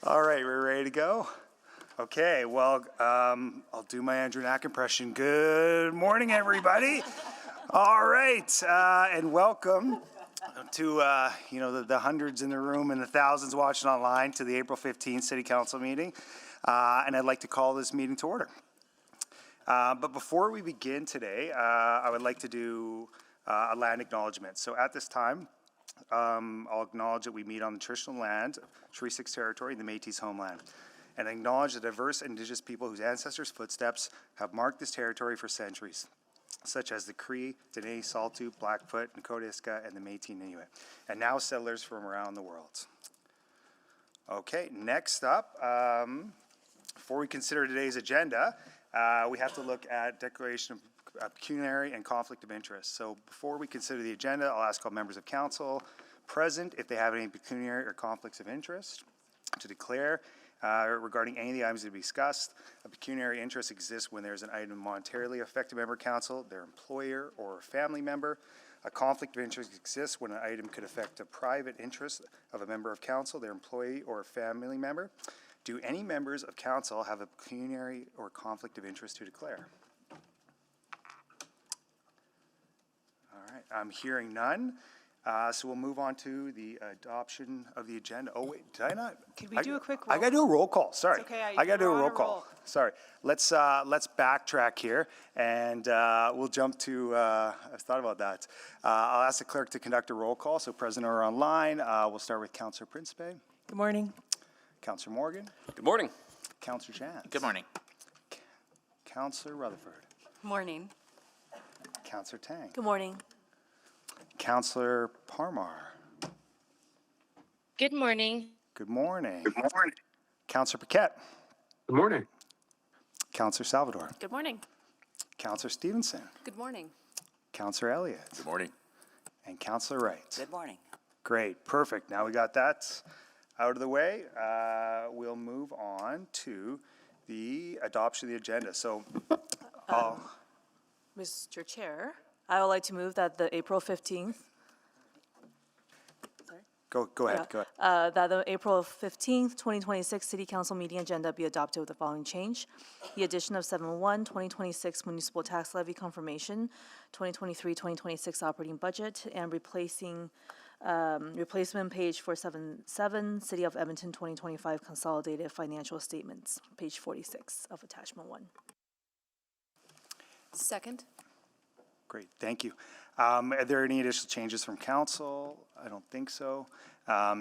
All right, we're ready to go? Okay, well, I'll do my Andrew Knack impression. Good morning, everybody. All right, and welcome to, the hundreds in the room and the thousands watching online to the April 15th City Council meeting. And I'd like to call this meeting to order. But before we begin today, I would like to do a land acknowledgement. So at this time, I'll acknowledge that we meet on the traditional land, Treaty 6 territory, the Métis homeland, and acknowledge the diverse Indigenous people whose ancestors' footsteps have marked this territory for centuries, such as the Cree, Dene, Saltu, Blackfoot, Nakota, and the Métis Inuit, and now settlers from around the world. Okay, next up, before we consider today's agenda, we have to look at declaration of pecuniary and conflict of interest. So before we consider the agenda, I'll ask all members of council present if they have any pecuniary or conflicts of interest to declare regarding any of the items to be discussed. A pecuniary interest exists when there's an item monetarily affect a member of council, their employer, or a family member. A conflict of interest exists when an item could affect a private interest of a member of council, their employee, or a family member. Do any members of council have a pecuniary or conflict of interest to declare? All right, I'm hearing none. So we'll move on to the adoption of the agenda. Oh wait, did I not? Could we do a quick roll? I gotta do a roll call, sorry. It's okay, I gotta do a roll we're on a call. roll. Sorry, let's backtrack here and we'll jump to, I've thought about that. I'll ask the clerk to conduct a roll call. So present or online, we'll start with Councillor Principe. Good morning. Councillor Morgan. Good morning. Councillor Chance. Good morning. Councillor Rutherford. Morning. Councillor Tang. Good morning. Councillor Parmar. Good morning. Good morning. Good morning. Councillor Paquette. Good morning. Councillor Salvador. Good morning. Councillor Stevenson. Good morning. Councillor Elliott. Good morning. And Councillor Wright. Good morning. Great, perfect. Now we got that out of the way. We'll move on to the adoption of the agenda. So, Mr. Chair, I would like to move that the April 15th, go ahead. that the April 15th, 2026 City Council meeting agenda be adopted with the following change. The addition of 7.1, 2026 municipal tax levy confirmation, 2023-2026 operating budget, and replacement page 477, City of Edmonton 2025 consolidated financial statements, page 46 of attachment 1. Second. Great, thank you. Are there any additional changes from council? I don't think so.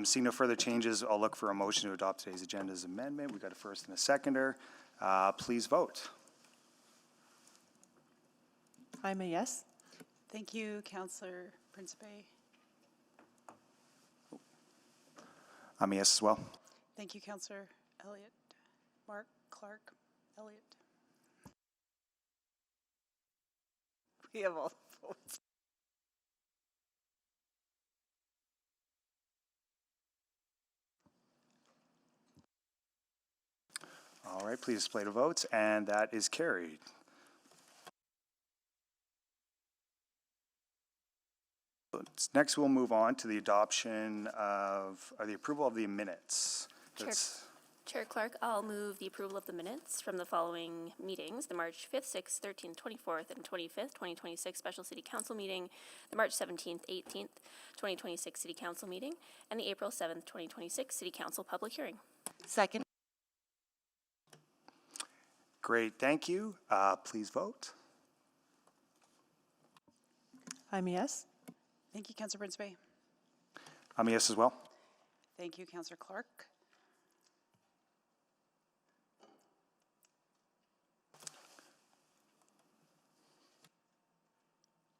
Seeing no further changes, I'll look for a motion to adopt today's agenda as amendment. We've got a first and a seconder. Please vote. I'm a yes. Thank you, Councillor Principe. I'm a yes as well. Thank you, Councillor Elliott. Mark, Clark, Elliott. We have all the votes. All right, please display the votes, and that is carried. Next, we'll move on to the adoption of, or the approval of the minutes. Chair Clark, I'll move the approval of the minutes from the following meetings: the March 5th, 6th, 13th, 24th, and 25th, 2026 Special City Council meeting, the March 17th, 18th, 2026 City Council meeting, and the April 7th, 2026 City Council public hearing. Second. Great, thank you. Please vote. I'm a yes. Thank you, Councillor Principe. I'm a yes as well. Thank you, Councillor Clark.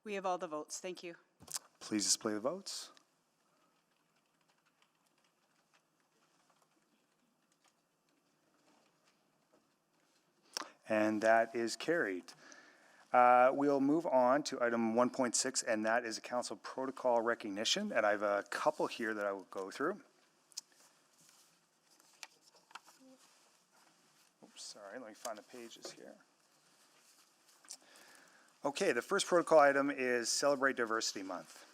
We have all the votes. Thank you. Please display the votes. And that is carried. We'll move on to item 1.6, and that is a council protocol recognition. And I have a couple here that I will go through. Oops, sorry, let me find the pages here. Okay, the first protocol item is Celebrate Diversity Month.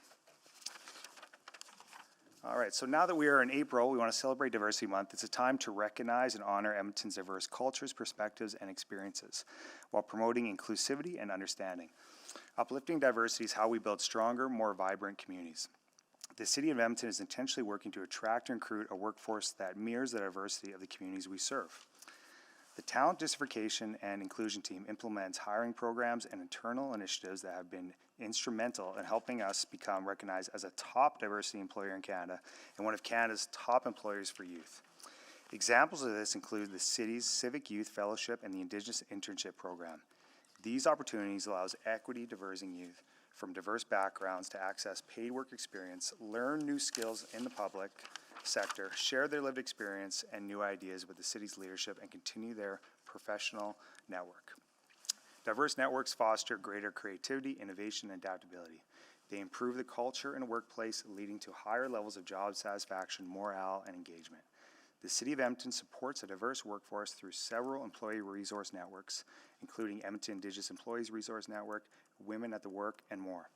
All right, so now that we are in April, we want to celebrate Diversity Month. It's a time to recognize and honor Edmonton's diverse cultures, perspectives, and experiences while promoting inclusivity and understanding. Uplifting diversity is how we build stronger, more vibrant communities. The City of Edmonton is intentionally working to attract and recruit a workforce that mirrors the diversity of the communities we serve. The Talent Diversification and Inclusion Team implements hiring programs and internal initiatives that have been instrumental in helping us become recognized as a top diversity employer in Canada and one of Canada's top employers for youth. Examples of this include the city's Civic Youth Fellowship and the Indigenous Internship Program. These opportunities allows equity diversing youth from diverse backgrounds to access paid work experience, learn new skills in the public sector, share their lived experience and new ideas with the city's leadership, and continue their professional network. Diverse networks foster greater creativity, innovation, and adaptability. They improve the culture in a workplace, leading to higher levels of job satisfaction, morale, and engagement. The City of Edmonton supports a diverse workforce through several employee resource networks, including Edmonton Indigenous Employees Resource Network, Women at the Work, and more.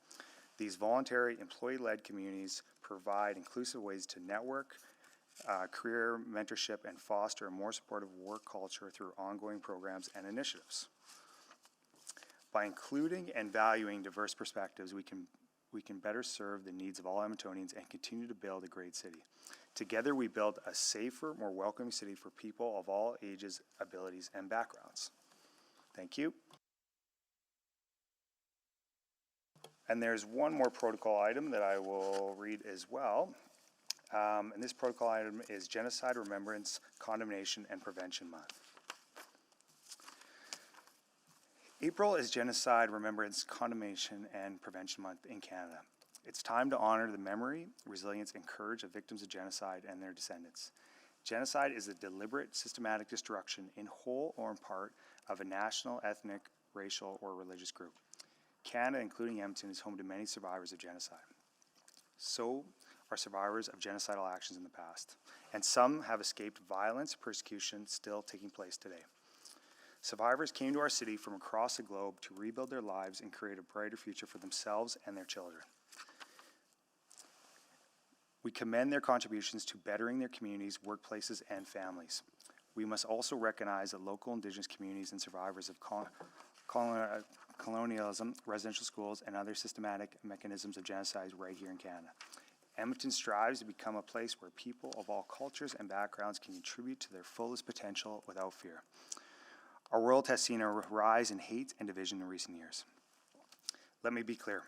These voluntary, employee-led communities provide inclusive ways to network, career mentorship, and foster a more supportive work culture through ongoing programs and initiatives. By including and valuing diverse perspectives, we can better serve the needs of all Edmontonians and continue to build a great city. Together, we build a safer, more welcoming city for people of all ages, abilities, and backgrounds. Thank you. And there's one more protocol item that I will read as well. And this protocol item is Genocide Remembrance, Condemnation, and Prevention Month. April is Genocide Remembrance, Condemnation, and Prevention Month in Canada. It's time to honor the memory, resilience, and courage of victims of genocide and their descendants. Genocide is a deliberate, systematic destruction in whole or in part of a national, ethnic, racial, or religious group. Canada, including Edmonton, is home to many survivors of genocide. So are survivors of genocidal actions in the past, and some have escaped violence, persecution still taking place today. Survivors came to our city from across the globe to rebuild their lives and create a brighter future for themselves and their children. We commend their contributions to bettering their communities, workplaces, and families. We must also recognize that local Indigenous communities and survivors of colonialism, residential schools, and other systematic mechanisms of genocide right here in Canada. Edmonton strives to become a place where people of all cultures and backgrounds can contribute to their fullest potential without fear. Our world has seen a rise in hate and division in recent years. Let me be clear.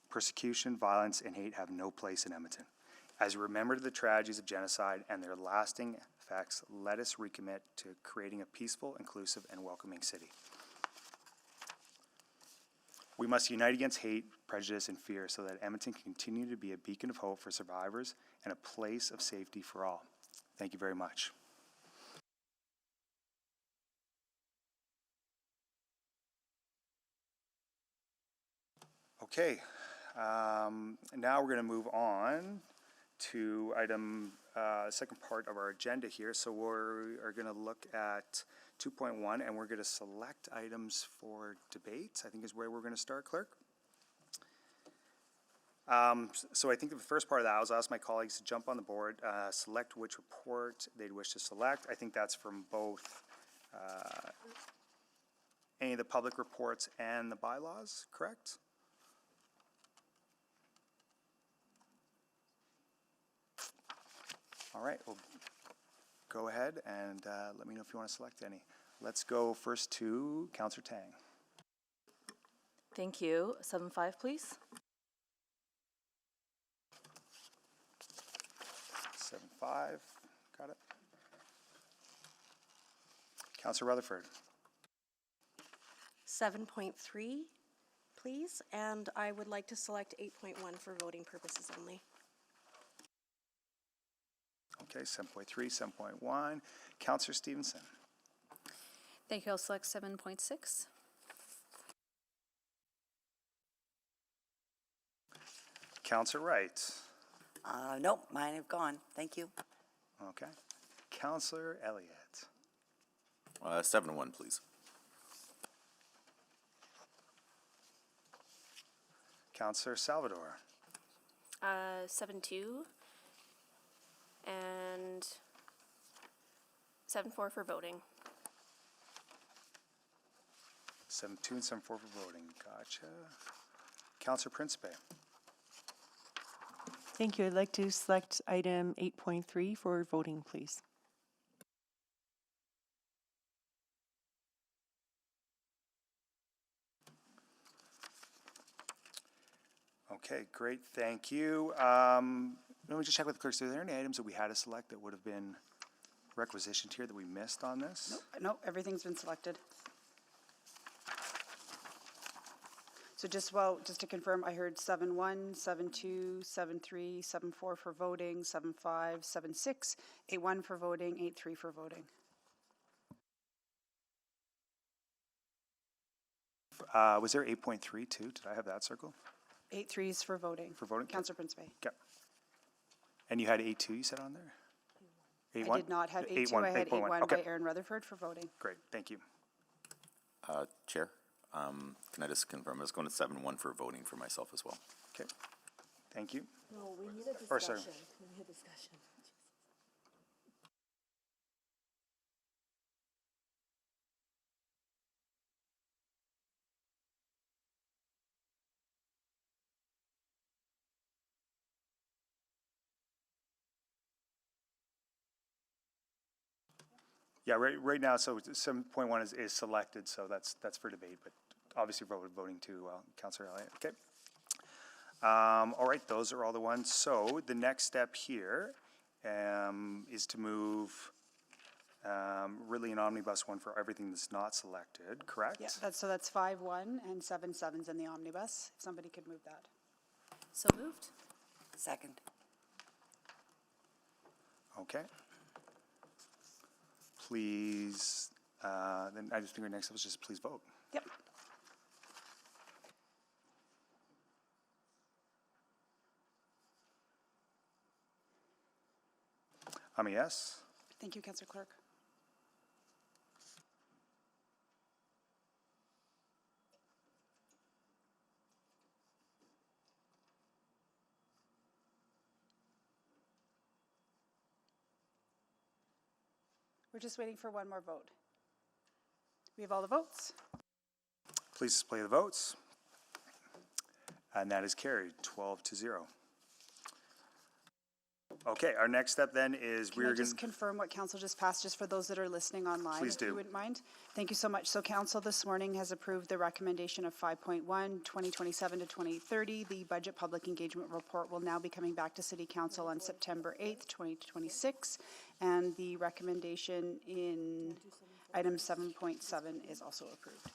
Persecution, violence, and hate have no place in Edmonton. As we remember the tragedies of genocide and their lasting effects, let us recommit to creating a peaceful, inclusive, and welcoming city. We must unite against hate, prejudice, and fear so that Edmonton can continue to be a beacon of hope for survivors and a place of safety for all. Thank you very much. Okay, now we're going to move on to item, second part of our agenda here. So we are going to look at 2.1, and we're going to select items for debate, I think is where we're going to start, Clerk. So I think the first part of that, I was asked my colleagues to jump on the board, select which report they'd wish to select. I think that's from both any of the public reports and the bylaws, correct? All right, well, go ahead and let me know if you want to select any. Let's go first to Councillor Tang. Thank you. 7.5, please. 7.5, got it. Councillor Rutherford. 7.3, please, and I would like to select 8.1 for voting purposes only. Okay, 7.3, 7.1. Councillor Stevenson. Thank you. I'll select 7.6. Councillor Wright. Nope, mine have gone. Thank you. Okay. Councillor Elliott. 7-1, please. Councillor Salvador. 7.2. 7-4 for voting. 7-2 and 7-4 for voting. Gotcha. Councillor Principe. Thank you. I'd like to select item 8.3 for voting, please. Okay, great, thank you. Let me just check with the clerks. Are there any items that we had to select that would have been requisitioned here that we missed on this? No, everything's been selected. So just to confirm, I heard 7-1, 7-2, 7-3, 7-4 for voting, 7-5, 7-6, 8-1 for voting, 8-3 for voting. Was there 8.3 too? Did I have that circle? 8-3 is for voting. For voting? Councillor Principe. Okay. And you had 8.2 you said on there? 8.1? I did not have 8-2, I had 8-1 Okay, by Aaron Rutherford for voting. great, thank you. Chair, can I just confirm, I was going to 7-1 for voting for myself as well. Okay, thank you. No, we need a Or, sorry. discussion. We need a discussion. Yeah, right now, so 7.1 is selected, so that's for debate, but obviously voting to Councillor Elliott. Okay. All right, those are all the ones. So the next step here is to move really an omnibus one for everything that's not selected, correct? Yeah, that's 5-1 and 7-7's in the omnibus. If somebody could move that. So moved. Second. Okay. Please, then I just think our next step is just please vote. Yep. I'm a yes. Thank you, Councillor Clerk. We're just waiting for one more vote. We have all the votes. Please display the votes. And that is carried, 12-0. Okay, our next step then is Can I just confirm what council just passed, just for those that are listening online? Please If do. you wouldn't mind. Thank you so much. So council this morning has approved the recommendation of 5.1, 2027 to 2030. The budget public engagement report will now be coming back to City Council on September 8th, 2026. And the recommendation in item 7.7 is also approved.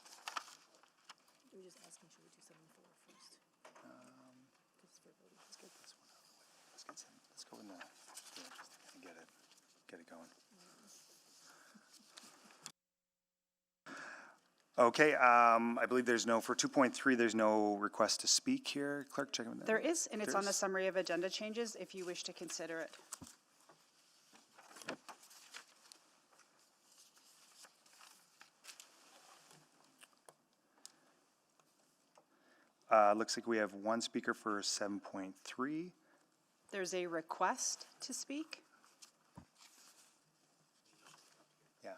Let's go in the, yeah, just to get it going. Okay, I believe there's no, for 2.3, there's no request to speak here. Clerk, check on that. There is, and it's There on the is? summary of agenda changes if you wish to consider it. Looks like we have one speaker for 7.3. There's a request to speak. Yeah.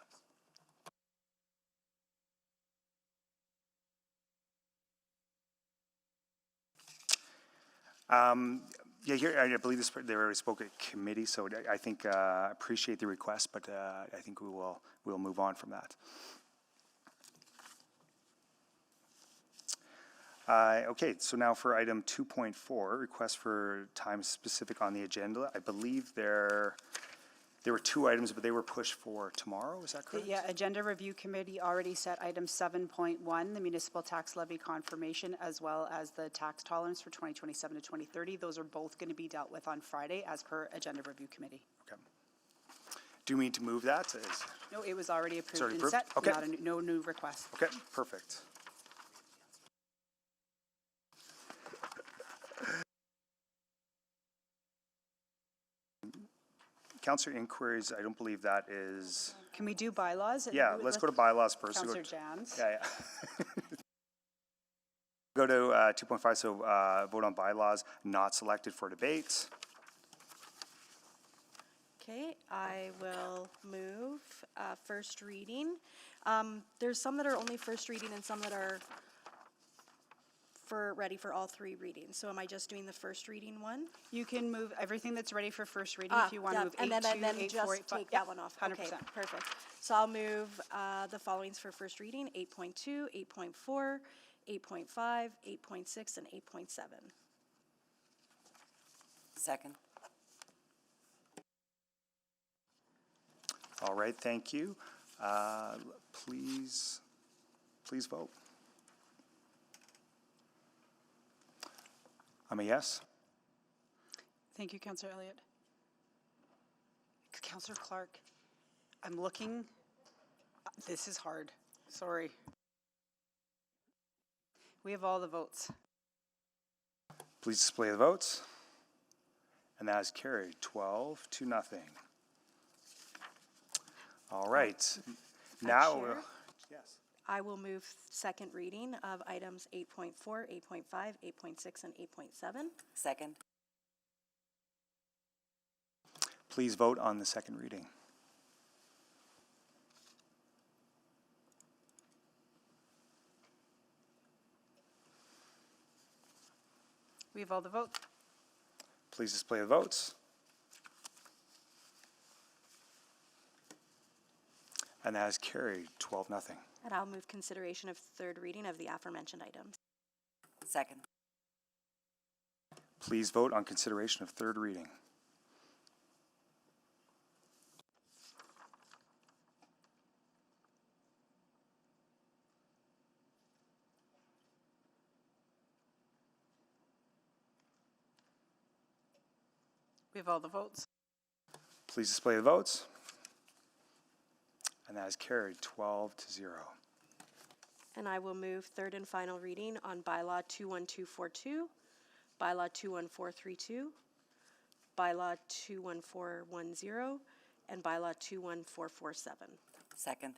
Yeah, here, I believe this, they already spoke at committee, so I think, appreciate the request, but I think we'll move on from that. Okay, so now for item 2.4, request for time specific on the agenda. I believe there were two items, but they were pushed for tomorrow, is that correct? Yeah, Agenda Review Committee already set item 7.1, the municipal tax levy confirmation, as well as the tax tolerance for 2027 to 2030. Those are both going to be dealt with on Friday as per Agenda Review Committee. Okay. Do we need to move that? No, it was already approved already and approved? set, Okay. not no new request. Okay, perfect. Councillor inquiries, I don't believe that is, Can we do bylaws? yeah, let's go to bylaws first. Councillor Jans. Yeah, yeah. Go to 2.5, so vote on bylaws not selected for debate. Okay, I will move first reading. There's some that are only first reading and some that are ready for all three readings. So am I just doing the first reading one? You can move everything that's ready for first reading if you want to Yeah, move and 8.2, then 8.4, just 8.5. take that one off. 100%. Okay, perfect. So I'll move the followings for first reading: 8.2, 8.4, 8.5, 8.6, and 8.7. Second. All right, thank you. Please vote. I'm a yes. Thank you, Councillor Elliott. Councillor Clark, I'm looking. This is hard. Sorry. We have all the votes. Please display the votes. And that is carried 12-0. All right. Now, Chair? yes. I will move second reading of items 8.4, 8.5, 8.6, and 8.7. Second. Please vote on the second reading. We have all the votes. Please display the votes. And that is carried 12-0. And I'll move consideration of third reading of the aforementioned items. Second. Please vote on consideration of third reading. We have all the votes. Please display the votes. And that is carried 12-0. And I will move third and final reading on Bylaw 21242, Bylaw 21432, Bylaw 21410, and Bylaw 21447. Second.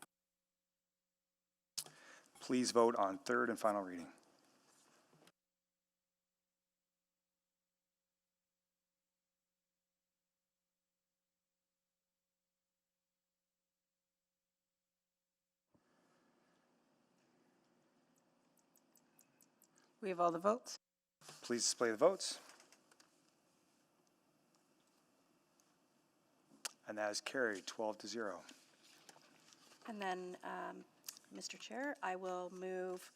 Please vote on third and final reading. We have all the votes. Please display the votes. And that is carried 12-0. And then, Mr. Chair, I will move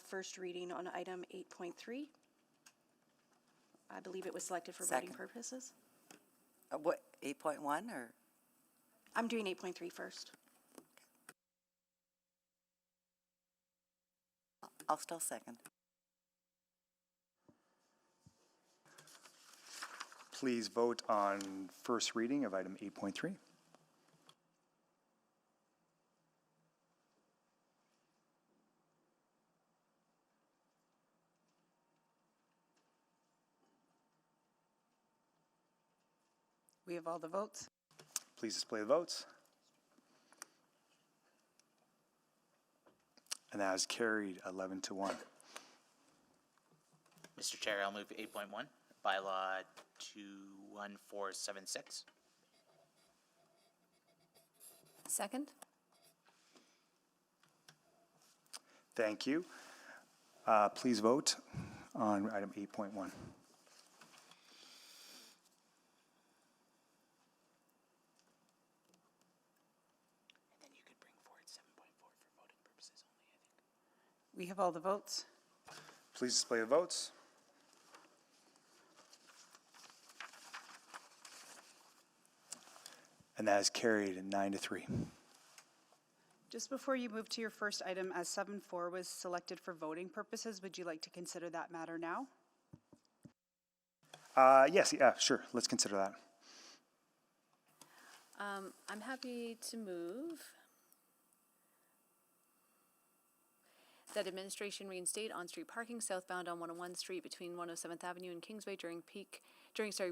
first reading on item 8.3. I believe it was selected for voting Second. purposes. What, 8.1 or? I'm doing 8.3 first. I'll still second. Please vote on first reading of item 8.3. We have all the votes. Please display the votes. And that is carried 11-1. Mr. Chair, I'll move 8.1, Bylaw 21476. Second? Thank you. Please vote on item 8.1. We have all the votes. Please display the votes. And that is carried 9-3. Just before you move to your first item, as 7.4 was selected for voting purposes, would you like to consider that matter now? Yes, yeah, sure. Let's consider that. I'm happy to move that administration reinstate on-street parking southbound on 101 Street between 107th Avenue and Kingsway during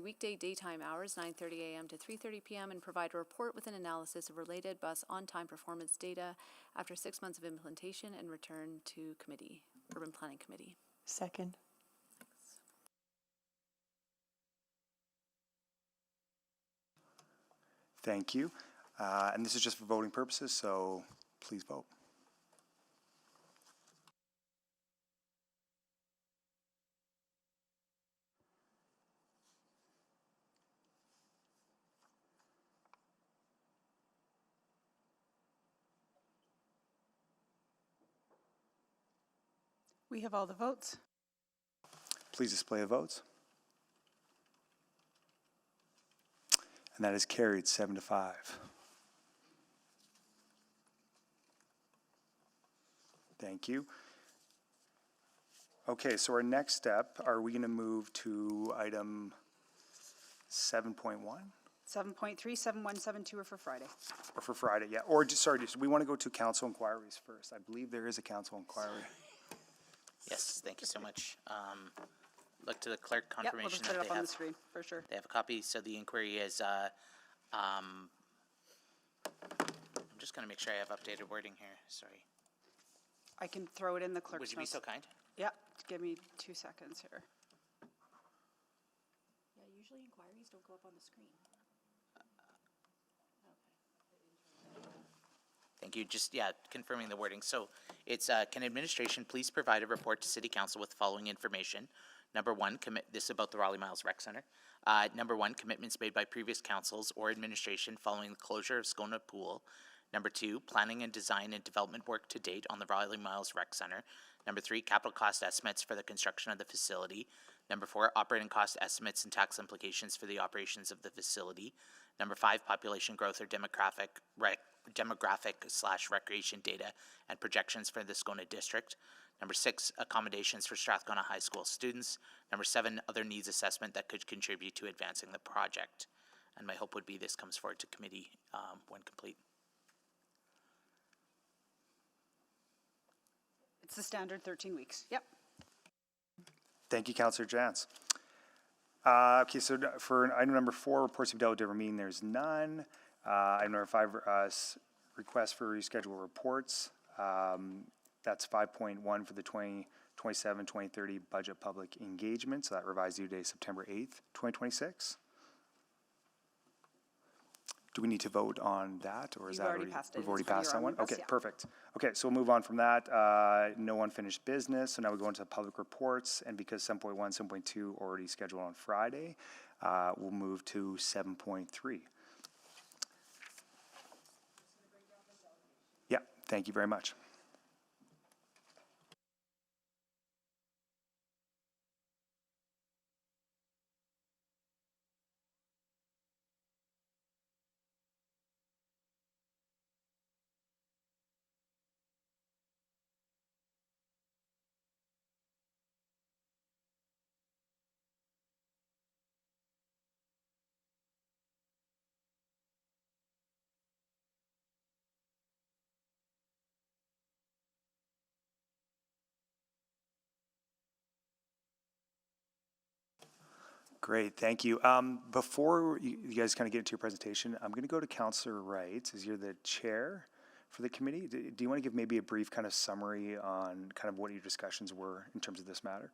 weekday daytime hours, 9:30 a.m. to 3:30 p.m., and provide a report with an analysis of related bus on-time performance data after 6 months of implementation and return to committee, Urban Planning Committee. Second. Thank you. And this is just for voting purposes, so please vote. We have all the votes. Please display the votes. And that is carried 7-5. Thank you. Okay, so our next step, are we going to move to item 7.1? 7.3, 7172 are for Friday. Or for Friday, yeah. Or, sorry, we want to go to council inquiries first. I believe there is a council inquiry. Yes, thank you so much. Look to the clerk Yep, we'll confirmation just put that it they up on the have, screen, for sure. they have a copy. So the inquiry is, I'm just going to make sure I have updated wording here. Sorry. I can throw it in the clerk's Would you be notes. so kind? Yeah, give me 2 seconds here. Yeah, usually inquiries don't go up on the screen. Thank you. Just, yeah, confirming the wording. So it's, can administration please provide a report to city council with the following information? Number one, this is about the Raleigh Miles Rec Center. Number one, commitments made by previous councils or administration following the closure of Skona Pool. Number two, planning and design and development work to date on the Raleigh Miles Rec Center. Number three, capital cost estimates for the construction of the facility. Number four, operating cost estimates and tax implications for the operations of the facility. Number five, population growth or demographic/recreation data and projections for the Skona district. Number six, accommodations for Strathcona High School students. Number seven, other needs assessment that could contribute to advancing the project. And my hope would be this comes forward to committee when complete. It's the standard 13 weeks. Yep. Thank you, Councillor Jantz. Okay, so for item number 4, reports to be dealt with different meeting, there's none. Item number 5, request for reschedule reports. That's 5.1 for the 2027-2030 budget public engagement. So that revised due date September 8th, 2026. Do we need to vote on that, or is You've that already passed it. We've already It's for passed your that one? omnibus, Okay, yeah. perfect. Okay, so we'll move on from that. No unfinished business, so now we go into public reports, and because 7.1, 7.2 already scheduled on Friday, we'll move to 7.3. Yeah, thank you very much. Great, thank you. Before you guys kind of get into your presentation, I'm going to go to Councillor Wright, as you're the chair for the committee. Do you want to give maybe a brief kind of summary on kind of what your discussions were in terms of this matter?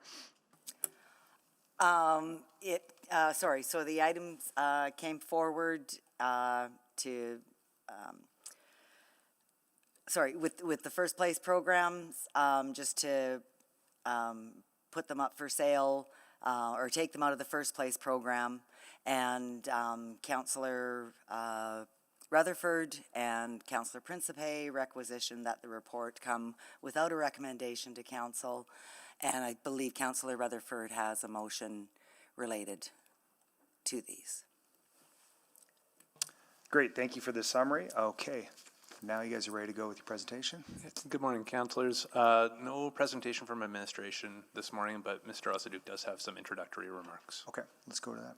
So the items came forward with the first place programs, just to put them up for sale or take them out of the first place program. And Councillor Rutherford and Councillor Principe requisitioned that the report come without a recommendation to council. And I believe Councillor Rutherford has a motion related to these. Great, thank you for the summary. Okay, now you guys are ready to go with your presentation? Good morning, councillors. No presentation from administration this morning, but Mr. Osaduk does have some introductory remarks. Okay, let's go to that.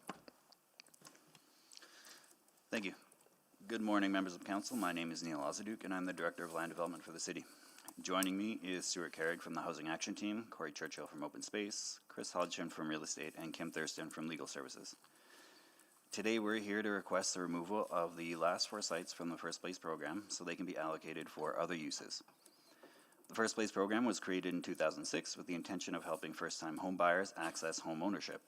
Thank you. Good morning, members of council. My name is Neil Osaduk, and I'm the Director of Land Development for the city. Joining me is Stuart Carrick from the Housing Action Team, Corey Churchill from Open Space, Chris Hodgson from Real Estate, and Kim Thurston from Legal Services. Today we're here to request the removal of the last 4 sites from the First Place program so they can be allocated for other uses. The First Place program was created in 2006 with the intention of helping first-time home buyers access home ownership.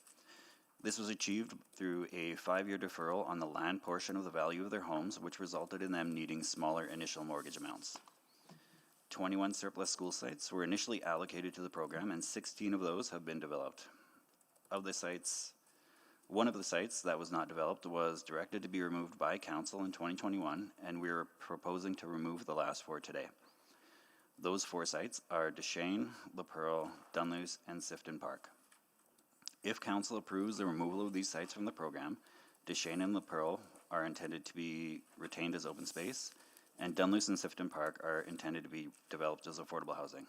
This was achieved through a 5-year deferral on the land portion of the value of their homes, which resulted in them needing smaller initial mortgage amounts. 21 surplus school sites were initially allocated to the program, and 16 of those have been developed. Of the sites, one of the sites that was not developed was directed to be removed by council in 2021, and we are proposing to remove the last 4 today. Those 4 sites are Deschênes, La Perle, Dunluce, and Sifton Park. If council approves the removal of these sites from the program, Deschênes and La Perle are intended to be retained as open space, and Dunluce and Sifton Park are intended to be developed as affordable housing.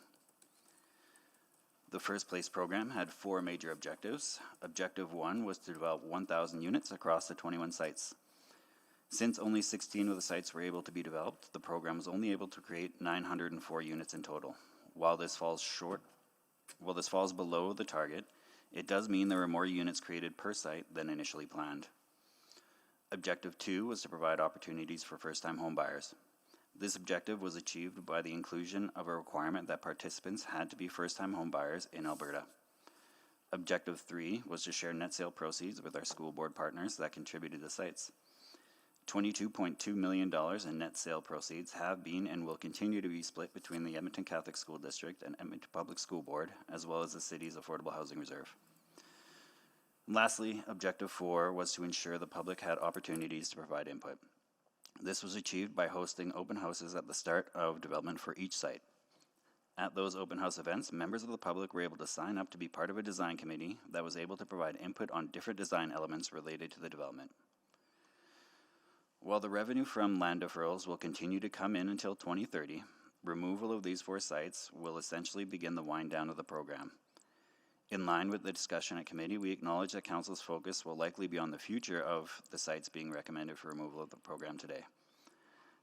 The First Place program had 4 major objectives. Objective 1 was to develop 1,000 units across the 21 sites. Since only 16 of the sites were able to be developed, the program was only able to create 904 units in total. While this falls below the target, it does mean there were more units created per site than initially planned. Objective 2 was to provide opportunities for first-time home buyers. This objective was achieved by the inclusion of a requirement that participants had to be first-time home buyers in Alberta. Objective 3 was to share net sale proceeds with our school board partners that contributed to the sites. $22.2 million in net sale proceeds have been and will continue to be split between the Edmonton Catholic School District and Edmonton Public School Board, as well as the city's Affordable Housing Reserve. Lastly, Objective 4 was to ensure the public had opportunities to provide input. This was achieved by hosting open houses at the start of development for each site. At those open house events, members of the public were able to sign up to be part of a design committee that was able to provide input on different design elements related to the development. While the revenue from land deferrals will continue to come in until 2030, removal of these 4 sites will essentially begin the wind down of the program. In line with the discussion at committee, we acknowledge that council's focus will likely be on the future of the sites being recommended for removal of the program today.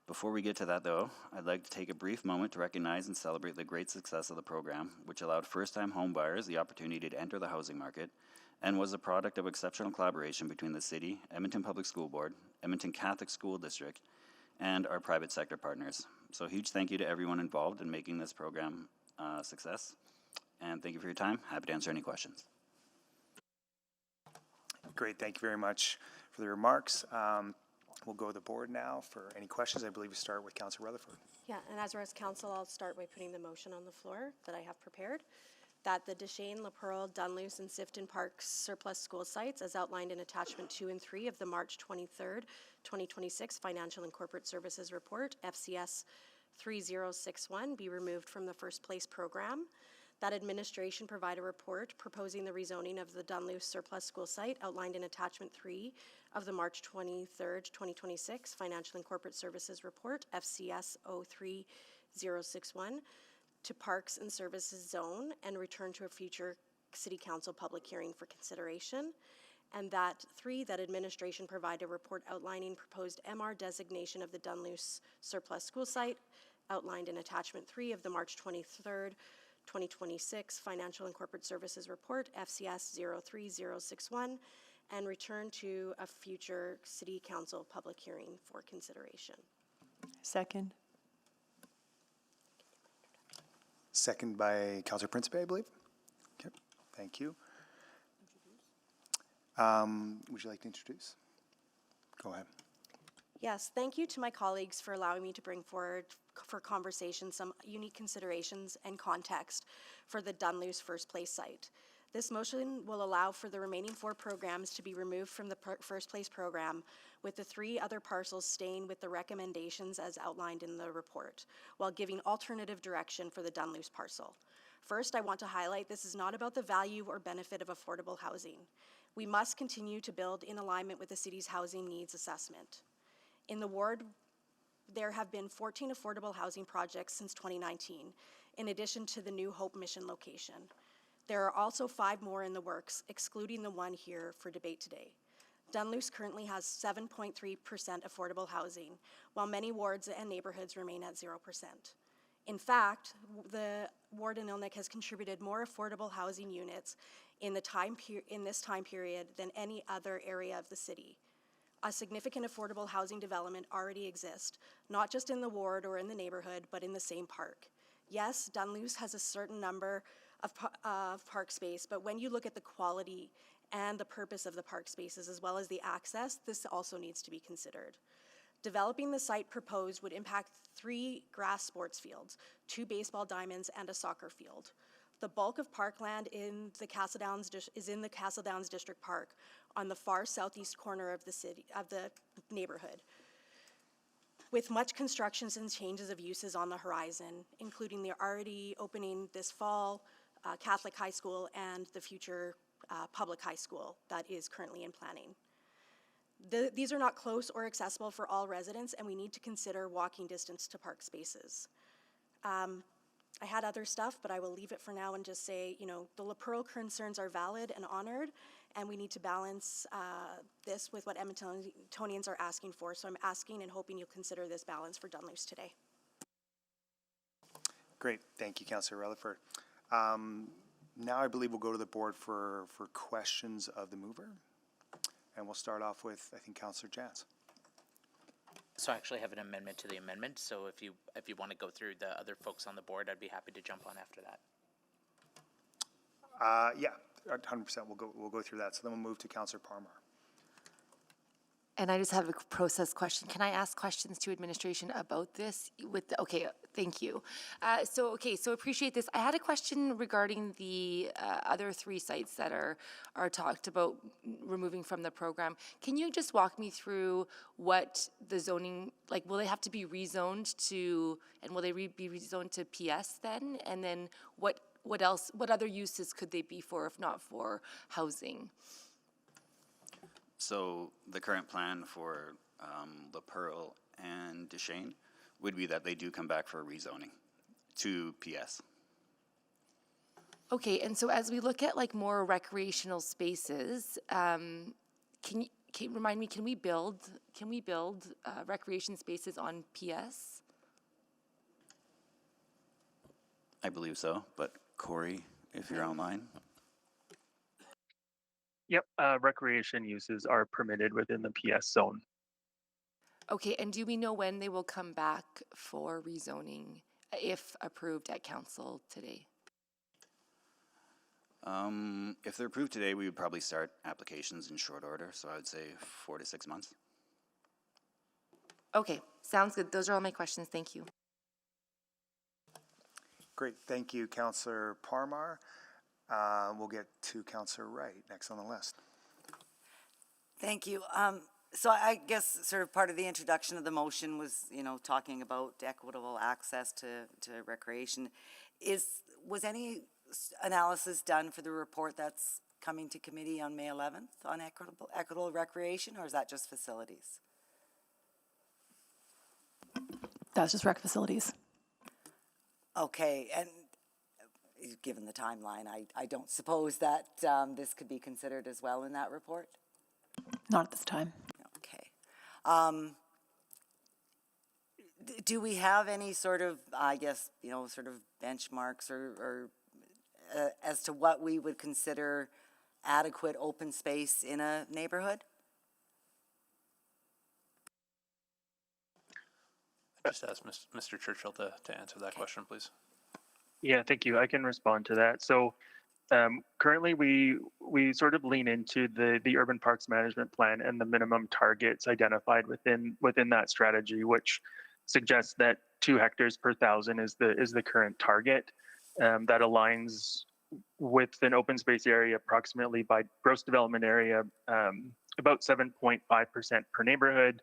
Before we get to that though, I'd like to take a brief moment to recognize and celebrate the great success of the program, which allowed first-time home buyers the opportunity to enter the housing market and was a product of exceptional collaboration between the city, Edmonton Public School Board, Edmonton Catholic School District, and our private sector partners. So a huge thank you to everyone involved in making this program a success. And thank you for your time. Happy to answer any questions. Great, thank you very much for the remarks. We'll go to the board now for any questions. I believe we start with Councillor Rutherford. Yeah, and as council, I'll start by putting the motion on the floor that I have prepared, that the Deschênes, La Perle, Dunluce, and Sifton Park surplus school sites, as outlined in attachment 2 and 3 of the March 23rd, 2026 Financial and Corporate Services Report, FCS 3061, be removed from the First Place program. That administration provide a report proposing the rezoning of the Dunluce surplus school site outlined in attachment 3 of the March 23rd, 2026 Financial and Corporate Services Report, FCS 03061, to Parks and Services Zone and return to a future City Council public hearing for consideration. And that 3, that administration provide a report outlining proposed MR designation of the Dunluce surplus school site outlined in attachment 3 of the March 23rd, 2026 Financial and Corporate Services Report, FCS 03061, and return to a future City Council public hearing for consideration. Second. Second by Councillor Principe, I believe. Okay, thank you. Would you like to introduce? Go ahead. Yes, thank you to my colleagues for allowing me to bring forward for conversation some unique considerations and context for the Dunluce First Place site. This motion will allow for the remaining 4 programs to be removed from the First Place program, with the 3 other parcels staying with the recommendations as outlined in the report, while giving alternative direction for the Dunluce parcel. First, I want to highlight this is not about the value or benefit of affordable housing. We must continue to build in alignment with the city's housing needs assessment. In the ward, there have been 14 affordable housing projects since 2019, in addition to the new Hope Mission location. There are also 5 more in the works, excluding the one here for debate today. Dunluce currently has 7.3% affordable housing, while many wards and neighborhoods remain at 0%. In fact, the ward in Ilnik has contributed more affordable housing units in this time period than any other area of the city. A significant affordable housing development already exists, not just in the ward or in the neighborhood, but in the same park. Yes, Dunluce has a certain number of park space, but when you look at the quality and the purpose of the park spaces, as well as the access, this also needs to be considered. Developing the site proposed would impact 3 grass sports fields, 2 baseball diamonds, and a soccer field. The bulk of parkland in the Castle Downs is in the Castle Downs District Park on the far southeast corner of the neighborhood, with much constructions and changes of uses on the horizon, including the already opening this fall Catholic high school and the future public high school that is currently in planning. These are not close or accessible for all residents, and we need to consider walking distance to park spaces. I had other stuff, but I will leave it for now and just say, you know, the La Perle concerns are valid and honored, and we need to balance this with what Edmontonians are asking for. So I'm asking and hoping you'll consider this balance for Dunluce today. Great, thank you, Councillor Rutherford. Now I believe we'll go to the board for questions of the mover. And we'll start off with, I think, Councillor Jantz. So I actually have an amendment to the amendment, so if you want to go through the other folks on the board, I'd be happy to jump on after that. Yeah, 100%, we'll go through that. So then we'll move to Councillor Parmar. And I just have a process question. Can I ask questions to administration about this? Okay, thank you. So appreciate this. I had a question regarding the other 3 sites that are talked about removing from the program. Can you just walk me through what the zoning, like, will they have to be rezoned to, and will they be rezoned to PS then? And then what else, what other uses could they be for if not for housing? So the current plan for La Perle and Deschênes would be that they do come back for rezoning to PS. Okay, and so as we look at like more recreational spaces, can you remind me, can we build recreation spaces on PS? I believe so, but Corey, if you're online. Yep, recreation uses are permitted within the PS zone. Okay, and do we know when they will come back for rezoning, if approved at council today? If they're approved today, we would probably start applications in short order, so I would say 4 to 6 months. Okay, sounds good. Those are all my questions. Thank you. Great, thank you, Councillor Parmar. We'll get to Councillor Wright next on the list. Thank you. So I guess sort of part of the introduction of the motion was, you know, talking about equitable access to recreation. Was any analysis done for the report that's coming to committee on May 11th on equitable recreation, or is that just facilities? That's just rec facilities. Okay, and given the timeline, I don't suppose that this could be considered as well in that report? Not at this time. Okay. Do we have any sort of, I guess, you know, sort of benchmarks or as to what we would consider adequate open space in a neighborhood? Just ask Mr. Churchill to answer that question, please. Yeah, thank you. I can respond to that. So currently we sort of lean into the urban parks management plan and the minimum targets identified within that strategy, which suggests that 2 hectares per 1,000 is the current target. That aligns with an open space area approximately by gross development area, about 7.5% per neighborhood.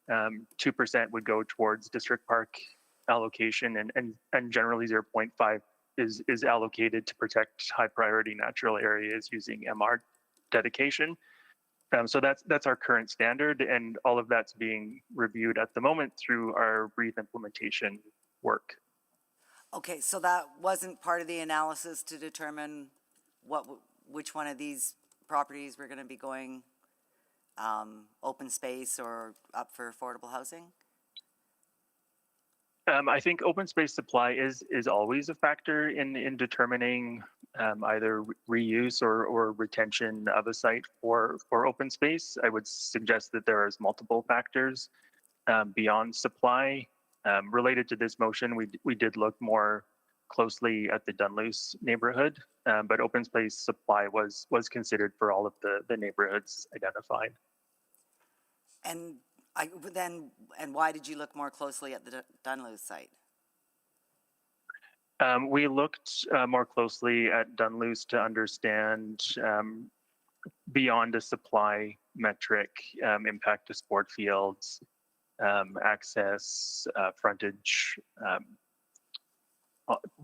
2% would go towards district park allocation, and generally 0.5 is allocated to protect high priority natural areas using MR dedication. So that's our current standard, and all of that's being reviewed at the moment through our brief implementation work. Okay, so that wasn't part of the analysis to determine which one of these properties were going to be going open space or up for affordable housing? I think open space supply is always a factor in determining either reuse or retention of a site for open space. I would suggest that there is multiple factors beyond supply. Related to this motion, we did look more closely at the Dunluce neighborhood, but open space supply was considered for all of the neighborhoods identified. And why did you look more closely at the Dunluce site? We looked more closely at Dunluce to understand beyond a supply metric, impact to sport fields, access, frontage,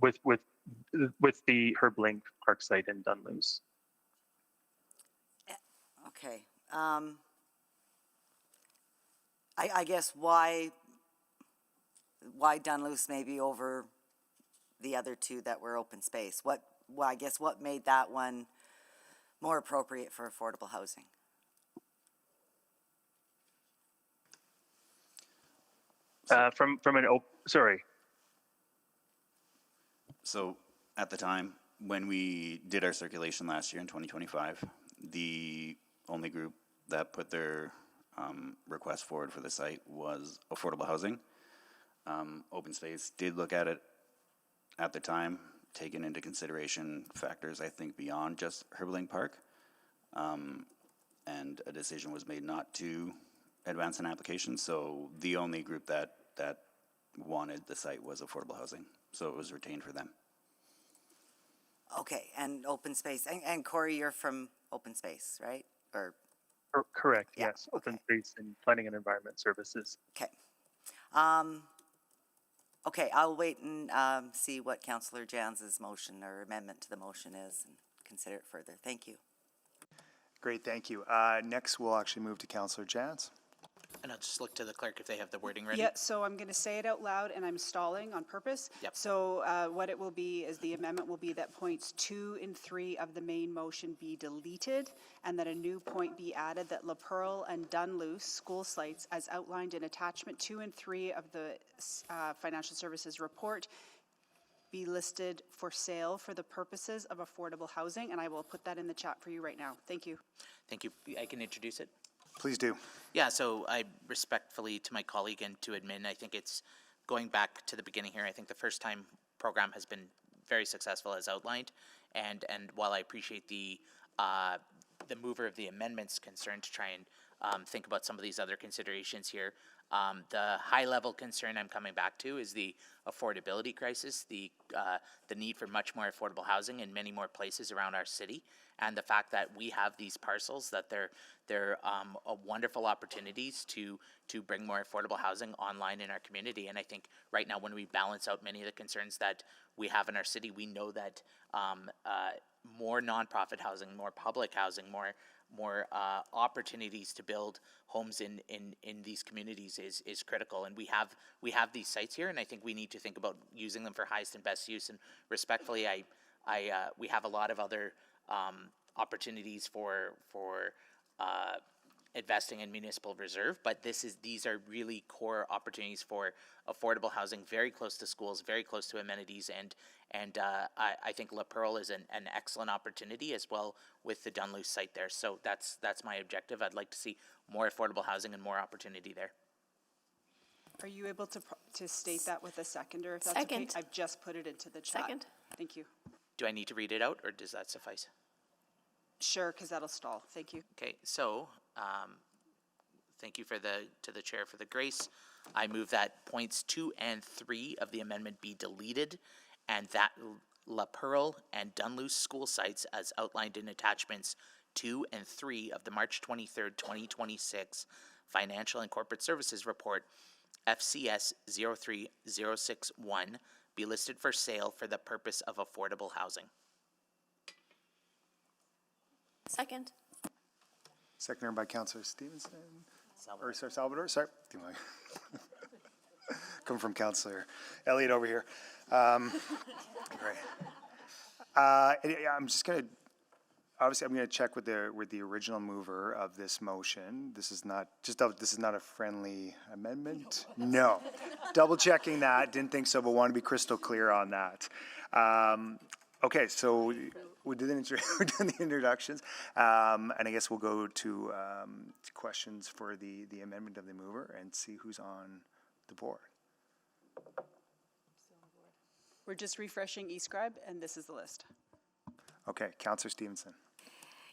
with the Herb Link Park site in Dunluce. Okay. I guess why Dunluce maybe over the other two that were open space? What made that one more appropriate for affordable housing? Sorry. So at the time, when we did our circulation last year in 2025, the only group that put their request forward for the site was affordable housing. Open space did look at it at the time, taken into consideration factors, I think, beyond just Herb Park. And a decision was made not to advance an application. So the only group that wanted the site was affordable housing. So it was retained for them. Okay, and open space. And Corey, you're from open space, right? Correct, Yeah, yes. Open space and planning and environment services. Okay. Okay, I'll wait and see what Councillor Jans's motion or amendment to the motion is and consider it further. Thank you. Great, thank you. Next, we'll actually move to Councillor Jans. And I'll just look to the clerk if they have the wording ready. Yeah, so I'm going to say it out loud, and I'm stalling on purpose. Yep. So what it will be is the amendment will be that points 2 and 3 of the main motion be deleted, and that a new point be added that La Perle and Dunluce school sites, as outlined in attachment 2 and 3 of the financial services report, be listed for sale for the purposes of affordable housing, and I will put that in the chat for you right now. Thank you. Thank you. I can introduce it. Please do. Yeah, so I respectfully to my colleague and to admin, I think it's going back to the beginning here. I think the first time program has been very successful as outlined. And while I appreciate the mover of the amendments concern to try and think about some of these other considerations here, the high level concern I'm coming back to is the affordability crisis, the need for much more affordable housing in many more places around our city, and the fact that we have these parcels that they're wonderful opportunities to bring more affordable housing online in our community. And I think right now when we balance out many of the concerns that we have in our city, we know that more nonprofit housing, more public housing, more opportunities to build homes in these communities is critical. And we have these sites here, and I think we need to think about using them for highest and best use. And respectfully, we have a lot of other opportunities for investing in municipal reserve, but these are really core opportunities for affordable housing, very close to schools, very close to amenities, and I think La Perle is an excellent opportunity as well with the Dunluce site there. So that's my objective. I'd like to see more affordable housing and more opportunity there. Are you able to state that with a seconder? If that's Second. Okay? I've just put it into the chat. Second. Thank you. Do I need to read it out, or does that suffice? Sure, because that'll stall. Thank you. Okay, so thank you to the chair for the grace. I move that points 2 and 3 of the amendment be deleted, and that La Perle and Dunluce school sites, as outlined in attachments 2 and 3 of the March 23rd, 2026 Financial and Corporate Services Report, FCS 03061, be listed for sale for the purpose of affordable housing. Second. Seconded by Councillor Stevenson. Salvador. Sorry. Come from Councillor Elliott over here. Great. I'm just going to, obviously, I'm going to check with the original mover of this motion. This is not a friendly amendment. No. Double checking that. Didn't think so, but want to be crystal clear on that. Okay, so we did the introductions, and I guess we'll go to questions for the amendment of the mover and see who's on the board. We're just refreshing eScribe, and this is the list. Okay, Councillor Stevenson.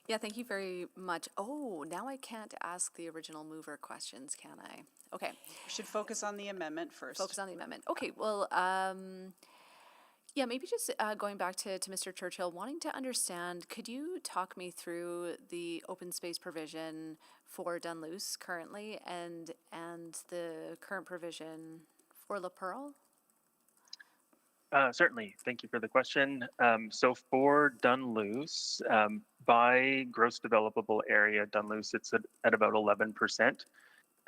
Yeah, thank you very much. Oh, now I can't ask the original mover questions, can I? Okay. We should focus on the amendment first. Focus on the amendment. Okay, well, yeah, maybe just going back to Mr. Churchill, wanting to understand, could you talk me through the open space provision for Dunluce currently and the current provision for La Perle? Certainly. Thank you for the question. So for Dunluce, by gross developable area, Dunluce, it's at about 11%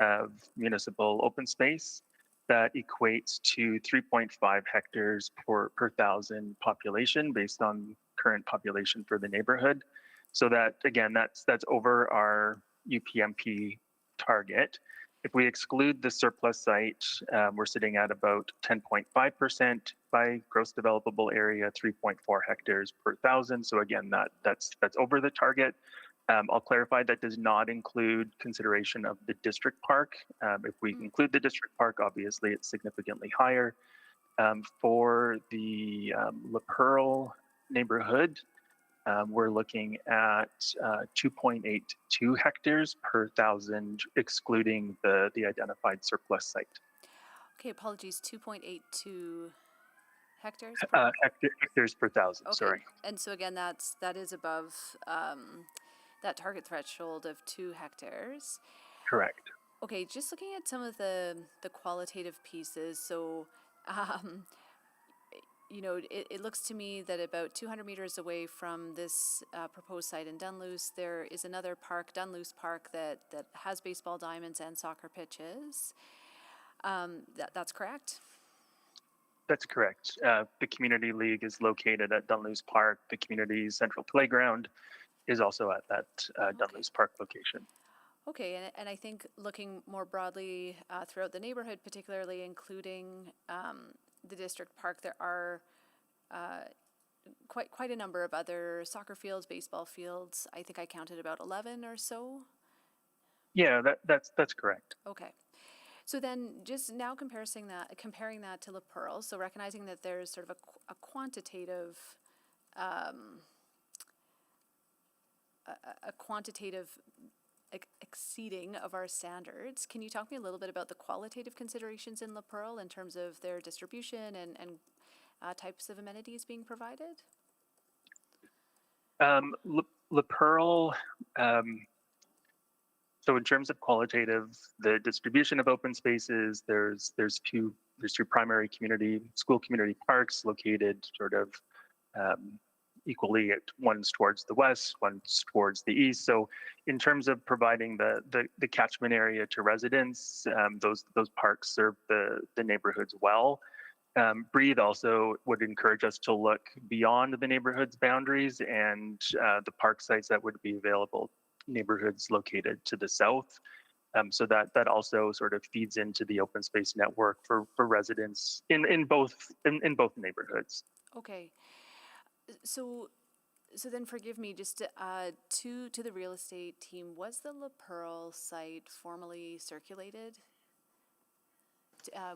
of municipal open space. That equates to 3.5 hectares per thousand population based on current population for the neighborhood. So that, again, that's over our UPMP target. If we exclude the surplus site, we're sitting at about 10.5% by gross developable area, 3.4 hectares per thousand. So again, that's over the target. I'll clarify that does not include consideration of the district park. If we include the district park, obviously it's significantly higher. For the La Perle neighborhood, we're looking at 2.82 hectares per thousand, excluding the identified surplus site. Okay, apologies, 2.82 hectares? Hectares per thousand, Okay. sorry. And so again, that is above that target threshold of 2 hectares. Correct. Okay, just looking at some of the qualitative pieces, so it looks to me that about 200 meters away from this proposed site in Dunluce, there is another park, Dunluce Park, that has baseball diamonds and soccer pitches. That's correct? That's correct. The community league is located at Dunluce Park. The community central playground is also at that Dunluce Park location. Okay, and I think looking more broadly throughout the neighborhood, particularly including the district park, there are quite a number of other soccer fields, baseball fields. I think I counted about 11 or so. Yeah, that's correct. Okay. So then just now comparing that to La Perle, so recognizing that there's sort of a quantitative exceeding of our standards. Can you talk to me a little bit about the qualitative considerations in La Perle in terms of their distribution and types of amenities being provided? La Perle, so in terms of qualitative, the distribution of open spaces, there's two primary school community parks located sort of equally, one's towards the west, one's towards the east. So in terms of providing the catchment area to residents, those parks serve the neighborhoods well. Breathe also would encourage us to look beyond the neighborhood's boundaries and the park sites that would be available, neighborhoods located to the south. So that also sort of feeds into the open space network for residents in both neighborhoods. Okay. So then forgive me, just to the real estate team, was the La Perle site formally circulated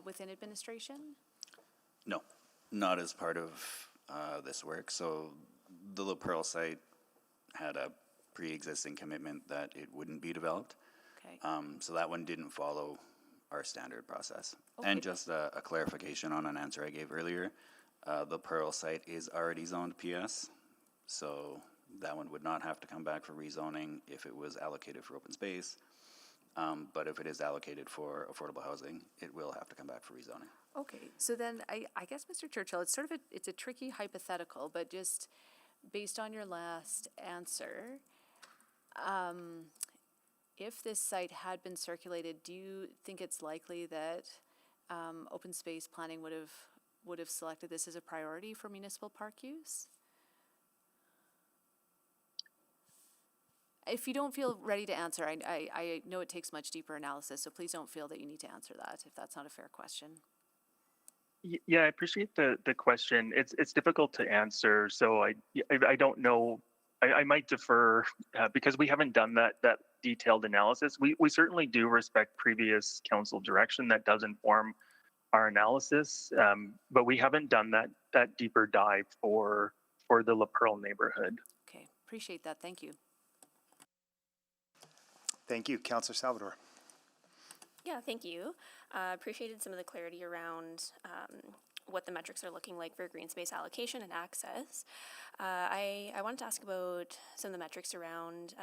within administration? No, not as part of this work. So the La Perle site had a pre-existing commitment that it wouldn't be developed. Okay. So that one didn't follow our standard process. Okay. And just a clarification on an answer I gave earlier, the Perle site is already zoned PS, so that one would not have to come back for rezoning if it was allocated for open space. But if it is allocated for affordable housing, it will have to come back for rezoning. Okay, so then I guess, Mr. Churchill, it's a tricky hypothetical, but just based on your last answer, if this site had been circulated, do you think it's likely that open space planning would have selected this as a priority for municipal park use? If you don't feel ready to answer, I know it takes much deeper analysis, so please don't feel that you need to answer that if that's not a fair question. Yeah, I appreciate the question. It's difficult to answer, so I don't know. I might defer because we haven't done that detailed analysis. We certainly do respect previous council direction that does inform our analysis, but we haven't done that that deeper dive for the La Perle neighborhood. Okay, appreciate that. Thank you. Thank you. Councillor Salvador. Yeah, thank you. Appreciated some of the clarity around what the metrics are looking like for green space allocation and access. I wanted to ask about some of the metrics around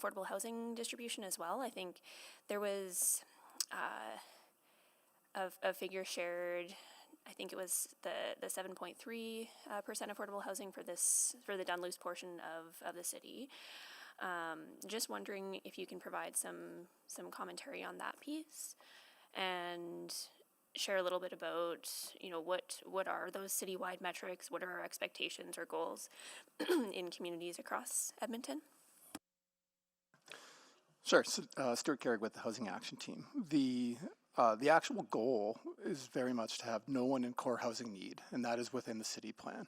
affordable housing distribution as well. I think there was a figure shared. I think it was the 7.3% affordable housing for the Dunluce portion of the city. Just wondering if you can provide some commentary on that piece and share a little bit about, what are those citywide metrics? What are our expectations or goals in communities across Edmonton? Sure. So, Stuart Carrick with the Housing Action Team. The actual goal is very much to have no one in core housing need, and that is within the city plan.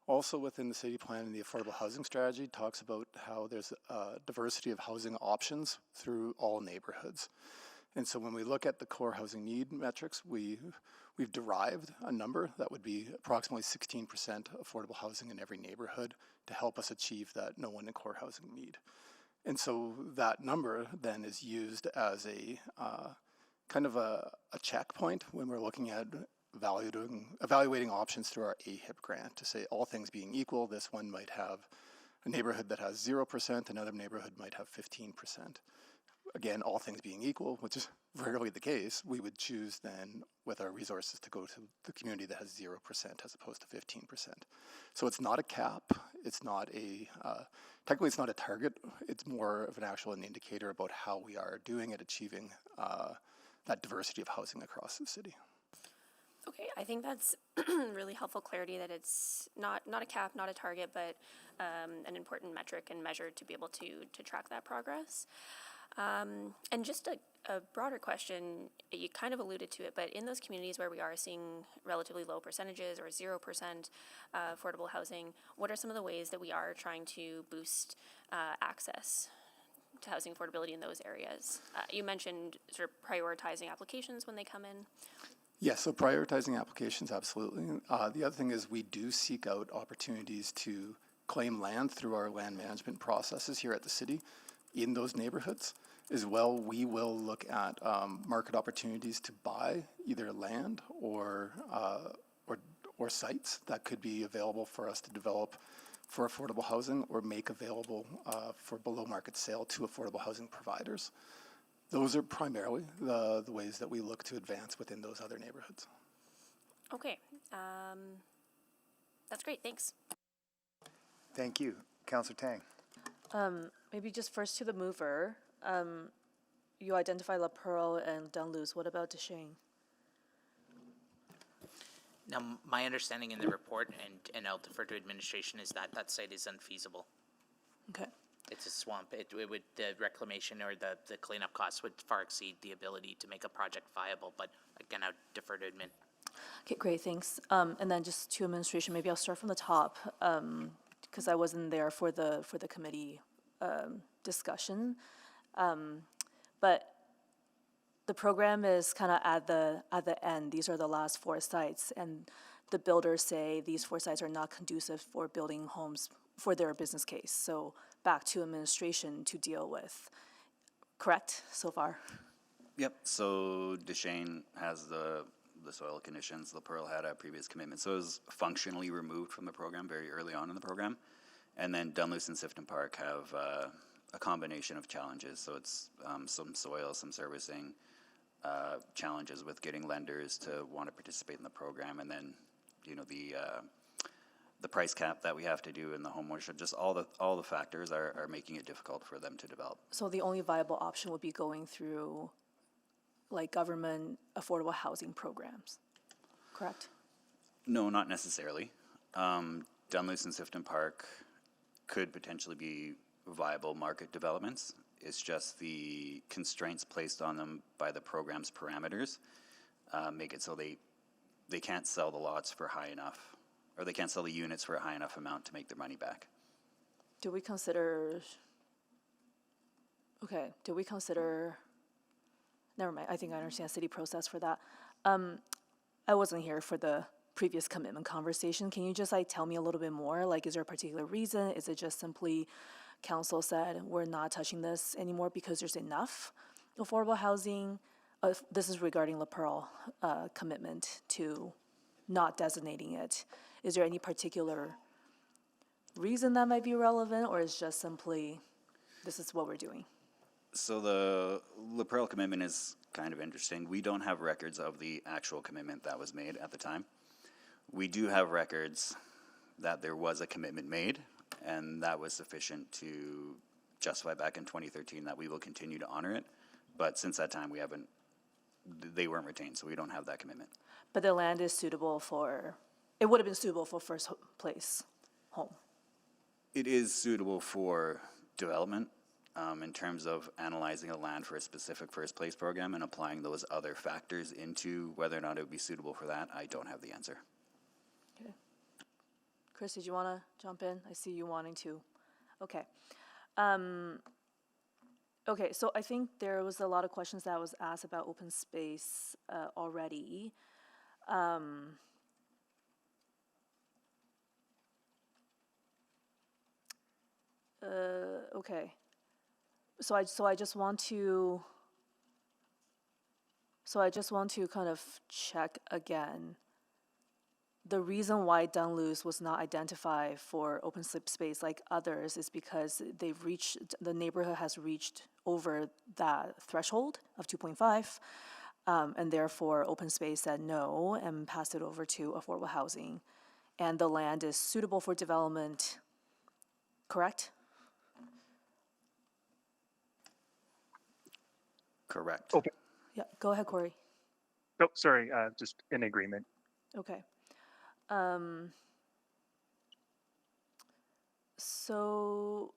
Also within the city plan, the affordable housing strategy talks about how there's a diversity of housing options through all neighborhoods. And so when we look at the core housing need metrics, we've derived a number that would be approximately 16% affordable housing in every neighborhood to help us achieve that no one in core housing need. And so that number then is used as a kind of a checkpoint when we're looking at evaluating options through our AHIP grant to say, all things being equal, this one might have a neighborhood that has 0%, another neighborhood might have 15%. Again, all things being equal, which is rarely the case, we would choose then with our resources to go to the community that has 0% as opposed to 15%. So it's not a cap, it's not technically it's not a target, it's more of an indicator about how we are doing at achieving that diversity of housing across the city. Okay, I think that's really helpful clarity that it's not a cap, not a target, but an important metric and measure to be able to track that progress. And just a broader question, you kind of alluded to it, but in those communities where we are seeing relatively low percentages or 0% affordable housing, what are some of the ways that we are trying to boost access to housing affordability in those areas? You mentioned sort of prioritizing applications when they come in. Yes, so prioritizing applications, absolutely. The other thing is we do seek out opportunities to claim land through our land management processes here at the city in those neighborhoods. As well, we will look at market opportunities to buy either land or sites that could be available for us to develop for affordable housing or make available for below market sale to affordable housing providers. Those are primarily the ways that we look to advance within those other neighborhoods. Okay, that's great, thanks. Thank you. Councillor Tang. Maybe just first to the mover. You identify La Perle and Dunluce. What about Deschênes? Now, my understanding in the report, and I'll defer to administration, is that that site is unfeasible. Okay. It's a swamp. It would, the reclamation or the cleanup costs would far exceed the ability to make a project viable, but again, I'll defer to admin. Okay, great, thanks. And then just to administration, maybe I'll start from the top, because I wasn't there for the committee discussion. But the program is kind of at the end. These are the last 4 sites, and the builders say these 4 sites are not conducive for building homes for their business case. So back to administration to deal with. Correct so far? Yep, so Deschênes has the soil conditions. La Perle had a previous commitment, so it was functionally removed from the program very early on in the program. And then Dunluce and Sifton Park have a combination of challenges. So it's some soil, some servicing, challenges with getting lenders to want to participate in the program, and then the price cap that we have to do in the home ownership. Just all the factors are making it difficult for them to develop. So the only viable option would be going through like government affordable housing programs, correct? No, not necessarily. Dunluce and Sifton Park could potentially be viable market developments. It's just the constraints placed on them by the program's parameters make it so they can't sell the lots for high enough, or they can't sell the units for a high enough amount to make their money back. Do we consider, never mind, I think I understand city process for that. I wasn't here for the previous commitment conversation. Can you just like tell me a little bit more? Like, is there a particular reason? Is it just simply council said we're not touching this anymore because there's enough affordable housing? This is regarding La Perle commitment to not designating it. Is there any particular reason that might be relevant, or is just simply this is what we're doing? So the La Perle commitment is kind of interesting. We don't have records of the actual commitment that was made at the time. We do have records that there was a commitment made, and that was sufficient to justify back in 2013 that we will continue to honor it. But since that time, they weren't retained, so we don't have that commitment. But the land is suitable for, it would have been suitable for first place home. It is suitable for development in terms of analyzing the land for a specific first place program and applying those other factors into whether or not it would be suitable for that. I don't have the answer. Okay. Chris, did you want to jump in? I see you wanting to. Okay. Okay, so I think there was a lot of questions that was asked about open space already. Okay. So I just want to kind of check again. The reason why Dunluce was not identified for open space like others is because the neighborhood has reached over that threshold of 2.5, and therefore open space said no and passed it over to affordable housing. And the land is suitable for development, correct? Correct. Okay. Yeah, go ahead, Corey. Oh, sorry, just in agreement. Okay. So,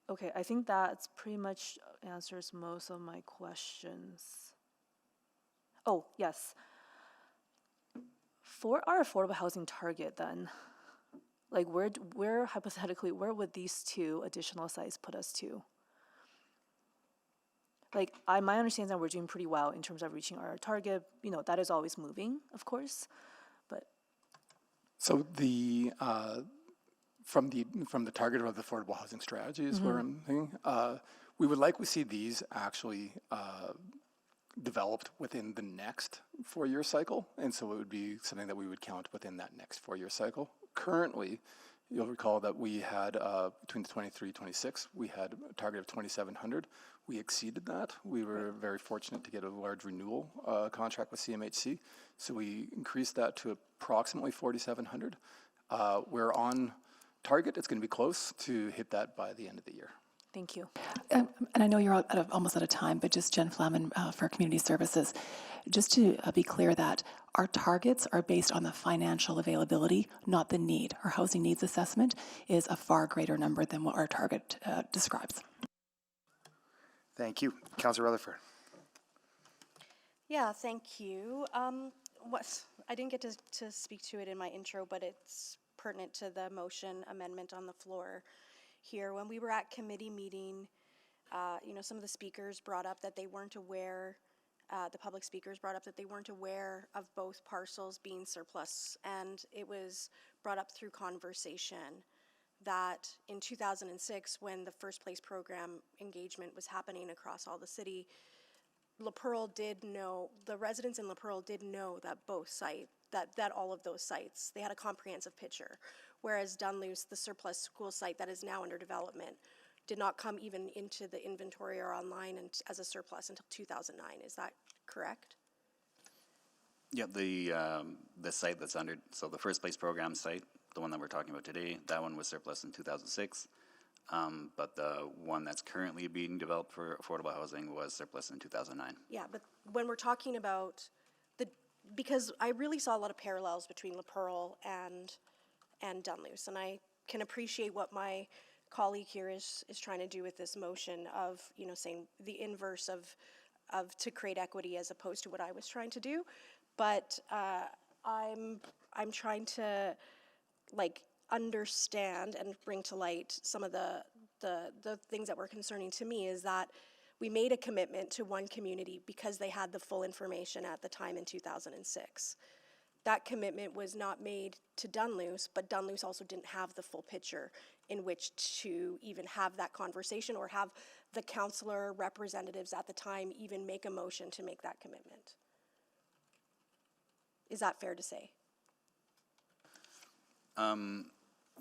okay, I think that's pretty much answers most of my questions. Oh, yes. For our affordable housing target then, like where hypothetically, where would these two additional sites put us to? Like, my understanding that we're doing pretty well in terms of reaching our target. You know, that is always moving, of course, but. So from the target of the affordable housing strategy is where I'm thinking. We would like to see these actually developed within the next 4-year cycle, and so it would be something that we would count within that next 4-year cycle. Currently, you'll recall that we had between the 23-26, we had a target of 2,700. We exceeded that. We were very fortunate to get a large renewal contract with CMHC, so we increased that to approximately 4,700. We're on target. It's going to be close to hit that by the end of the year. Thank you. And I know you're almost out of time, but just Jen Flaman for Community Services. Just to be clear that our targets are based on the financial availability, not the need. Our housing needs assessment is a far greater number than what our target describes. Thank you. Councillor Rutherford. Yeah, thank you. I didn't get to speak to it in my intro, but it's pertinent to the motion amendment on the floor here. When we were at committee meeting, some of the speakers brought up that they weren't aware, the public speakers brought up that they weren't aware of both parcels being surplus, and it was brought up through conversation that in 2006, when the first place program engagement was happening across all the city, La Perle did know, the residents in La Perle did know that both sites, that all of those sites, they had a comprehensive picture. Whereas Dunluce, the surplus school site that is now under development, did not come even into the inventory or online and as a surplus until 2009. Is that correct? Yeah, the site that's under, so the first place program site, the one that we're talking about today, that one was surplus in 2006. But the one that's currently being developed for affordable housing was surplus in 2009. Yeah, but when we're talking about because I really saw a lot of parallels between La Perle and Dunluce, and I can appreciate what my colleague here is trying to do with this motion of, saying the inverse of to create equity as opposed to what I was trying to do. But I'm trying to understand and bring to light some of the things that were concerning to me is that We made a commitment to one community because they had the full information at the time in 2006. That commitment was not made to Dunluce, but Dunluce also didn't have the full picture in which to even have that conversation or have the councillor representatives at the time even make a motion to make that commitment. Is that fair to say?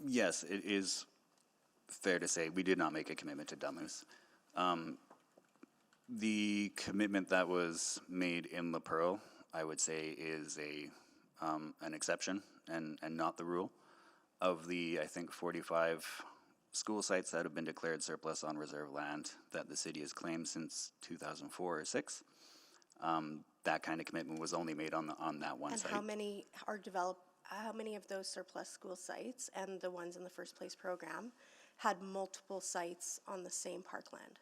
Yes, it is fair to say we did not make a commitment to Dunluce. The commitment that was made in La Perle, I would say, is an exception and not the rule. Of the, I think, 45 school sites that have been declared surplus on reserve land that the city has claimed since 2004 or 6, that kind of commitment was only made on that one site. And how many are developed? How many of those surplus school sites and the ones in the first place program had multiple sites on the same parkland?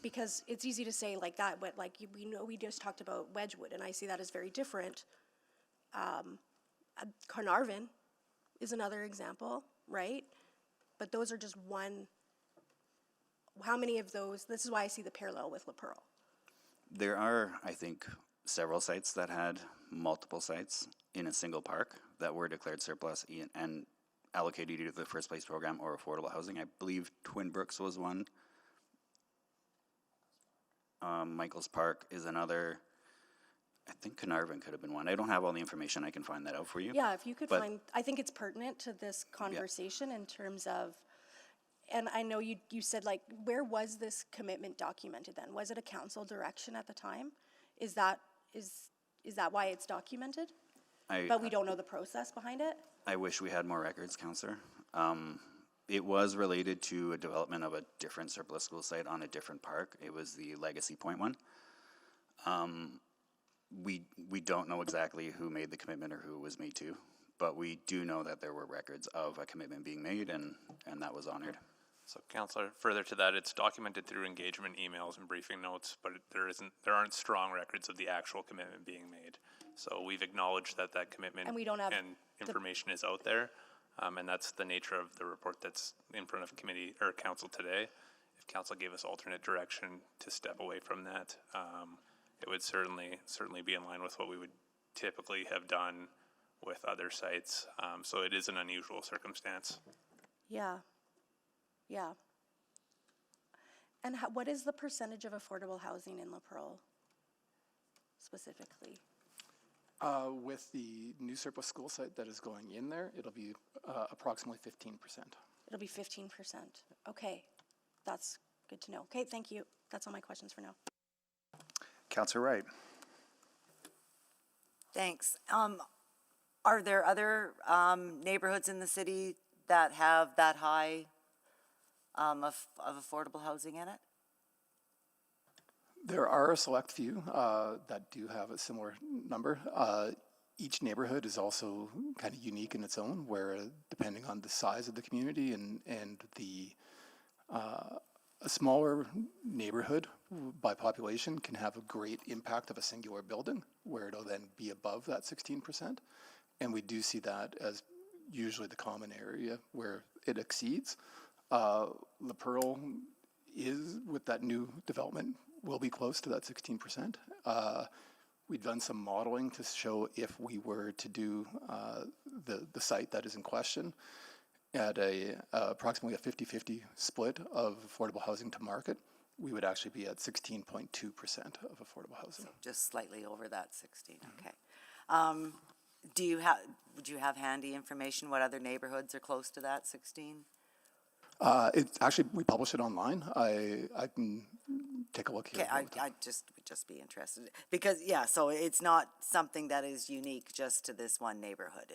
Because it's easy to say like that, but like we know, we just talked about Wedgwood, and I see that as very different. Carnarvon is another example, right? But those are just one. How many of those? This is why I see the parallel with La Perle. There are, I think, several sites that had multiple sites in a single park that were declared surplus and allocated either to the first place program or affordable housing. I believe Twin Brooks was one. Michael's Park is another. I think Carnarvon could have been one. I don't have all the information. I can find that out for you. Yeah, if you could find, I think it's pertinent to this conversation in terms of, and I know you said like, where was this commitment documented then? Was it a council direction at the time? Is that why it's documented? But we don't know the process behind it? I wish we had more records, Councillor. It was related to a development of a different surplus school site on a different park. It was the Legacy Point one. We don't know exactly who made the commitment or who it was made to, but we do know that there were records of a commitment being made, and that was honored. So, Councillor, further to that, it's documented through engagement emails and briefing notes, but there aren't strong records of the actual commitment being made. So we've acknowledged that commitment And we don't have and information is out there, and that's the nature of the report that's in front of committee or council today. If council gave us alternate direction to step away from that, it would certainly be in line with what we would typically have done with other sites. So it is an unusual circumstance. Yeah. Yeah. And what is the percentage of affordable housing in La Perle specifically? With the new surplus school site that is going in there, it'll be approximately 15%. It'll be 15%. Okay, that's good to know. Okay, thank you. That's all my questions for now. Councillor Wright. Thanks. Are there other neighborhoods in the city that have that high of affordable housing in it? There are a select few that do have a similar number. Each neighborhood is also kind of unique in its own, where depending on the size of the community and the a smaller neighborhood by population can have a great impact of a singular building, where it'll then be above that 16%. And we do see that as usually the common area where it exceeds. La Perle is, with that new development, will be close to that 16%. We've done some modeling to show if we were to do the site that is in question at approximately a 50-50 split of affordable housing to market, we would actually be at 16.2% of affordable housing. So just slightly over that 16, okay. Would you have handy information what other neighborhoods are close to that 16? It's actually, we publish it online. I can take a look here. Okay, I just would just be interested because so it's not something that is unique just to this one neighborhood.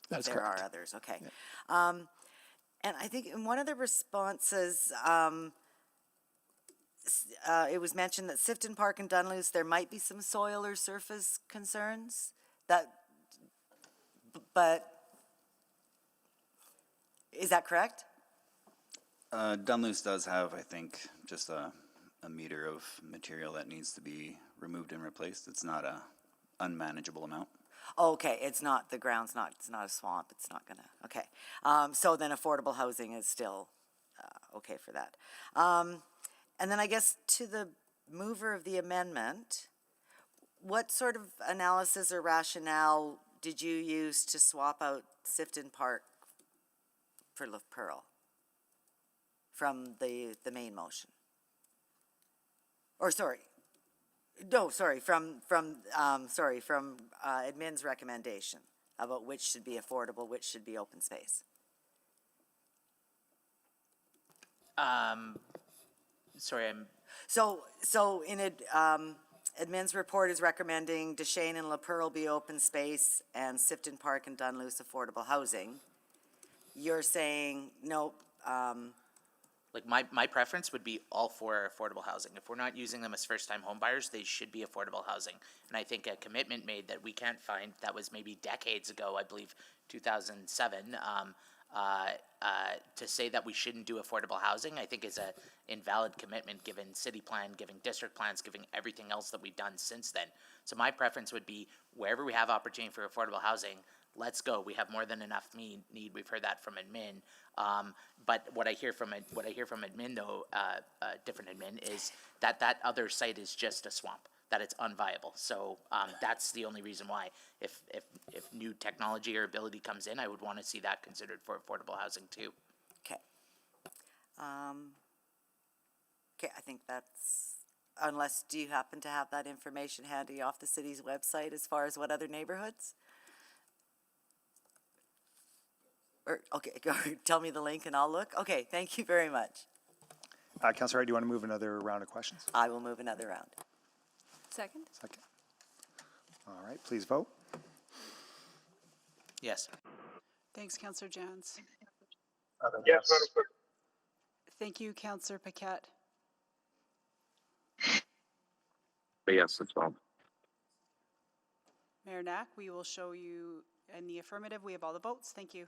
That's there correct. are others. Okay, Yeah. And I think in one of the responses, it was mentioned that Sifton Park and Dunluce there might be some soil or surface concerns. But is that correct? Dunluce does have, I think, just a meter of material that needs to be removed and replaced. It's not a unmanageable amount. Oh, okay, it's not a swamp. It's not gonna, okay. So then affordable housing is still okay for that. And then I guess to the mover of the amendment, what sort of analysis or rationale did you use to swap out Sifton Park for La Perle from the main motion? Or sorry, no, sorry, from admin's recommendation about which should be affordable, which should be open space. Sorry, I'm. So in admin's report is recommending Deschênes and La Perle be open space and Sifton Park and Dunluce affordable housing. You're saying nope. Like my preference would be all for affordable housing. If we're not using them as first-time home buyers, they should be affordable housing. And I think a commitment made that we can't find, that was maybe decades ago, I believe 2007, to say that we shouldn't do affordable housing, I think is a invalid commitment given city plan, given district plans, given everything else that we've done since then. So my preference would be wherever we have opportunity for affordable housing, let's go. We have more than enough need. We've heard that from admin. But what I hear from admin though, different admin, is that other site is just a swamp, that it's unviable. So that's the only reason why. If new technology or ability comes in, I would want to see that considered for affordable housing too. Okay. Okay, I think that's, unless, do you happen to have that information handy off the city's website as far as what other neighborhoods? Or, okay, go, tell me the link and I'll look. Okay, thank you very much. Councilor Wright, do you want to move another round of questions? I will move another round. Second? Second. All right, please vote. Yes. Thanks, Councillor Jans. Yes. Thank you, Councillor Paquette. Yes, as well. Mayor Knack, we will show you in the affirmative. We have all the votes. Thank you.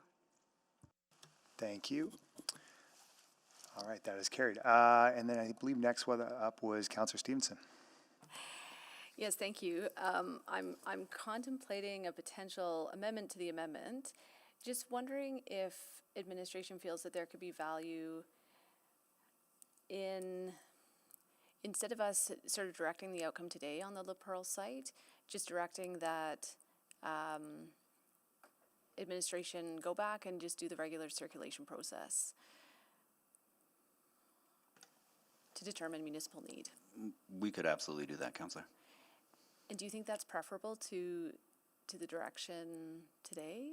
Thank you. All right, that is carried. And then I believe next one up was Councillor Stevenson. Yes, thank you. I'm contemplating a potential amendment to the amendment. Just wondering if administration feels that there could be value in, instead of us sort of directing the outcome today on the La Perle site, just directing that administration go back and just do the regular circulation process to determine municipal need. We could absolutely do that, Councillor. And do you think that's preferable to the direction today?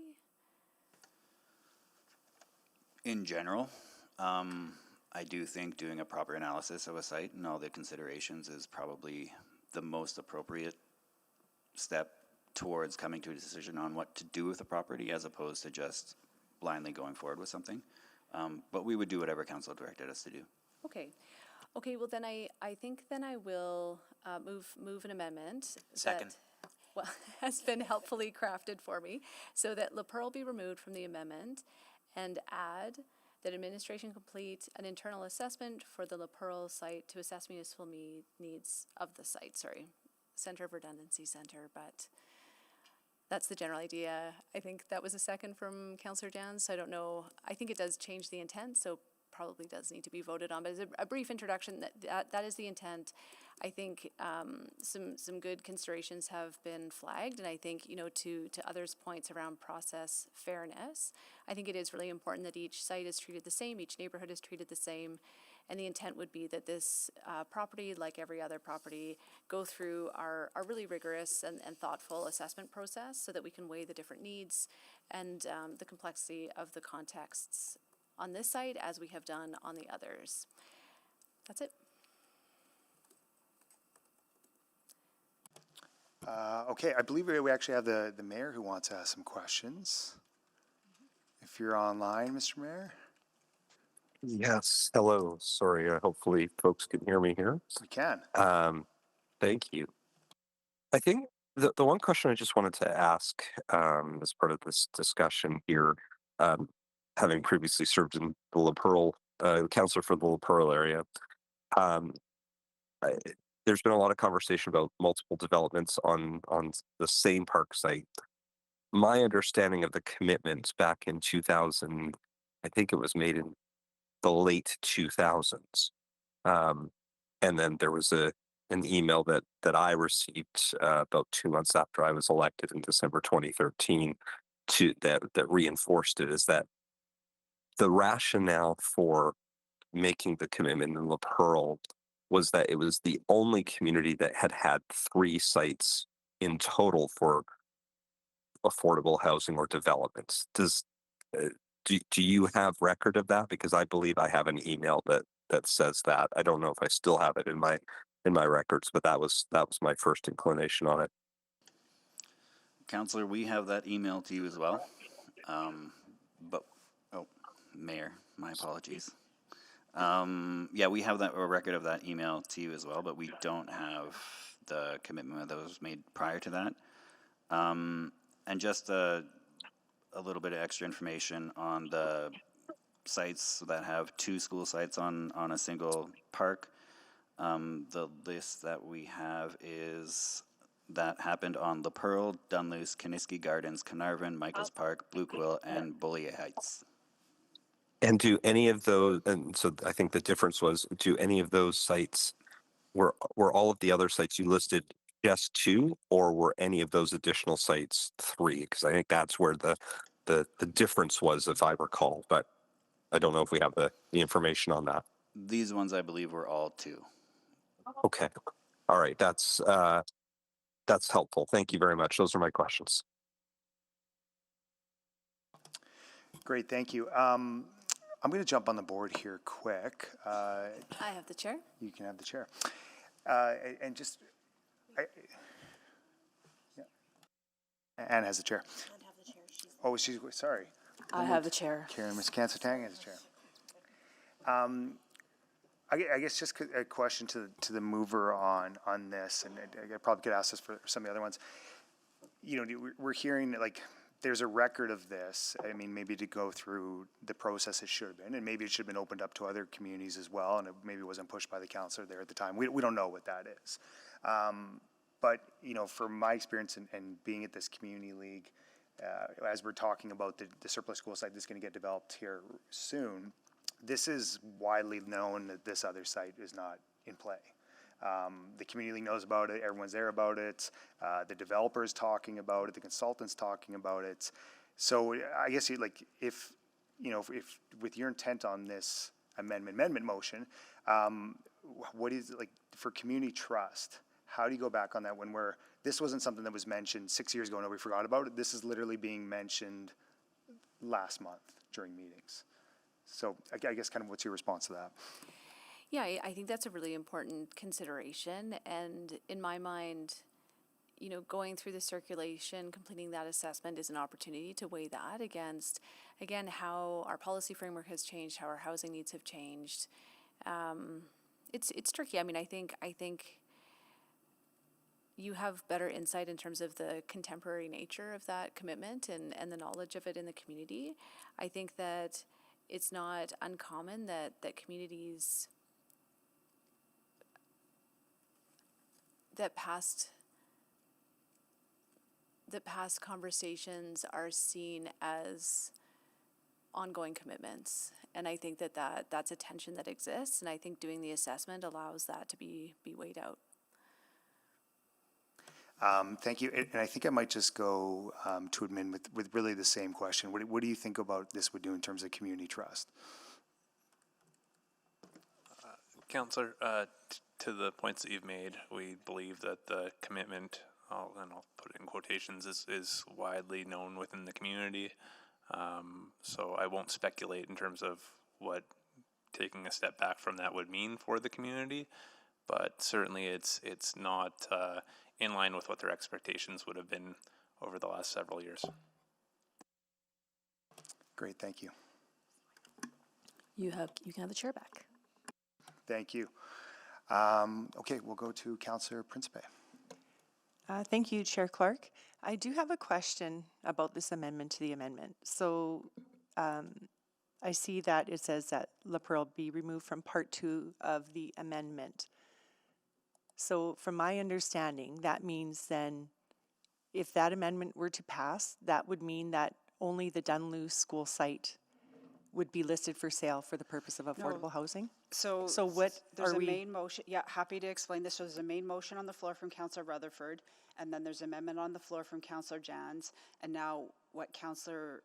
In general, I do think doing a proper analysis of a site and all the considerations is probably the most appropriate step towards coming to a decision on what to do with the property as opposed to just blindly going forward with something. But we would do whatever council directed us to do. Okay. Okay, well then I think then I will move an amendment. Second. That, well, has been helpfully crafted for me, so that La Perle be removed from the amendment and add that administration complete an internal assessment for the La Perle site to assess municipal needs of the site. Sorry, Center of Redundancy Center, but that's the general idea. I think that was a second from Councillor Jans, so I don't know. I think it does change the intent, so probably does need to be voted on, but as a brief introduction, that is the intent. I think some good considerations have been flagged, and I think, you know, to others' points around process fairness, I think it is really important that each site is treated the same, each neighborhood is treated the same, and the intent would be that this property, like every other property, go through our really rigorous and thoughtful assessment process so that we can weigh the different needs and the complexity of the contexts on this site as we have done on the others. That's it. Okay, I believe we actually have the mayor who wants to ask some questions. If you're online, Mr. Mayor. Yes, hello. Sorry, hopefully folks can hear me here. We can. Thank you. I think the one question I just wanted to ask as part of this discussion here, having previously served in the La Perle, councillor for the La Perle area, there's been a lot of conversation about multiple developments on the same park site. My understanding of the commitments back in 2000, I think it was made in the late 2000s. And then there was an email that I received about 2 months after I was elected in December 2013 that reinforced it, is that the rationale for making the commitment in La Perle was that it was the only community that had 3 sites in total for affordable housing or developments. Uh, do you have record of that? Because I believe I have an email that says that. I don't know if I still have it in my records, but that was my first inclination on it. Counselor, we have that email to you as well. But, oh, Mayor, my apologies. Yeah, we have a record of that email to you as well, but we don't have the commitment that was made prior to that. And just a little bit of extra information on the sites that have 2 school sites on a single park. The list that we have is that happened on La Perle, Dunluce, Kiniski Gardens, Carnarvon, Michaels Park, Blue Quill, and Bullier Heights. And do any of those, and so I think the difference was, do any of those sites, were all of the other sites you listed just 2, or were any of those additional sites 3? Because I think that's where the difference was, if I recall, but I don't know if we have the information on that. These ones, I believe, were all 2. Okay. All right. That's helpful. Thank you very much. Those are my questions. Great, thank you. I'm going to jump on the board here quick. I have the chair. You can have the chair. And just, yeah. Anne has the chair. Oh, she's, sorry. I have the chair. Karen, Ms. Cancer-Tang has the chair. I guess just a question to the mover on this, and I probably could ask this for some of the other ones. You know, we're hearing like there's a record of this. I mean, maybe to go through the process it should have been, and maybe it should have been opened up to other communities as well, and it maybe wasn't pushed by the councillor there at the time. We don't know what that is. But, you know, from my experience and being at this community league, as we're talking about the surplus school site that's going to get developed here soon, this is widely known that this other site is not in play. The community league knows about it. Everyone's there about it. The developer's talking about it. The consultant's talking about it. So I guess if with your intent on this amendment motion, what is it like for community trust? How do you go back on that when this wasn't something that was mentioned 6 years ago and nobody forgot about it? This is literally being mentioned last month during meetings. So I guess kind of what's your response to that? Yeah, I think that's a really important consideration. And in my mind, you know, going through the circulation, completing that assessment is an opportunity to weigh that against, again, how our policy framework has changed, how our housing needs have changed. It's tricky. I mean, I think you have better insight in terms of the contemporary nature of that commitment and the knowledge of it in the community. I think that it's not uncommon that communities that past conversations are seen as ongoing commitments. And I think that's a tension that exists, and I think doing the assessment allows that to be weighed out. Thank you. And I think I might just go to admin with really the same question. What do you think about this would do in terms of community trust? Councillor, to the points that you've made, we believe that the commitment, I'll put it in quotations, is widely known within the community. So I won't speculate in terms of what taking a step back from that would mean for the community, but certainly it's not in line with what their expectations would have been over the last several years. Great, thank you. You can have the chair back. Thank you. Okay, we'll go to Councillor Principe. Thank you, Chair Clark. I do have a question about this amendment to the amendment. So I see that it says that La Perle be removed from Part 2 of the amendment. So from my understanding, that means then if that amendment were to pass, that would mean that only the Dunluce school site would be listed for sale for the purpose of affordable housing? So what there's are a we? main motion, yeah, happy to explain this. So there's a main motion on the floor from Councillor Rutherford, and then there's amendment on the floor from Councillor Jans, and now what Councillor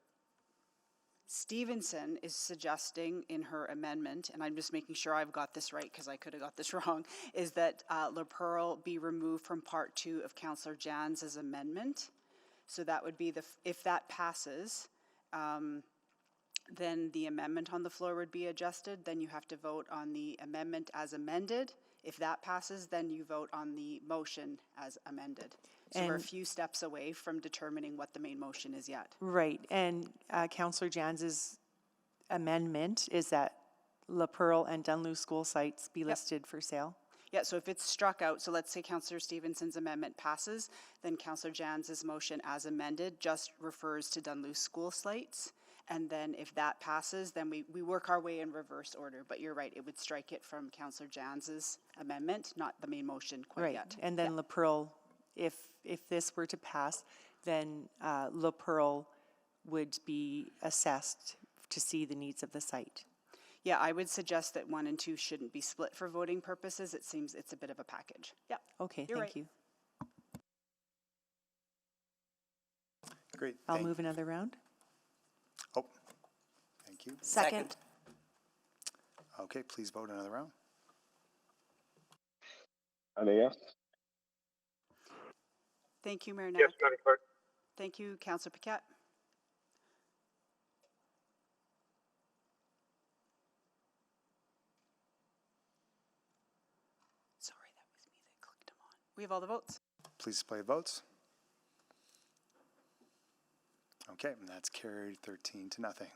Stevenson is suggesting in her amendment, and I'm just making sure I've got this right because I could have got this wrong, is that La Perle be removed from Part 2 of Councillor Jans's amendment. So that would be if that passes, then the amendment on the floor would be adjusted. Then you have to vote on the amendment as amended. If that passes, then you vote on the motion as amended. So we're a And- few steps away from determining what the main motion is yet. Right, and Councillor Jans's amendment is that La Perle and Dunluce school sites be listed for sale? Yeah, so if it's struck out, so let's say Councillor Stevenson's amendment passes, then Councillor Jans's motion as amended just refers to Dunluce school sites. And then if that passes, then we work our way in reverse order. But you're right, it would strike it from Councillor Jans's amendment, not the main motion quite yet. And then La Perle, if this were to pass, then La Perle would be assessed to see the needs of the site. Yeah, I would suggest that 1 and 2 shouldn't be split for voting purposes. It seems it's a bit of a package. Yeah. Okay, You're thank right. you. Great. I'll move another round. Oh, thank you. Second. Okay, please vote another round. I'm a yes. Thank you, Mayor Knapp. Yes, Madam Clerk. Thank you, Councillor Paquette. Sorry, that was me that clicked them on. We have all the votes. Please display votes. Okay, and that's carried 13 to nothing.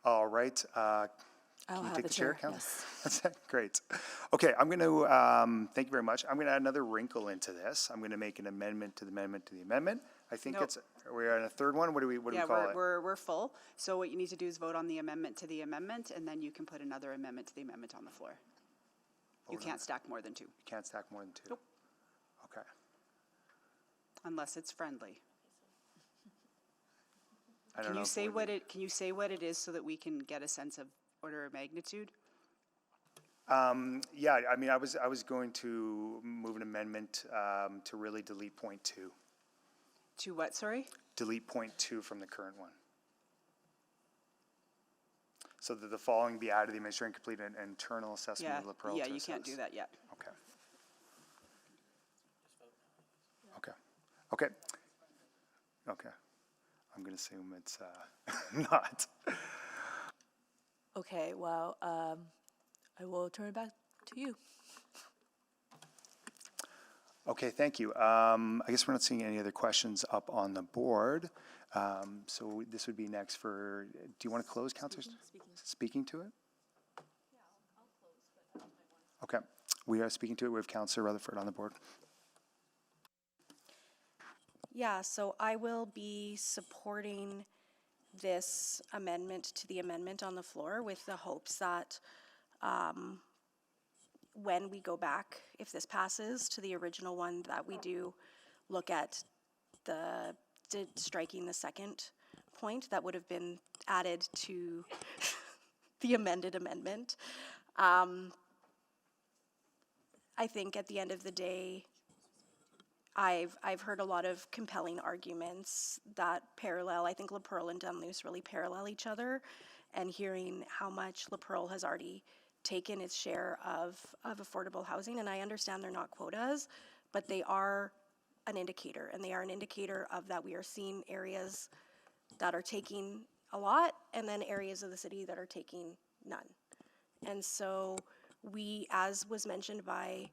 All right. Can you take the chair, Council? That's it. Great. Okay, I'm going to, thank you very much. I'm going to add another wrinkle into this. I'm going to make an amendment to the amendment to the amendment. I think Nope. are we on a third one? What do we call it? We're full. So what you need to do is vote on the amendment to the amendment, and then you can put another amendment to the amendment on the floor. You can't stack more than 2. You can't stack more than 2? Nope. Okay. Unless it's friendly. I don't Can know you if say we're- can you say what it is so that we can get a sense of order of magnitude? Yeah, I mean, I was going to move an amendment to really delete point 2. To what, sorry? Delete point 2 from the current one. So that the following be added, the administrator complete an internal assessment Yeah, of La Perle yeah, to you can't assess. do that yet. Okay. Okay. Okay. Okay. I'm going to assume it's not. Okay, well, I will turn it back to you. Okay, thank you. I guess we're not seeing any other questions up on the board. So this would be next for, do you want to close, councillors? Speaking to it? Yeah, I'll close, but I might want to. Okay, we are speaking to it. We have Councillor Rutherford on the board. Yeah, so I will be supporting this amendment to the amendment on the floor with the hopes that when we go back, if this passes to the original one, that we do look at striking the second point that would have been added to the amended amendment. I think at the end of the day, I've heard a lot of compelling arguments that parallel. I think La Perle and Dunluce really parallel each other, and hearing how much La Perle has already taken its share of affordable housing, and I understand they're not quotas, but they are an indicator, and they are an indicator of that we are seeing areas that are taking a lot, and then areas of the city that are taking none. And so we, as was mentioned by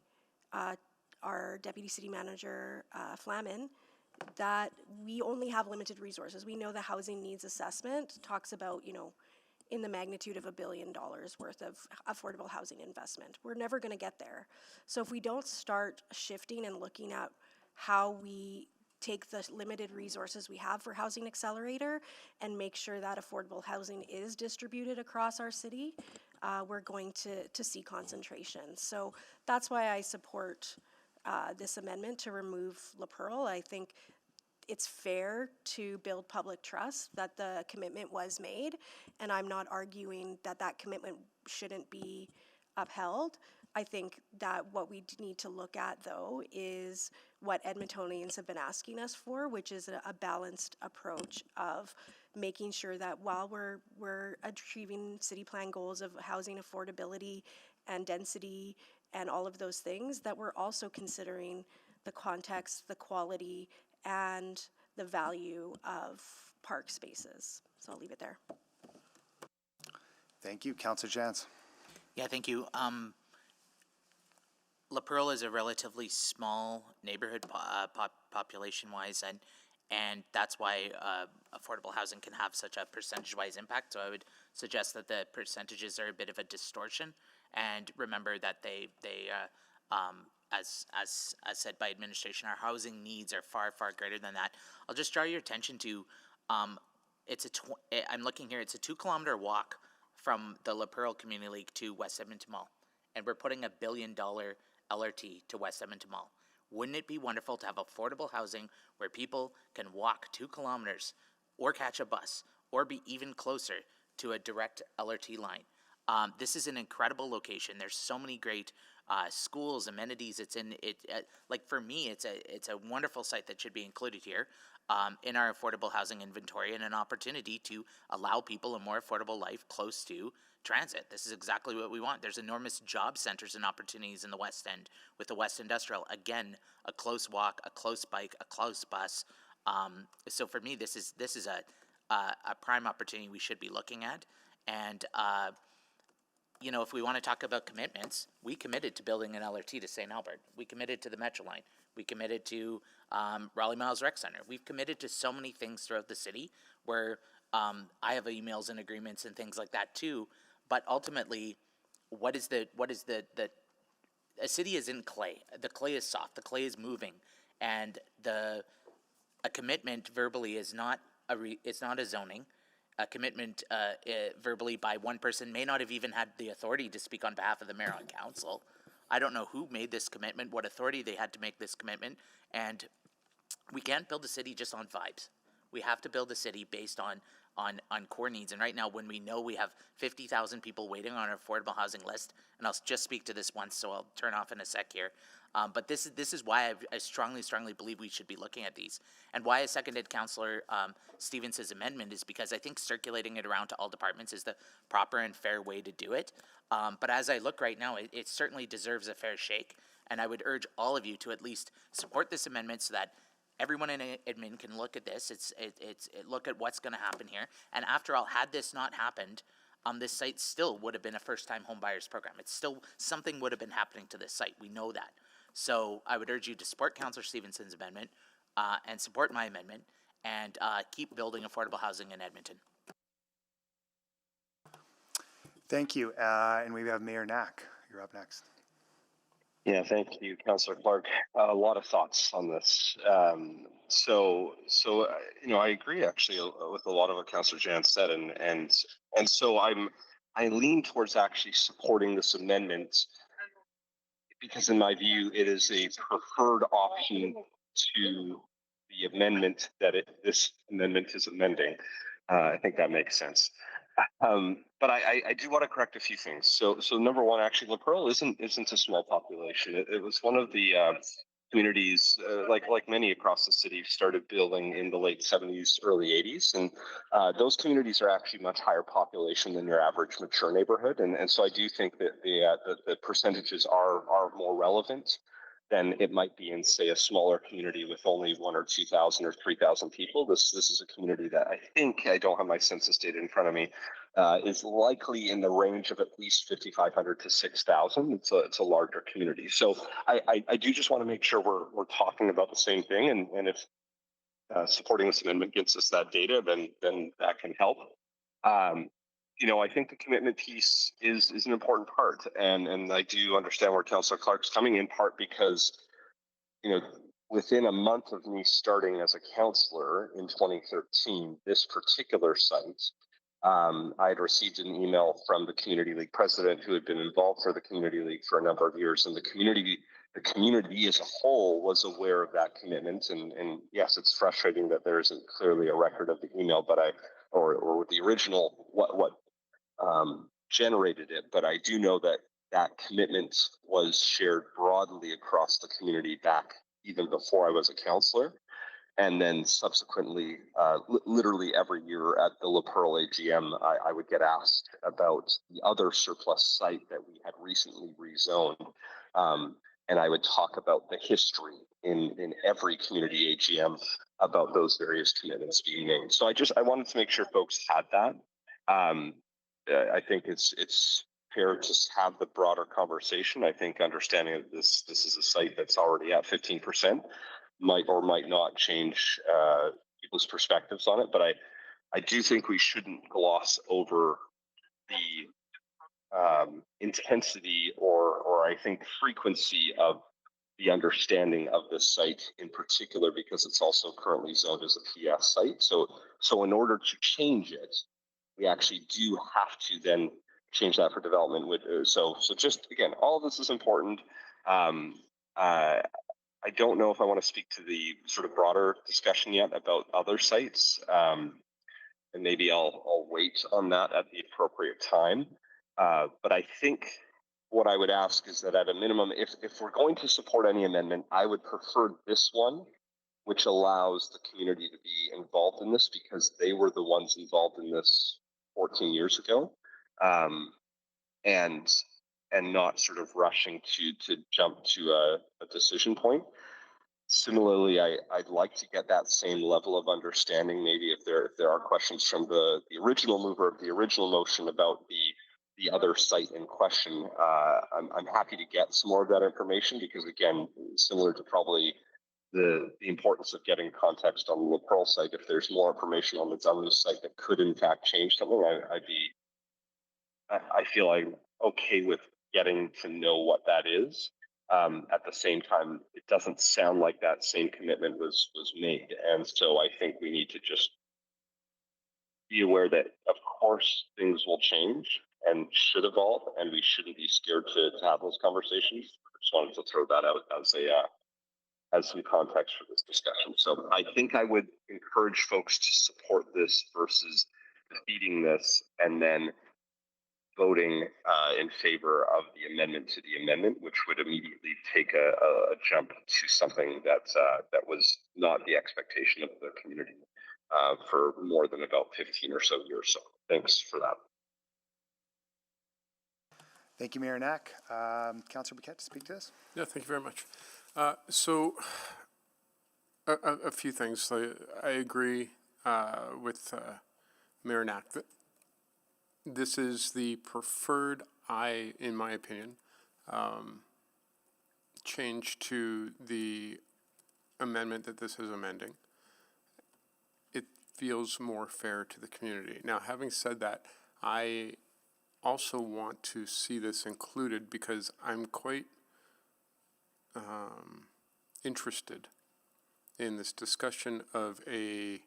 our Deputy City Manager, Flamin, that we only have limited resources. We know the housing needs assessment talks about, in the magnitude of $1 billion worth of affordable housing investment. We're never gonna get there. So if we don't start shifting and looking at how we take the limited resources we have for Housing Accelerator and make sure that affordable housing is distributed across our city, we're going to see concentration. So that's why I support this amendment to remove La Perle. I think it's fair to build public trust that the commitment was made, and I'm not arguing that that commitment shouldn't be upheld. I think that what we need to look at, though, is what Edmontonians have been asking us for, which is a balanced approach of making sure that while we're achieving city plan goals of housing affordability and density and all of those things, that we're also considering the context, the quality, and the value of park spaces. So I'll leave it there. Thank you. Councillor Jans. Yeah, thank you. La Perle is a relatively small neighborhood population-wise, and that's why affordable housing can have such a percentage-wise impact. So I would suggest that the percentages are a bit of a distortion, and remember that they as said by administration, our housing needs are far, far greater than that. I'll just draw your attention to, I'm looking here, it's a 2-kilometer walk from the La Perle Community League to West Edmonton Mall, and we're putting $1 billion LRT to West Edmonton Mall. Wouldn't it be wonderful to have affordable housing where people can walk 2 kilometers or catch a bus or be even closer to a direct LRT line? This is an incredible location. There's so many great schools, amenities. Like for me, it's a wonderful site that should be included here in our affordable housing inventory, and an opportunity to allow people a more affordable life close to transit. This is exactly what we want. There's enormous job centers and opportunities in the West End with the West Industrial. Again, a close walk, a close bike, a close bus. So for me, this is a prime opportunity we should be looking at. And you know, if we want to talk about commitments, we committed to building an LRT to St. Albert. We committed to the Metro line. We committed to Raleigh Miles Rec Center. We've committed to so many things throughout the city where I have emails and agreements and things like that too. But ultimately, what is the a city is in clay. The clay is soft. The clay is moving, and a commitment verbally is not it's not a zoning. A commitment verbally by one person may not have even had the authority to speak on behalf of the mayor and council. I don't know who made this commitment, what authority they had to make this commitment, and we can't build a city just on vibes. We have to build a city based on core needs. And right now, when we know we have 50,000 people waiting on our affordable housing list, and I'll just speak to this once, so I'll turn off in a sec here. But this is why I strongly believe we should be looking at these. And why I seconded Councillor Stevens' amendment is because I think circulating it around to all departments is the proper and fair way to do it. But as I look right now, it certainly deserves a fair shake. And I would urge all of you to at least support this amendment so that everyone in admin can look at this. Look at what's going to happen here. And after all, had this not happened, this site still would have been a first-time home buyers program. It's still something would have been happening to this site. We know that. So I would urge you to support Councillor Stevenson's amendment and support my amendment and keep building affordable housing in Edmonton. Thank you. And we have Mayor Knack. You're up next. Yeah, thank you, Councillor Clark. A lot of thoughts on this. You know, I agree actually with a lot of what Councillor Jan said, and so I lean towards actually supporting this amendment because, in my view, it is a preferred option to the amendment that this amendment is amending. I think that makes sense. But I do want to correct a few things. So number one, actually, La Perle isn't a small population. It was one of the communities, like many across the city, started building in the late 70s, early 80s, and those communities are actually much higher population than your average mature neighborhood. And so I do think that the percentages are more relevant than it might be in, say, a smaller community with only 1,000 or 2,000 or 3,000 people. This is a community that I don't have my census data in front of me, is likely in the range of at least 5,500 to 6,000. It's a larger community. So I do just want to make sure we're talking about the same thing, and if supporting this amendment gets us that data, then that can help. You know, I think the commitment piece is an important part, and I do understand where Councillor Clark's coming in part because, you know, within a month of me starting as a councillor in 2013, this particular site, I had received an email from the Community League president who had been involved for the Community League for a number of years, and the Community the community as a whole was aware of that commitment. And yes, it's frustrating that there isn't clearly a record of the email, but or the original, what generated it. But I do know that that commitment was shared broadly across the community back even before I was a councillor. And then subsequently, literally every year at the La Perle AGM, I would get asked about the other surplus site that we had recently rezoned. And I would talk about the history in every community AGM about those various commitments being made. So I wanted to make sure folks had that. I think it's fair to have the broader conversation. I think understanding that this is a site that's already at 15% might or might not change people's perspectives on it. But I do think we shouldn't gloss over the intensity or I think frequency of the understanding of this site in particular, because it's also currently zoned as a PS site. So in order to change it, we actually do have to then change that for development. So just again, all of this is important. I don't know if I want to speak to the sort of broader discussion yet about other sites, and maybe I'll wait on that at the appropriate time. But I think what I would ask is that at a minimum, if we're going to support any amendment, I would prefer this one, which allows the community to be involved in this because they were the ones involved in this 14 years ago, and not sort of rushing to jump to a decision point. Similarly, I'd like to get that same level of understanding. Maybe if there are questions from the original mover of the original motion about the other site in question, I'm happy to get some more of that information because again, similar to probably the importance of getting context on the La Perle site, if there's more information on the Dunluce site that could in fact change something, I feel I'm okay with getting to know what that is. At the same time, it doesn't sound like that same commitment was made. And so I think we need to just be aware that, of course, things will change and should evolve, and we shouldn't be scared to have those conversations. I just wanted to throw that out as some context for this discussion. So I think I would encourage folks to support this versus defeating this and then voting in favor of the amendment to the amendment, which would immediately take a jump to something that was not the expectation of the community for more than about 15 or so years. So thanks for that. Thank you, Mayor Knack. Councillor Paquette, to speak to this. Yeah, thank you very much. So a few things. I agree with Mayor Knack that this is the preferred, in my opinion, change to the amendment that this is amending. It feels more fair to the community. Now, having said that, I also want to see this included because I'm quite interested in this discussion of a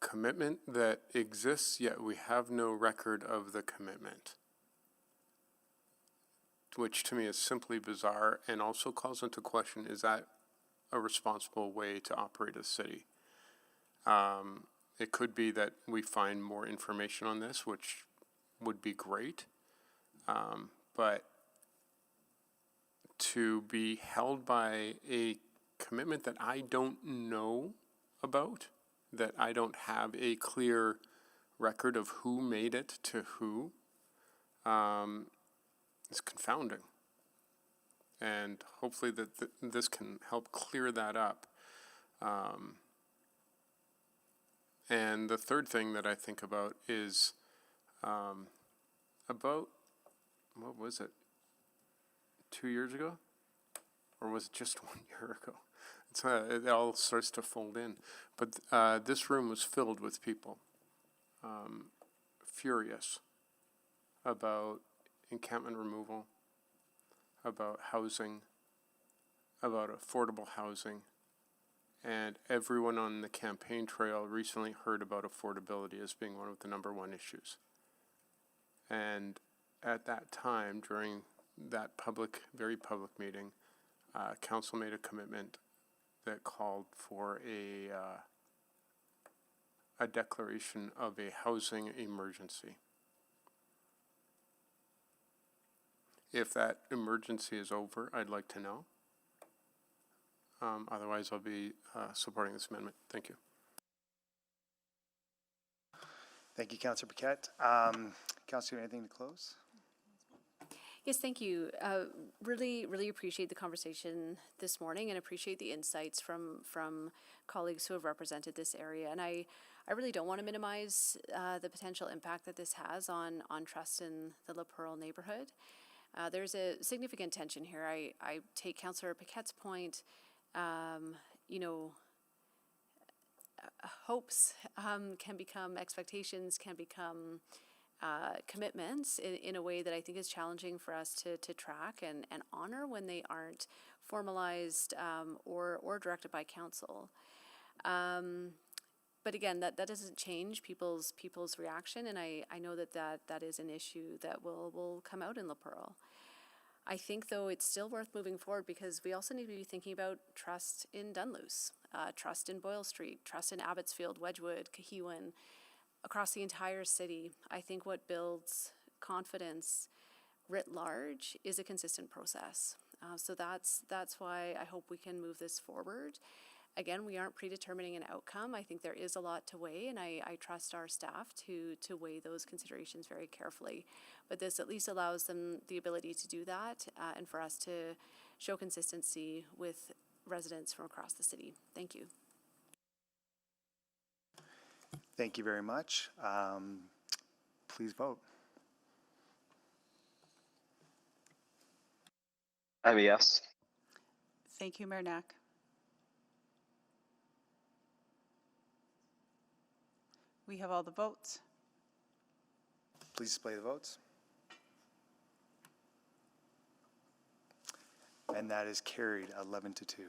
commitment that exists, yet we have no record of the commitment, which to me is simply bizarre and also calls into question, is that a responsible way to operate a city? It could be that we find more information on this, which would be great, but to be held by a commitment that I don't know about, that I don't have a clear record of who made it to who, is confounding. And hopefully that this can help clear that up. And the third thing that I think about is about, what was it, 2 years ago? Or was it just 1 year ago? It all starts to fold in. But this room was filled with people furious about encampment removal, about housing, about affordable housing, and everyone on the campaign trail recently heard about affordability as being one of the #1 issues. And at that time, during that very public meeting, council made a commitment that called for a declaration of a housing emergency. If that emergency is over, I'd like to know. Otherwise, I'll be supporting this amendment. Thank you. Thank you, Councillor Paquette. Councillor, anything to close? Yes, thank you. Really appreciate the conversation this morning and appreciate the insights from colleagues who have represented this area. And I really don't want to minimize the potential impact that this has on trust in the La Perle neighborhood. There's a significant tension here. I take Councillor Paquette's point. Hopes can become expectations, can become commitments in a way that I think is challenging for us to track and honor when they aren't formalized or directed by council. But again, that doesn't change people's reaction, and I know that is an issue that will come out in La Perle. I think, though, it's still worth moving forward because we also need to be thinking about trust in Dunluce, trust in Boyle Street, trust in Abbotsfield, Wedgwood, Cohewan, across the entire city. I think what builds confidence writ large is a consistent process. So that's why I hope we can move this forward. Again, we aren't predetermining an outcome. I think there is a lot to weigh, and I trust our staff to weigh those considerations very carefully. But this at least allows them the ability to do that and for us to show consistency with residents from across the city. Thank you. Thank you very much. Please vote. I'm a yes. Thank you, Mayor Knack. We have all the votes. Please display the votes. And that is carried 11-2.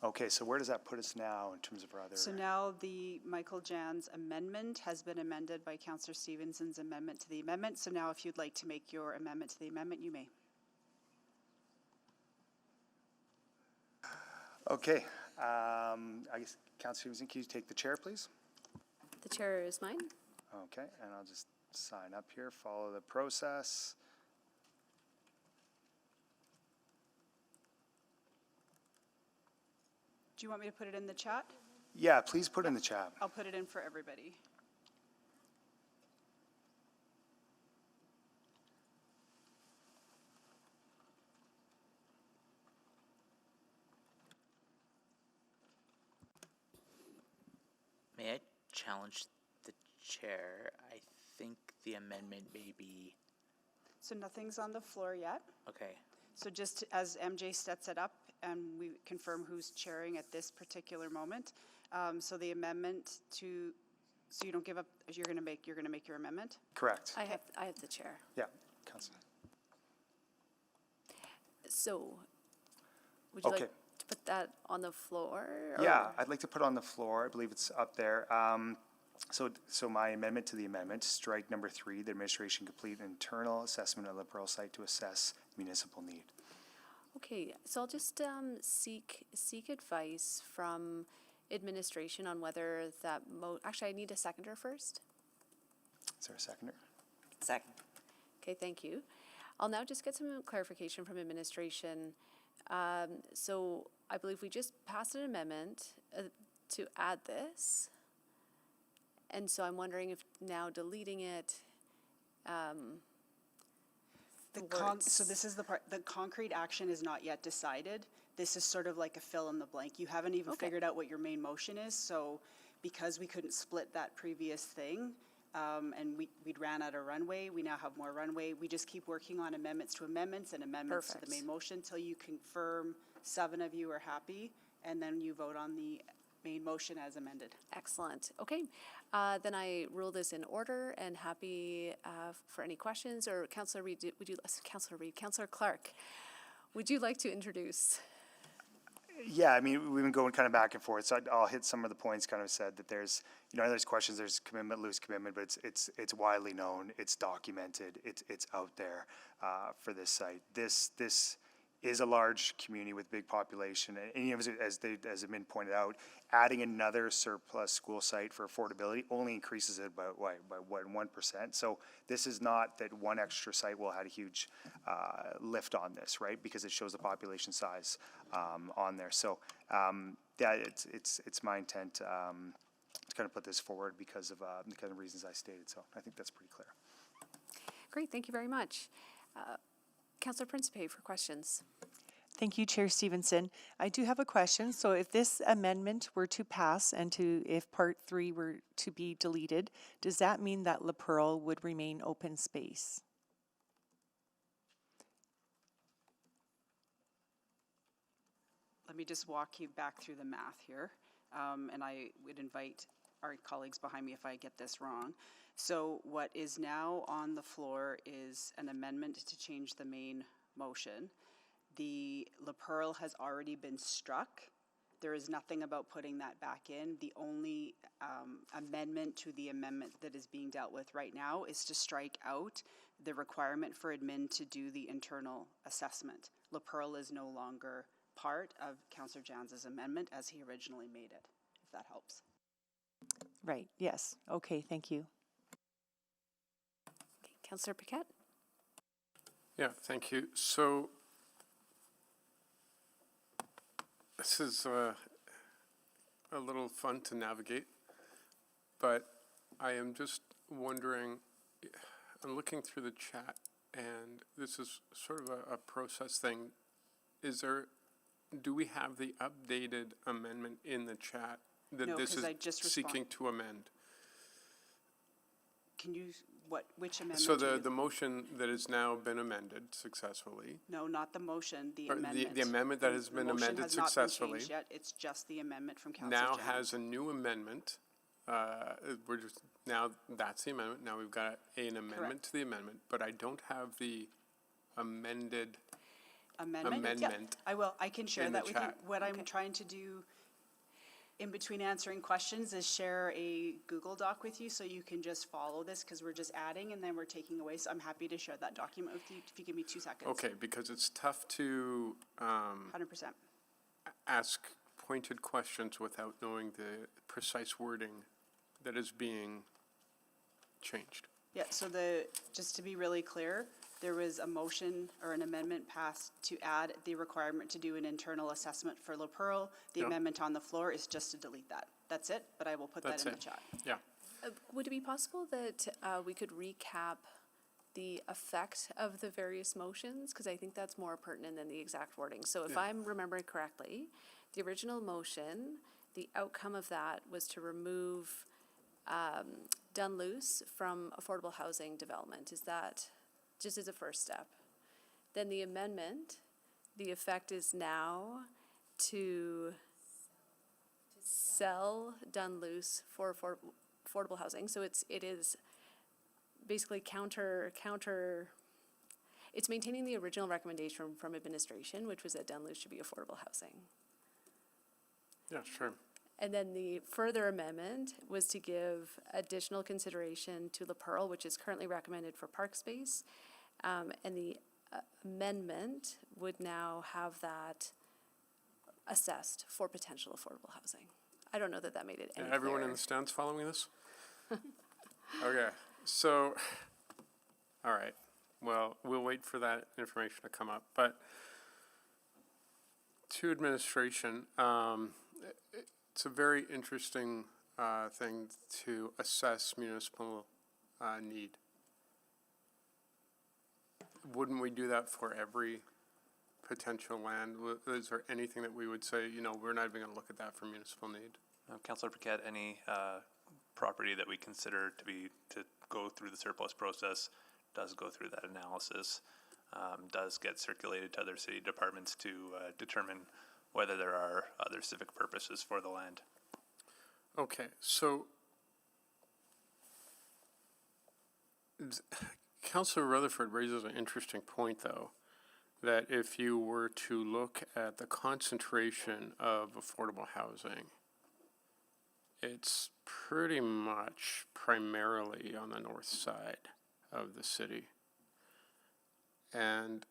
Okay, so where does that put us now in terms of our other? So now the Michael Jan's amendment has been amended by Councillor Stevenson's amendment to the amendment. So now if you'd like to make your amendment to the amendment, you may. Okay, I guess Councillor Stevenson, can you take the chair, please? The chair is mine. Okay, and I'll just sign up here, follow the process. Do you want me to put it in the chat? Yeah, please put in the chat. I'll put it in for everybody. May I challenge the chair? I think the amendment may be. So nothing's on the floor yet. Okay. So just as MJ sets it up, and we confirm who's chairing at this particular moment. So the amendment to, so you don't give up, you're going to make your amendment? Correct. I have the chair. Yeah, Councillor. So, would you Okay. like to put that on the floor? Yeah, I'd like to put on the floor. I believe it's up there. So my amendment to the amendment, strike number 3, the administration complete an internal assessment of the Pearl site to assess municipal need. Okay, so I'll just seek advice from administration on whether that actually I need a seconder first. Is there a seconder? Second. Okay, thank you. I'll now just get some clarification from administration. So I believe we just passed an amendment to add this. And so I'm wondering if now deleting it, So this is the part, the concrete action is not yet decided. This is sort of like a fill in the blank. You haven't even figured out what your main motion is. So because we couldn't split that previous thing, and we'd ran out of runway, we now have more runway. We just keep working on amendments to amendments and amendments to the main motion until you confirm 7 of you are happy, and then you vote on the main motion as amended. Excellent. Okay, then I rule this in order and happy for any questions. Or Councillor Reid, Councillor Clark, would you like to introduce? Yeah, I mean, we've been going kind of back and forth, so I'll hit some of the points kind of said that there's, there's questions, there's commitment, loose commitment, but it's widely known, it's documented, it's out there for this site. This is a large community with big population, and you know, as Amend pointed out, adding another surplus school site for affordability only increases it by 1%. So this is not that one extra site will have a huge lift on this, right? Because it shows the population size on there. So yeah, it's my intent to kind of put this forward because of the kind of reasons I stated. So I think that's pretty clear. Great, thank you very much. Councillor Principe for questions. Thank you, Chair Stevenson. I do have a question. So if this amendment were to pass and if Part 3 were to be deleted, does that mean that La Perle would remain open space? Let me just walk you back through the math here, and I would invite our colleagues behind me if I get this wrong. So what is now on the floor is an amendment to change the main motion. The La Perle has already been struck. There is nothing about putting that back in. The only amendment to the amendment that is being dealt with right now is to strike out the requirement for admin to do the internal assessment. La Perle is no longer part of Councillor Janz's amendment as he originally made it, if that helps. Right, yes. Okay, thank you. Okay, Councillor Paquette. Yeah, thank you. So this is a little fun to navigate, but I am just wondering, I'm looking through the chat, and this is sort of a process thing. Do we have the updated amendment in the chat that No, this 'cause is I just seeking to amend? Can you, which amendment? So do you- the motion that has now been amended successfully, No, not the motion, the or amendment. the amendment that has been amended The motion has not been successfully changed yet. It's just the amendment from Councillor now Jan. has a new amendment. Now that's the amendment. Now we've got an amendment to the amendment, but I don't have the amended Amendment? Yeah, I can share in the that with you. chat. What I'm trying to do in between answering questions is share a Google Doc with you so you can just follow this, because we're just adding and then we're taking away. So I'm happy to share that document with you if you give me 2 seconds. Okay, because it's tough to 100%. ask pointed questions without knowing the precise wording that is being changed. Yeah, so just to be really clear, there was a motion or an amendment passed to add the requirement to do an internal assessment for La Perle. The Yeah. amendment on the floor is just to delete that. That's it, but I will put that That's in the it. chat. Yeah. Would it be possible that we could recap the effect of the various motions? Because I think that's more pertinent than the exact wording. So if I'm remembering correctly, the original motion, the outcome of that was to remove Dunluce from affordable housing development. Is that just as a first step? Then the amendment, the effect is now to sell Dunluce for affordable housing. So it is basically it's maintaining the original recommendation from administration, which was that Dunluce should be affordable housing. Yeah, sure. And then the further amendment was to give additional consideration to La Perle, which is currently recommended for park space. And the amendment would now have that assessed for potential affordable housing. I don't know that that made it any Everyone in clearer. the stands following this? Okay, so, all right. Well, we'll wait for that information to come up. But to administration, it's a very interesting thing to assess municipal need. Wouldn't we do that for every potential land? Is there anything that we would say, we're not even going to look at that for municipal need? Councillor Paquette, any property that we consider to go through the surplus process does go through that analysis, does get circulated to other city departments to determine whether there are other civic purposes for the land. Okay, so Councillor Rutherford raises an interesting point, though, that if you were to look at the concentration of affordable housing, it's pretty much primarily on the north side of the city. And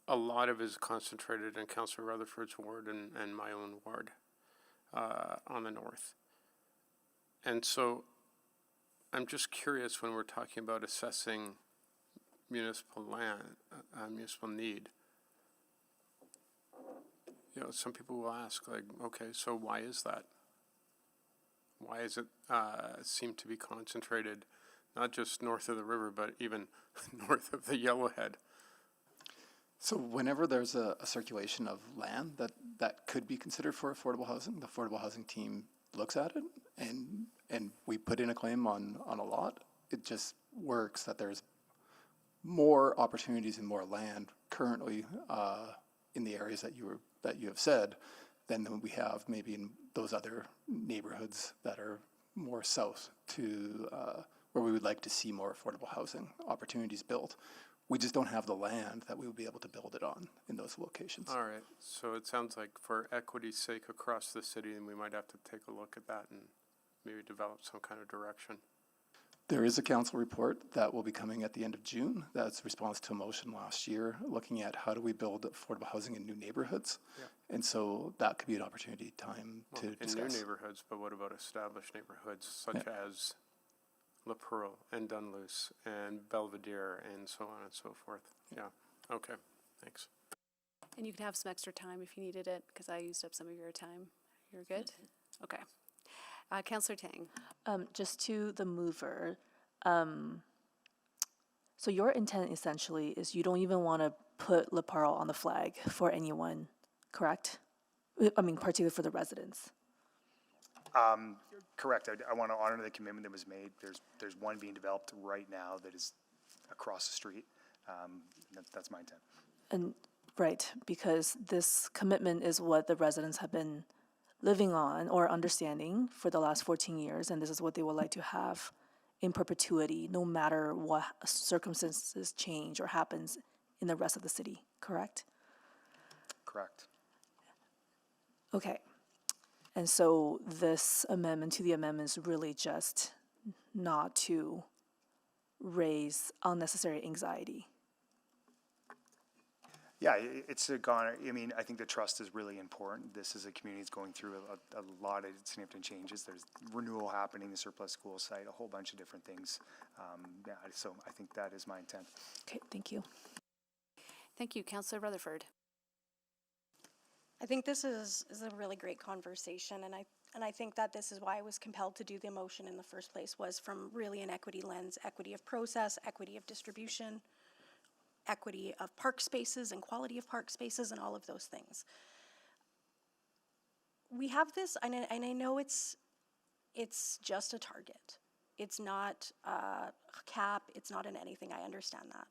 a lot of it is concentrated in Councillor Rutherford's ward and my own ward on the north. And so I'm just curious when we're talking about assessing municipal land, municipal need. You know, some people will ask, like, okay, so why is that? Why is it seem to be concentrated, not just north of the river, but even north of the Yellowhead? So whenever there's a circulation of land that could be considered for affordable housing, the affordable housing team looks at it, and we put in a claim on a lot. It just works that there's more opportunities and more land currently in the areas that you have said than we have maybe in those other neighborhoods that are more south to where we would like to see more affordable housing opportunities built. We just don't have the land that we would be able to build it on in those locations. All right, so it sounds like for equity's sake across the city, and we might have to take a look at that and maybe develop some kind of direction. There is a council report that will be coming at the end of June. That's a response to a motion last year looking at how do we build affordable housing in new neighborhoods. Yeah. And so that could be an opportunity to discuss. In new neighborhoods, but what about established neighborhoods such as La Perle and Dunluce and Belvedere and so on and so forth? Yeah, okay, thanks. And you can have some extra time if you needed it, because I used up some of your time. You're good? Okay. Councillor Tang. Just to the mover, so your intent essentially is you don't even want to put La Perle on the flag for anyone, correct? I mean, particularly for the residents. Correct. I want to honor the commitment that was made. There's one being developed right now that is across the street. That's my intent. And right, because this commitment is what the residents have been living on or understanding for the last 14 years, and this is what they would like to have in perpetuity, no matter what circumstances change or happens in the rest of the city, correct? Correct. Okay. And so this amendment to the amendment is really just not to raise unnecessary anxiety. Yeah, it's gone. I mean, I think the trust is really important. This is a community that's going through a lot of significant changes. There's renewal happening, the surplus school site, a whole bunch of different things. Yeah, so I think that is my intent. Okay, thank you. Thank you. Councillor Rutherford. I think this is a really great conversation, and I think that this is why I was compelled to do the motion in the first place, was from really an equity lens, equity of process, equity of distribution, equity of park spaces and quality of park spaces and all of those things. We have this, and I know it's just a target. It's not a cap, it's not in anything, I understand that.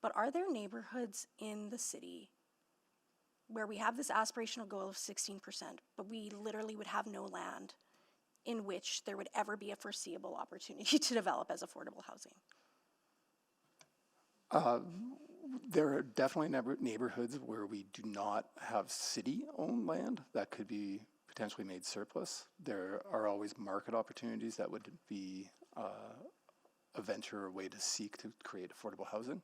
But are there neighborhoods in the city where we have this aspirational goal of 16%, but we literally would have no land in which there would ever be a foreseeable opportunity to develop as affordable housing? There are definitely neighborhoods where we do not have city-owned land that could be potentially made surplus. There are always market opportunities that would be a venture or way to seek to create affordable housing,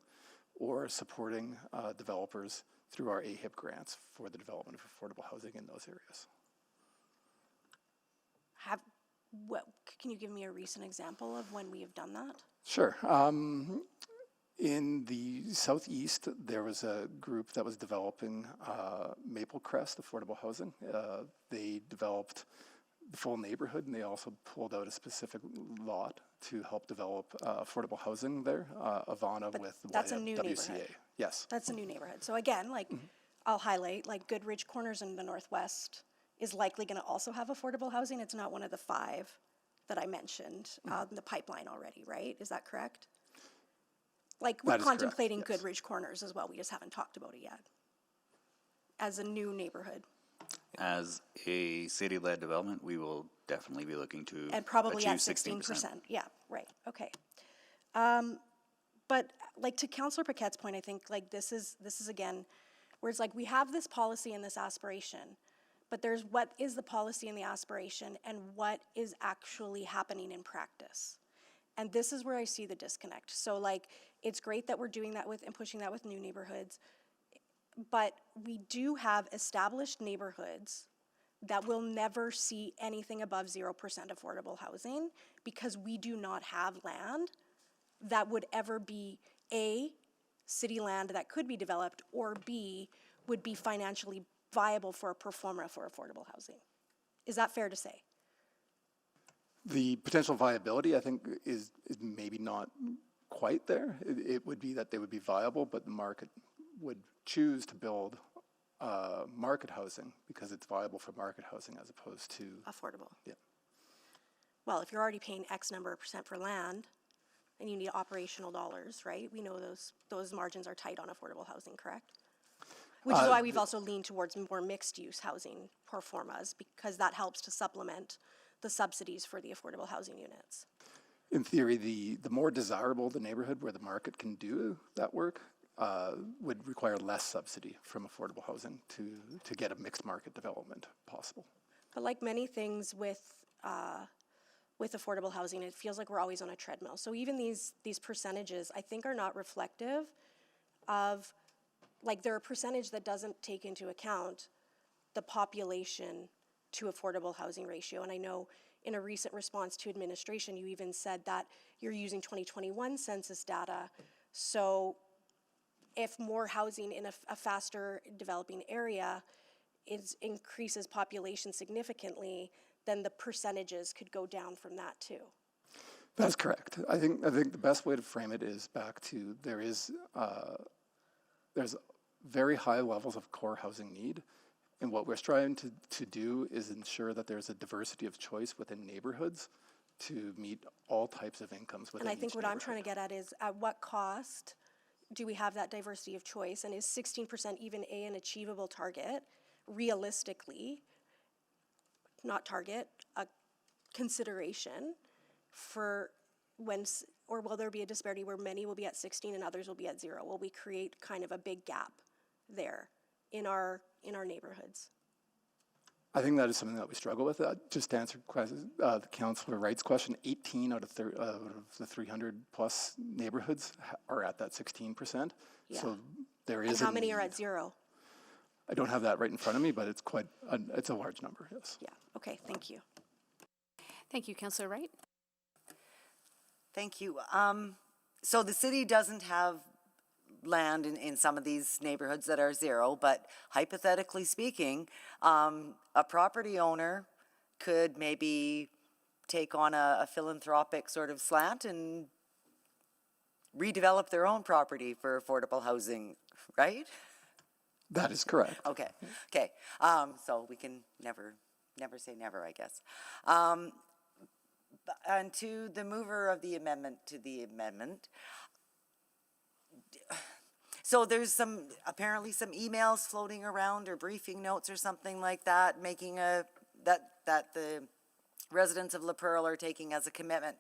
or supporting developers through our AHIP grants for the development of affordable housing in those areas. Can you give me a recent example of when we have done that? Sure. In the southeast, there was a group that was developing Maple Crest affordable housing. They developed the full neighborhood, and they also pulled out a specific lot to help develop affordable housing there, Ivana with that's a new WCA. neighborhood. Yes. That's a new neighborhood. So again, like I'll highlight, like Goodridge Corners in the Northwest is likely going to also have affordable housing. It's not one of the 5 that I mentioned in the pipeline already, right? Is that correct? Like we're contemplating correct, yes. Goodridge Corners as well. We just haven't talked about it yet. As a new neighborhood. As a city-led development, we will definitely be looking to And probably achieve at 16%. Yeah, right, okay. But like to Councillor Paquette's point, I think like this is again, where it's like we have this policy and this aspiration, but there's what is the policy and the aspiration and what is actually happening in practice. And this is where I see the disconnect. So like, it's great that we're doing that with and pushing that with new neighborhoods. but we do have established neighborhoods that will never see anything above 0% affordable housing because we do not have land that would ever be A, city land that could be developed, or B, would be financially viable for a pro forma for affordable housing. Is that fair to say? The potential viability, I think, is maybe not quite there. It would be that they would be viable, but the market would choose to build market housing because it's viable for market housing as opposed to Affordable. Yeah. Well, if you're already paying X number of percent for land, and you need operational dollars, right? We know those margins are tight on affordable housing, correct? Which is why we've also leaned towards more mixed-use housing pro formas, because that helps to supplement the subsidies for the affordable housing units. In theory, the more desirable the neighborhood where the market can do that work would require less subsidy from affordable housing to get a mixed market development possible. But like many things with affordable housing, it feels like we're always on a treadmill. So even these percentages, I think, are not reflective of, like, they're a percentage that doesn't take into account the population to affordable housing ratio. And I know in a recent response to administration, you even said that you're using 2021 census data. So if more housing in a faster developing area increases population significantly, then the percentages could go down from that too. That's correct. I think the best way to frame it is back to there's very high levels of core housing need, and what we're striving to do is ensure that there's a diversity of choice within neighborhoods to meet all types of incomes within And I think each what I'm neighborhood. trying to get at is, at what cost do we have that diversity of choice? And is 16% even an achievable target, realistically, not target, a consideration for when, or will there be a disparity where many will be at 16 and others will be at 0? Will we create kind of a big gap there in our neighborhoods? I think that is something that we struggle with. Just to answer the Councillor Wright's question, 18 out of the 300 plus neighborhoods are at that 16%. Yeah. So there is. And how many are at 0? I don't have that right in front of me, but it's it's a large number, yes. Yeah, okay, thank you. Thank you, Councillor Wright. Thank you. So the city doesn't have land in some of these neighborhoods that are 0, but hypothetically speaking, a property owner could maybe take on a philanthropic sort of slant and redevelop their own property for affordable housing, right? That is correct. Okay. So we can never say never, I guess. And to the mover of the amendment to the amendment, so there's apparently some emails floating around or briefing notes or something like that, making that the residents of La Perle are taking as a commitment.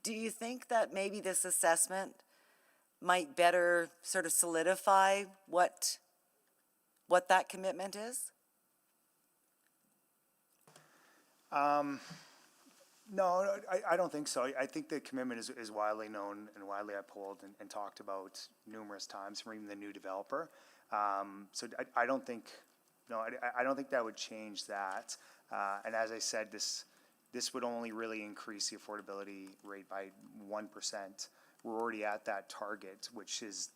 Do you think that maybe this assessment might better sort of solidify what that commitment is? No, I don't think so. I think the commitment is widely known and widely upheld and talked about numerous times from even the new developer. So I don't think that would change that. And as I said, this would only really increase the affordability rate by 1%. We're already at that target, which is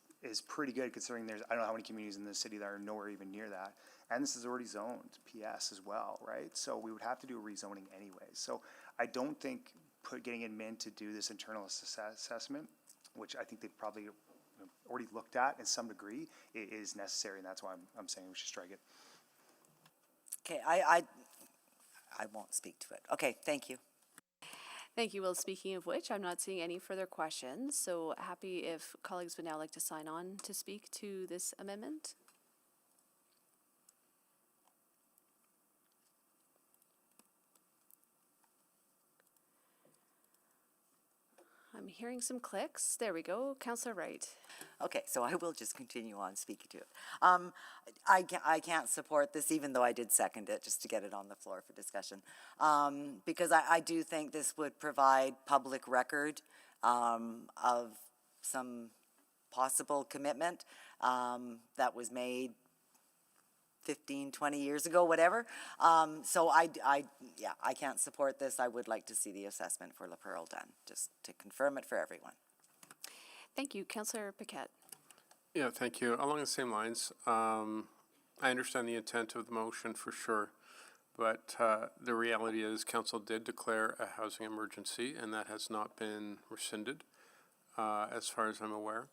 pretty good considering I don't know how many communities in the city that are nowhere even near that. And this is already zoned PS as well, right? So we would have to do a rezoning anyway. So I don't think getting admin to do this internal assessment, which I think they've probably already looked at in some degree, is necessary, and that's why I'm saying we should strike it. Okay, I won't speak to it. Okay, thank you. Thank you. Well, speaking of which, I'm not seeing any further questions, so happy if colleagues would now like to sign on to speak to this amendment. I'm hearing some clicks. There we go. Councillor Wright. Okay, so I will just continue on speaking to it. I can't support this, even though I did second it, just to get it on the floor for discussion, because I do think this would provide public record of some possible commitment that was made 15, 20 years ago, whatever. So yeah, I can't support this. I would like to see the assessment for La Perle done, just to confirm it for everyone. Thank you. Councillor Paquette. Yeah, thank you. Along the same lines, I understand the intent of the motion for sure, but the reality is council did declare a housing emergency, and that has not been rescinded, as far as I'm aware.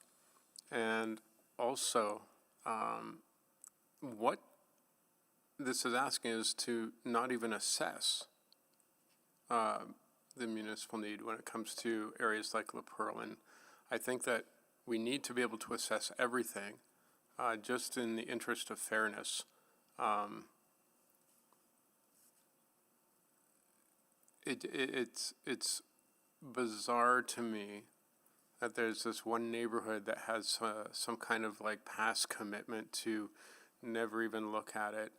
And also, what this is asking is to not even assess the municipal need when it comes to areas like La Perle. And I think that we need to be able to assess everything, just in the interest of fairness. It's bizarre to me that there's this one neighborhood that has some kind of like past commitment to never even look at it.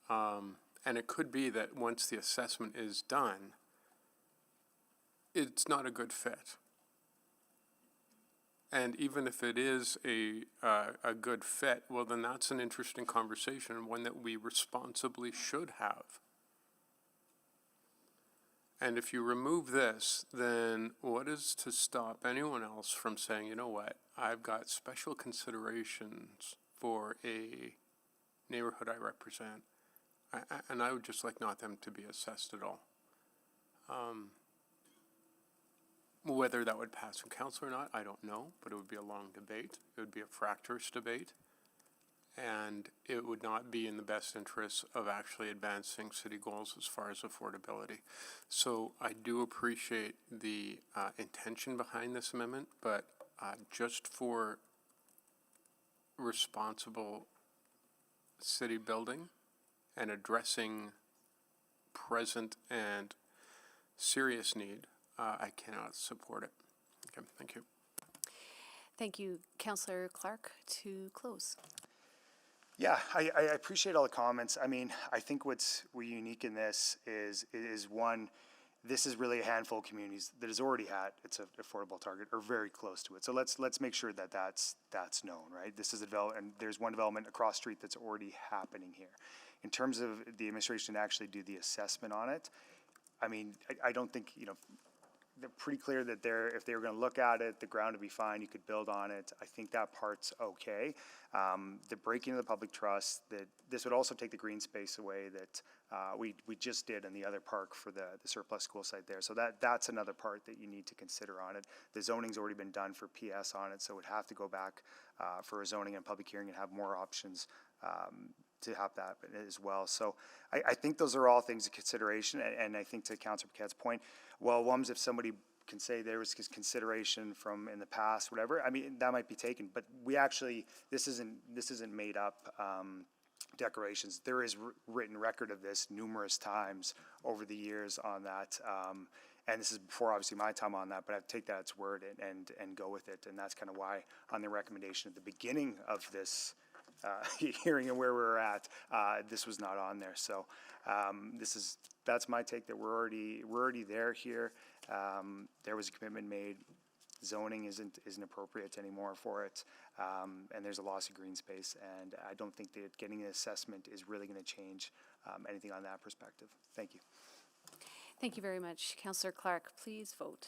And it could be that once the assessment is done, it's not a good fit. And even if it is a good fit, well, then that's an interesting conversation, one that we responsibly should have. And if you remove this, then what is to stop anyone else from saying, you know what, I've got special considerations for a neighborhood I represent, and I would just like not them to be assessed at all. Whether that would pass from council or not, I don't know, but it would be a long debate. It would be a fractious debate, and it would not be in the best interest of actually advancing city goals as far as affordability. So I do appreciate the intention behind this amendment, but just for responsible city building and addressing present and serious need, I cannot support it. Okay, thank you. Thank you. Councillor Clark to close. Yeah, I appreciate all the comments. I mean, I think what's unique in this is one, this is really a handful of communities that has already had its affordable target or very close to it. So let's make sure that that's known, right? This is a development, and there's one development across street that's already happening here. In terms of the administration to actually do the assessment on it, I mean, I don't think, you know, they're pretty clear that if they were going to look at it, the ground would be fine. You could build on it. I think that part's okay. The breaking of the public trust, that this would also take the green space away that we just did in the other park for the surplus school site there. So that's another part that you need to consider on it. The zoning's already been done for PS on it, so it would have to go back for a zoning and public hearing and have more options to have that as well. So I think those are all things of consideration. And I think to Councilor Paquette's point, well, WUMS, if somebody can say there was consideration from in the past, whatever, I mean, that might be taken, but we actually, this isn't made up declarations. There is written record of this numerous times over the years on that. And this is before obviously my time on that, but I take that as word and go with it. And that's kind of why on the recommendation at the beginning of this hearing and where we're at, this was not on there. So that's my take, that we're already there here. There was a commitment made. Zoning isn't appropriate anymore for it, and there's a loss of green space. And I don't think that getting an assessment is really going to change anything on that perspective. Thank you. Thank you very much. Councillor Clark, please vote.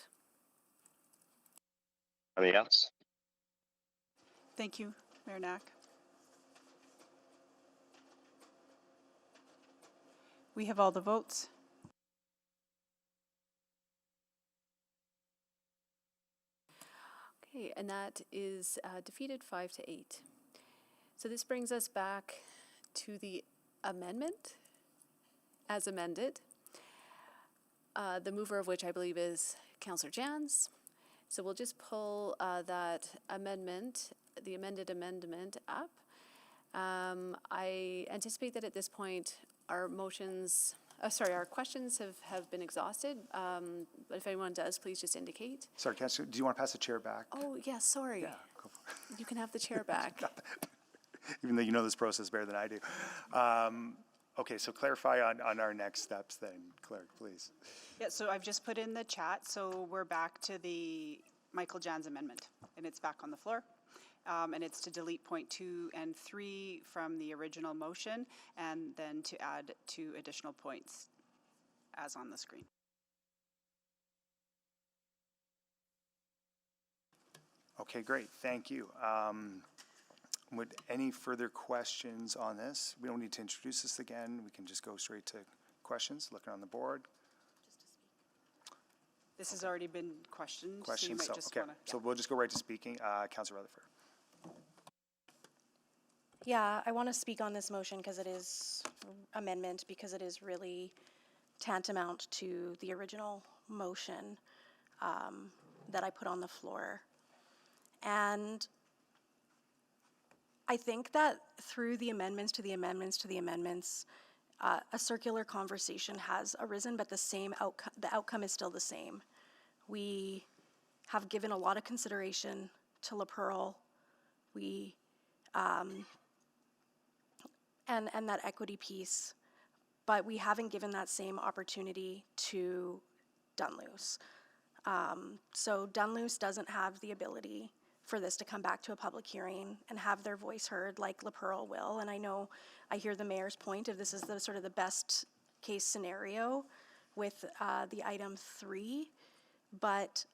Anything else? Thank you, Mayor Knack. We have all the votes. Okay, and that is defeated 5-8. So this brings us back to the amendment as amended. The mover of which I believe is Councillor Jans. So we'll just pull that amendment, the amended amendment up. I anticipate that at this point our motions, our questions have been exhausted. But if anyone does, please just indicate. Sorry, Councilor, do you want to pass the chair back? Oh, yeah, sorry. Yeah, go for it. You can have the chair back. Even though you know this process better than I do. Okay, so clarify on our next steps then, Clerk, please. Yeah, so I've just put in the chat, so we're back to the Michael Jans amendment, and it's back on the floor. and it's to delete point 2 and 3 from the original motion, and then to add 2 additional points as on the screen. Okay, great, thank you. Would any further questions on this? We don't need to introduce this again. We can just go straight to questions, looking on the board. This has already been questioned, so you Questions, might so, just okay, want to. so we'll just go right to speaking. Councillor Rutherford. Yeah, I want to speak on this motion because it is amendment, because it is really tantamount to the original motion that I put on the floor. And I think that through the amendments to the amendments to the amendments, a circular conversation has arisen, but the outcome is still the same. We have given a lot of consideration to La Perle. We and that equity piece, but we haven't given that same opportunity to Dunluce. So Dunluce doesn't have the ability for this to come back to a public hearing and have their voice heard like La Perle will. And I know I hear the mayor's point of this is the sort of the best case scenario with the item 3, but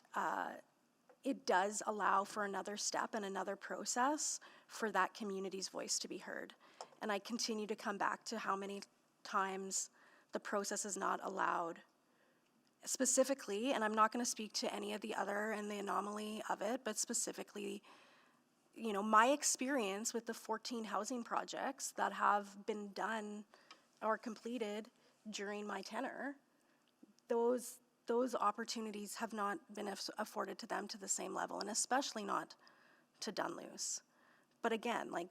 it does allow for another step and another process for that community's voice to be heard. And I continue to come back to how many times the process is not allowed. Specifically, and I'm not going to speak to any of the other and the anomaly of it, but specifically, you know, my experience with the 14 housing projects that have been done or completed during my tenure, those opportunities have not been afforded to them to the same level, and especially not to Dunluce. But again, like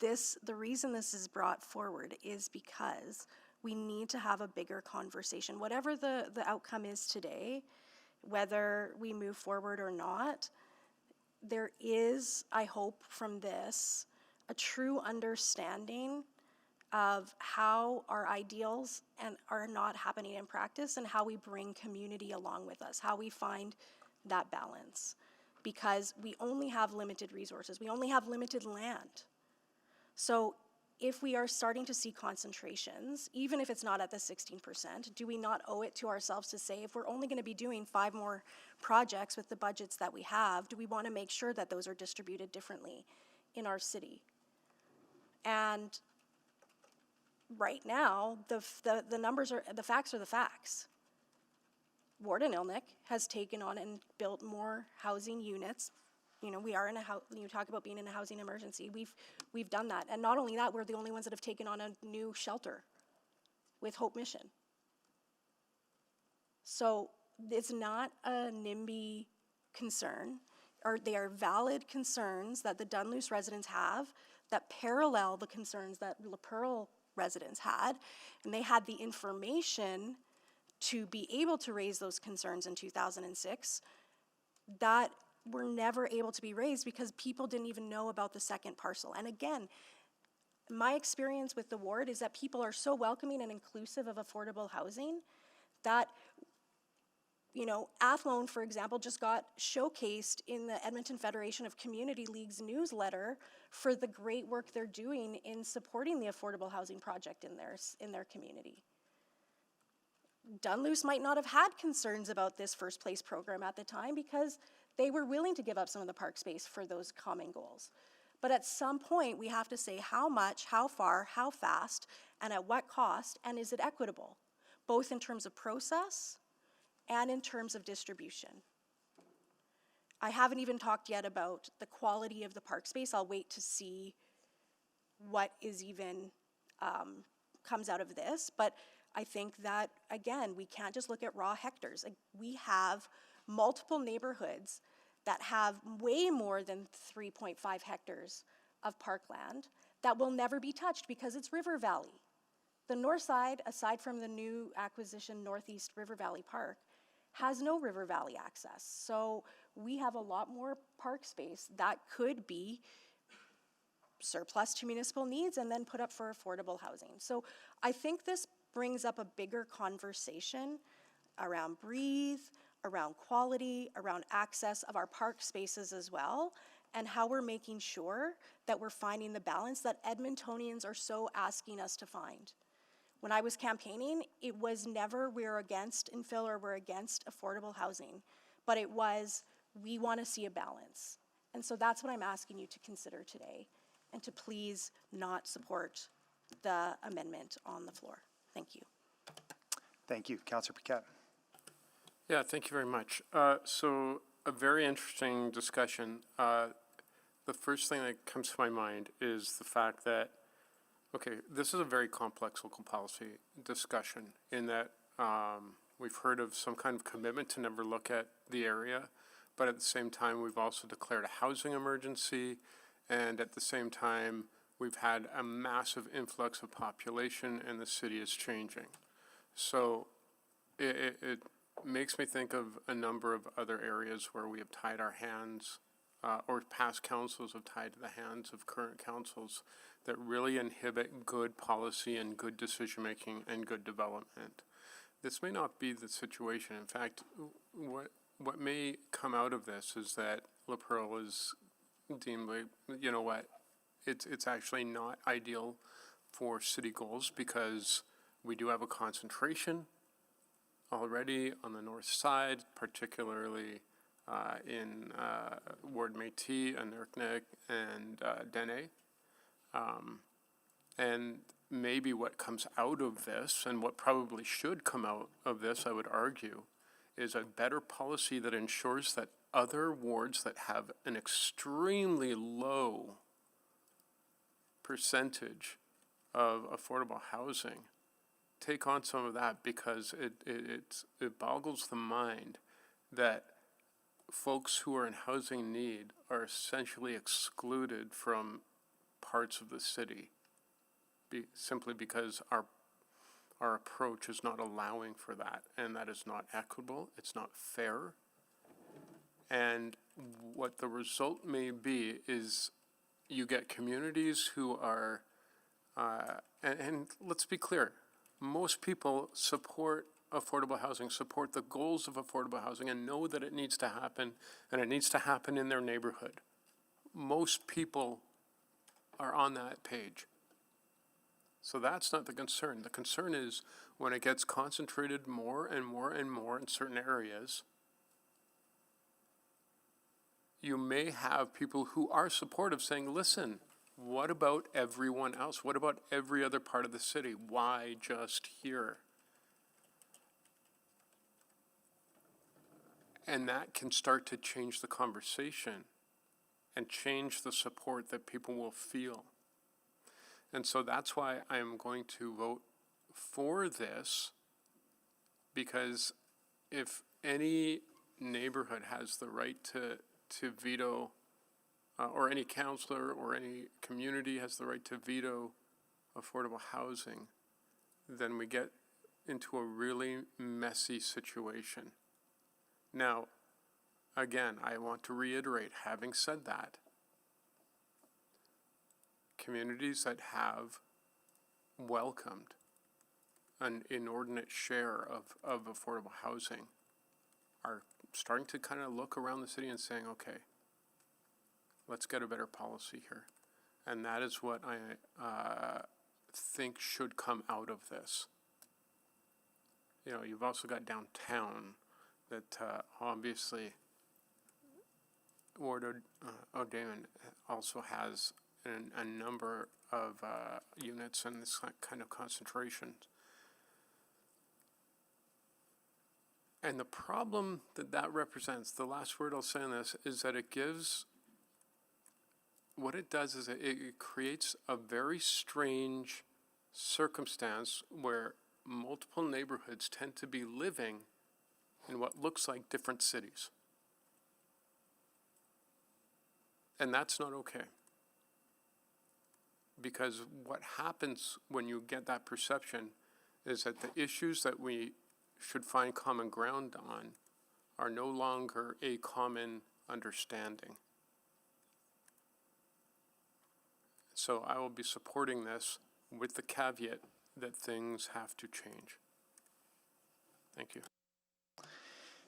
the reason this is brought forward is because we need to have a bigger conversation. Whatever the outcome is today, whether we move forward or not, there is, I hope from this, a true understanding of how our ideals are not happening in practice and how we bring community along with us, how we find that balance. Because we only have limited resources, we only have limited land. So if we are starting to see concentrations, even if it's not at the 16%, do we not owe it to ourselves to say, if we're only going to be doing 5 more projects with the budgets that we have, do we want to make sure that those are distributed differently in our city? And right now, the numbers are, the facts are the facts. Warden Ilnick has taken on and built more housing units. You know, we are in you talk about being in a housing emergency. We've done that. And not only that, we're the only ones that have taken on a new shelter with Hope Mission. So it's not a NIMBY concern, or they are valid concerns that the Dunluce residents have that parallel the concerns that La Perle residents had. And they had the information to be able to raise those concerns in 2006 that were never able to be raised because people didn't even know about the second parcel. And again, my experience with the ward is that people are so welcoming and inclusive of affordable housing that, you know, Athlone, for example, just got showcased in the Edmonton Federation of Community League's newsletter for the great work they're doing in supporting the affordable housing project in their community. Dunluce might not have had concerns about this first place program at the time because they were willing to give up some of the park space for those common goals. But at some point, we have to say how much, how far, how fast, and at what cost, and is it equitable, both in terms of process and in terms of distribution. I haven't even talked yet about the quality of the park space. I'll wait to see what is even comes out of this, but I think that, again, we can't just look at raw hectares. We have multiple neighborhoods that have way more than 3.5 hectares of parkland that will never be touched because it's River Valley. The north side, aside from the new acquisition Northeast River Valley Park, has no River Valley access. So we have a lot more park space that could be surplus to municipal needs and then put up for affordable housing. So I think this brings up a bigger conversation around breathe, around quality, around access of our park spaces as well. and how we're making sure that we're finding the balance that Edmontonians are so asking us to find. When I was campaigning, it was never we're against infill or we're against affordable housing, but it was we want to see a balance. And so that's what I'm asking you to consider today, and to please not support the amendment on the floor. Thank you. Thank you. Councillor Paquette. Yeah, thank you very much. So a very interesting discussion. The first thing that comes to my mind is the fact that, okay, this is a very complex local policy discussion in that we've heard of some kind of commitment to never look at the area, but at the same time, we've also declared a housing emergency, and at the same time, we've had a massive influx of population and the city is changing. So it makes me think of a number of other areas where we have tied our hands, or past councils have tied the hands of current councils that really inhibit good policy and good decision-making and good development. This may not be the situation. In fact, what may come out of this is that La Perle is deemed, you know what, it's actually not ideal for city goals because we do have a concentration already on the north side, particularly in Ward Métis, Anurknek, and Dene. And maybe what comes out of this, and what probably should come out of this, I would argue, is a better policy that ensures that other wards that have an extremely low percentage of affordable housing take on some of that, because it boggles the mind that folks who are in housing need are essentially excluded from parts of the city simply because our approach is not allowing for that, and that is not equitable, it's not fair. And what the result may be is you get communities who are, and let's be clear, most people support affordable housing, support the goals of affordable housing, and know that it needs to happen, and it needs to happen in their neighborhood. Most people are on that page. So that's not the concern. The concern is when it gets concentrated more and more and more in certain areas, you may have people who are supportive saying, listen, what about everyone else? What about every other part of the city? Why just here? And that can start to change the conversation and change the support that people will feel. And so that's why I am going to vote for this, because if any neighborhood has the right to veto, or any councillor or any community has the right to veto affordable housing, then we get into a really messy situation. Now, again, I want to reiterate, having said that, communities that have welcomed an inordinate share of affordable housing are starting to kind of look around the city and saying, okay, let's get a better policy here. And that is what I think should come out of this. You know, you've also got downtown that obviously Ward O'Damon also has a number of units and this kind of concentration. And the problem that represents, the last word I'll say on this, is that it gives, what it does is it creates a very strange circumstance where multiple neighborhoods tend to be living in what looks like different cities. And that's not okay. Because what happens when you get that perception is that the issues that we should find common ground on are no longer a common understanding. So I will be supporting this with the caveat that things have to change. Thank you.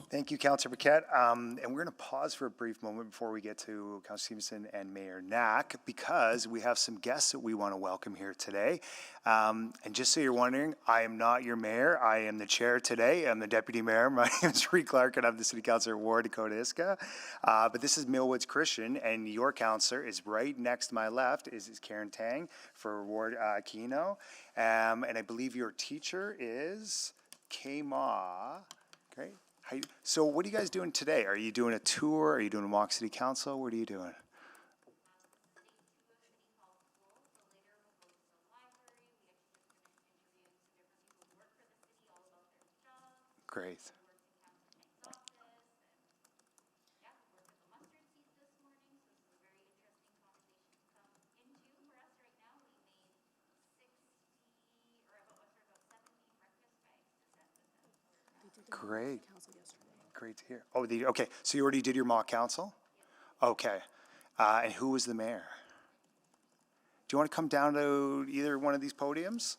Thank you, Councillor Paquette. And we're going to pause for a brief moment before we get to Councillor Stevenson and Mayor Knack, because we have some guests that we want to welcome here today. And just so you're wondering, I am not your mayor. I am the chair today. I'm the deputy mayor. My name is Reed Clark, and I'm the city councillor of Ward Dakota Iska. But this is Millwoods Christian, and your councillor is right next to my left is Karen Tang for Ward Keno. And I believe your teacher is K-Ma. Great. So what are you guys doing today? Are you doing a tour? Are you doing a mock city council? What are you doing? Great. Great. Great to hear. Oh, okay. So you already did your mock council? Okay. And who was the mayor? Do you want to come down to either one of these podiums?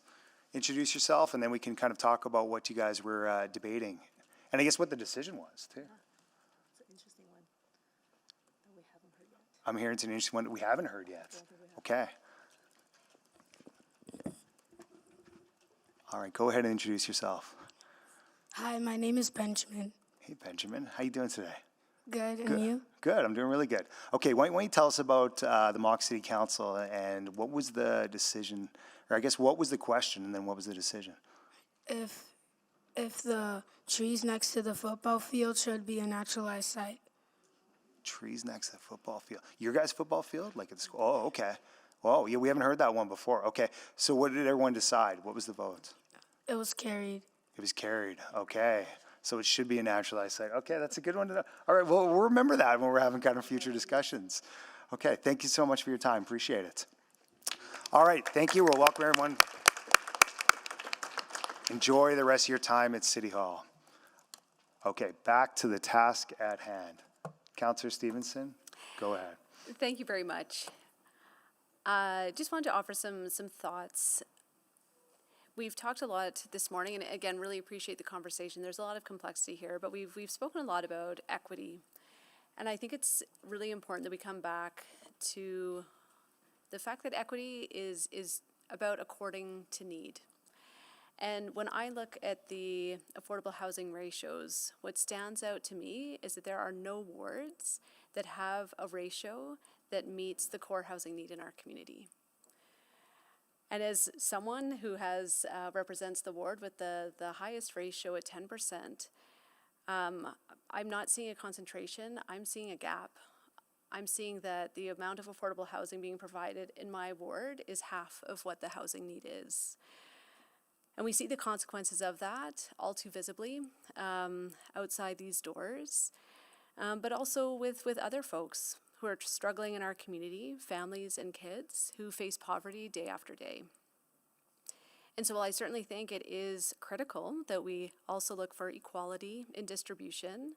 Introduce yourself, and then we can kind of talk about what you guys were debating. And I guess what the decision was, too. It's an interesting one that we haven't heard yet. I'm hearing it's an interesting one that we haven't heard yet. Okay. All right, go ahead and introduce yourself. Hi, my name is Benjamin. Hey, Benjamin. How you doing today? Good, and you? Good, I'm doing really good. Okay, why don't you tell us about the Mock City Council and what was the decision, or I guess what was the question and then what was the decision? If the trees next to the football field should be a naturalized site. Trees next to the football field. Your guys' football field? Like at the school? Oh, okay. Whoa, yeah, we haven't heard that one before. Okay, so what did everyone decide? What was the vote? It was carried. It was carried, okay. So it should be a naturalized site. Okay, that's a good one to know. All right, well, we'll remember that when we're having kind of future discussions. Okay, thank you so much for your time. Appreciate it. All right, thank you. We'll welcome everyone. Enjoy the rest of your time at City Hall. Okay, back to the task at hand. Councillor Stevenson, go ahead. Thank you very much. Just wanted to offer some thoughts. We've talked a lot this morning, and again, really appreciate the conversation. There's a lot of complexity here, but we've spoken a lot about equity. And I think it's really important that we come back to the fact that equity is about according to need. And when I look at the affordable housing ratios, what stands out to me is that there are no wards that have a ratio that meets the core housing need in our community. And as someone who has represents the ward with the highest ratio at 10%, I'm not seeing a concentration, I'm seeing a gap. I'm seeing that the amount of affordable housing being provided in my ward is half of what the housing need is. And we see the consequences of that all too visibly outside these doors, but also with other folks who are struggling in our community, families and kids who face poverty day after day. And so while I certainly think it is critical that we also look for equality in distribution,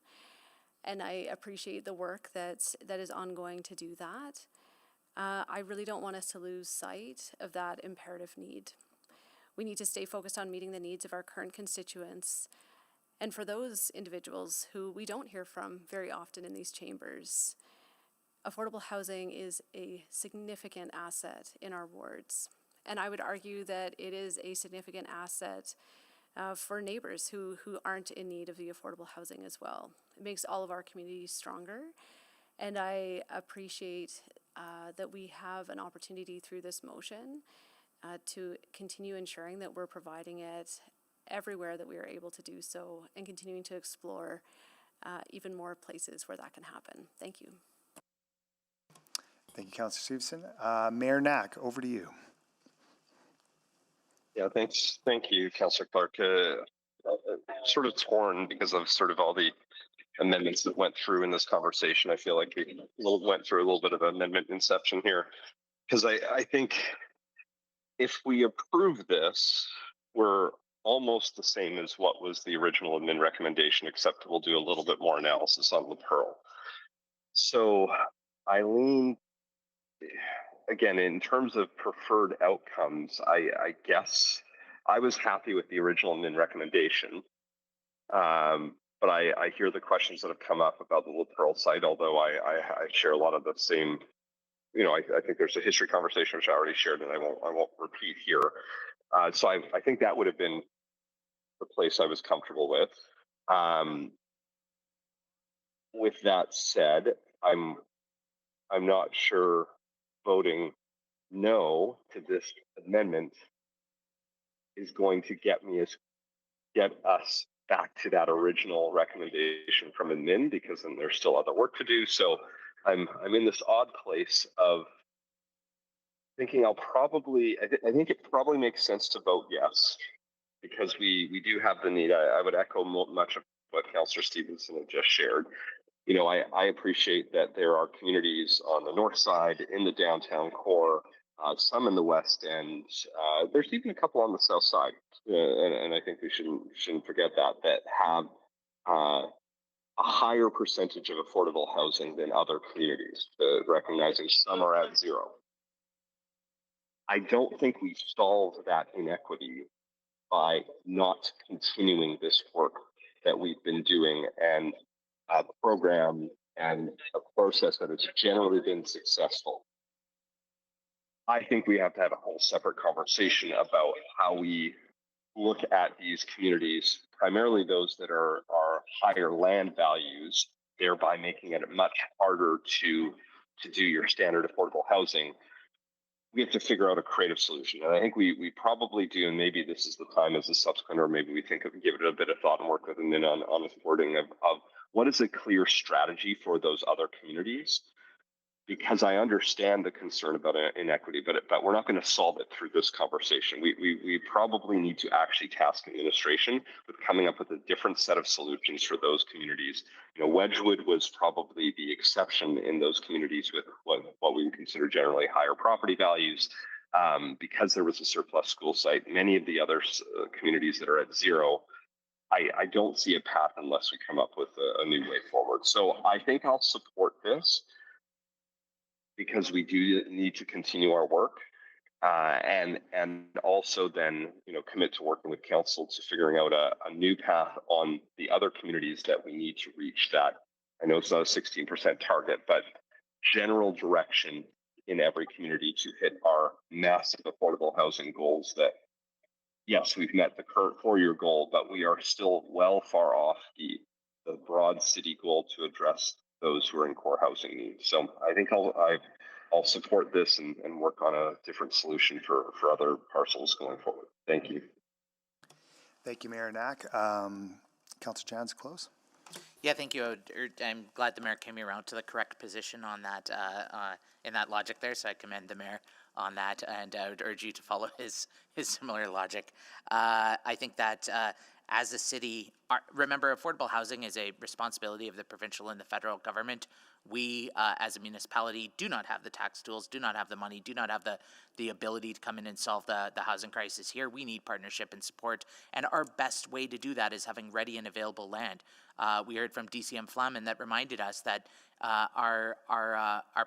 and I appreciate the work that is ongoing to do that, I really don't want us to lose sight of that imperative need. We need to stay focused on meeting the needs of our current constituents, and for those individuals who we don't hear from very often in these chambers, affordable housing is a significant asset in our wards. And I would argue that it is a significant asset for neighbors who aren't in need of the affordable housing as well. It makes all of our communities stronger. And I appreciate that we have an opportunity through this motion to continue ensuring that we're providing it everywhere that we are able to do so, and continuing to explore even more places where that can happen. Thank you. Thank you, Councillor Stevenson. Mayor Knack, over to you. Yeah, thanks. Thank you, Councillor Clark. Sort of torn because of sort of all the amendments that went through in this conversation. I feel like we went through a little bit of amendment inception here, because I think if we approve this, we're almost the same as what was the original admin recommendation, except we'll do a little bit more analysis on La Perle. So I lean, again, in terms of preferred outcomes, I guess I was happy with the original admin recommendation. but I hear the questions that have come up about the La Perle site, although I share a lot of the same, I think there's a history conversation which I already shared and I won't repeat here. So I think that would have been the place I was comfortable with. With that said, I'm not sure voting no to this amendment is going to get us back to that original recommendation from admin, because then there's still other work to do. So I'm in this odd place of thinking I think it probably makes sense to vote yes, because we do have the need. I would echo much of what Councillor Stevenson had just shared. I appreciate that there are communities on the north side, in the downtown core, some in the west end. There's even a couple on the south side, and I think we shouldn't forget that have a higher percentage of affordable housing than other communities, recognizing some are at zero. I don't think we solve that inequity by not continuing this work that we've been doing, and a program and a process that has generally been successful. I think we have to have a whole separate conversation about how we look at these communities, primarily those that are higher land values, thereby making it much harder to do your standard affordable housing. We have to figure out a creative solution. And I think we probably do, and maybe this is the time as a subsequent, or maybe we give it a bit of thought and work with them on the wording of what is a clear strategy for those other communities. Because I understand the concern about inequity, but we're not going to solve it through this conversation. We probably need to actually task administration with coming up with a different set of solutions for those communities. Wedgwood was probably the exception in those communities with what we would consider generally higher property values, because there was a surplus school site. Many of the other communities that are at zero, I don't see a path unless we come up with a new way forward. So I think I'll support this, because we do need to continue our work, and also then commit to working with council to figuring out a new path on the other communities that we need to reach that. I know it's not a 16% target, but general direction in every community to hit our massive affordable housing goals. That yes, we've met the current 4-year goal, but we are still well far off the broad city goal to address those who are in core housing needs. So I think I'll support this and work on a different solution for other parcels going forward. Thank you. Thank you, Mayor Knack. Councillor Jan's close. Yeah, thank you. I'm glad the mayor came around to the correct position on that, in that logic there. So I commend the mayor on that, and I would urge you to follow his similar logic. I think that as a city, remember, affordable housing is a responsibility of the provincial and the federal government. We, as a municipality, do not have the tax tools, do not have the money, do not have the ability to come in and solve the housing crisis here. We need partnership and support, and our best way to do that is having ready and available land. We heard from DCM Flaman that reminded us that our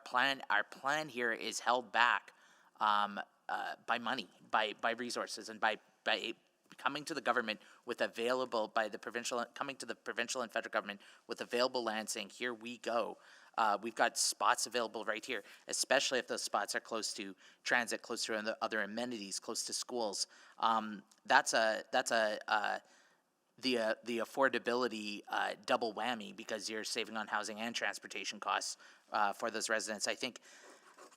plan here is held back by money, by resources, and by coming to the government with coming to the provincial and federal government with available land, saying, here we go. We've got spots available right here, especially if those spots are close to transit, close to other amenities, close to schools. That's the affordability double whammy, because you're saving on housing and transportation costs for those residents.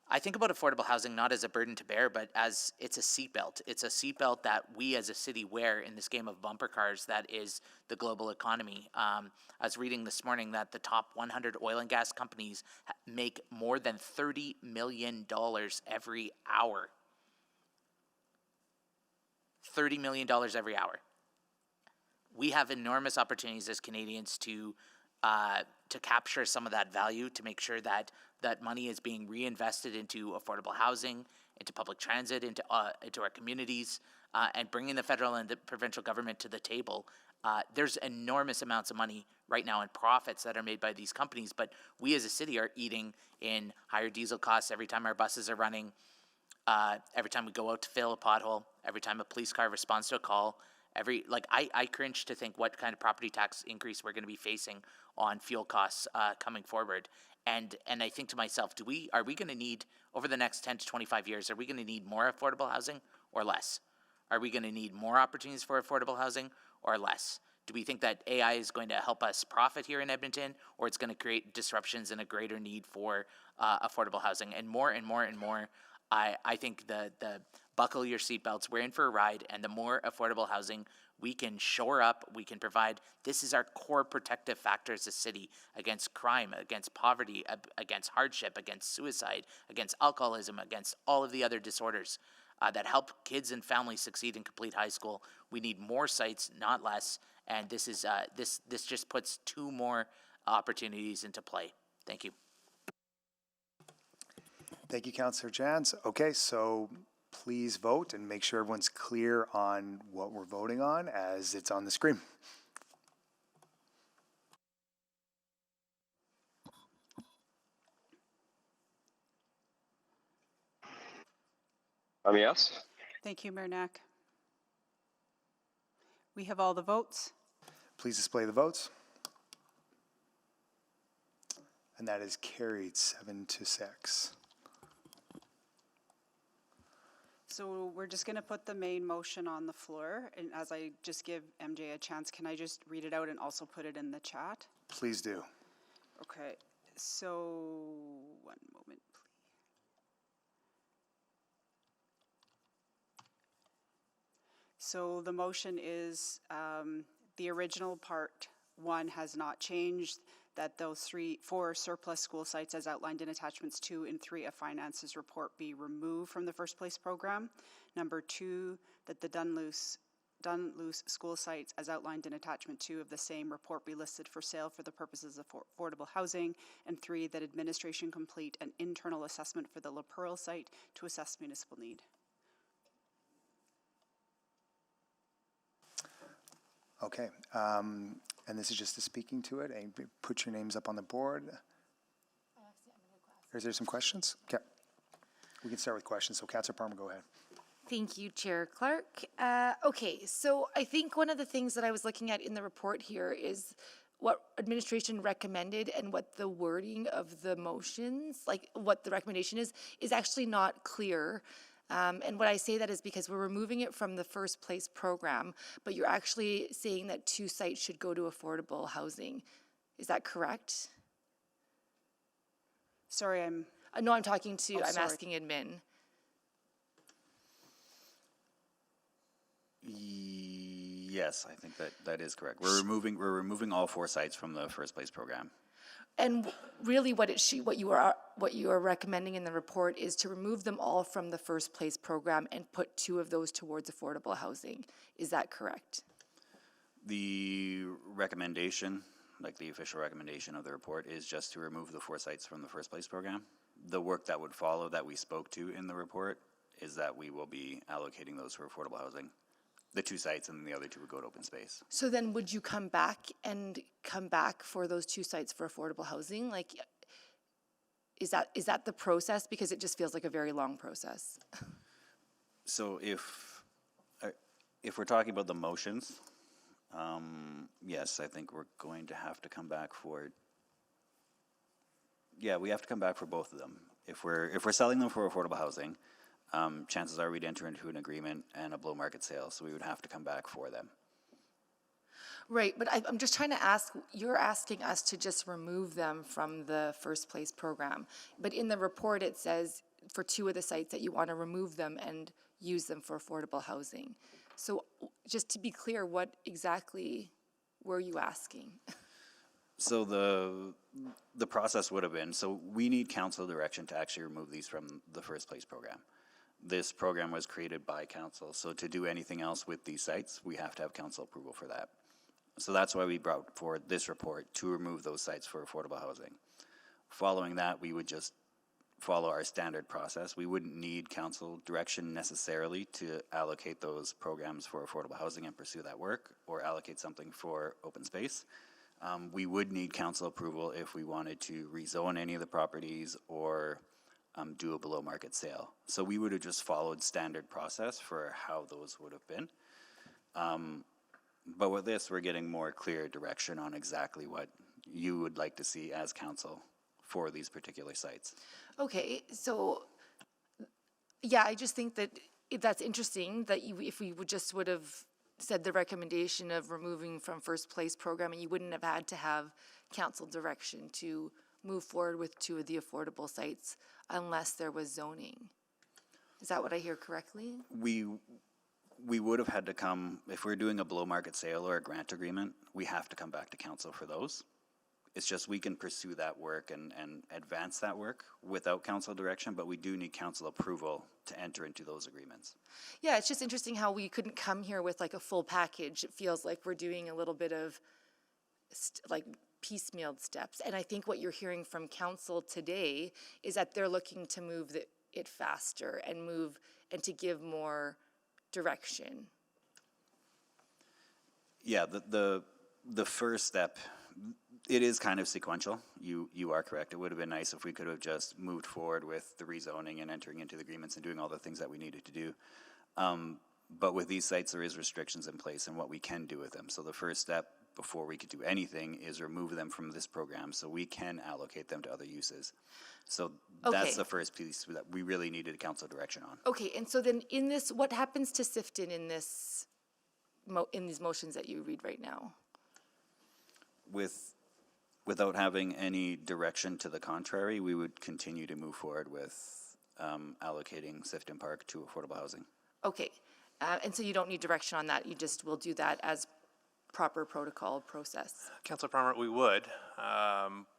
I think about affordable housing not as a burden to bear, but as it's a seatbelt. It's a seatbelt that we as a city wear in this game of bumper cars that is the global economy. I was reading this morning that the top 100 oil and gas companies make more than $30 million every hour. $30 million every hour. We have enormous opportunities as Canadians to capture some of that value, to make sure that money is being reinvested into affordable housing, into public transit, into our communities, and bringing the federal and the provincial government to the table. There's enormous amounts of money right now in profits that are made by these companies, but we as a city are eating in higher diesel costs every time our buses are running, every time we go out to fill a pothole, every time a police car responds to a call, I cringe to think what kind of property tax increase we're going to be facing on fuel costs coming forward. And I think to myself, are we going to need, over the next 10 to 25 years, are we going to need more affordable housing or less? Are we going to need more opportunities for affordable housing or less? Do we think that AI is going to help us profit here in Edmonton, or it's going to create disruptions and a greater need for affordable housing? And more and more and more, I think the buckle your seatbelts, we're in for a ride, and the more affordable housing we can shore up, we can provide. This is our core protective factor as a city against crime, against poverty, against hardship, against suicide, against alcoholism, against all of the other disorders that help kids and families succeed and complete high school. We need more sites, not less, and this is this just puts two more opportunities into play. Thank you. Thank you, Councillor Jans. Okay, so please vote and make sure everyone's clear on what we're voting on as it's on the screen. I'm a yes. Thank you, Mayor Knack. We have all the votes. Please display the votes. And that is carried 7-6. So we're just going to put the main motion on the floor. And as I just give MJ a chance, can I just read it out and also put it in the chat? Please do. Okay, so one moment, please. So the motion is the original part 1 has not changed, that those 4 surplus school sites as outlined in attachments 2 and 3 of Finance's report be removed from the first place program. Number 2, that the Dunluce school sites as outlined in attachment 2 of the same report be listed for sale for the purposes of affordable housing. And 3, that administration complete an internal assessment for the La Perle site to assess municipal need. Okay, and this is just a speaking to it. And put your names up on the board. Is there some questions? Okay, we can start with questions. So Councillor Palmer, go ahead. Thank you, Chair Clark. Okay, so I think one of the things that I was looking at in the report here is what administration recommended and what the wording of the motions, like what the recommendation is actually not clear. And what I say that is because we're removing it from the first place program, but you're actually saying that 2 sites should go to affordable housing. Is that correct? Sorry, I'm... No, I'm talking to, I'm sorry. asking admin. Yes, I think that is correct. We're removing all 4 sites from the first place program. And really what you are recommending in the report is to remove them all from the first place program and put 2 of those towards affordable housing. Is that correct? The recommendation, like the official recommendation of the report, is just to remove the 4 sites from the first place program. The work that would follow that we spoke to in the report is that we will be allocating those for affordable housing. The 2 sites, and then the other 2 would go to open space. So then would you come back for those 2 sites for affordable housing? Like, is that the process? Because it just feels like a very long process. So if we're talking about the motions, yes, I think we're going to have to come back for. Yeah, we have to come back for both of them. If we're selling them for affordable housing, chances are we'd enter into an agreement and a below market sale, so we would have to come back for them. Right, but I'm just trying to ask, you're asking us to just remove them from the first place program. But in the report, it says for 2 of the sites that you want to remove them and use them for affordable housing. So just to be clear, what exactly were you asking? So the process would have been, so we need council direction to actually remove these from the first place program. This program was created by council, so to do anything else with these sites, we have to have council approval for that. So that's why we brought forward this report to remove those sites for affordable housing. Following that, we would just follow our standard process. We wouldn't need council direction necessarily to allocate those programs for affordable housing and pursue that work, or allocate something for open space. We would need council approval if we wanted to rezone any of the properties or do a below market sale. So we would have just followed standard process for how those would have been. But with this, we're getting more clear direction on exactly what you would like to see as council for these particular sites. Okay, so, yeah, I just think that that's interesting that if we would have said the recommendation of removing from first place programming, you wouldn't have had to have council direction to move forward with 2 of the affordable sites unless there was zoning. Is that what I hear correctly? We would have had to come, if we're doing a below market sale or a grant agreement, we have to come back to council for those. It's just we can pursue that work and advance that work without council direction, but we do need council approval to enter into those agreements. Yeah, it's just interesting how we couldn't come here with like a full package. It feels like we're doing a little bit of like piecemealed steps. And I think what you're hearing from council today is that they're looking to move it faster and to give more direction. Yeah, the first step, it is kind of sequential. You are correct. It would have been nice if we could have just moved forward with the rezoning and entering into the agreements and doing all the things that we needed to do. But with these sites, there is restrictions in place and what we can do with them. So the first step before we could do anything is remove them from this program so we can allocate them to other uses. So that's the first piece that we really needed council direction on. Okay, and so then in this, what happens to Sifton in this, in these motions that you read right now? Without having any direction to the contrary, we would continue to move forward with allocating Sifton Park to affordable housing. Okay, and so you don't need direction on that, you just will do that as proper protocol process? Councilor Palmer, we would,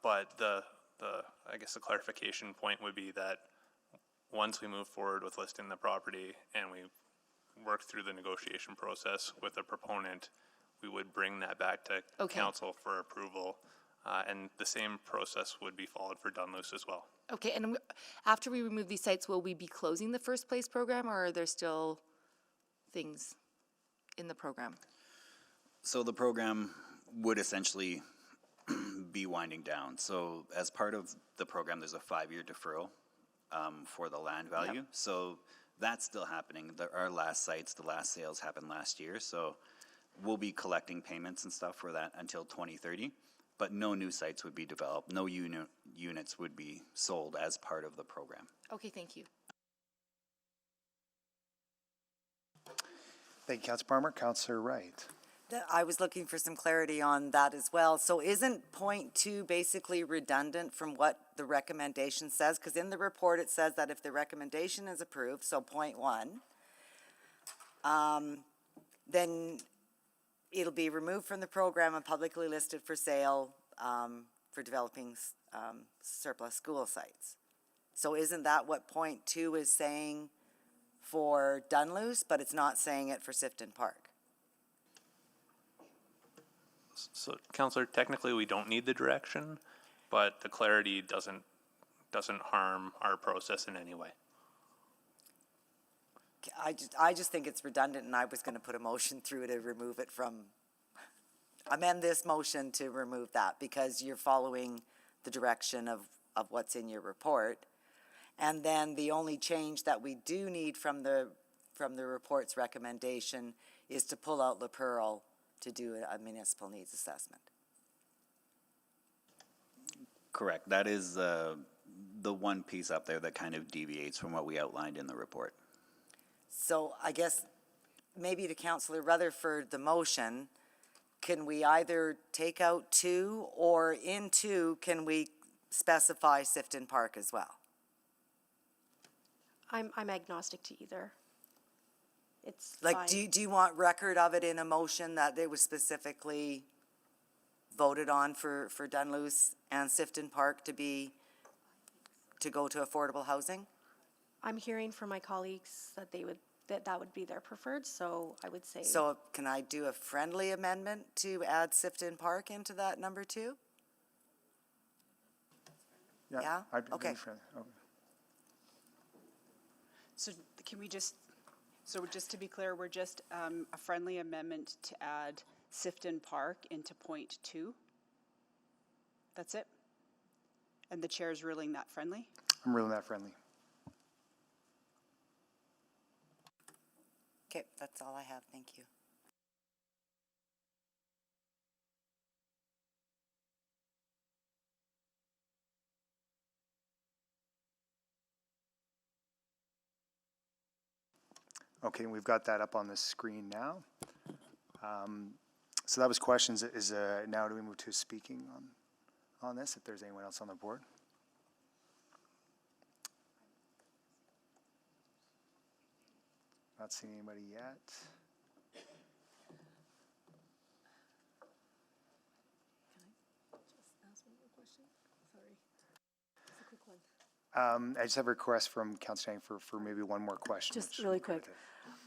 but I guess the clarification point would be that once we move forward with listing the property and we work through the negotiation process with a proponent, we would bring that back to council for approval, and the same process would be followed for Dunluce as well. Okay, and after we remove these sites, will we be closing the first place program, or are there still things in the program? So the program would essentially be winding down. So as part of the program, there's a 5-year deferral for the land value. Yep. So that's still happening. Our last sites, the last sales happened last year. So we'll be collecting payments and stuff for that until 2030. But no new sites would be developed. No units would be sold as part of the program. Okay, thank you. Thank you, Councilor Palmer. Councilor Wright. I was looking for some clarity on that as well. So isn't point 2 basically redundant from what the recommendation says? Because in the report it says that if the recommendation is approved, so point 1, then it'll be removed from the program and publicly listed for sale for developing surplus school sites. So isn't that what point 2 is saying for Dunluce, but it's not saying it for Sifton Park? So, Councillor, technically we don't need the direction, but the clarity doesn't harm our process in any way. I just think it's redundant, and I was going to put a motion through to remove it from, amend this motion to remove that, because you're following the direction of what's in your report. And then the only change that we do need from the report's recommendation is to pull out La Perle to do a municipal needs assessment. Correct. That is the one piece up there that kind of deviates from what we outlined in the report. So I guess maybe to Councillor Rutherford, the motion, can we either take out 2, or in 2, can we specify Sifton Park as well? I'm agnostic to either. It's like, fine. do you want record of it in a motion that it was specifically voted on for Dunluce and Sifton Park to go to affordable housing? I'm hearing from my colleagues that that would be their preferred, so I would say. So can I do a friendly amendment to add Sifton Park into that number 2? Yeah? I'd be Okay. friendly. Okay. So can we just, just to be clear, we're just a friendly amendment to add Sifton Park into point 2? That's it? And the chair's ruling that friendly? I'm ruling that friendly. Okay, that's all I have. Thank you. Okay, we've got that up on the screen now. So that was questions. Now do we move to speaking on this, if there's anyone else on the board? Not seeing anybody yet. I just have a request from Councilor Yang for maybe one more question. Just which really we could-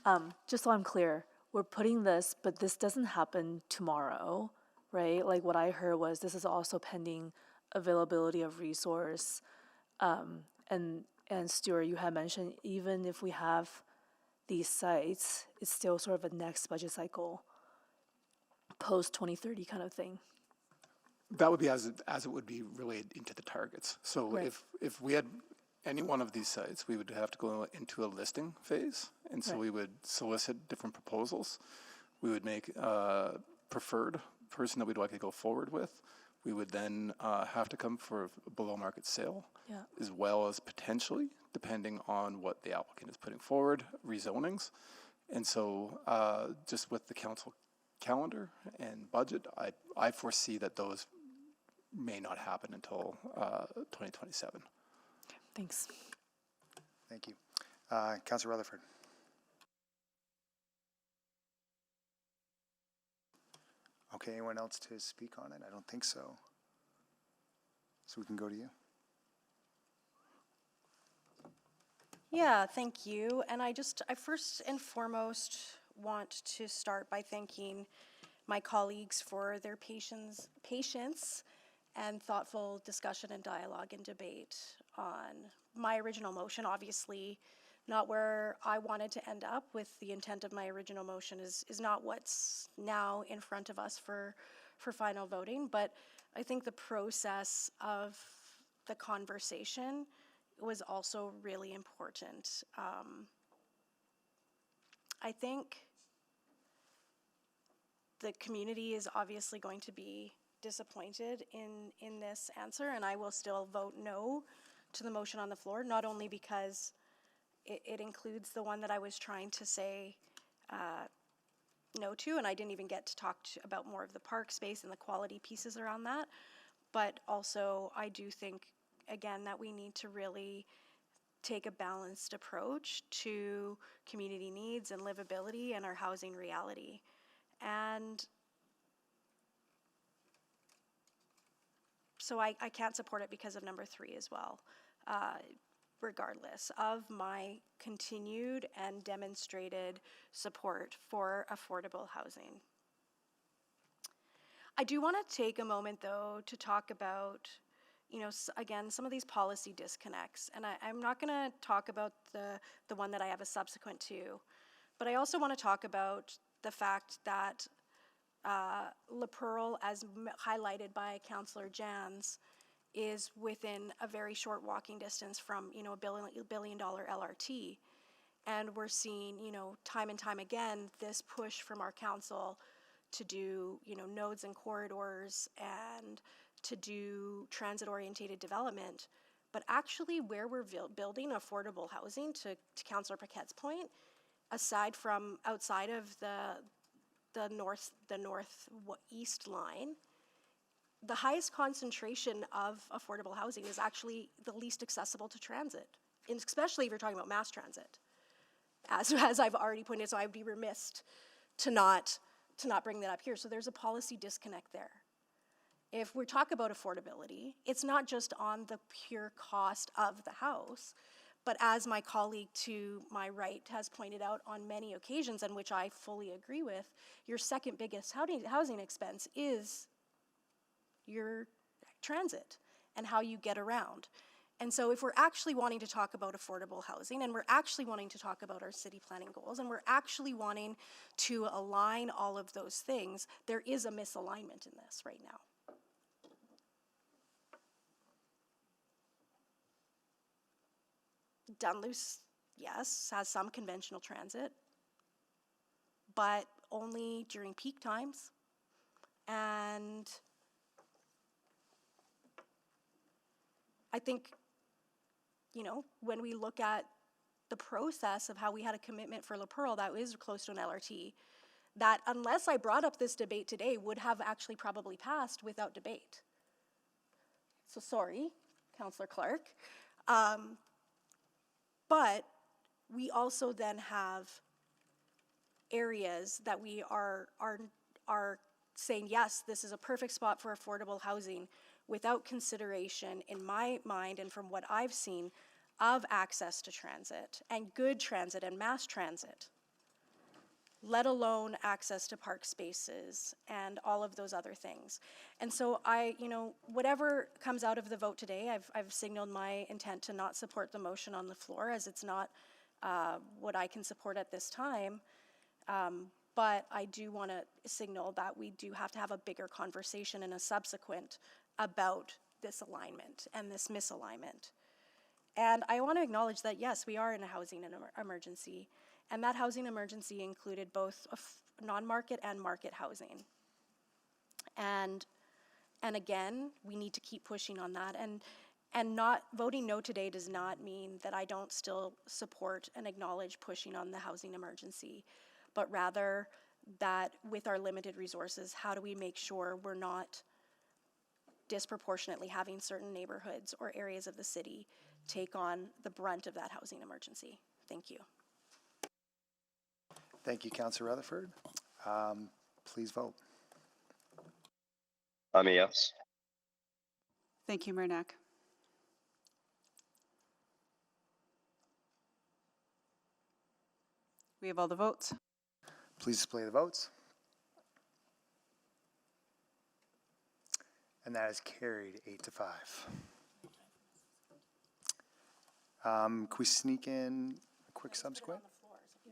quick. Just so I'm clear, we're putting this, but this doesn't happen tomorrow, right? Like what I heard was this is also pending availability of resource. And Stuart, you had mentioned even if we have these sites, it's still sort of a next budget cycle, post 2030 kind of thing. That would be as it would be related into the targets. So Right. if we had any one of these sites, we would have to go into a listing phase. And so Right. we would solicit different proposals. We would make a preferred person that we'd like to go forward with. We would then have to come for a below market sale, Yeah. as well as potentially, depending on what the applicant is putting forward, rezonings. And so just with the council calendar and budget, I foresee that those may not happen until 2027. Thanks. Thank you. Councilor Rutherford. Okay, anyone else to speak on it? I don't think so. So we can go to you. Yeah, thank you. And I first and foremost want to start by thanking my colleagues for their patience and thoughtful discussion and dialogue and debate on my original motion. Obviously, not where I wanted to end up with the intent of my original motion is not what's now in front of us for final voting, but I think the process of the conversation was also really important. I think the community is obviously going to be disappointed in this answer, and I will still vote no to the motion on the floor, not only because it includes the one that I was trying to say no to, and I didn't even get to talk about more of the park space and the quality pieces around that, but also I do think, again, that we need to really take a balanced approach to community needs and livability and our housing reality. And so I can't support it because of number 3 as well, regardless of my continued and demonstrated support for affordable housing. I do want to take a moment, though, to talk about, again, some of these policy disconnects. And I'm not going to talk about the one that I have a subsequent to, but I also want to talk about the fact that La Perle, as highlighted by Councillor Jans, is within a very short walking distance from, a $1 billion LRT. And we're seeing, time and time again, this push from our council to do, nodes and corridors and to do transit-orientated development. But actually where we're building affordable housing, to Councillor Paquette's point, outside of the northeast line, the highest concentration of affordable housing is actually the least accessible to transit, and especially if you're talking about mass transit. As I've already pointed out, so I'd be remiss to not bring that up here. So there's a policy disconnect there. If we talk about affordability, it's not just on the pure cost of the house, but as my colleague to my right has pointed out on many occasions, and which I fully agree with, your second biggest housing expense is your transit and how you get around. And so if we're actually wanting to talk about affordable housing, and we're actually wanting to talk about our city planning goals, and we're actually wanting to align all of those things, there is a misalignment in this right now. Dunluce, yes, has some conventional transit, but only during peak times. And I think, when we look at the process of how we had a commitment for La Perle that is close to an LRT, that unless I brought up this debate today, would have actually probably passed without debate. So sorry, Councillor Clark. But we also then have areas that we are saying, yes, this is a perfect spot for affordable housing without consideration, in my mind and from what I've seen, of access to transit and good transit and mass transit, let alone access to park spaces and all of those other things. And so whatever comes out of the vote today, I've signaled my intent to not support the motion on the floor, as it's not what I can support at this time. But I do want to signal that we do have to have a bigger conversation and a subsequent about this alignment and this misalignment. And I want to acknowledge that, yes, we are in a housing emergency, and that housing emergency included both non-market and market housing. And again, we need to keep pushing on that. And not voting no today does not mean that I don't still support and acknowledge pushing on the housing emergency, but rather that with our limited resources, how do we make sure we're not disproportionately having certain neighborhoods or areas of the city take on the brunt of that housing emergency? Thank you. Thank you, Councillor Rutherford. Please vote. I'm a yes. Thank you, Murnak. We have all the votes. Please display the votes. And that is carried 8-5. Can we sneak in a quick subsequent?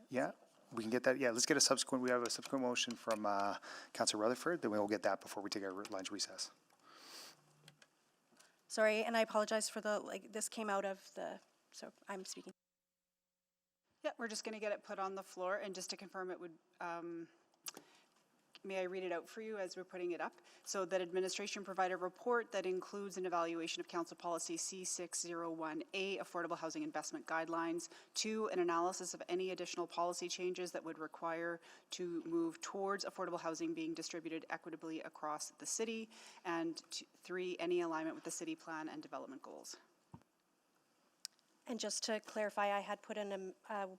Yeah, we can get that. Yeah, let's get a subsequent. We have a subsequent motion from Councillor Rutherford. Then we will get that before we take our lunch recess. Sorry, and I apologize for this came out of so I'm speaking. Yeah, we're just going to get it put on the floor, and just to confirm, it would, may I read it out for you as we're putting it up? So that administration provide a report that includes an evaluation of Council Policy C601A, Affordable Housing Investment Guidelines. 2, an analysis of any additional policy changes that would require to move towards affordable housing being distributed equitably across the city. And 3, any alignment with the city plan and development goals. And just to clarify, I had put in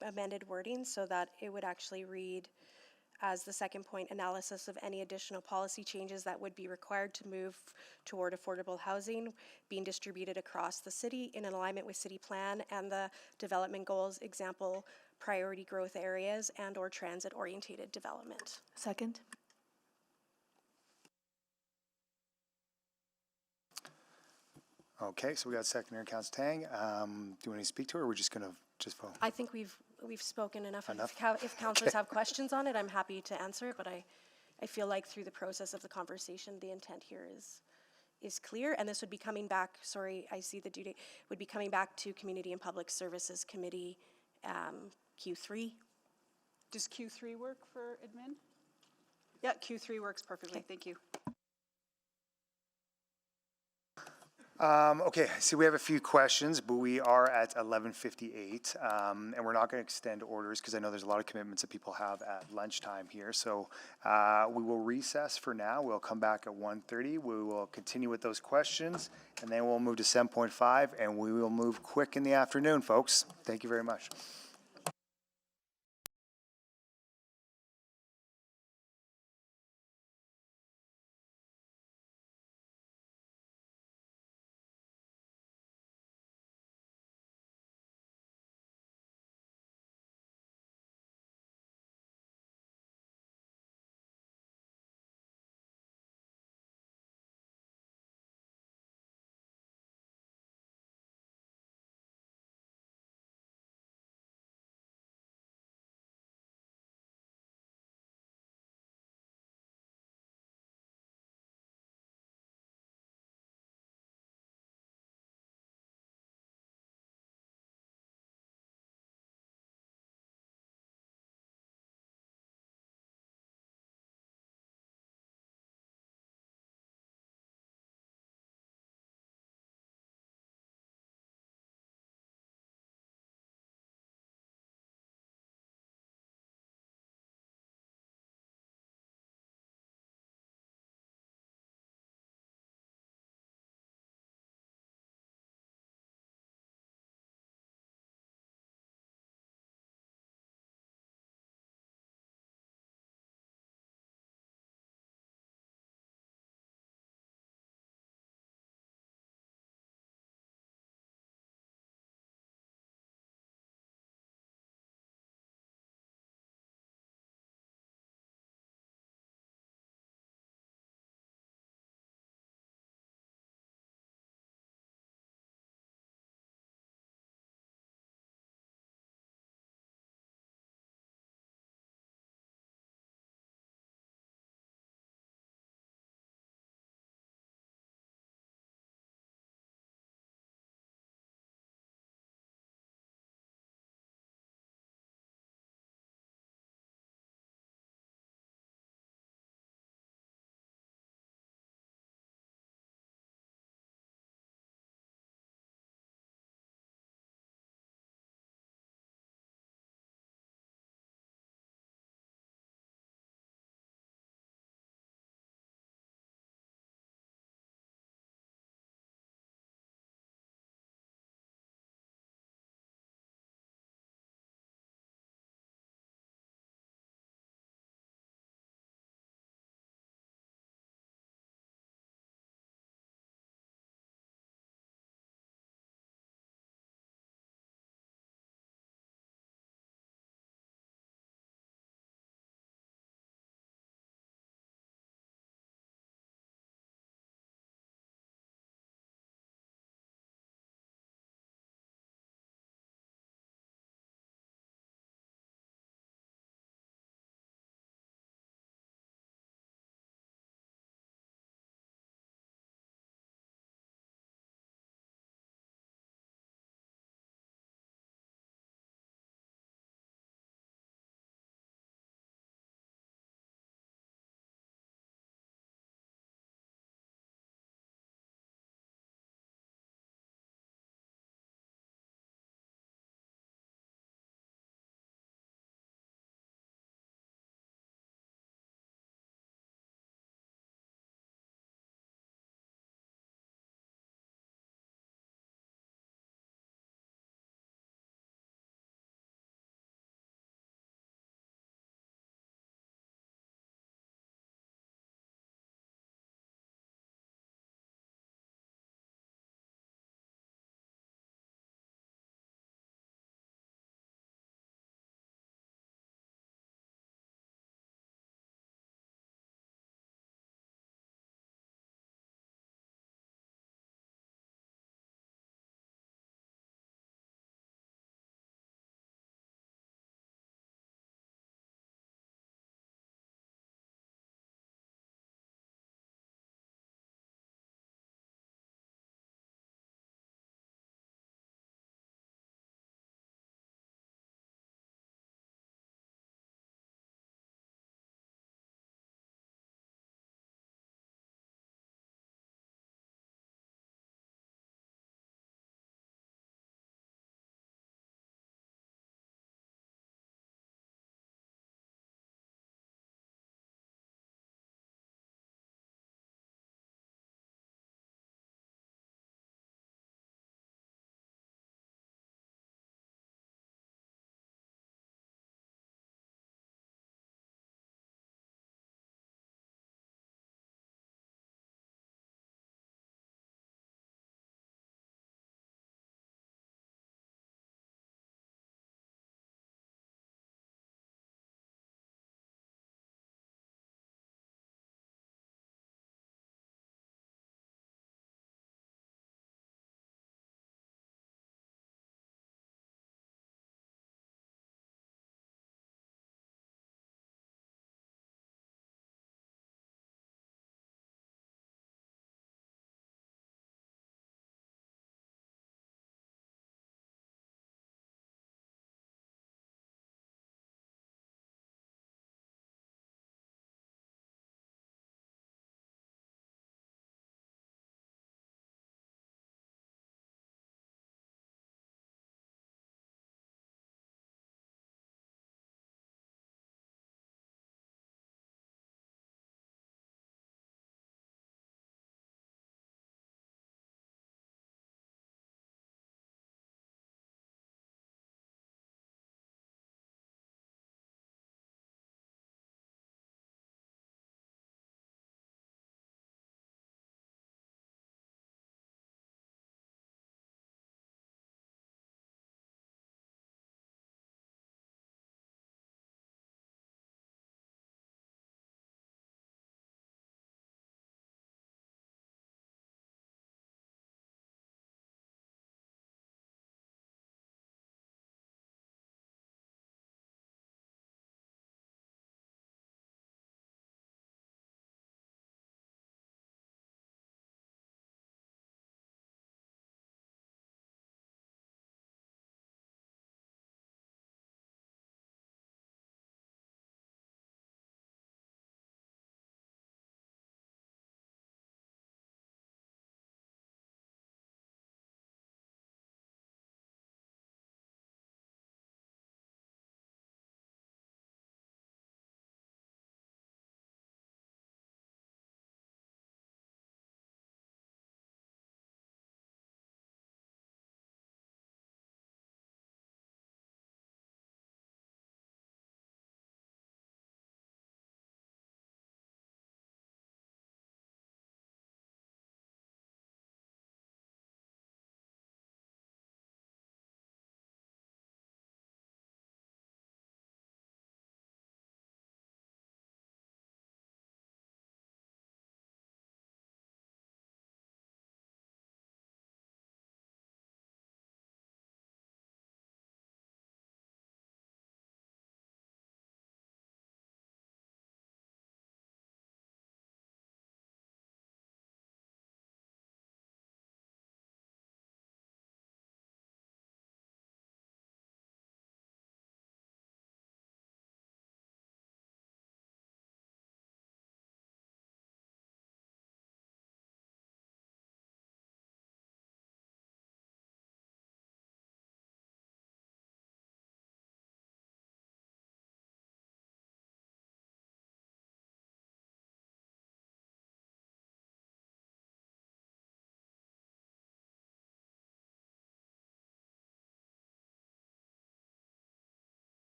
amended wording so that it would actually read as the second point, analysis of any additional policy changes that would be required to move toward affordable housing being distributed across the city in alignment with city plan and the development goals, example, priority growth areas and or transit orientated development. Second. Okay, so we got a second here, Councillor Tang. Do you want to speak to her, or we're just going to vote? I think we've spoken enough. Enough? If councillors have questions on it, I'm happy to answer it, but I feel like through the process of the conversation, the intent here is clear, and this would be coming back, sorry, I see the due date, would be coming back to Community and Public Services Committee, Q3. Does Q3 work for admin? Yeah, Q3 works perfectly. Okay. Thank you. Okay, so we have a few questions, but we are at 11:58, and we're not going to extend orders because I know there's a lot of commitments that people have at lunchtime here. So we will recess for now. We'll come back at 1:30. We will continue with those questions, and then we'll move to 7.5, and we will move quick in the afternoon, folks. Thank you very much.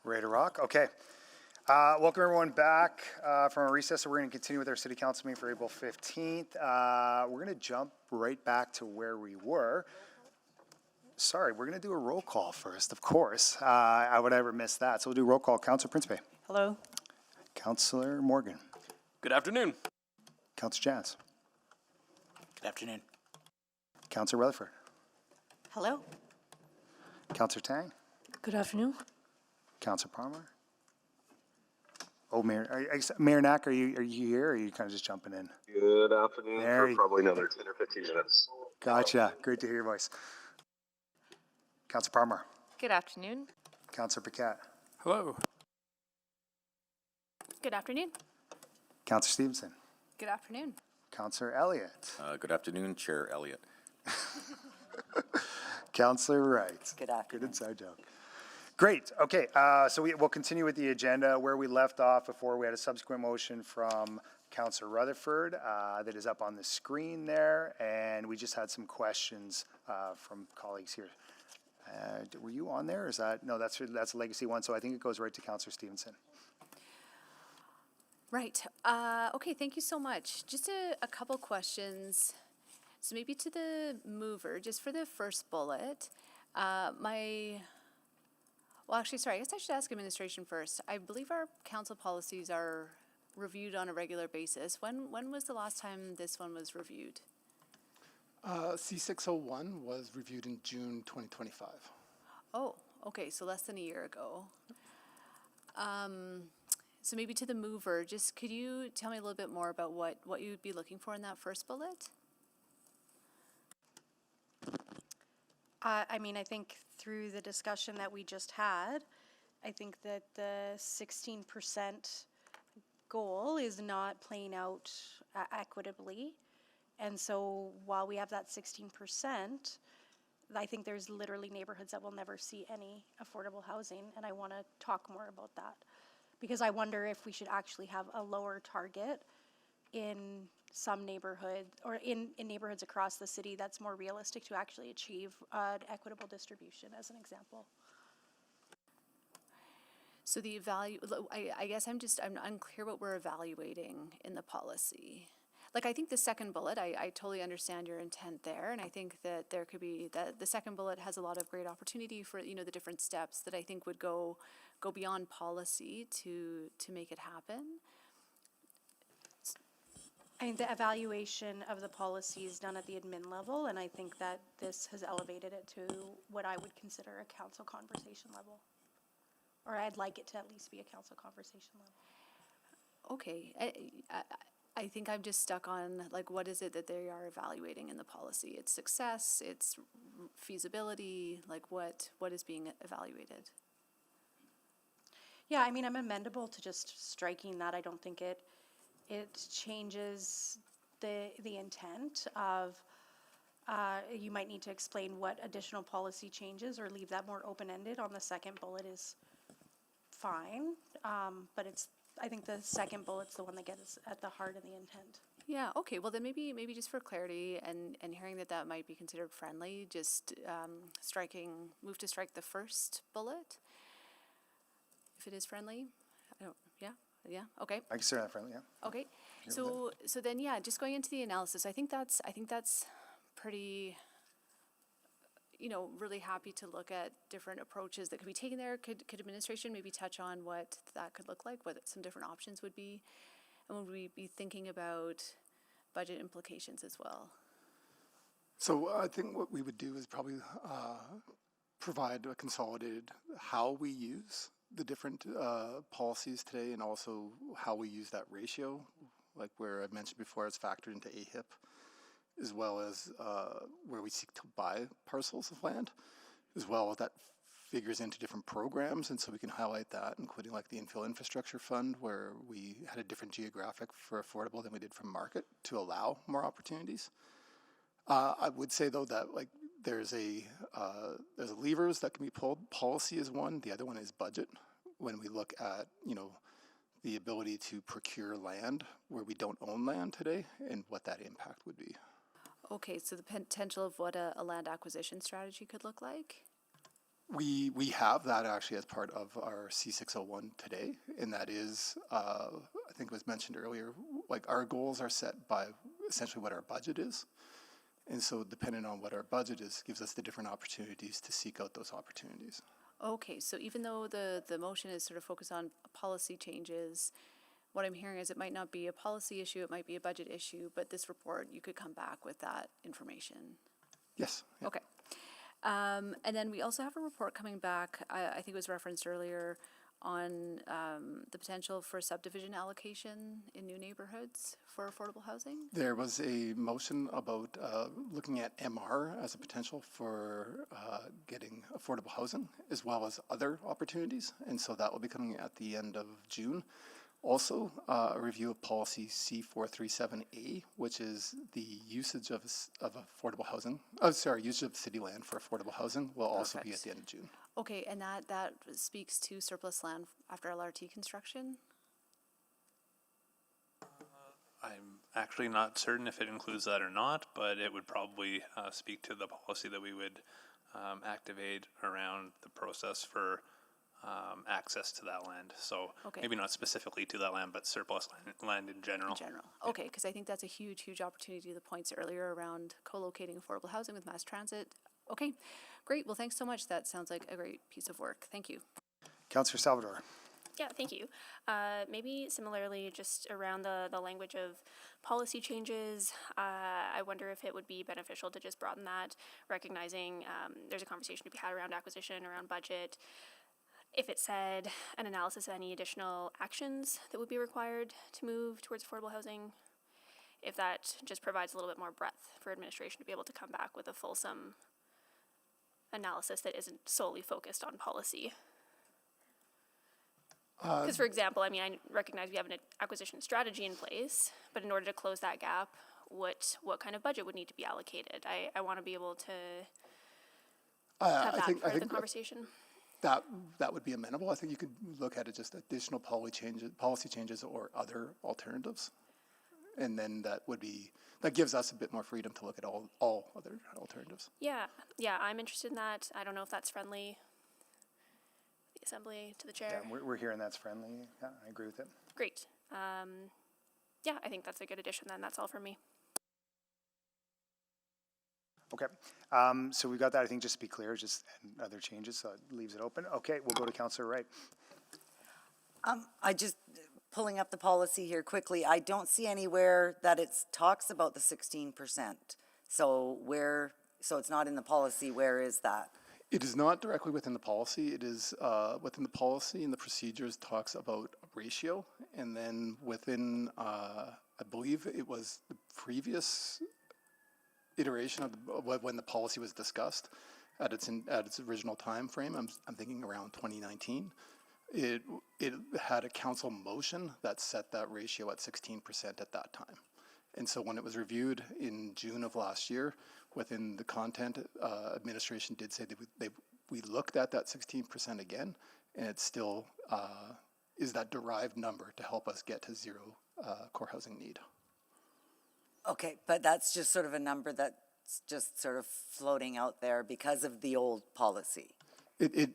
Ready to rock? Okay. Welcome everyone back from a recess. So we're going to continue with our city council meeting for April 15th. We're going to jump right back to where we were. Sorry, we're going to do a roll call first, of course. I would ever miss that. So we'll do roll call. Councillor Principe. Hello. Councillor Morgan. Good afternoon. Councillor Jans. Good afternoon. Councillor Rutherford. Hello. Councillor Tang. Good afternoon. Councillor Palmer. Oh, Mayor, Mayor Knack, are you here, or are you kind of just jumping in? Good afternoon There for probably another 10 or 15 minutes. Gotcha. Great to hear your voice. Councillor Palmer. Good afternoon. Councillor Paquette. Hello. Good afternoon. Councillor Stevenson. Good afternoon. Councillor Elliott. Good afternoon, Chair Elliott. Councillor Wright. Good afternoon. Good inside joke. Great. Okay. So we'll continue with the agenda where we left off before. We had a subsequent motion from Councillor Rutherford that is up on the screen there, and we just had some questions from colleagues here. Were you on there? Or is that no? That's a legacy one. So I think it goes right to Councillor Stevenson. Right. Okay, thank you so much. Just a couple questions. So maybe to the mover, just for the first bullet, well, actually, sorry, I guess I should ask administration first. I believe our council policies are reviewed on a regular basis. When was the last time this one was reviewed? C601 was reviewed in June 2025. Oh, okay, so less than a year ago. So maybe to the mover, just could you tell me a little bit more about what you would be looking for in that first bullet? I mean, I think through the discussion that we just had, I think that the 16% goal is not playing out equitably. And so while we have that 16%, I think there's literally neighborhoods that will never see any affordable housing. And I want to talk more about that. Because I wonder if we should actually have a lower target in some neighborhood or in neighborhoods across the city that's more realistic to actually achieve an equitable distribution, as an example. So the I guess I'm unclear what we're evaluating in the policy. Like, I think the second bullet, I totally understand your intent there, and I think that there could be, that the second bullet has a lot of great opportunity for, you know, the different steps that I think would go beyond policy to make it happen. I think the evaluation of the policy is done at the admin level, and I think that this has elevated it to what I would consider a council conversation level. Or I'd like it to at least be a council conversation level. Okay, I think I'm just stuck on, like, what is it that they are evaluating in the policy? It's success, it's feasibility, like what is being evaluated? Yeah, I mean, I'm amendable to just striking that. I don't think it changes the intent of, you might need to explain what additional policy changes or leave that more open-ended on the second bullet is fine. But I think the second bullet's the one that gets at the heart of the intent. Yeah, okay, well then maybe just for clarity and hearing that might be considered friendly, just move to strike the first bullet. If it is friendly, yeah, okay. I consider that friendly, yeah. Okay, so then, yeah, just going into the analysis, I think that's pretty, you know, really happy to look at different approaches that could be taken there. Could administration maybe touch on what that could look like, what some different options would be, and would we be thinking about budget implications as well? So I think what we would do is probably provide a consolidated how we use the different policies today, and also how we use that ratio, like where I've mentioned before, it's factored into AHIP, as well as where we seek to buy parcels of land, as well as that figures into different programs, and so we can highlight that, including like the Infill Infrastructure Fund, where we had a different geographic for affordable than we did for market to allow more opportunities. I would say though that like there's levers that can be pulled. Policy is one. The other one is budget. When we look at, you know, the ability to procure land where we don't own land today, and what that impact would be. Okay, so the potential of what a land acquisition strategy could look like? We have that actually as part of our C601 today, and that is, I think it was mentioned earlier, like our goals are set by essentially what our budget is. And so depending on what our budget is, gives us the different opportunities to seek out those opportunities. Okay, so even though the motion is sort of focused on policy changes, what I'm hearing is it might not be a policy issue, it might be a budget issue, but this report, you could come back with that information. Yes. Yeah. Okay. And then we also have a report coming back, I think it was referenced earlier, on the potential for subdivision allocation in new neighborhoods for affordable housing. There was a motion about looking at MR as a potential for getting affordable housing, as well as other opportunities. And so that will be coming at the end of June. Also, a review of policy C437A, which is the usage of affordable housing. Usage of city land for affordable housing will also be at the end of June. Okay, and that speaks to surplus land after LRT construction? I'm actually not certain if it includes that or not, but it would probably speak to the policy that we would activate around the process for access to that land. So maybe not specifically to that land, but surplus land in general. In general. Okay, because I think that's a huge, huge opportunity. The points earlier around co-locating affordable housing with mass transit. Okay, great. Well, thanks so much. That sounds like a great piece of work. Thank you. Councillor Salvador. Yeah, thank you. Maybe similarly, just around the language of policy changes, I wonder if it would be beneficial to just broaden that, recognizing there's a conversation to be had around acquisition, around budget. If it said an analysis of any additional actions that would be required to move towards affordable housing, if that just provides a little bit more breadth for administration to be able to come back with a fulsome analysis that isn't solely focused on policy. Because, for example, I mean, I recognize we have an acquisition strategy in place, but in order to close that gap, what kind of budget would need to be allocated? I want to be able to have that part of the conversation. That would be amenable. I think you could look at it just additional policy changes or other alternatives. And then that gives us a bit more freedom to look at all other alternatives. Yeah, I'm interested in that. I don't know if that's friendly, the Assembly, to the chair. Yeah, we're hearing that's friendly. Yeah, I agree with it. Great. Yeah, I think that's a good addition then. That's all for me. Okay, so we've got that, I think, just to be clear, just and other changes, so it leaves it open. Okay, we'll go to Councillor Wright. I just, pulling up the policy here quickly, I don't see anywhere that it talks about the 16%. So it's not in the policy, where is that? It is not directly within the policy. It is within the policy, and the procedures talks about a ratio. And then within, I believe it was the previous iteration of when the policy was discussed at its original time frame. I'm thinking around 2019. It had a council motion that set that ratio at 16% at that time. And so when it was reviewed in June of last year, within the content, administration did say that we looked at that 16% again, and it still is that derived number to help us get to zero core housing need. Okay, but that's just sort of a number that's just sort of floating out there because of the old policy. It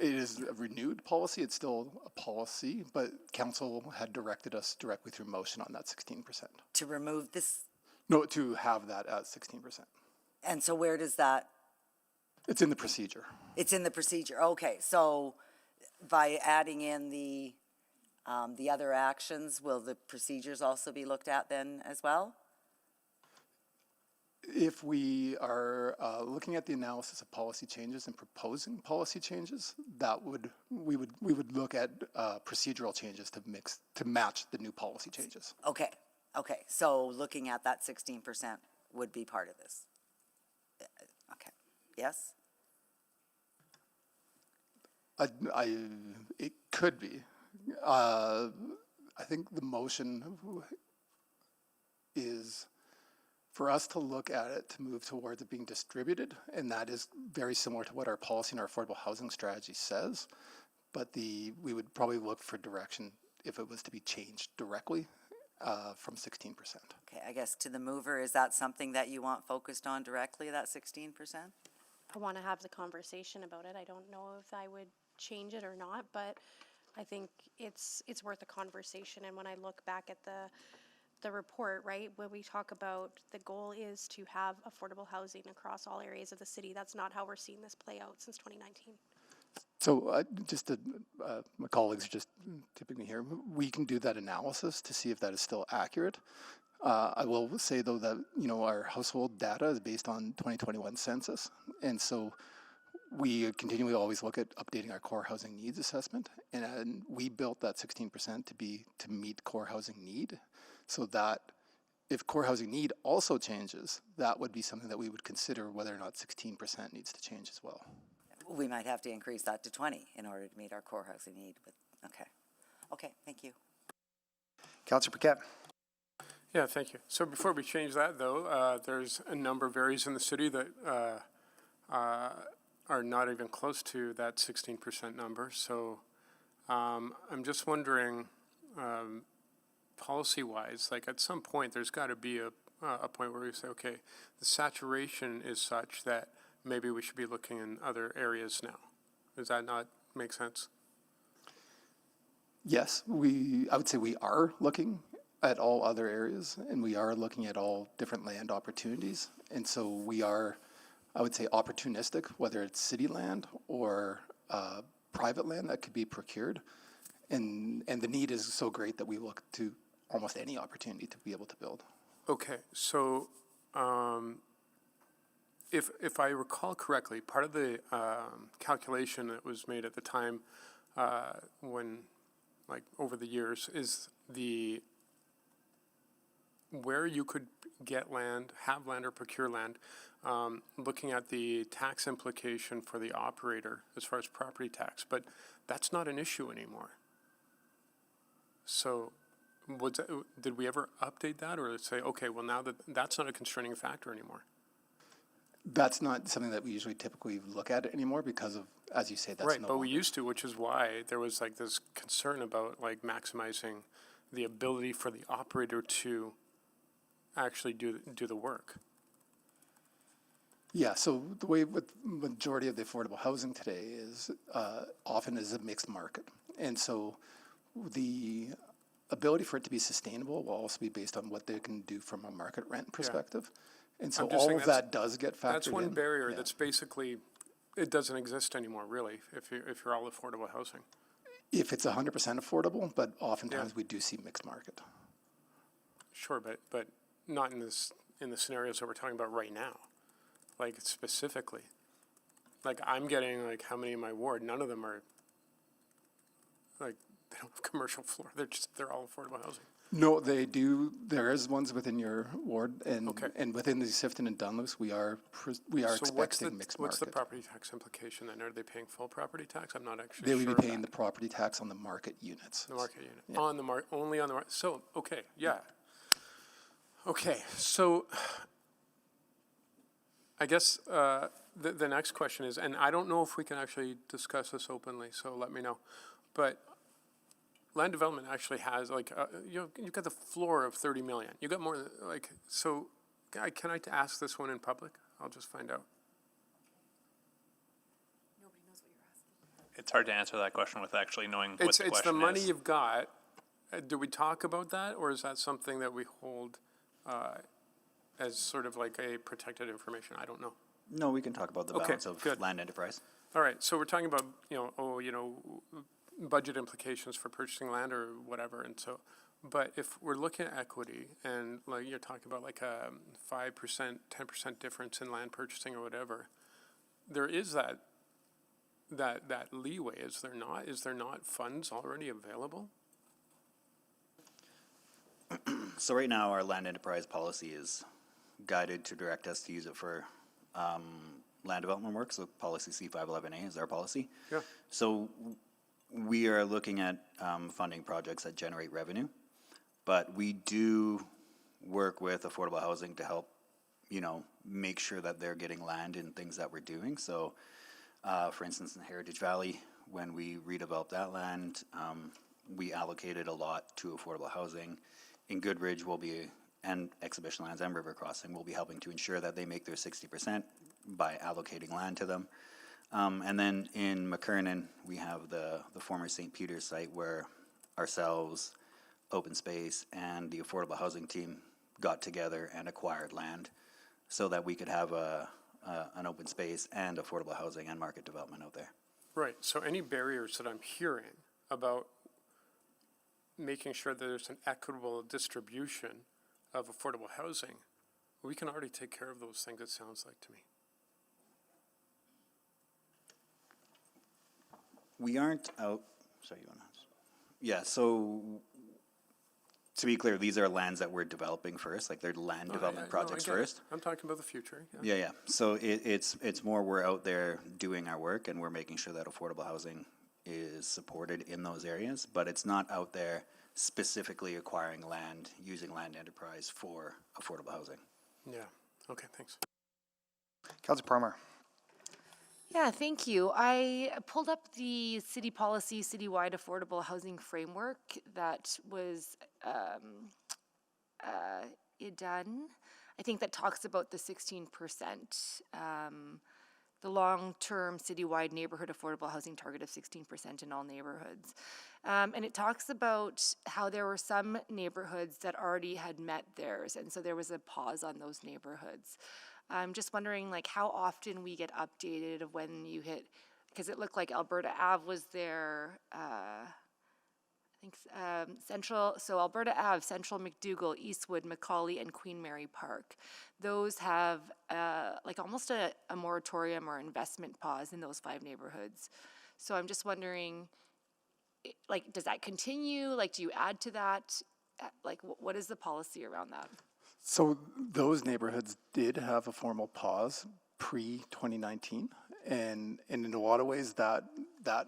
is a renewed policy. It's still a policy, but council had directed us directly through motion on that 16%. To remove this? No, to have that at 16%. And so where does that? It's in the procedure. It's in the procedure. Okay, so by adding in the other actions, will the procedures also be looked at then as well? If we are looking at the analysis of policy changes and proposing policy changes, we would look at procedural changes to match the new policy changes. Okay. So looking at that 16% would be part of this. Okay. Yes. It could be. I think the motion is for us to look at it to move towards it being distributed, and that is very similar to what our policy and our affordable housing strategy says. But we would probably look for direction if it was to be changed directly from 16%. Okay, I guess to the mover, is that something that you want focused on directly, that 16%? want to have the conversation about it. I don't know if I would change it or not, but I think it's worth a conversation. And when I look back at the report, right, where we talk about the goal is to have affordable housing across all areas of the city, that's not how we're seeing this play out since 2019. So my colleagues are just tipping me here. We can do that analysis to see if that is still accurate. I will say, though, that, our household data is based on 2021 census. And so we continually always look at updating our core housing needs assessment. And we built that 16% to meet core housing need. So that if core housing need also changes, that would be something that we would consider whether or not 16% needs to change as well. We might have to increase that to 20 in order to meet our core housing need. But okay, thank you. Councillor Paquette. Yeah, thank you. So before we change that, though, there's a number of areas in the city that are not even close to that 16% number. So I'm just wondering, policy-wise, like at some point, there's got to be a point where we say, okay, the saturation is such that maybe we should be looking in other areas now. Does that not make sense? Yes, I would say we are looking at all other areas, and we are looking at all different land opportunities. And so we are, I would say, opportunistic, whether it's city land or private land that could be procured. And the need is so great that we look to almost any opportunity to be able to build. Okay, so if I recall correctly, part of the calculation that was made at the time when, like over the years, is where you could get land, have land, or procure land, looking at the tax implication for the operator as far as property tax. But that's not an issue anymore. So did we ever update that, or say, okay, well, now that's not a constraining factor anymore? That's not something that we usually typically look at anymore because of, as you say, that's right, no but longer. we used to, which is why there was like this concern about like maximizing the ability for the operator to actually do the work. Yeah, so the way with majority of the affordable housing today is often is a mixed market. And so the ability for it to be sustainable will also be based on what they can do from a market rent perspective. And so all of that does get factored in. That's one barrier that's basically, it doesn't exist anymore, really, if you're all affordable housing. If it's 100% affordable, but oftentimes we do see mixed market. Sure, but not in the scenarios that we're talking about right now. Like specifically, like I'm getting like how many in my ward? None of them are like they don't have commercial floor. They're all affordable housing. No, they do. There is ones within your ward, and within the Sifton and Dunluce, we are expecting mixed market. What's the property tax implication then? Are they paying full property tax? I'm not actually They sure. would be paying the property tax on the market units. The market unit. Yeah. Only on the market. So, okay, yeah. Okay, so I guess the next question is, and I don't know if we can actually discuss this openly, so let me know, but land development actually has like, you've got the floor of 30 million. You got more like, so can I ask this one in public? I'll just find out. Nobody knows what you're asking. It's hard to answer that question with actually knowing what the question is. It's the money you've got. Do we talk about that, or is that something that we hold as sort of like a protected information? I don't know. No, we can talk about the balance of land enterprise. All right, so we're talking about, budget implications for purchasing land or whatever, and so, but if we're looking at equity and like you're talking about like a 5%, 10% difference in land purchasing or whatever, there is that leeway, is there not? Is there not funds already available? So right now, our land enterprise policy is guided to direct us to use it for land development work. So policy C511A is our policy. Yeah. So we are looking at funding projects that generate revenue, but we do work with affordable housing to help, make sure that they're getting land in things that we're doing. So, for instance, in Heritage Valley, when we redeveloped that land, we allocated a lot to affordable housing. In Goodridge, and Exhibition Lands and River Crossing, we'll be helping to ensure that they make their 60% by allocating land to them. And then in McKernan, we have the former St. Peter's site where ourselves, Open Space, and the affordable housing team got together and acquired land so that we could have an open space and affordable housing and market development out there. Right, so any barriers that I'm hearing about making sure that there's an equitable distribution of affordable housing, we can already take care of those things, it sounds like to me. We aren't out, sorry, you want to? Yeah, so to be clear, these are lands that we're developing first, like they're land development projects first. I'm talking about the future. Yeah. So it's more we're out there doing our work and we're making sure that affordable housing is supported in those areas, but it's not out there specifically acquiring land, using land enterprise for affordable housing. Yeah, okay, thanks. Councilor Palmer. Yeah, thank you. I pulled up the city policy, citywide affordable housing framework that was done. I think that talks about the 16%, the long-term citywide neighborhood affordable housing target of 16% in all neighborhoods. And it talks about how there were some neighborhoods that already had met theirs, and so there was a pause on those neighborhoods. I'm just wondering, like, how often we get updated of when you hit, because it looked like Alberta Ave was there, I think Central, so Alberta Ave, Central McDougall, Eastwood, Macaulay, and Queen Mary Park. Those have like almost a moratorium or investment pause in those 5 neighborhoods. So I'm just wondering, like, does that continue? Like, do you add to that? Like, what is the policy around that? So those neighborhoods did have a formal pause pre-2019, and in a lot of ways that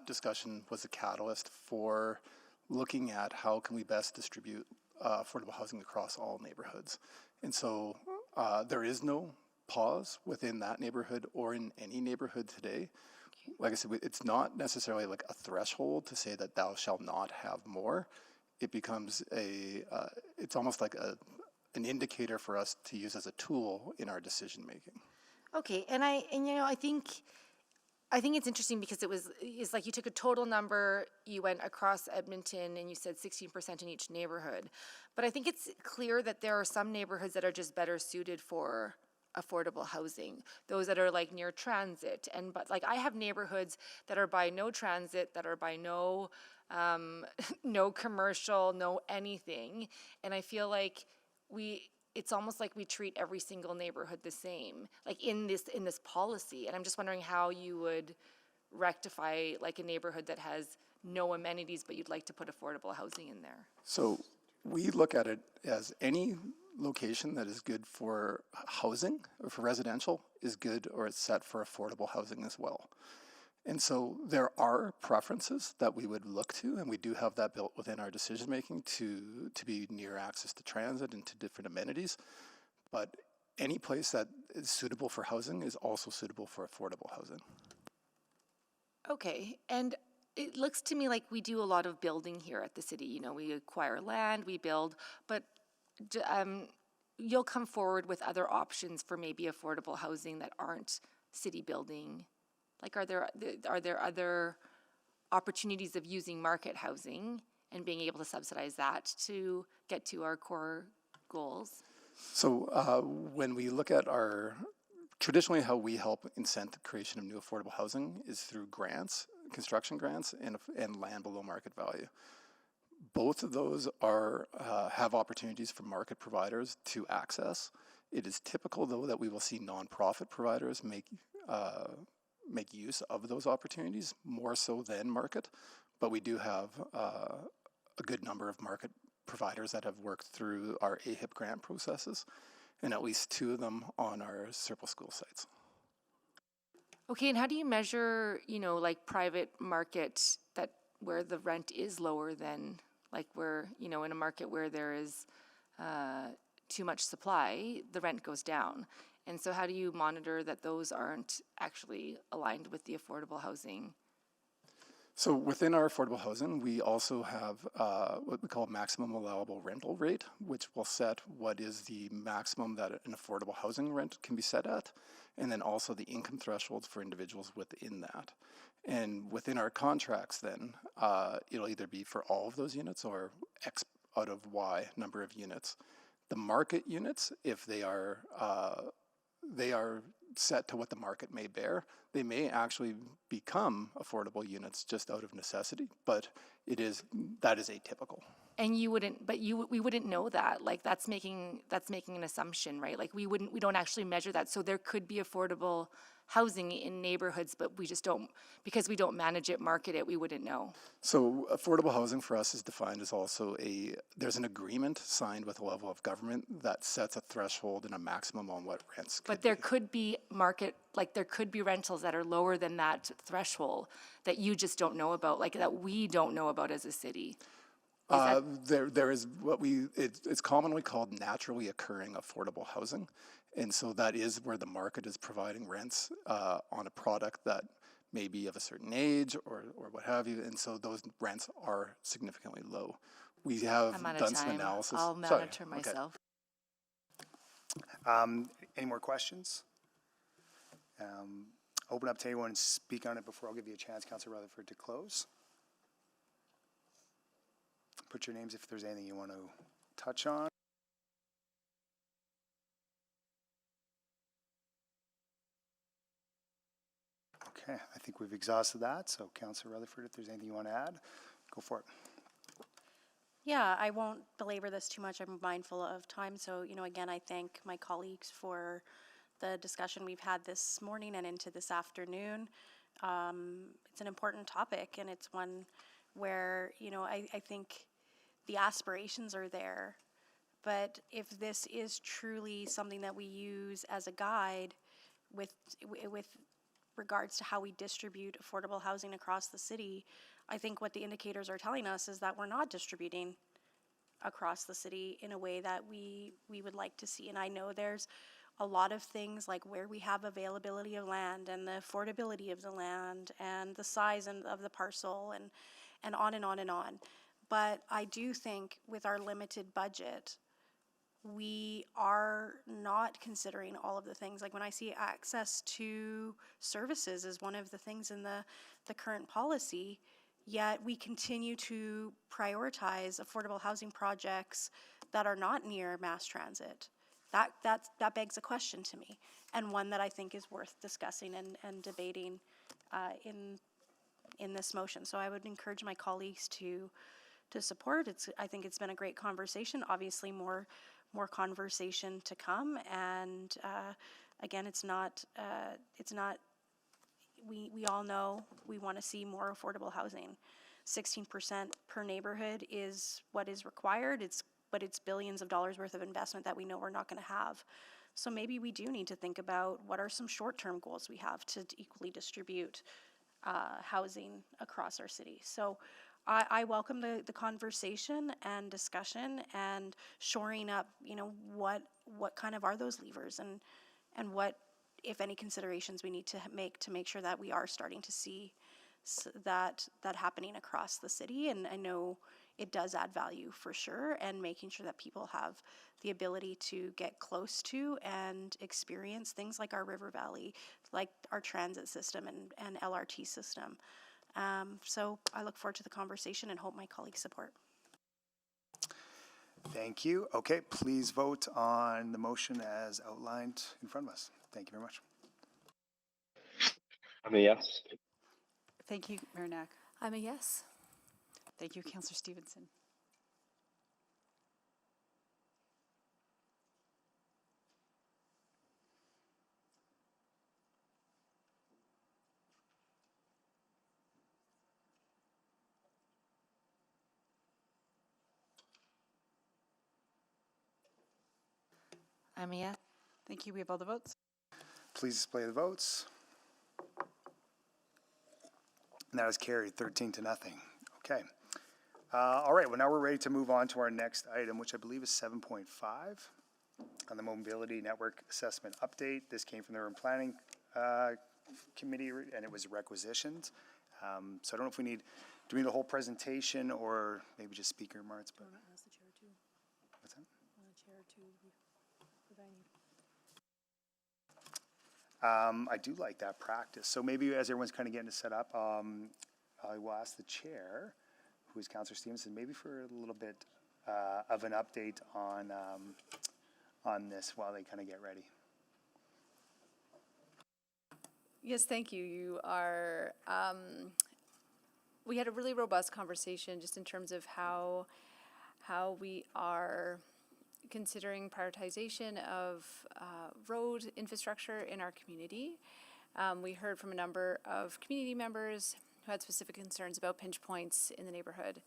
discussion was a catalyst for looking at how can we best distribute affordable housing across all neighborhoods. And so there is no pause within that neighborhood or in any neighborhood today. Like I said, it's not necessarily like a threshold to say that thou shalt not have more. It becomes it's almost like an indicator for us to use as a tool in our decision making. Okay, and you know, I think it's interesting because it's like you took a total number, you went across Edmonton and you said 16% in each neighborhood. But I think it's clear that there are some neighborhoods that are just better suited for affordable housing, those that are like near transit. But like I have neighborhoods that are by no transit, that are by no commercial, no anything. And I feel like it's almost like we treat every single neighborhood the same, like in this policy. And I'm just wondering how you would rectify like a neighborhood that has no amenities, but you'd like to put affordable housing in there. So we look at it as any location that is good for housing or for residential is good or it's set for affordable housing as well. And so there are preferences that we would look to, and we do have that built within our decision making to be near access to transit and to different amenities. But any place that is suitable for housing is also suitable for affordable housing. Okay, and it looks to me like we do a lot of building here at the city. You know, we acquire land, we build, but you'll come forward with other options for maybe affordable housing that aren't city building. Like, are there other opportunities of using market housing and being able to subsidize that to get to our core goals? So when we look at traditionally how we help incent the creation of new affordable housing is through grants, construction grants, and land below market value. Both of those have opportunities for market providers to access. It is typical, though, that we will see nonprofit providers make use of those opportunities more so than market, but we do have a good number of market providers that have worked through our AHIP grant processes, and at least 2 of them on our Circle School sites. Okay, and how do you measure, like private market where the rent is lower than like where, in a market where there is too much supply, the rent goes down? And so how do you monitor that those aren't actually aligned with the affordable housing? So within our affordable housing, we also have what we call maximum allowable rental rate, which will set what is the maximum that an affordable housing rent can be set at, and then also the income thresholds for individuals within that. And within our contracts then, it'll either be for all of those units or X out of Y number of units. The market units, if they are set to what the market may bear, they may actually become affordable units just out of necessity, but that is atypical. And you wouldn't, but we wouldn't know that. Like that's making an assumption, right? Like we don't actually measure that. So there could be affordable housing in neighborhoods, but we just don't, because we don't manage it, market it, we wouldn't know. So affordable housing for us is defined as also there's an agreement signed with a level of government that sets a threshold and a maximum on what rents could But there could be there could be rentals that are lower than that threshold that you just don't know about, like that we don't know about as a city. There is it's commonly called naturally occurring affordable housing. And so that is where the market is providing rents on a product that may be of a certain age or what have you. And so those rents are significantly low. We have done some analysis. I'll monitor myself. Any more questions? Open up to anyone and speak on it before I'll give you a chance, Councillor Rutherford, to close. Put your names if there's anything you want to touch on. Okay, I think we've exhausted that. So, Councillor Rutherford, if there's anything you want to add, go for it. Yeah, I won't belabor this too much. I'm mindful of time. So, again, I thank my colleagues for the discussion we've had this morning and into this afternoon. It's an important topic, and it's one where, I think the aspirations are there. But if this is truly something that we use as a guide with regards to how we distribute affordable housing across the city, I think what the indicators are telling us is that we're not distributing across the city in a way that we would like to see. And I know there's a lot of things like where we have availability of land and the affordability of the land and the size of the parcel and on and on and on. But I do think with our limited budget, we are not considering all of the things. Like when I see access to services as one of the things in the current policy, yet we continue to prioritize affordable housing projects that are not near mass transit. That begs a question to me, and one that I think is worth discussing and debating in this motion. So I would encourage my colleagues to support. I think it's been a great conversation. Obviously, more conversation to come, and again, it's not. We all know we want to see more affordable housing. 16% per neighborhood is what is required. But it's billions of dollars worth of investment that we know we're not going to have. So maybe we do need to think about what are some short-term goals we have to equally distribute housing across our city. So I welcome the conversation and discussion and shoring up, what kind of are those levers and what, if any, considerations we need to make sure that we are starting to see that happening across the city. And I know it does add value for sure, and making sure that people have the ability to get close to and experience things like our river valley, like our transit system and LRT system. So I look forward to the conversation and hope my colleagues support. Thank you. Okay, please vote on the motion as outlined in front of us. Thank you very much. I'm a yes. Thank you, Mayor Knack. I'm a yes. Thank you, Councillor Stevenson. I'm a yes. Thank you. We have all the votes. Please display the votes. And that is carried 13-0. Okay. All right, well, now we're ready to move on to our next item, which I believe is 7.5 on the Mobility Network Assessment Update. This came from the Urban Planning Committee, and it was requisitioned. So I don't know if we need, do we need a whole presentation or maybe just speaker remarks, but. Ask the chair too. What's that? On the chair too. I do like that practice. So maybe as everyone's kind of getting it set up, I will ask the chair, who is Councillor Stevenson, maybe for a little bit of an update on this while they kind of get ready. Yes, thank you. You are, we had a really robust conversation just in terms of how we are considering prioritization of road infrastructure in our community. We heard from a number of community members who had specific concerns about pinch points in the neighborhood.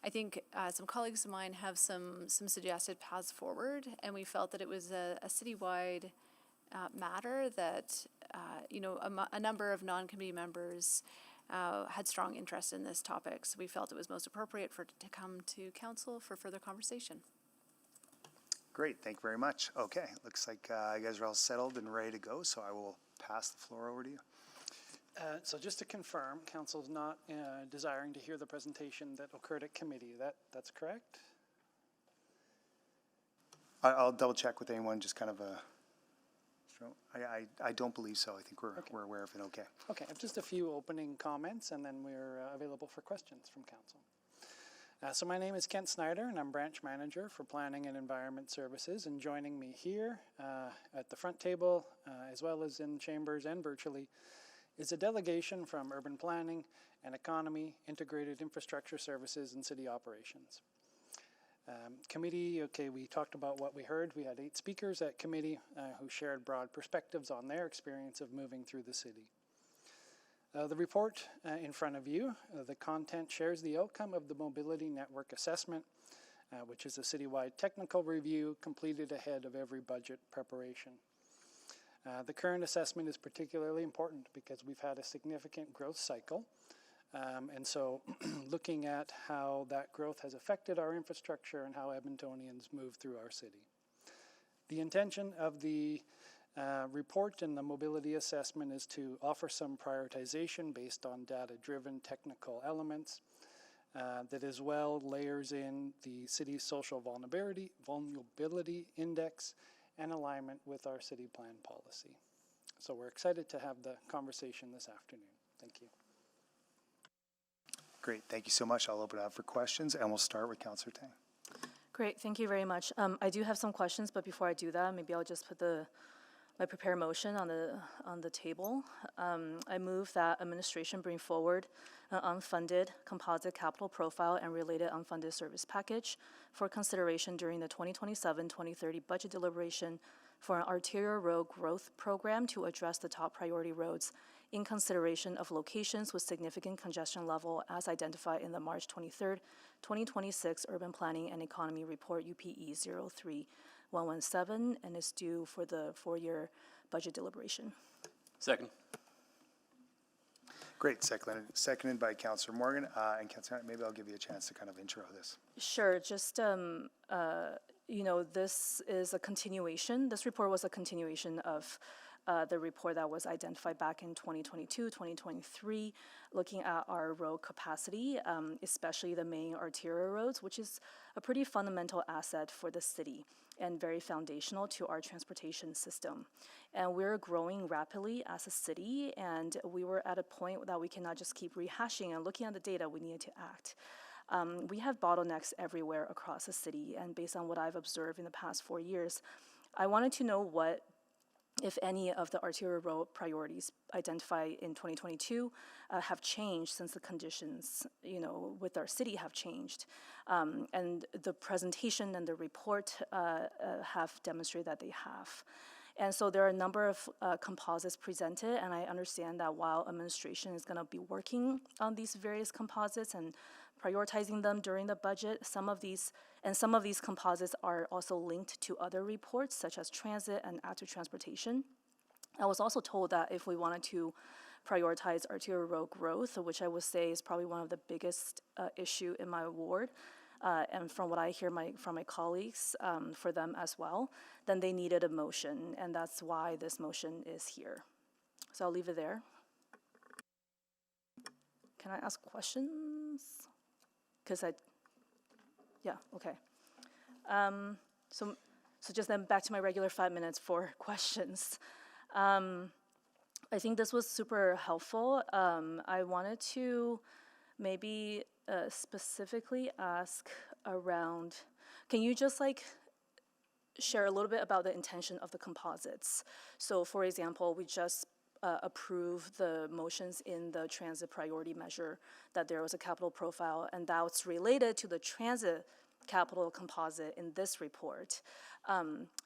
I think some colleagues of mine have some suggested paths forward, and we felt that it was a citywide matter that, a number of non-committee members had strong interest in this topic. So we felt it was most appropriate for it to come to council for further conversation. Great, thank you very much. Okay, looks like you guys are all settled and ready to go, so I will pass the floor over to you. So just to confirm, council's not desiring to hear the presentation that occurred at committee. That's correct? I'll double check with anyone, just kind of I don't believe so. I think we're aware of it. Okay. Okay, just a few opening comments, and then we're available for questions from council. So my name is Kent Snyder, and I'm branch manager for Planning and Environment Services. And joining me here at the front table, as well as in chambers and virtually, is a delegation from Urban Planning and Economy, Integrated Infrastructure Services, and City Operations. Committee, okay, we talked about what we heard. We had 8 speakers at committee who shared broad perspectives on their experience of moving through the city. The report in front of you, the content shares the outcome of the Mobility Network Assessment, which is a citywide technical review completed ahead of every budget preparation. The current assessment is particularly important because we've had a significant growth cycle, and so looking at how that growth has affected our infrastructure and how Edmontonians move through our city. The intention of the report and the mobility assessment is to offer some prioritization based on data-driven technical elements that as well layers in the city's social vulnerability index and alignment with our city plan policy. So we're excited to have the conversation this afternoon. Thank you. Great, thank you so much. I'll open it up for questions, and we'll start with Councillor Tang. Great, thank you very much. I do have some questions, but before I do that, maybe I'll just put my prepared motion on the table. I move that administration bring forward an unfunded composite capital profile and related unfunded service package for consideration during the 2027-2030 budget deliberation for an arterial road growth program to address the top priority roads in consideration of locations with significant congestion level as identified in the March 23rd, 2026 Urban Planning and Economy Report UPE 03117 and is due for the 4-year budget deliberation. Second. Great, seconded by Councillor Morgan. And Councillor, maybe I'll give you a chance to kind of intro this. Sure, just, this is a continuation. This report was a continuation of the report that was identified back in 2022, 2023, looking at our road capacity, especially the main arterial roads, which is a pretty fundamental asset for the city and very foundational to our transportation system. And we're growing rapidly as a city, and we were at a point that we cannot just keep rehashing and looking at the data, we needed to act. We have bottlenecks everywhere across the city, and based on what I've observed in the past 4 years, I wanted to know what, if any, of the arterial road priorities identified in 2022 have changed since the conditions, with our city have changed. And the presentation and the report have demonstrated that they have. And so there are a number of composites presented, and I understand that while administration is going to be working on these various composites and prioritizing them during the budget, some of these composites are also linked to other reports such as transit and active transportation. I was also told that if we wanted to prioritize arterial road growth, which I would say is probably one of the biggest issue in my ward, and from what I hear from my colleagues, for them as well, then they needed a motion, and that's why this motion is here. So I'll leave it there. can I ask questions? Because yeah, okay. So just then back to my regular 5 minutes for questions. I think this was super helpful. I wanted to maybe specifically ask around, can you just like share a little bit about the intention of the composites? So for example, we just approved the motions in the transit priority measure that there was a capital profile, and that's related to the transit capital composite in this report.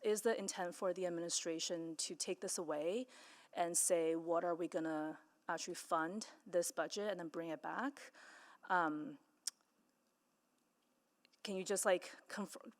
Is the intent for the administration to take this away and say, what are we gonna actually fund this budget and then bring it back? Can you just like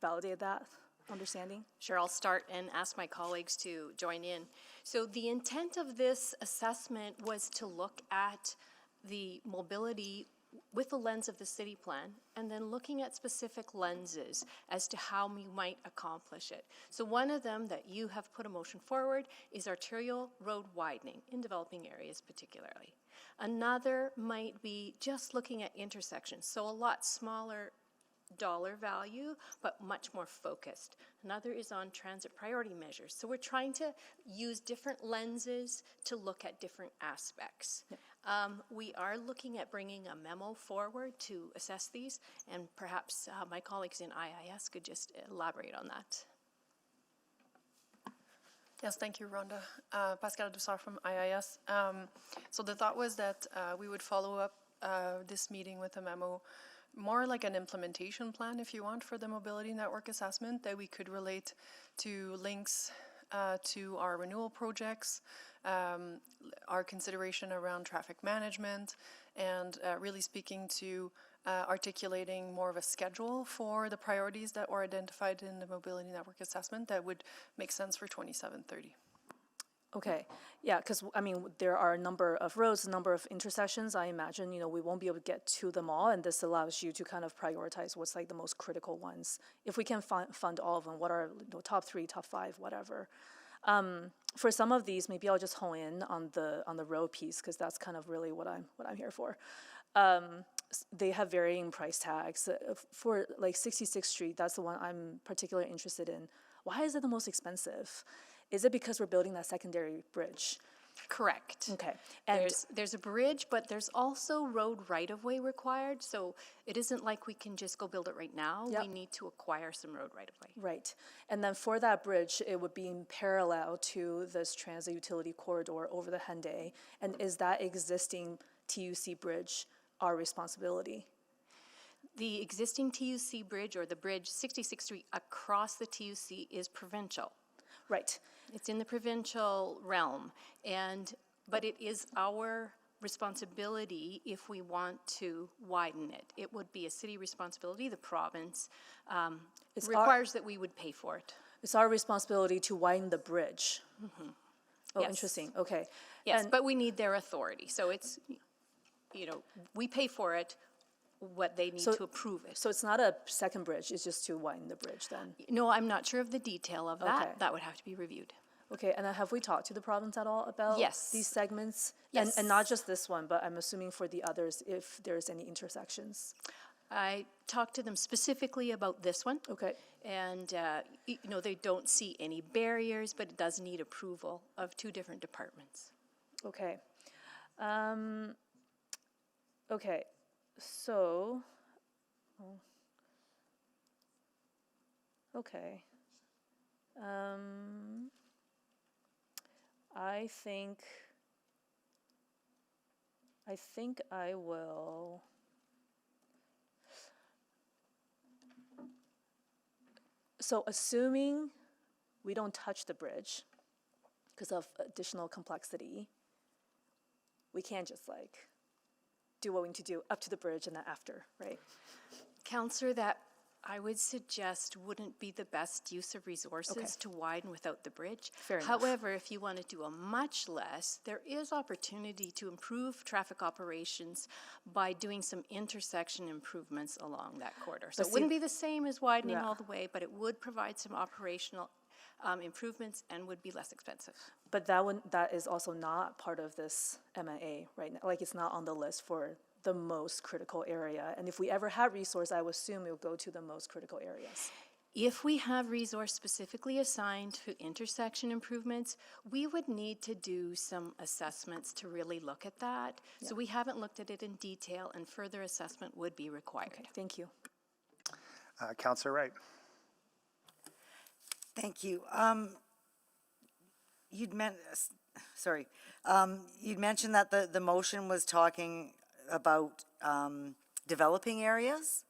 validate that understanding? Sure, I'll start and ask my colleagues to join in. So the intent of this assessment was to look at the mobility with the lens of the city plan, and then looking at specific lenses as to how we might accomplish it. So one of them that you have put a motion forward is arterial road widening in developing areas particularly. Another might be just looking at intersections, so a lot smaller dollar value, but much more focused. Another is on transit priority measures. So we're trying to use different lenses to look at different aspects. Yeah. We are looking at bringing a memo forward to assess these, and perhaps my colleagues in IIS could just elaborate on that. Yes, thank you, Rhonda. Pascal Dussard from IIS. So the thought was that we would follow up this meeting with a memo, more like an implementation plan, if you want, for the mobility network assessment that we could relate to links to our renewal projects, our consideration around traffic management, and really speaking to articulating more of a schedule for the priorities that were identified in the mobility network assessment that would make sense for 2730. Okay, yeah, because I mean, there are a number of roads, a number of intersections. I imagine, you know, we won't be able to get to them all, and this allows you to kind of prioritize what's like the most critical ones. If we can fund all of them, what are top 3, top 5, whatever. For some of these, maybe I'll just hone in on the road piece, because that's kind of really what I'm here for. They have varying price tags. For like 66th Street, that's the one I'm particularly interested in. Why is it the most expensive? Is it because we're building that secondary bridge? Correct. Okay. And there's a bridge, but there's also road right-of-way required, so it isn't like we can just go build it right now. Yep. We need to acquire some road right-of-way. Right. And then for that bridge, it would be in parallel to this transit utility corridor over the Henday. And is that existing TUC bridge our responsibility? The existing TUC bridge, or the bridge 66th Street across the TUC, is provincial. Right. It's in the provincial realm, but it is our responsibility if we want to widen it. It would be a city responsibility. The province requires that we would pay for it. It's our responsibility to widen the bridge. Mm-hmm. Oh, Yes. interesting. Okay. Yes, but we need their authority. So it's, you know, we pay for it, what they need to approve it. So it's not a second bridge, it's just to widen the bridge then? No, I'm not sure of the detail of that. Okay. That would have to be reviewed. Okay, and then have we talked to the province at all about these segments? Yes. And not just this one, but I'm assuming for the others, if there's any intersections. I talked to them specifically about this one. Okay. And, you know, they don't see any barriers, but it does need approval of 2 different departments. Okay. Okay, so, okay. I think I will. So assuming we don't touch the bridge because of additional complexity, we can't just like do what we need to do up to the bridge and then after, right? Counselor, that I would suggest wouldn't be the best use of resources to widen without the bridge. Fair enough. However, if you want to do a much less, there is opportunity to improve traffic operations by doing some intersection improvements along that corridor. So But it wouldn't see- be the same as widening Yeah. all the way, but it would provide some operational improvements and would be less expensive. But that is also not part of this MIA right now. Like it's not on the list for the most critical area. And if we ever had resource, I would assume it would go to the most critical areas. If we have resource specifically assigned to intersection improvements, we would need to do some assessments to really look at that. So we haven't looked at it in detail, and further assessment would be required. Okay, thank you. Councillor Wright. Thank you. You'd mentioned that the motion was talking about developing areas?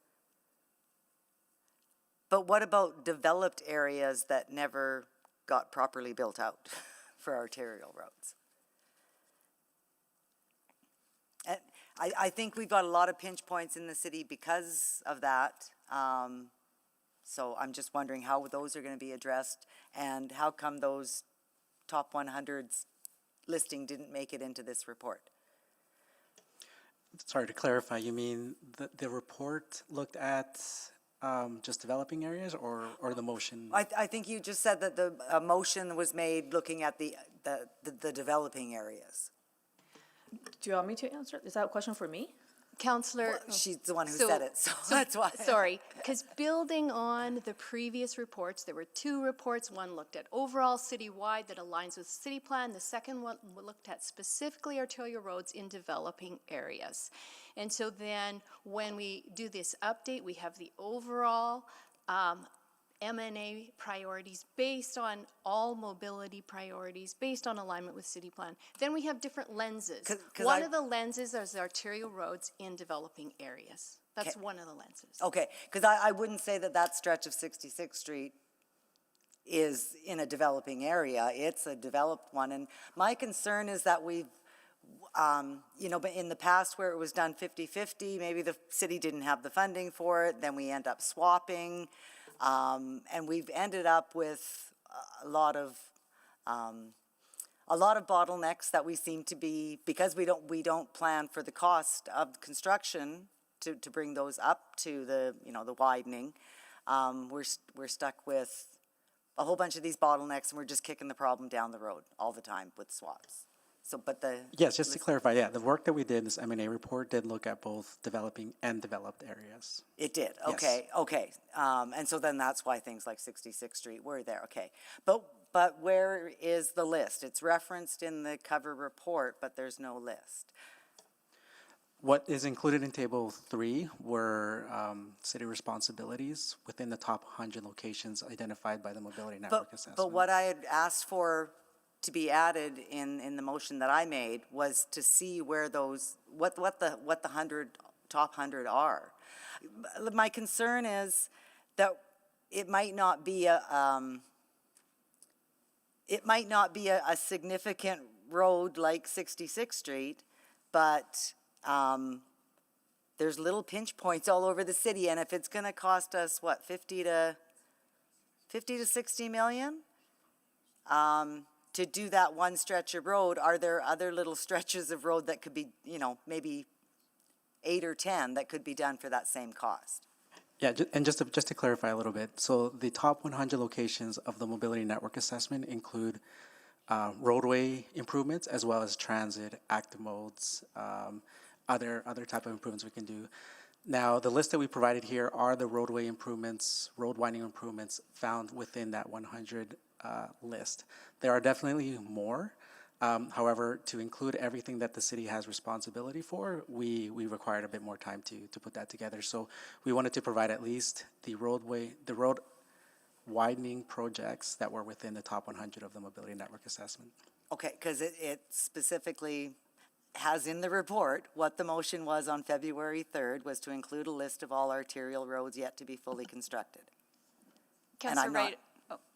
But what about developed areas that never got properly built out for arterial roads? And I think we've got a lot of pinch points in the city because of that. So I'm just wondering how those are going to be addressed, and how come those top 100s listing didn't make it into this report? Sorry, to clarify, you mean the report looked at just developing areas, or the motion? I think you just said that the motion was made looking at the developing areas. Do you want me to answer? Is that a question for me? Councillor. She's the one who said it, so that's why. Sorry, because building on the previous reports, there were two reports. One looked at overall citywide that aligns with the city plan. The second one looked at specifically arterial roads in developing areas. And so then when we do this update, we have the overall M&A priorities based on all mobility priorities, based on alignment with city plan. Then we have different lenses. One of the lenses is arterial roads in developing areas. That's one of the lenses. Okay, because I wouldn't say that stretch of 66th Street is in a developing area. It's a developed one. And my concern is that we've, but in the past where it was done 50-50, maybe the city didn't have the funding for it, then we end up swapping. And we've ended up with a lot of bottlenecks that we seem to be, because we don't plan for the cost of construction to bring those up to the widening. We're stuck with a whole bunch of these bottlenecks, and we're just kicking the problem down the road all the time with swaps. So, Yes, just to clarify, the work that we did, this M&A report did look at both developing and developed areas. It did, Yes. okay. And so then that's why things like 66th Street were there, okay. But where is the list? It's referenced in the cover report, but there's no list. What is included in Table 3 were city responsibilities within the top 100 locations identified by the Mobility Network Assessment. But what I had asked for to be added in the motion that I made was to see where those, what the top 100 are. My concern is that it might not be a significant road like 66th Street, but there's little pinch points all over the city, and if it's going to cost us, 50 to 60 million? To do that one stretch of road, are there other little stretches of road that could be, maybe 8 or 10 that could be done for that same cost? Yeah, and just to clarify a little bit, so the top 100 locations of the Mobility Network Assessment include roadway improvements as well as transit, active modes, other type of improvements we can do. Now, the list that we provided here are the roadway improvements, road winding improvements found within that 100 list. There are definitely more. However, to include everything that the city has responsibility for, we required a bit more time to put that together. So we wanted to provide at least the road widening projects that were within the top 100 of the Mobility Network Assessment. Okay, because it specifically has in the report what the motion was on February 3rd was to include a list of all arterial roads yet to be fully constructed. Councillor Wright,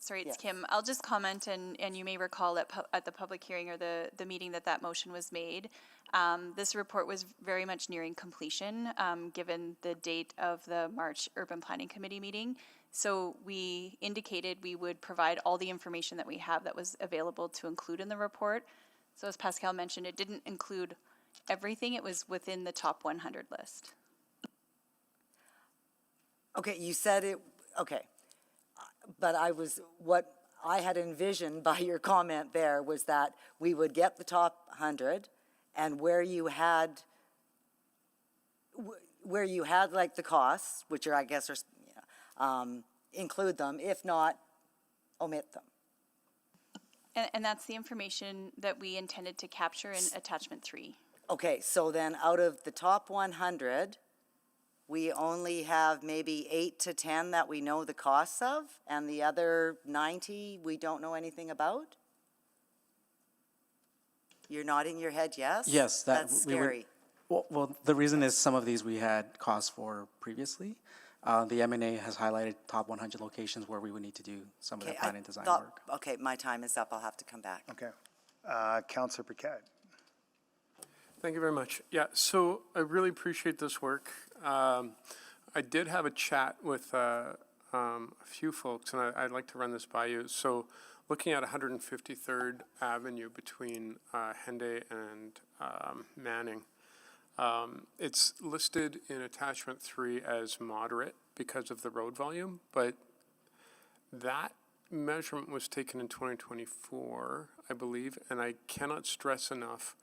it's Kim. I'll just comment, and you may recall at the public hearing or the meeting that motion was made. This report was very much nearing completion, given the date of the March Urban Planning Committee meeting. So we indicated we would provide all the information that we have that was available to include in the report. So as Pascal mentioned, it didn't include everything. It was within the top 100 list. Okay, you said it, okay. But what I had envisioned by your comment there was that we would get the top 100, and where you had where you had like the costs, which are, I guess, include them. If not, omit them. And that's the information that we intended to capture in attachment 3. Okay, so then out of the top 100, we only have maybe 8 to 10 that we know the costs of, and the other 90 we don't know anything about? You're nodding your head yes? Yes, That's scary. Well, the reason is some of these we had costs for previously. The M&A has highlighted top 100 locations where we would need to do some of the planning design work. Okay, my time is up. I'll have to come back. Okay. Councillor Paquette. Thank you very much. Yeah, so I really appreciate this work. I did have a chat with a few folks, and I'd like to run this by you. So looking at 153rd Avenue between Henday and Manning, it's listed in attachment 3 as moderate because of the road volume, but that measurement was taken in 2024, I believe, and I cannot stress enough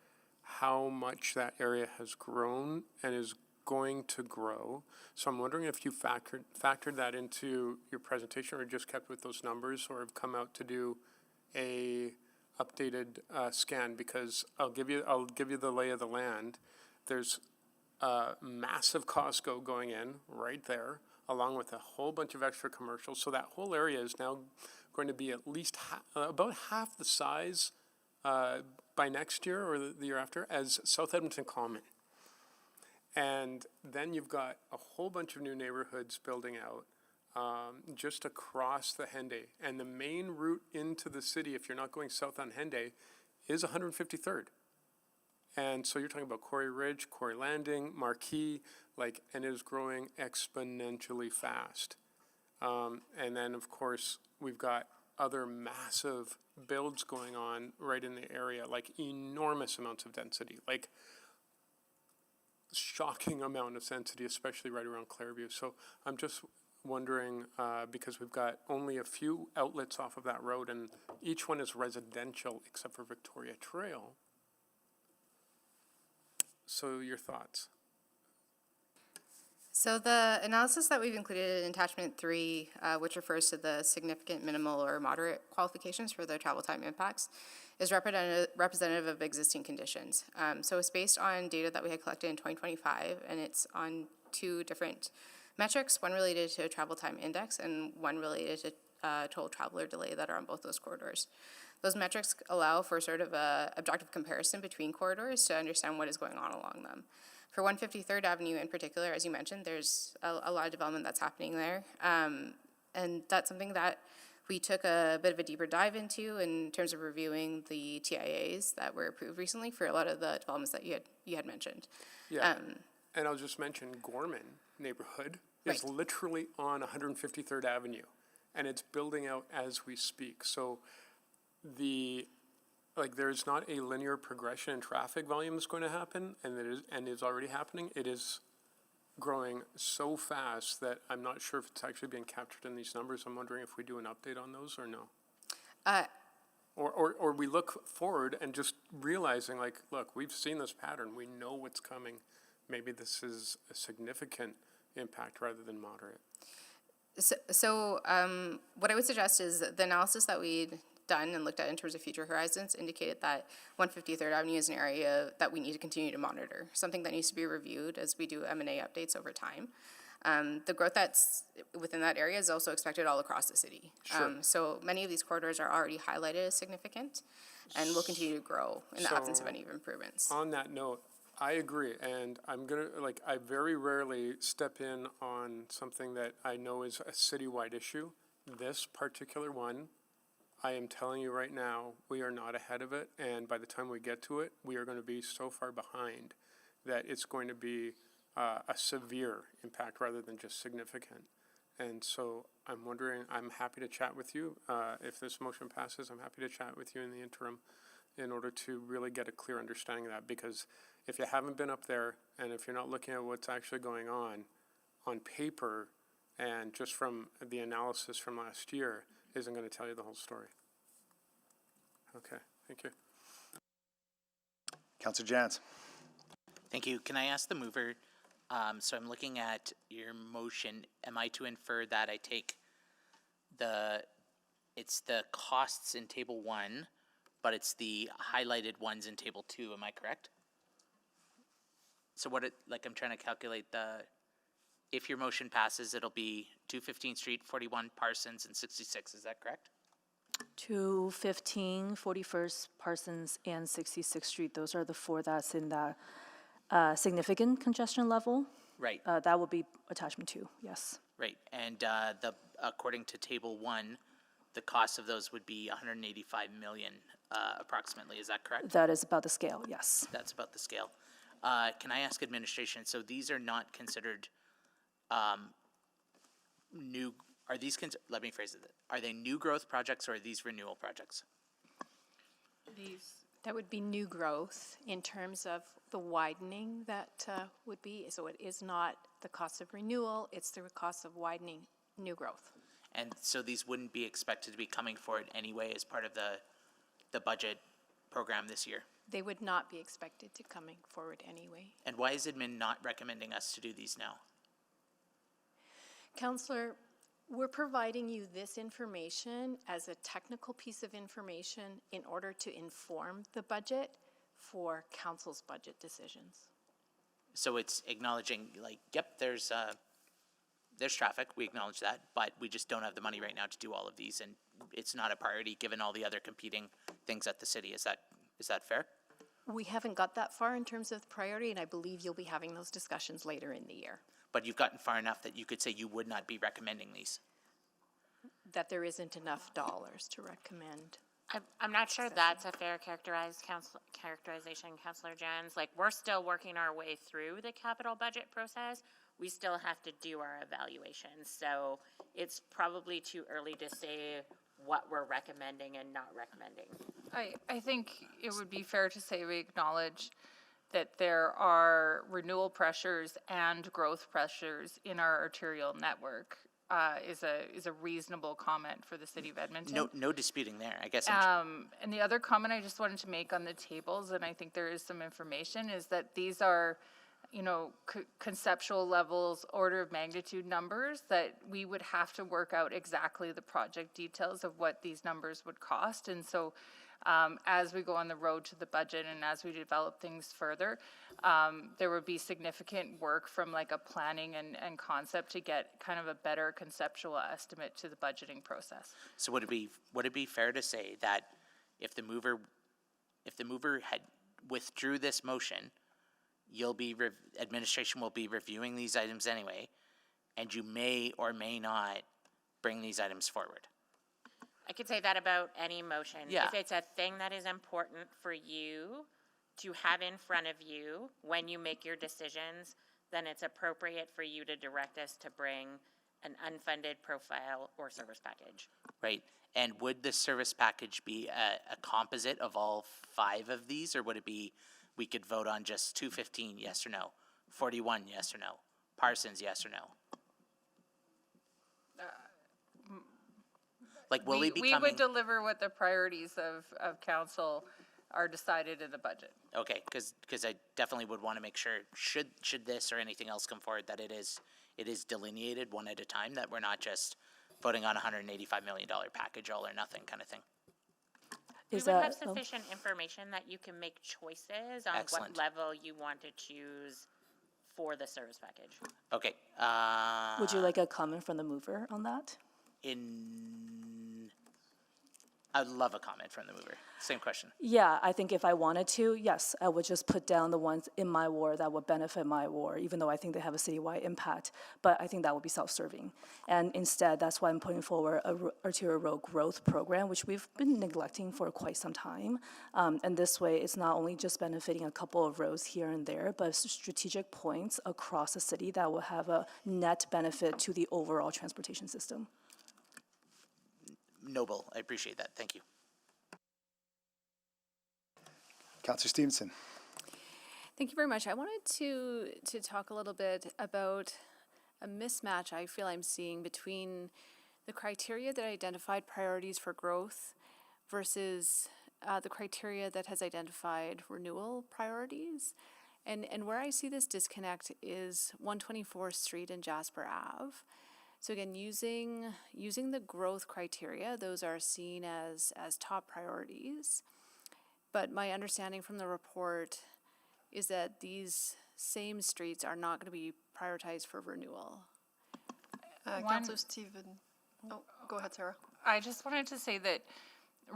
how much that area has grown and is going to grow. So I'm wondering if you factored that into your presentation, or just kept with those numbers, or have come out to do a updated scan, because I'll give you the lay of the land. There's massive Costco going in right there, along with a whole bunch of extra commercials. So that whole area is now going to be at least about half the size by next year or the year after as South Edmonton Common. And then you've got a whole bunch of new neighborhoods building out just across the Henday. And the main route into the city, if you're not going south on Henday, is 153rd. And so you're talking about Quarry Ridge, Quarry Landing, Marquee, and it is growing exponentially fast. And then, of course, we've got other massive builds going on right in the area, enormous amounts of density, shocking amount of density, especially right around Clairview. So I'm just wondering, because we've got only a few outlets off of that road, and each one is residential except for Victoria Trail. So your thoughts? So the analysis that we've included in attachment 3, which refers to the significant, minimal, or moderate qualifications for the travel time impacts, is representative of existing conditions. So it's based on data that we had collected in 2025, and it's on 2 different metrics, one related to travel time index and one related to total traveler delay that are on both those corridors. Those metrics allow for sort of a objective comparison between corridors to understand what is going on along them. For 153rd Avenue in particular, as you mentioned, there's a lot of development that's happening there. And that's something that we took a bit of a deeper dive into in terms of reviewing the TIAs that were approved recently for a lot of the developments that you had mentioned. Yeah, and I'll just mention Gorman neighborhood is literally on 153rd Avenue, and it's building out as we speak. So there's not a linear progression in traffic volume that's going to happen, and is already happening. It is growing so fast that I'm not sure if it's actually being captured in these numbers. I'm wondering if we do an update on those or no. Or we look forward and just realizing, look, we've seen this pattern. We know what's coming. Maybe this is a significant impact rather than moderate. So what I would suggest is the analysis that we'd done and looked at in terms of future horizons indicated that 153rd Avenue is an area that we need to continue to monitor, something that needs to be reviewed as we do M&A updates over time. The growth that's within that area is also expected all across the city. Sure. So many of these corridors are already highlighted as significant and will continue to grow in the absence of any improvements. On that note, I agree, and I'm gonna, I very rarely step in on something that I know is a citywide issue. This particular one, I am telling you right now, we are not ahead of it, and by the time we get to it, we are going to be so far behind that it's going to be a severe impact rather than just significant. And so I'm wondering, I'm happy to chat with you. If this motion passes, I'm happy to chat with you in the interim in order to really get a clear understanding of that, because if you haven't been up there and if you're not looking at what's actually going on paper and just from the analysis from last year, isn't going to tell you the whole story. Okay, thank you. Councillor Jans. Thank you. Can I ask the mover So I'm looking at your motion. Am I to infer that I take it's the costs in table 1, but it's the highlighted ones in table 2, am I correct? So I'm trying to calculate if your motion passes, it'll be 215th Street, 41 Parsons, and 66, is that correct? 215, 41st Parsons, and 66th Street, those are the 4 that's in that significant congestion level. Right. That would be attachment 2, yes. Right, and according to table 1, the cost of those would be 185 million approximately, is that correct? That is about the scale, yes. That's about the scale. Can I ask administration, so these are not considered new, let me phrase it, are they new growth projects or are these renewal projects? That would be new growth in terms of the widening that would be. So it is not the cost of renewal, it's the cost of widening new growth. And so these wouldn't be expected to be coming forward anyway as part of the budget program this year? They would not be expected to coming forward anyway. And why is admin not recommending us to do these now? Councillor, we're providing you this information as a technical piece of information in order to inform the budget for council's budget decisions. So it's acknowledging, yep, there's traffic, we acknowledge that, but we just don't have the money right now to do all of these, and it's not a priority given all the other competing things at the city. Is that fair? We haven't got that far in terms of priority, and I believe you'll be having those discussions later in the year. But you've gotten far enough that you could say you would not be recommending these? That there isn't enough dollars to recommend. I'm not sure that's a fair characterization, Councillor Jans. We're still working our way through the capital budget process. We still have to do our evaluations. So it's probably too early to say what we're recommending and not recommending. I think it would be fair to say we acknowledge that there are renewal pressures and growth pressures in our arterial network. Is a reasonable comment for the city of Edmonton. No disputing there, I guess. And the other comment I just wanted to make on the tables, and I think there is some information, is that these are, conceptual levels, order of magnitude numbers that we would have to work out exactly the project details of what these numbers would cost. And so as we go on the road to the budget and as we develop things further, there would be significant work from a planning and concept to get kind of a better conceptual estimate to the budgeting process. So would it be fair to say that if the mover had withdrew this motion, administration will be reviewing these items anyway, and you may or may not bring these items forward? I could say that about any motion. Yeah. If it's a thing that is important for you to have in front of you when you make your decisions, then it's appropriate for you to direct us to bring an unfunded profile or service package. Right. And would the service package be a composite of all 5 of these, or would it be we could vote on just 215, yes or no, 41, yes or no, Parsons, yes or no? Will we be coming? would deliver what the priorities of council are decided in the budget. Okay, because I definitely would want to make sure, should this or anything else come forward, that it is delineated one at a time, that we're not just voting on a $185 million package, all or nothing kind of thing. We would have sufficient information that you can make choices on Excellent. what level you want to choose for the service package. Okay. Would you like a comment from the mover on that? I'd love a comment from the mover. Same question. Yeah, I think if I wanted to, yes, I would just put down the ones in my ward that would benefit my ward, even though I think they have a citywide impact. But I think that would be self-serving. And instead, that's why I'm putting forward a arterial road growth program, which we've been neglecting for quite some time. And this way, it's not only just benefiting a couple of roads here and there, but strategic points across the city that will have a net benefit to the overall transportation system. Noble. I appreciate that. Thank you. Councillor Stevenson. Thank you very much. I wanted to talk a little bit about a mismatch I feel I'm seeing between the criteria that identified priorities for growth versus the criteria that has identified renewal priorities. And where I see this disconnect is 124th Street and Jasper Ave. So again, using the growth criteria, those are seen as top priorities. But my understanding from the report is that these same streets are not going to be prioritized for renewal. Councillor Steven, oh, go ahead, Sarah. I just wanted to say that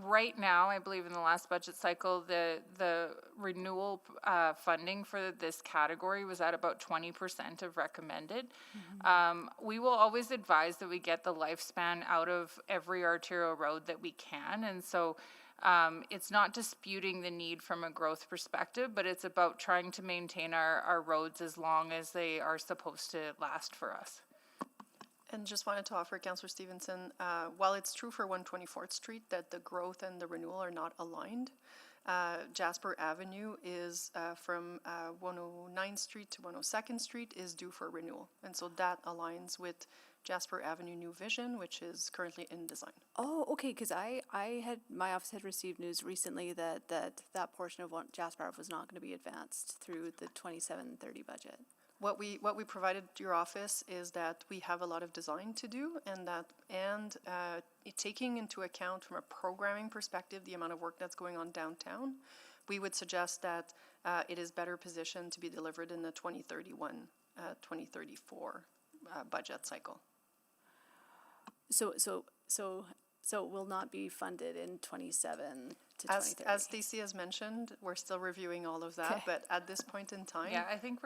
right now, I believe in the last budget cycle, the renewal funding for this category was at about 20% of recommended. We will always advise that we get the lifespan out of every arterial road that we can, and so it's not disputing the need from a growth perspective, but it's about trying to maintain our roads as long as they are supposed to last for us. And just wanted to offer Councillor Stevenson, while it's true for 124th Street that the growth and the renewal are not aligned, Jasper Avenue is from 109th Street to 102nd Street is due for renewal. And so that aligns with Jasper Avenue New Vision, which is currently in design. Oh, okay, because my office had received news recently that portion of Jasper Ave was not going to be advanced through the 27-30 budget. What we provided your office is that we have a lot of design to do, and taking into account from a programming perspective the amount of work that's going on downtown, we would suggest that it is better positioned to be delivered in the 2031, 2034 budget cycle. So it will not be funded in 27 to 2030. As Stacey has mentioned, we're still reviewing all of that, Okay. but at this point in time, Yeah, I think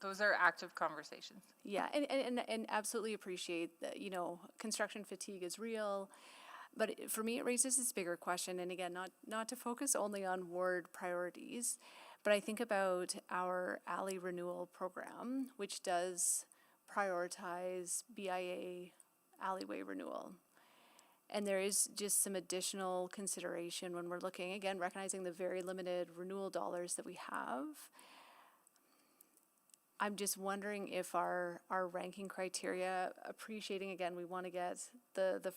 those are active conversations. Yeah, and absolutely appreciate that, construction fatigue is real. But for me, it raises this bigger question, and again, not to focus only on ward priorities, but I think about our alley renewal program, which does prioritize BIA alleyway renewal. And there is just some additional consideration when we're looking, again, recognizing the very limited renewal dollars that we have. I'm just wondering if our ranking criteria, appreciating, again, we want to get the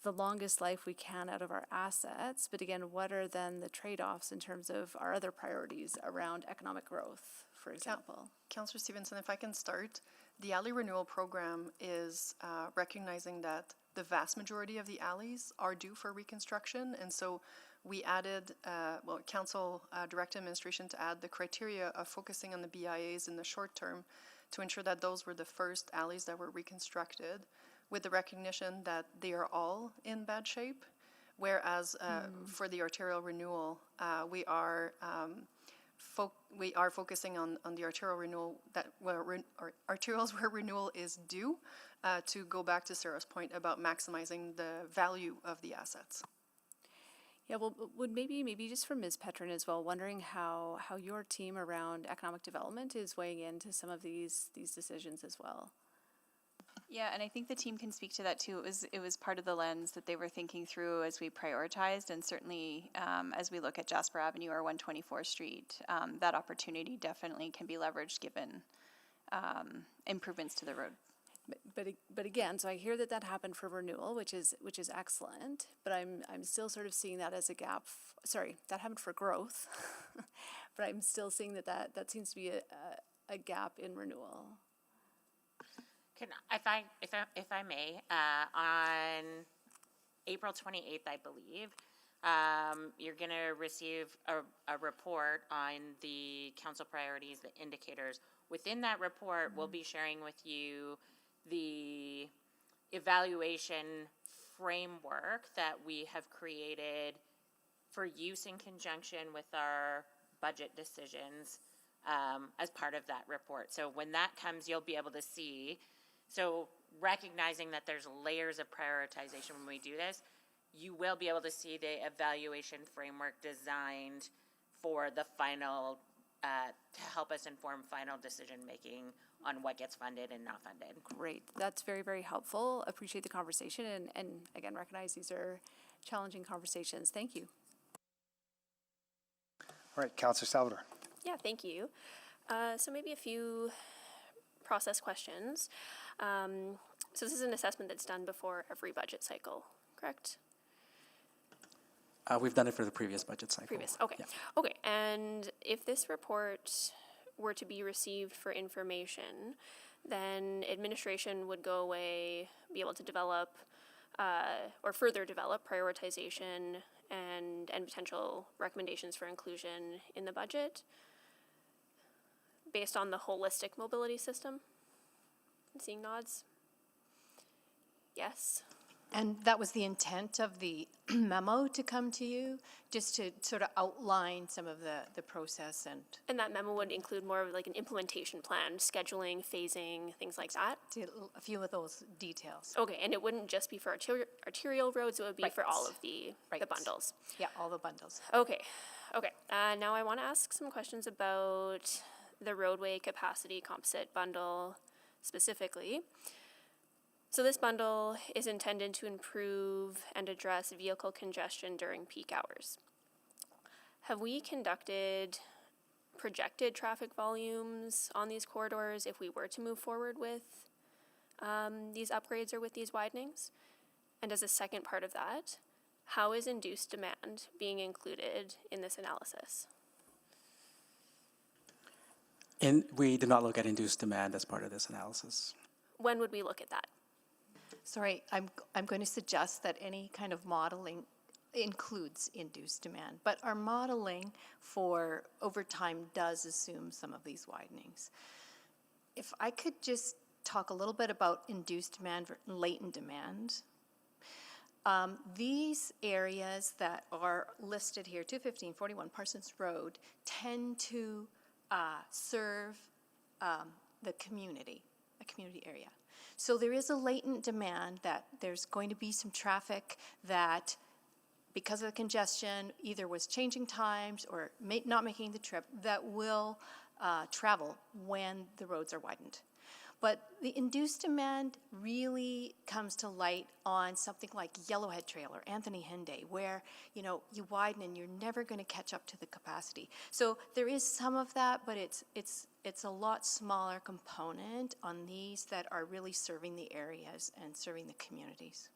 longest life we can out of our assets, but again, what are then the trade-offs in terms of our other priorities around economic growth, for example? Councillor Stevenson, if I can start, the alley renewal program is recognizing that the vast majority of the alleys are due for reconstruction, and so we added, Council directed administration to add the criteria of focusing on the BIAs in the short term to ensure that those were the first alleys that were reconstructed, with the recognition that they are all in bad shape, whereas for the arterial renewal, we are focusing on the arterial renewal arterials where renewal is due, to go back to Sarah's point about maximizing the value of the assets. Yeah, well, would maybe just for Ms. Petrin as well, wondering how your team around economic development is weighing into some of these decisions as well. Yeah, and I think the team can speak to that too. It was part of the lens that they were thinking through as we prioritized, and certainly as we look at Jasper Avenue or 124th Street, that opportunity definitely can be leveraged given improvements to the road. But again, so I hear that happened for renewal, which is excellent. But I'm still sort of seeing that as a gap. That happened for growth, but I'm still seeing that seems to be a gap in renewal. If I may, on April 28th, I believe, you're going to receive a report on the council priorities, the indicators. Within that report, we'll be sharing with you the evaluation framework that we have created for use in conjunction with our budget decisions as part of that report. So when that comes, you'll be able to see. So recognizing that there's layers of prioritization when we do this, you will be able to see the evaluation framework designed for the final, to help us inform final decision-making on what gets funded and not funded. Great. That's very, very helpful. Appreciate the conversation, and again, recognize these are challenging conversations. Thank you. All right, Councillor Salvador. Yeah, thank you. So maybe a few process questions. So this is an assessment that's done before every budget cycle, correct? We've done it for the previous budget cycle. Okay. Yeah. Okay, and if this report were to be received for information, then administration would go away, be able to develop or further develop prioritization and potential recommendations for inclusion in the budget based on the holistic mobility system. I'm seeing nods. Yes. And that was the intent of the memo to come to you, just to sort of outline some of the process and. And that memo would include more of like an implementation plan, scheduling, phasing, things like that? A few of those details. Okay, and it wouldn't just be for arterial roads, it would be for all of the bundles? Yeah, all the bundles. Okay, okay. Now I want to ask some questions about the roadway capacity composite bundle specifically. So this bundle is intended to improve and address vehicle congestion during peak hours. Have we conducted projected traffic volumes on these corridors if we were to move forward with these upgrades or with these widenings? And as a second part of that, how is induced demand being included in this analysis? And we did not look at induced demand as part of this analysis. When would we look at that? Sorry, I'm going to suggest that any kind of modeling includes induced demand, but our modeling for overtime does assume some of these widenings. If I could just talk a little bit about induced demand and latent demand. These areas that are listed here, 215, 41 Parsons Road, tend to serve the community, a community area. So there is a latent demand that there's going to be some traffic that, because of the congestion, either was changing times or not making the trip, that will travel when the roads are widened. But the induced demand really comes to light on something like Yellowhead Trail or Anthony Henday, where you widen and you're never going to catch up to the capacity. So there is some of that, but it's a lot smaller component on these that are really serving the areas and serving the communities,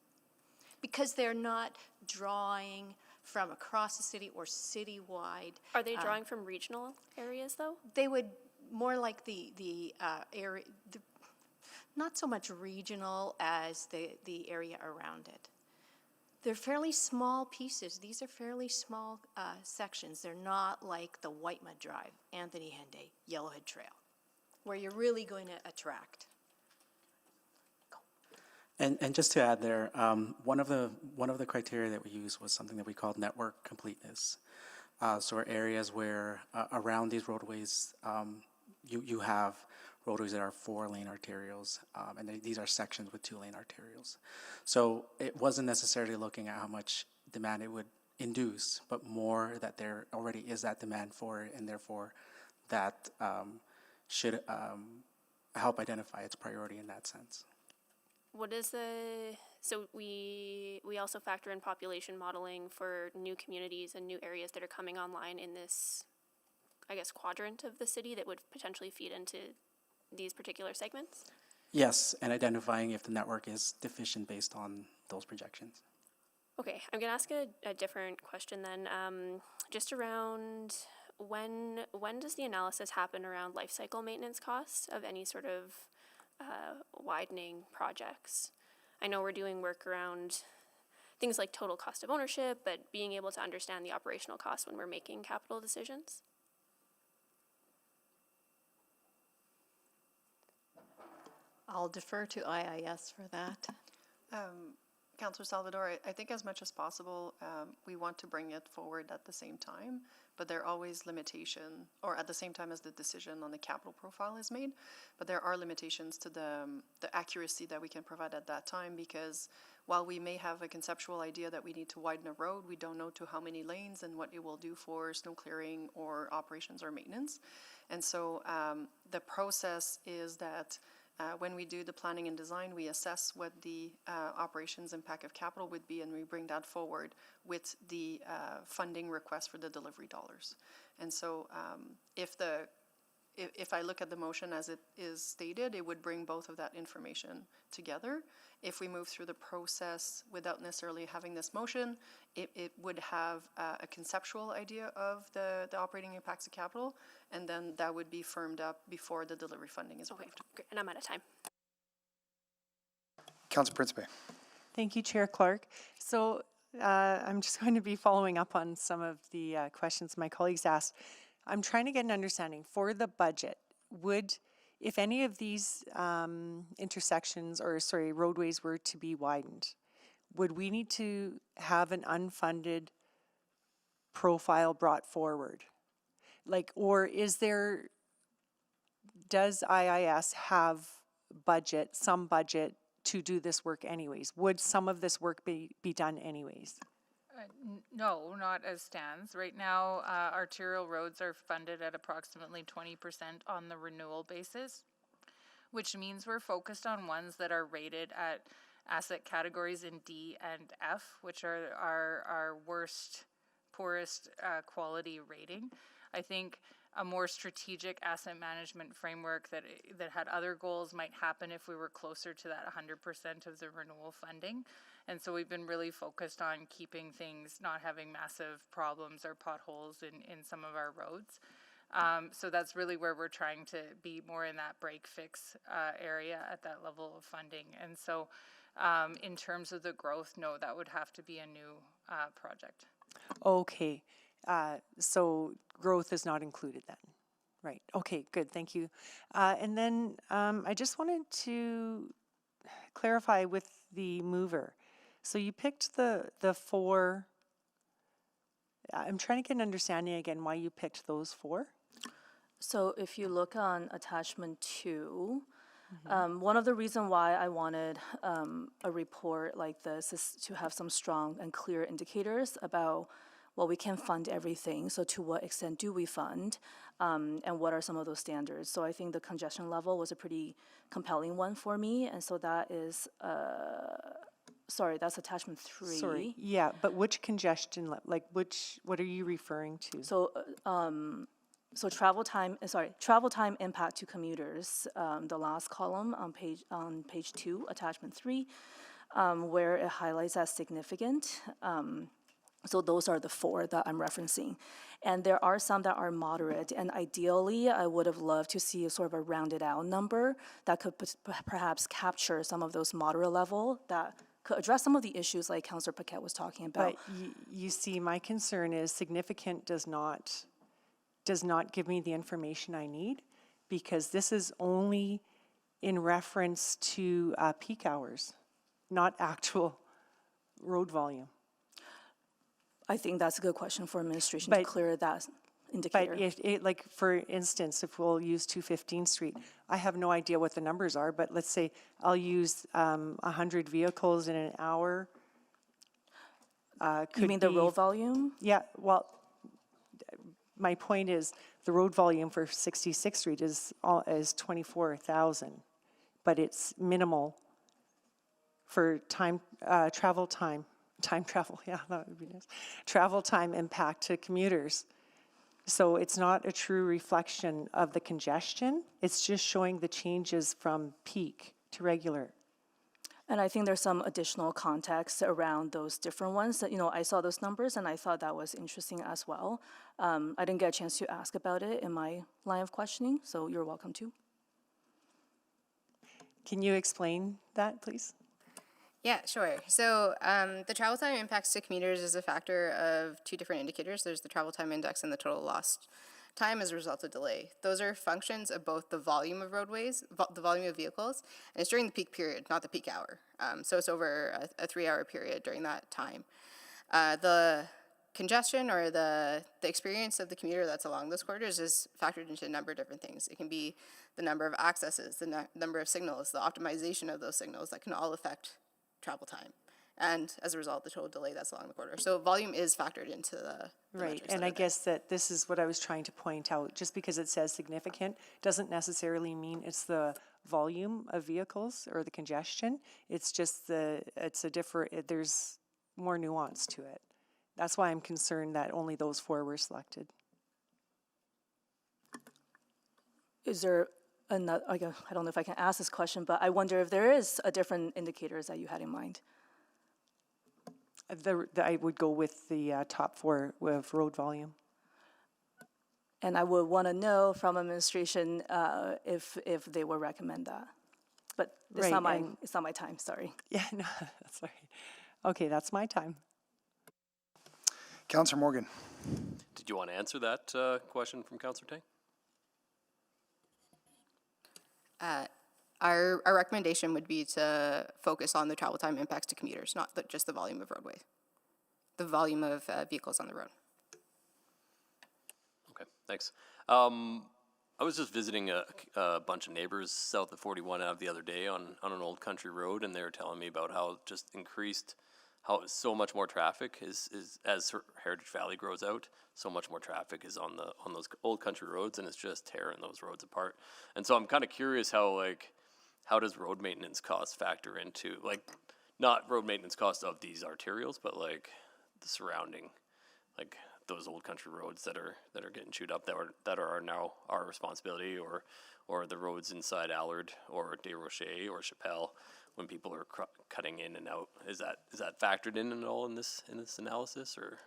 because they're not drawing from across the city or citywide. Are they drawing from regional areas though? They would more like the area. Not so much regional as the area around it. They're fairly small pieces. These are fairly small sections. They're not like the Whitemud Drive, Anthony Henday, Yellowhead Trail, where you're really going to attract. And just to add there, one of the criteria that we used was something that we called network completeness. So are areas where around these roadways, you have roadways that are 4-lane arterials, and these are sections with 2-lane arterials. So it wasn't necessarily looking at how much demand it would induce, but more that there already is that demand for it, and therefore that should help identify its priority in that sense. So we also factor in population modeling for new communities and new areas that are coming online in this, I guess, quadrant of the city that would potentially feed into these particular segments? Yes, and identifying if the network is deficient based on those projections. Okay, I'm going to ask a different question then. Just around when does the analysis happen around life cycle maintenance costs of any sort of widening projects? I know we're doing work around things like total cost of ownership, but being able to understand the operational costs when we're making capital decisions? I'll defer to IIS for that. Councillor Salvador, I think as much as possible, we want to bring it forward at the same time, but there are always limitations, or at the same time as the decision on the capital profile is made, but there are limitations to the accuracy that we can provide at that time, because while we may have a conceptual idea that we need to widen a road, we don't know to how many lanes and what it will do for snow clearing or operations or maintenance. And so the process is that when we do the planning and design, we assess what the operations impact of capital would be, and we bring that forward with the funding request for the delivery dollars. And so if if I look at the motion as it is stated, it would bring both of that information together. If we move through the process without necessarily having this motion, it would have a conceptual idea of the operating impacts of capital, and then that would be firmed up before the delivery funding is approved. Great, and I'm out of time. Councilor Principe. Thank you, Chair Clark. So I'm just going to be following up on some of the questions my colleagues asked. I'm trying to get an understanding for the budget. If any of these intersections or roadways were to be widened, would we need to have an unfunded profile brought forward? Or does IIS have some budget to do this work anyways? Would some of this work be done anyways? No, not as stands. Right now, arterial roads are funded at approximately 20% on the renewal basis, which means we're focused on ones that are rated at asset categories in D and F, which are our worst, poorest quality rating. I think a more strategic asset management framework that had other goals might happen if we were closer to that 100% of the renewal funding. And so we've been really focused on keeping things, not having massive problems or potholes in some of our roads. So that's really where we're trying to be more in that break fix area at that level of funding. And so in terms of the growth, no, that would have to be a new project. Okay. So growth is not included then? Right. Okay, good. Thank you. And then I just wanted to clarify with the mover. So you picked the four. I'm trying to get an understanding again why you picked those four. So if you look on attachment 2, one of the reasons why I wanted a report like this is to have some strong and clear indicators about, well, we can fund everything, so to what extent do we fund, and what are some of those standards? So I think the congestion level was a pretty compelling one for me, and so that is, that's attachment 3. Sorry, yeah, but which congestion, what are you referring to? So travel time impact to commuters, the last column on page 2, attachment 3, where it highlights as significant. So those are the 4 that I'm referencing. And there are some that are moderate, and ideally I would have loved to see a sort of a rounded out number that could perhaps capture some of those moderate level that could address some of the issues like Councillor Paquette was talking about. But you see, my concern is significant does not give me the information I need, because this is only in reference to peak hours, not actual road volume. I think that's a good question for administration to clear that indicator. But for instance, if we'll use 215th Street, I have no idea what the numbers are, but let's say I'll use 100 vehicles in an hour. You mean the road volume? Yeah, well, my point is the road volume for 66th Street is 24,000, but it's minimal for travel time. Yeah, that would be nice. Travel time impact to commuters. So it's not a true reflection of the congestion. It's just showing the changes from peak to regular. And I think there's some additional context around those different ones that, I saw those numbers and I thought that was interesting as well. I didn't get a chance to ask about it in my line of questioning, so you're welcome to. Can you explain that, please? Yeah, sure. So the travel time impacts to commuters is a factor of 2 different indicators. There's the travel time index and the total lost time as a result of delay. Those are functions of both the volume of roadways, the volume of vehicles, and it's during the peak period, not the peak hour. So it's over a 3-hour period during that time. The congestion or the experience of the commuter that's along those corridors is factored into a number of different things. It can be the number of accesses, the number of signals, the optimization of those signals that can all affect travel time, and as a result, the total delay that's along the corridor. So volume is factored into the right, and I guess that this is what I was trying to point out. Just because it says significant doesn't necessarily mean it's the volume of vehicles or the congestion. It's just there's more nuance to it. That's why I'm concerned that only those 4 were selected. is there another, I don't know if I can ask this question, but I wonder if there is a different indicators that you had in mind? I would go with the top four with road volume. And I would want to know from administration if they will recommend that. But it's not my time, sorry. Yeah, no, that's right. Okay, that's my time. Councillor Morgan. Did you want to answer that question from Councillor Tang? Our recommendation would be to focus on the travel time impacts to commuters, not just the volume of roadway, the volume of vehicles on the road. Okay, thanks. I was just visiting a bunch of neighbors south of 41 Ave the other day on an old country road, and they were telling me about how just increased, how so much more traffic is as Heritage Valley grows out, so much more traffic is on those old country roads, and it's just tearing those roads apart. And so I'm kind of curious how does road maintenance costs factor into, like, not road maintenance costs of these arterials, but like the surrounding, like those old country roads that are getting chewed up that are now our responsibility, or the roads inside Allard or Des Rochers or Chappelle when people are cutting in and out. Is that factored in at all in this analysis, or?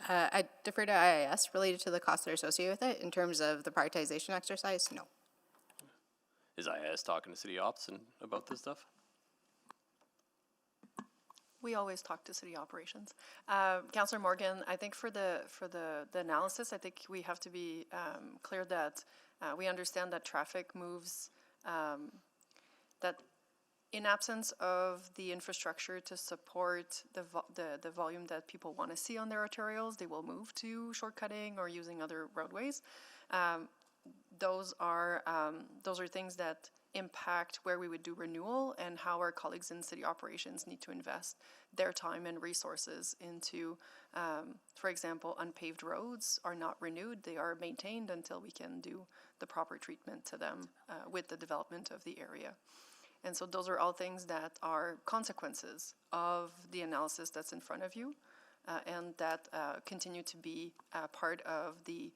I defer to IIS related to the costs that are associated with it. In terms of the prioritization exercise, no. Is IIS talking to city ops about this stuff? We always talk to city operations. Councillor Morgan, I think for the analysis, I think we have to be clear that we understand that traffic moves, that in absence of the infrastructure to support the volume that people want to see on their arterials, they will move to shortcutting or using other roadways. Those are things that impact where we would do renewal and how our colleagues in city operations need to invest their time and resources into, for example, unpaved roads are not renewed, they are maintained until we can do the proper treatment to them with the development of the area. And so those are all things that are consequences of the analysis that's in front of you and that continue to be part of the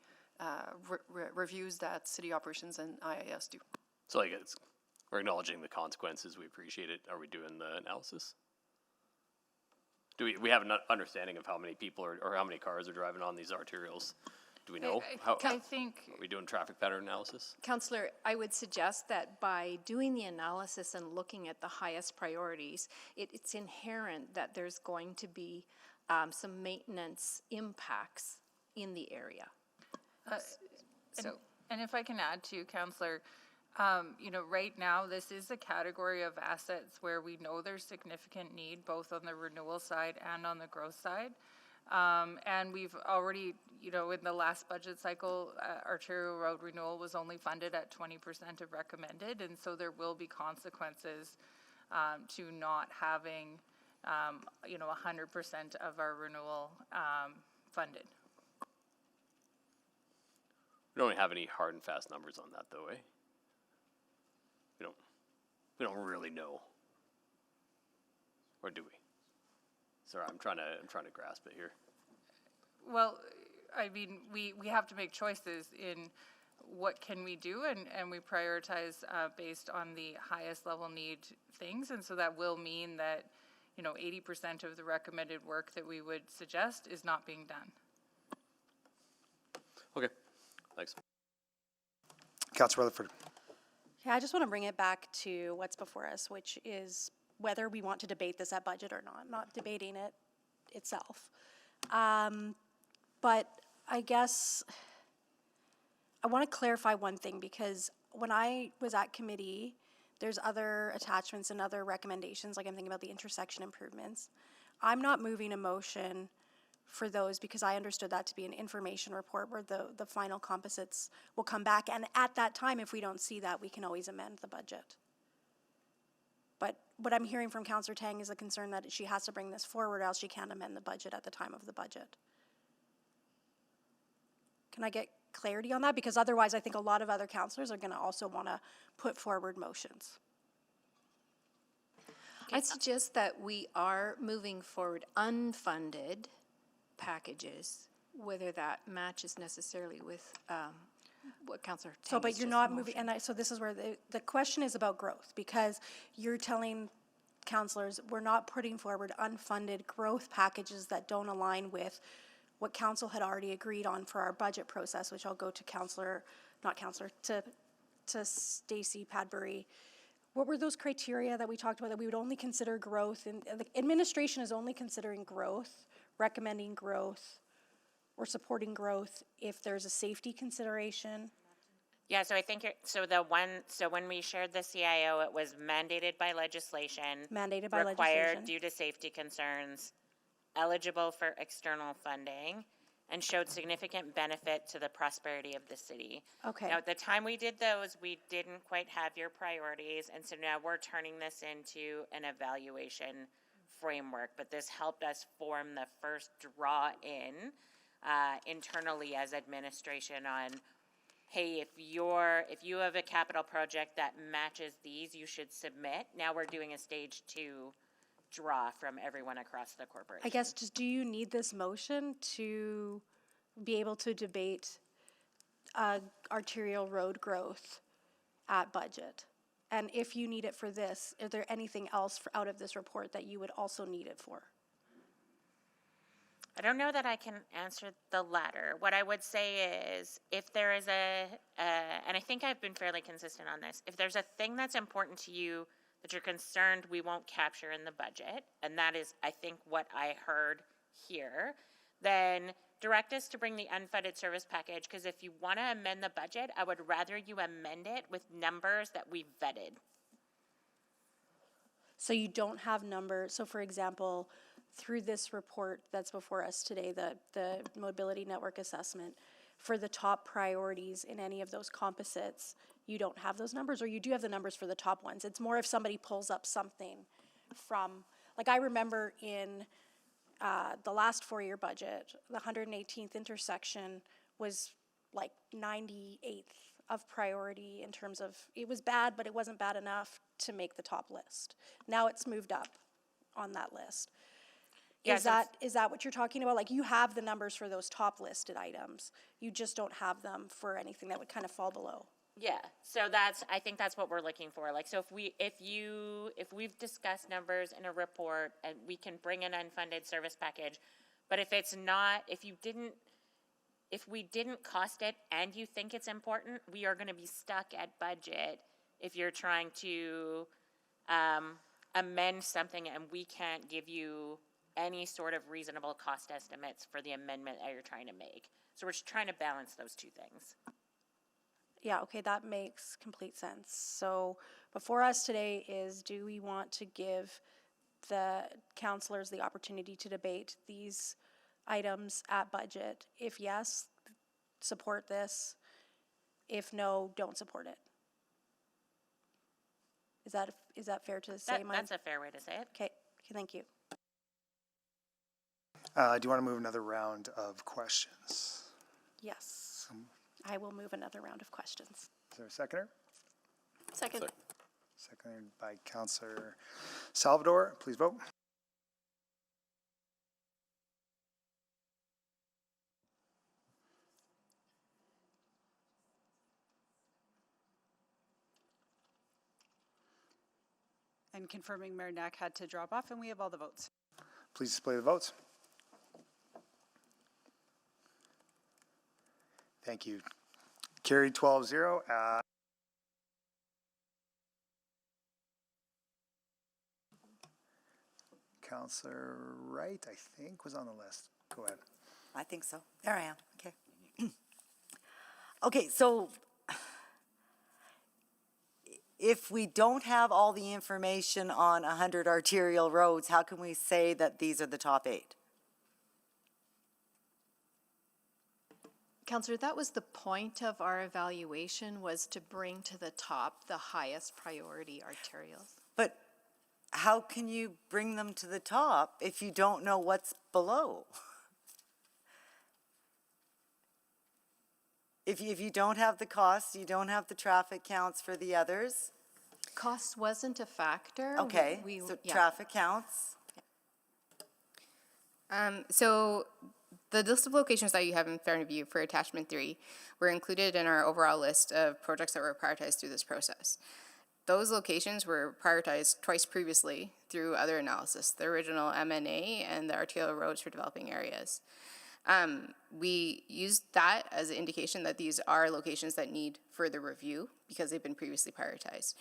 reviews that city operations and IIS do. So like we're acknowledging the consequences, we appreciate it. Are we doing the analysis? Do we have an understanding of how many people or how many cars are driving on these arterials? Do we know? I think, are we doing traffic pattern analysis? Councillor, I would suggest that by doing the analysis and looking at the highest priorities, it's inherent that there's going to be some maintenance impacts in the area. And if I can add to you, Councillor, right now, this is a category of assets where we know there's significant need, both on the renewal side and on the growth side. And we've already, in the last budget cycle, Arterial Road renewal was only funded at 20% of recommended, and so there will be consequences to not having, 100% of our renewal funded. We don't have any hard and fast numbers on that, though, eh? We don't really know, or do we? Sorry, I'm trying to grasp it here. Well, I mean, we have to make choices in what can we do, and we prioritize based on the highest level need things, and so that will mean that 80% of the recommended work that we would suggest is not being done. Okay, thanks. Councillor Rutherford. Yeah, I just want to bring it back to what's before us, which is whether we want to debate this at budget or not debating it itself. But I guess I want to clarify one thing, because when I was at committee, there's other attachments and other recommendations, like I'm thinking about the intersection improvements. I'm not moving a motion for those because I understood that to be an information report where the final composites will come back, and at that time, if we don't see that, we can always amend the budget. But what I'm hearing from Councillor Tang is a concern that she has to bring this forward, else she can't amend the budget at the time of the budget. Can I get clarity on that? Because otherwise, I think a lot of other councillors are going to also want to put forward motions. I'd suggest that we are moving forward unfunded packages whether that matches necessarily with what Councillor So, Tang but has you're just not moving, motioned. and so this is where the question is about growth, because you're telling councillors, we're not putting forward unfunded growth packages that don't align with what council had already agreed on for our budget process, which I'll go to to Stacey Padbury. What were those criteria that we talked about, that we would only consider growth, and the administration is only considering growth, recommending growth, or supporting growth if there's a safety consideration? Yeah, so I think, so when we shared the CIO, it was mandated by legislation. Mandated by Required legislation. due to safety concerns, eligible for external funding, and showed significant benefit to the prosperity of the city. Okay. Now, at the time we did those, we didn't quite have your priorities, and so now we're turning this into an evaluation framework, but this helped us form the first draw in internally as administration on, hey, if you have a capital project that matches these, you should submit. Now we're doing a stage 2 draw from everyone across the corporation. I guess, just do you need this motion to be able to debate arterial road growth at budget? And if you need it for this, is there anything else out of this report that you would also need it for? I don't know that I can answer the latter. What I would say is, if there is and I think I've been fairly consistent on this, if there's a thing that's important to you that you're concerned we won't capture in the budget, and that is, I think, what I heard here, then direct us to bring the unfunded service package, because if you want to amend the budget, I would rather you amend it with numbers that we vetted. So you don't have numbers, so for example, through this report that's before us today, the mobility network assessment, for the top priorities in any of those composites, you don't have those numbers, or you do have the numbers for the top ones? It's more if somebody pulls up something from, like I remember in the last 4-year budget, the 118th intersection was like 98th of priority in terms of, it was bad, but it wasn't bad enough to make the top list. Now it's moved up on that list. Yeah, Is that what you're talking about? Like, you have the numbers for those top listed items, you just don't have them for anything that would kind of fall below? Yeah, so I think that's what we're looking for. Like, so if we've discussed numbers in a report, and we can bring an unfunded service package, but if we didn't cost it and you think it's important, we are gonna be stuck at budget if you're trying to amend something and we can't give you any sort of reasonable cost estimates for the amendment that you're trying to make. So we're just trying to balance those two things. Yeah, okay, that makes complete sense. So before us today is, do we want to give the councillors the opportunity to debate these items at budget? If yes, support this. If no, don't support it. Is that fair to say? That's a fair way to say it. Okay, thank you. Do you want to move another round of questions? Yes, I will move another round of questions. Is there a seconder? Second. Seconded by Councillor Salvador. Please vote. And confirming Mayor Knack had to drop off, and we have all the votes. Please display the votes. Thank you. Carried 12-0. Councillor Wright, I think, was on the list. Go ahead. I think so. There I am. Okay. Okay, so if we don't have all the information on 100 arterial roads, how can we say that these are the top 8? Councillor, that was the point of our evaluation, was to bring to the top the highest priority arterials. But how can you bring them to the top if you don't know what's below? If you don't have the costs, you don't have the traffic counts for the others. Cost wasn't a factor. Okay, so yeah. traffic counts. So the list of locations that you have in front of you for attachment 3 were included in our overall list of projects that were prioritized through this process. Those locations were prioritized twice previously through other analysis, the original M&A and the Arterial roads for developing areas. We used that as an indication that these are locations that need further review because they've been previously prioritized.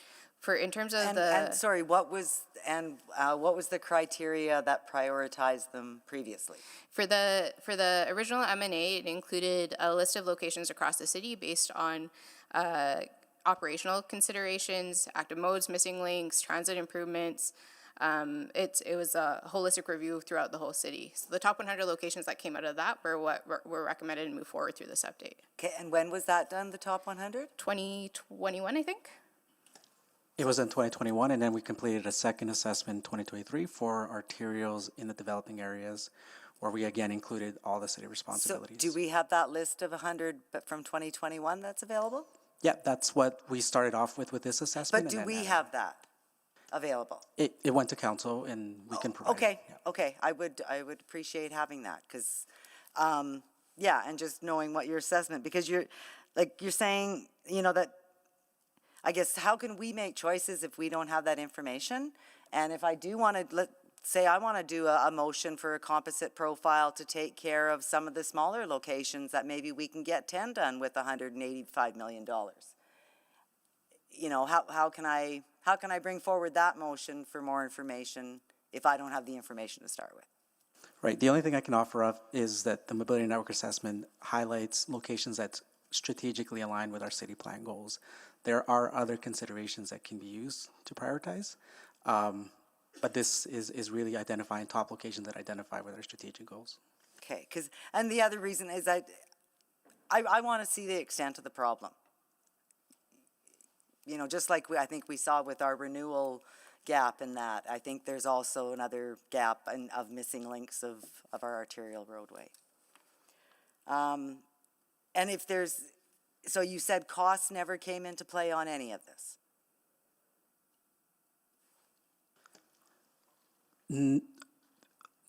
In terms of And sorry, what was the criteria that prioritized them previously? For the original M&A, it included a list of locations across the city based on operational considerations, active modes, missing links, transit improvements. It was a holistic review throughout the whole city. So the top 100 locations that came out of that were what were recommended and move forward through this update. Okay, and when was that done, the top 100? 2021, I think. It was in 2021, and then we completed a second assessment in 2023 for arterials in the developing areas, where we again included all the city responsibilities. So do we have that list of 100 from 2021 that's available? Yeah, that's what we started off with this assessment. But and do then we have that available? It went to council, and we can provide Okay, it. Yeah. okay, I would appreciate having that, because, yeah, and just knowing what your assessment, because you're saying, that, I guess, how can we make choices if we don't have that information? And if I do want to, let's say I want to do a motion for a composite profile to take care of some of the smaller locations that maybe we can get 10 done with $185 million. How can I bring forward that motion for more information if I don't have the information to start with? Right. The only thing I can offer up is that the mobility network assessment highlights locations that strategically align with our city plan goals. There are other considerations that can be used to prioritize, but this is really identifying top locations that identify with our strategic goals. Okay, and the other reason is that I want to see the extent of the problem. Just like I think we saw with our renewal gap in that, I think there's also another gap of missing links of our arterial roadway. And if there's, so you said costs never came into play on any of this?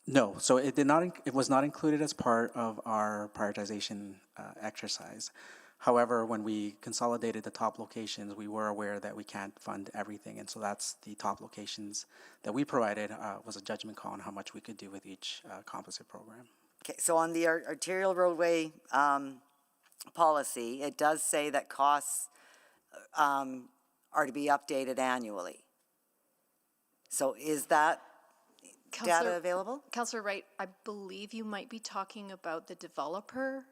No, so it did not. It was not included as part of our prioritization exercise. However, when we consolidated the top locations, we were aware that we can't fund everything, and so that's the top locations that we provided was a judgment call on how much we could do with each composite program. Okay, so on the arterial roadway policy, it does say that costs are to be updated annually. So is that data available? Councillor Wright, I believe you might be talking about the developer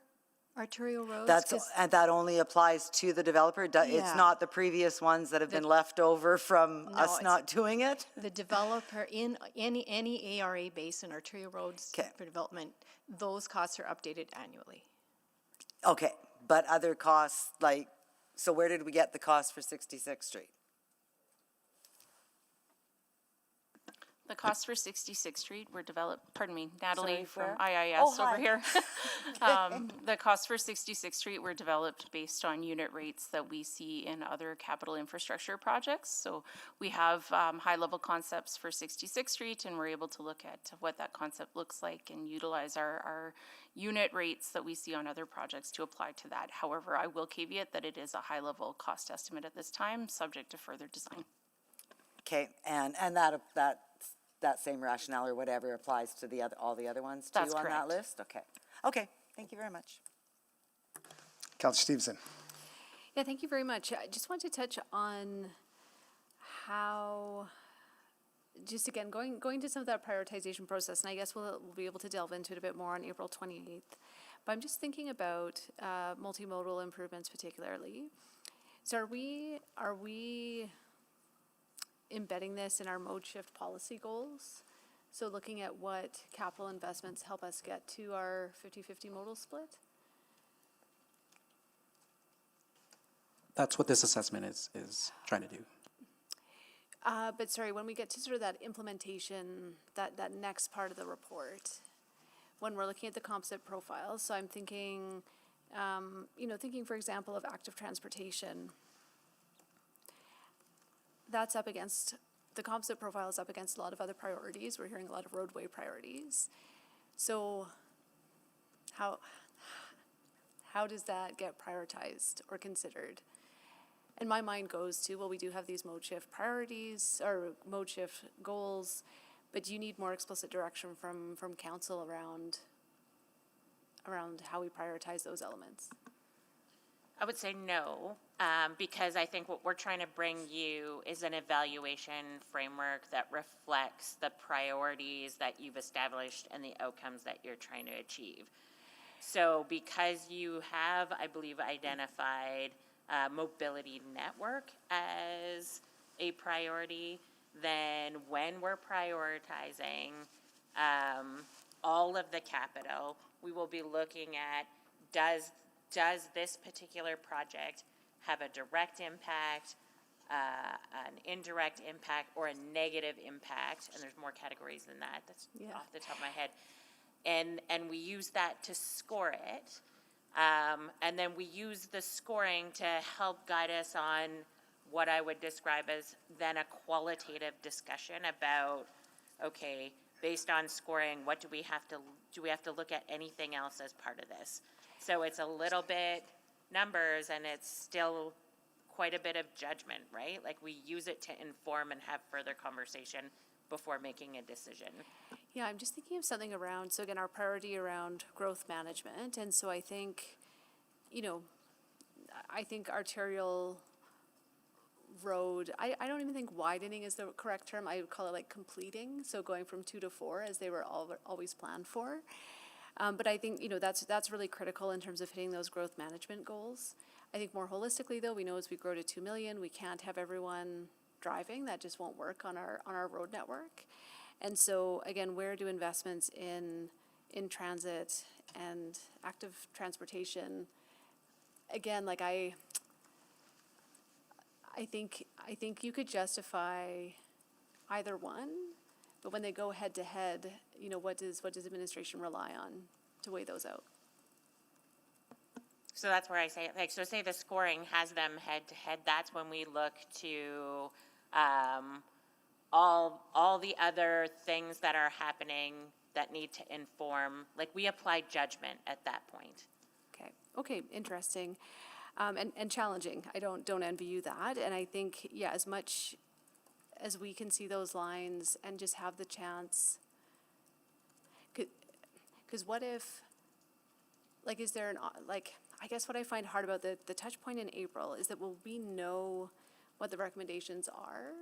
arterial roads. And that only applies to the developer? It's not the previous ones that have been left over from us not doing it? The developer in any ARA basin, arterial roads for development, those costs are updated annually. Okay, but other costs, so where did we get the cost for 66th Street? The costs for 66th Street were developed, Natalie from IIS over here. The costs for 66th Street were developed based on unit rates that we see in other capital infrastructure projects. So we have high-level concepts for 66th Street, and we're able to look at what that concept looks like and utilize our unit rates that we see on other projects to apply to that. However, I will caveat that it is a high-level cost estimate at this time, subject to further design. Okay, and that same rationale or whatever applies to all the other ones too? That's on that list? Okay, thank you very much. Councillor Stevenson. Yeah, thank you very much. I just want to touch on how, just again, going to some of that prioritization process, and I guess we'll be able to delve into it a bit more on April 28th. But I'm just thinking about multimodal improvements particularly. So are we embedding this in our mode shift policy goals? So looking at what capital investments help us get to our 50-50 modal split? That's what this assessment is trying to do. But sorry, when we get to sort of that implementation, that next part of the report, when we're looking at the composite profiles, so I'm thinking, thinking for example of active transportation, that's up against, the composite profile is up against a lot of other priorities. We're hearing a lot of roadway priorities. So how does that get prioritized or considered? And my mind goes to, well, we do have these mode shift priorities or mode shift goals, but do you need more explicit direction from council around how we prioritize those elements? I would say no, because I think what we're trying to bring you is an evaluation framework that reflects the priorities that you've established and the outcomes that you're trying to achieve. So because you have, I believe, identified mobility network as a priority, then when we're prioritizing all of the capital, we will be looking at does this particular project have a direct impact, an indirect impact, or a negative impact? And there's more categories than that. That's off the top of my head. And we use that to score it. And then we use the scoring to help guide us on what I would describe as then a qualitative discussion about, okay, based on scoring, what do we have to look at anything else as part of this? So it's a little bit numbers, and it's still quite a bit of judgment, right? Like we use it to inform and have further conversation before making a decision. Yeah, I'm just thinking of something around, so again, our priority around growth management. And so I think, I think Arterial Road, I don't even think widening is the correct term. I would call it like completing. So going from 2 to 4 as they were always planned for. But I think, that's really critical in terms of hitting those growth management goals. I think more holistically though, we know as we grow to 2 million, we can't have everyone driving. That just won't work on our road network. And so again, where do investments in transit and active transportation, again, like I think you could justify either one, but when they go head to head, what does administration rely on to weigh those out? So that's where I say, so say the scoring has them head to head, that's when we look to all the other things that are happening that need to inform, like we apply judgment at that point. Okay, interesting. And challenging. I don't envy you that. And I think, as much as we can see those lines and just have the chance, because what if, is there I guess what I find hard about the touch point in April is that will we know what the recommendations are?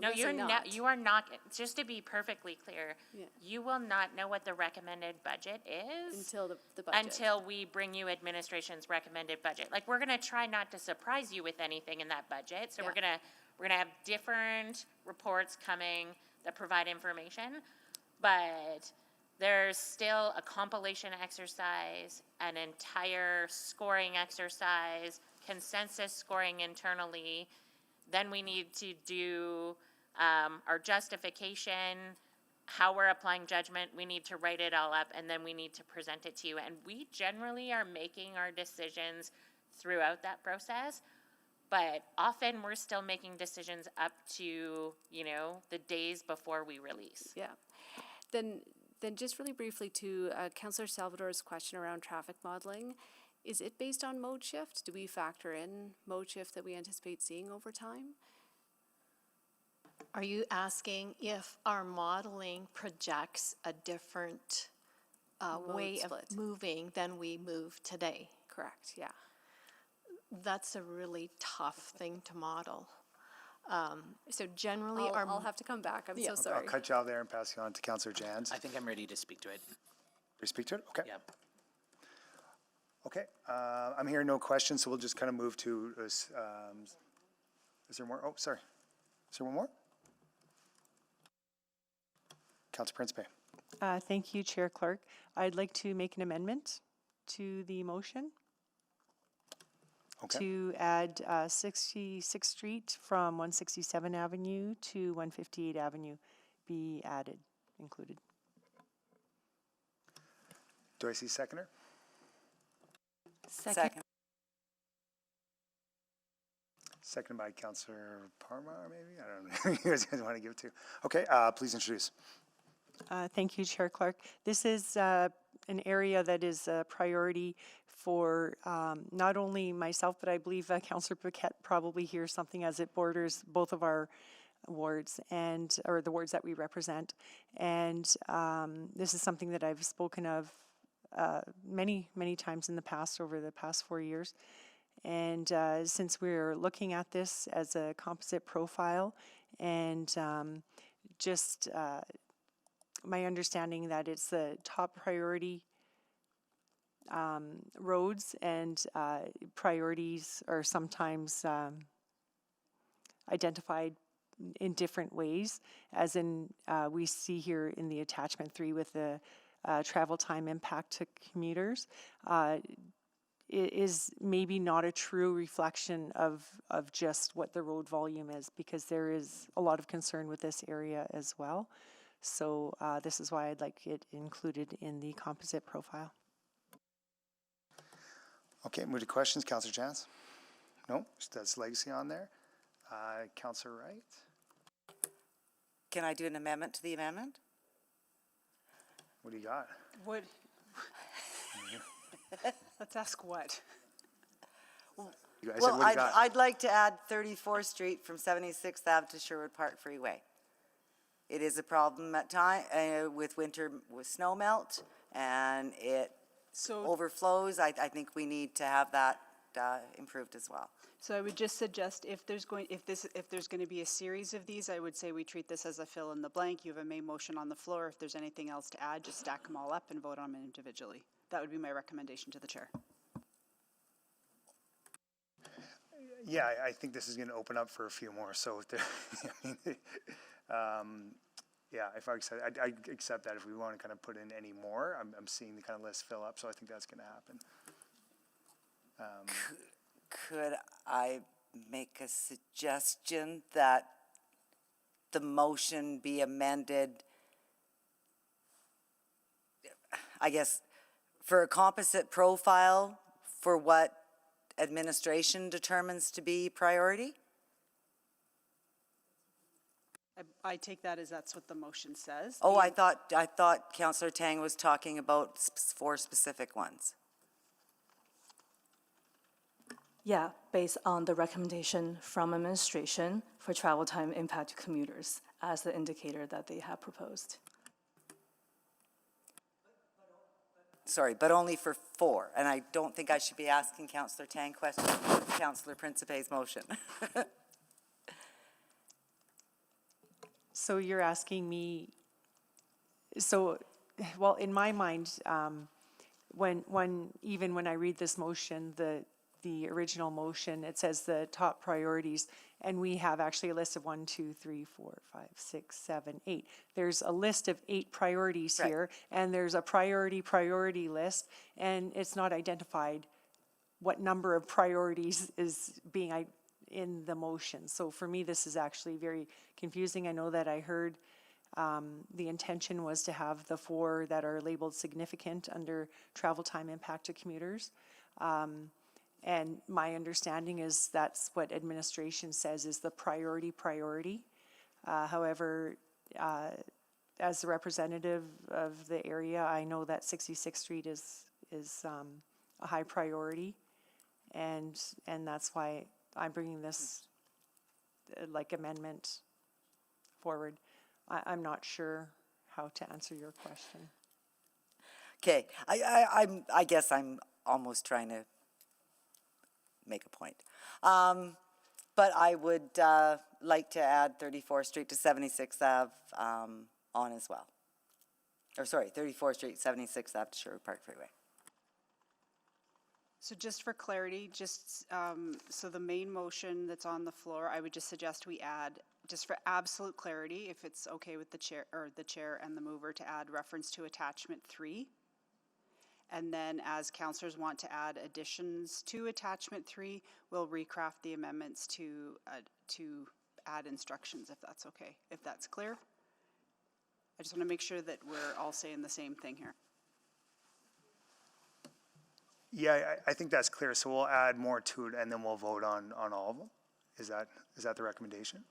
No, you are not, just to be perfectly clear, you will not know what the recommended budget is. Until the budget. Until we bring you administration's recommended budget. Like, we're gonna try not to surprise you with anything in that budget, so we're gonna have different reports coming that provide information, but there's still a compilation exercise, an entire scoring exercise, consensus scoring internally. Then we need to do our justification, how we're applying judgment. We need to write it all up, and then we need to present it to you. And we generally are making our decisions throughout that process, but often we're still making decisions up to, the days before we release. Yeah. Then just really briefly to Councillor Salvador's question around traffic modeling. Is it based on mode shift? Do we factor in mode shift that we anticipate seeing over time? Are you asking if our modeling projects a different way of moving than we move today? Correct, yeah. That's a really tough thing to model. So generally, I'll have to come back. I'm so sorry. I'll cut you out there and pass you on to Councillor Jans. I think I'm ready to speak to it. You speak to it? Okay. Yeah. Okay, I'm hearing no questions, so we'll just kind of move to, is there more? Oh, sorry. Is there one more? Councillor Principe. Thank you, Chair Clark. I'd like to make an amendment to the motion to add 66th Street from 167 Avenue to 158 Avenue be added, included. Do I see seconder? Second. Seconded by Councillor Parma, maybe? I don't know. You guys want to give it to? Okay, please introduce. Thank you, Chair Clark. This is an area that is a priority for not only myself, but I believe Councillor Paquette probably hears something as it borders both of our wards or the wards that we represent. And this is something that I've spoken of many times in the past, over the past 4 years. And since we're looking at this as a composite profile and my understanding that it's the top priority roads, and priorities are sometimes identified in different ways, as in we see here in the attachment 3 with the travel time impact to commuters. It is maybe not a true reflection of just what the road volume is, because there is a lot of concern with this area as well. So this is why I'd like it included in the composite profile. Okay, move to questions. Councillor Chance? No, just that's legacy on there. Councillor Wright? Can I do an amendment to the amendment? What do you got? What? Let's ask what? Well, I'd like to add 34th Street from 76th Ave to Sherwood Park Freeway. It is a problem at time with winter with snow melt, and it overflows. I think we need to have that improved as well. So I would just suggest if there's going to be a series of these, I would say we treat this as a fill in the blank. You have a main motion on the floor. If there's anything else to add, just stack them all up and vote on them individually. That would be my recommendation to the chair. Yeah, I think this is going to open up for a few more. So, yeah, if I accept that. If we want to kind of put in any more, I'm seeing the kind of list fill up. So I think that's going to happen. Could I make a suggestion that the motion be amended, I guess, for a composite profile for what administration determines to be priority? I take that as that's what the motion says. Oh, I thought Councillor Tang was talking about 4 specific ones. Yeah, based on the recommendation from administration for travel time impact to commuters as the indicator that they have proposed. Sorry, but only for 4. And I don't think I should be asking Councillor Tang questions about Councillor Principe's motion. So you're asking me, well, in my mind, when I read this motion, the original motion, it says the top priorities, and we have actually a list of 1, 2, 3, 4, 5, 6, 7, 8. There's a list of 8 priorities here, and there's a priority list, and it's not identified what number of priorities is being in the motion. So for me, this is actually very confusing. I know that I heard the intention was to have the 4 that are labeled significant under travel time impact to commuters. And my understanding is that's what administration says is the priority. However, as a representative of the area, I know that 66th Street is a high priority, and that's why I'm bringing this amendment forward. I'm not sure how to answer your question. Okay, I guess I'm almost trying to make a point. But I would like to add 34th Street to 76th Ave on as well. Or sorry, 34th Street, 76th Ave to Sherwood Park Freeway. So just for clarity, so the main motion that's on the floor, I would just suggest we add, just for absolute clarity, if it's okay with the chair and the mover, to add reference to attachment 3. And then as councillors want to add additions to attachment 3, we'll recraft the amendments to add instructions, if that's okay, if that's clear. I just want to make sure that we're all saying the same thing here. Yeah, I think that's clear. So we'll add more to it, and then we'll vote on all of them. Is that the recommendation?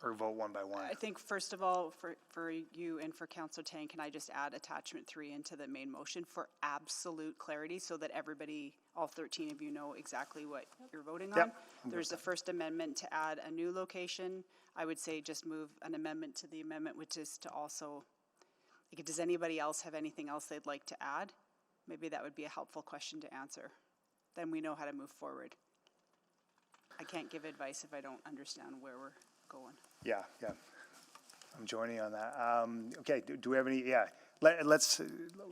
or vote one by one? I think first of all, for you and for Councillor Tang, can I just add attachment 3 into the main motion for absolute clarity so that everybody, all 13 of you know exactly what you're voting on? Yep. There's the first amendment to add a new location. I would say just move an amendment to the amendment, which is to also, like, does anybody else have anything else they'd like to add? Maybe that would be a helpful question to answer. Then we know how to move forward. I can't give advice if I don't understand where we're going. Yeah, yeah. I'm joining on that. Okay, do we have any, yeah. Let's,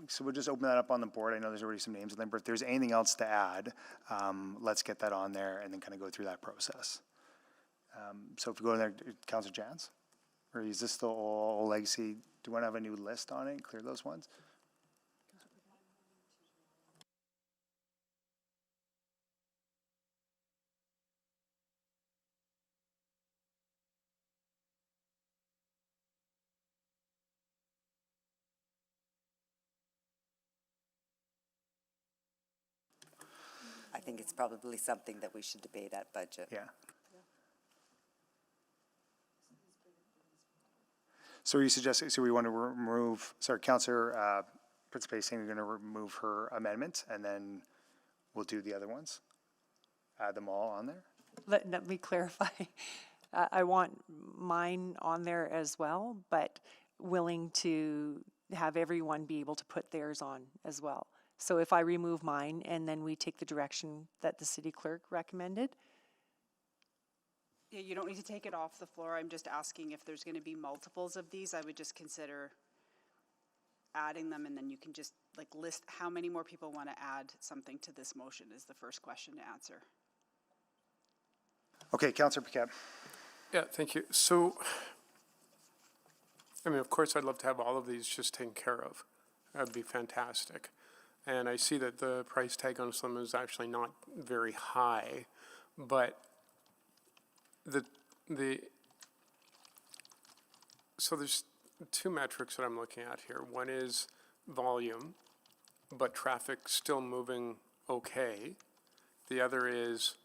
so we'll just open that up on the board. I know there's already some names on there, but if there's anything else to add, let's get that on there and then kind of go through that process. So if we go in there, Councillor Jans, or is this the old legacy? Do you want to have a new list on it and clear those ones? I think it's probably something that we should debate at budget. Yeah. So are you suggesting, so we want to remove, sorry, Councillor Principe saying we're going to remove her amendment and then we'll do the other ones? Add them all on there? Let me clarify. I want mine on there as well, but willing to have everyone be able to put theirs on as well. So if I remove mine and then we take the direction that the city clerk recommended. Yeah, you don't need to take it off the floor. I'm just asking if there's going to be multiples of these. I would just consider adding them, and then you can just like list how many more people want to add something to this motion is the first question to answer. Okay, Councillor Paquette. Yeah, thank you. So, I mean, of course, I'd love to have all of these just taken care of. That'd be fantastic. And I see that the price tag on some is actually not very high, but so there's two metrics that I'm looking at here. One is volume, but traffic still moving okay. The other is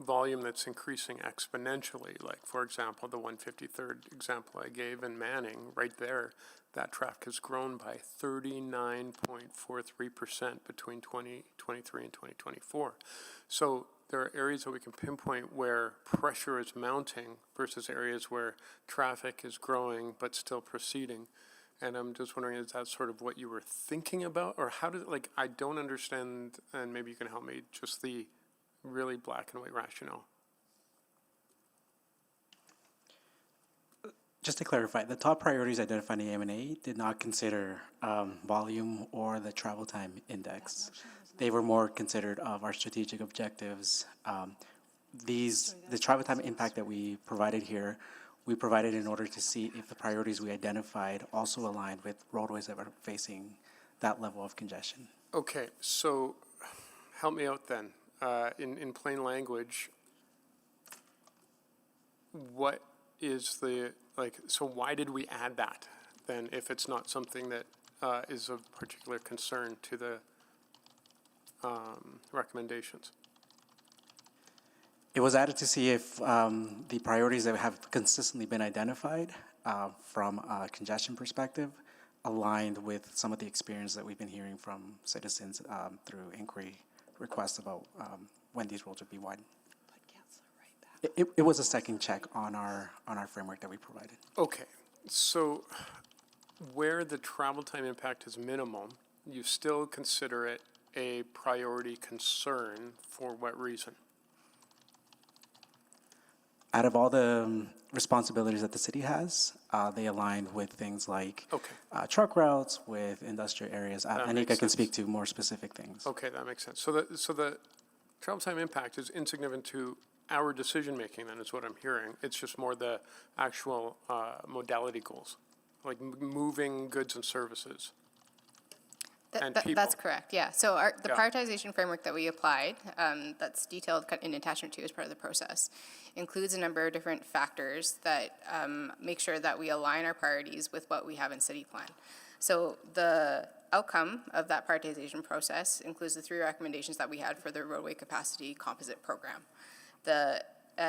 volume that's increasing exponentially. Like, for example, the 153rd example I gave in Manning, right there, that traffic has grown by 39.43% between 2023 and 2024. So there are areas that we can pinpoint where pressure is mounting versus areas where traffic is growing but still proceeding. And I'm just wondering, is that sort of what you were thinking about? Or how did, like, I don't understand, and maybe you can help me, just the really black and white rationale. Just to clarify, the top priorities identified in the M&A did not consider volume or the travel time index. They were more considered of our strategic objectives. The travel time impact that we provided here, we provided in order to see if the priorities we identified also aligned with roadways that are facing that level of congestion. Okay, so help me out then. In plain language, what is the, like, so why did we add that then if it's not something that is of particular concern to the recommendations? It was added to see if the priorities that have consistently been identified from a congestion perspective aligned with some of the experience that we've been hearing from citizens through inquiry requests about when these roads would be widened. It was a second check on our framework that we provided. Okay, so where the travel time impact is minimal, you still consider it a priority concern. For what reason? Out of all the responsibilities that the city has, they align with things like truck routes, with industrial areas. Anika can speak to more specific things. Okay, that makes sense. So the travel time impact is insignificant to our decision-making, then, is what I'm hearing. It's just more the actual modality goals, like moving goods and services. That's correct, yeah. So the prioritization framework that we applied, that's detailed in attachment 2 as part of the process, includes a number of different factors that make sure that we align our priorities with what we have in city plan. So the outcome of that prioritization process includes the 3 recommendations that we had for the roadway capacity composite program. The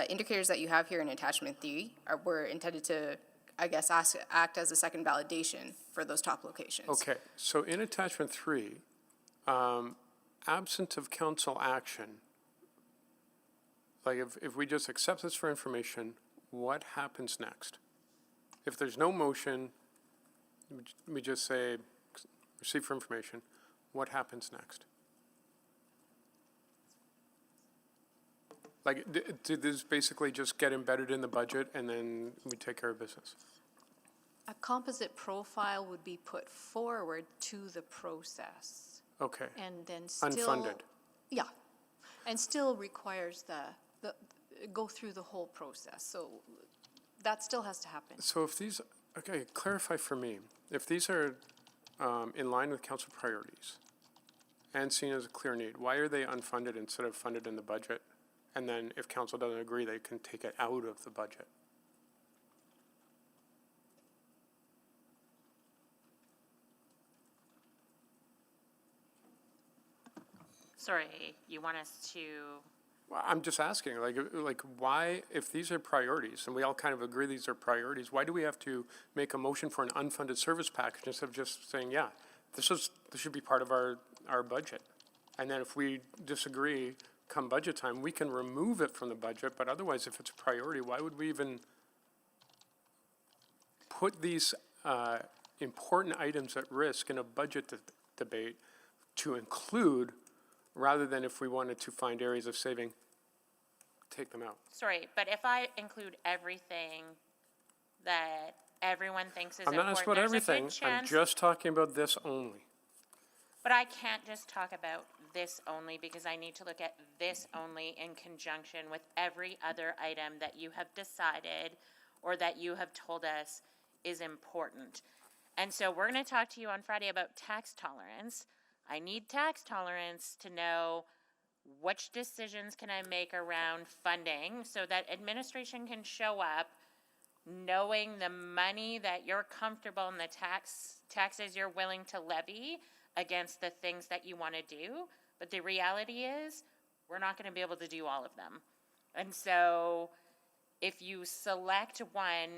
indicators that you have here in attachment 3 were intended to, I guess, act as a second validation for those top locations. Okay, so in attachment 3, absent of council action, like if we just accept this for information, what happens next? If there's no motion, we just say, receive for information, what happens next? Like, did this basically just get embedded in the budget and then we take care of business? A composite profile would be put forward to the process. Okay. And then still. Unfunded. Yeah, and still requires the go through the whole process. So that still has to happen. So if these, okay, clarify for me, if these are in line with council priorities and seen as a clear need, why are they unfunded instead of funded in the budget? And then if council doesn't agree, they can take it out of the budget. Sorry, you want us to, Well, I'm just asking, like why, if these are priorities, and we all kind of agree these are priorities, why do we have to make a motion for an unfunded service package instead of just saying, yeah, this should be part of our budget? And then if we disagree, come budget time, we can remove it from the budget, but otherwise, if it's a priority, why would we even put these important items at risk in a budget debate to include, rather than if we wanted to find areas of saving, take them out? sorry, but if I include everything that everyone thinks is I'm not asking about important, there's a everything, good I'm chance. just talking about this only. But I can't just talk about this only because I need to look at this only in conjunction with every other item that you have decided or that you have told us is important. And so we're going to talk to you on Friday about tax tolerance. I need tax tolerance to know which decisions can I make around funding so that administration can show up knowing the money that you're comfortable in the taxes you're willing to levy against the things that you want to do. But the reality is, we're not going to be able to do all of them. And so if you select one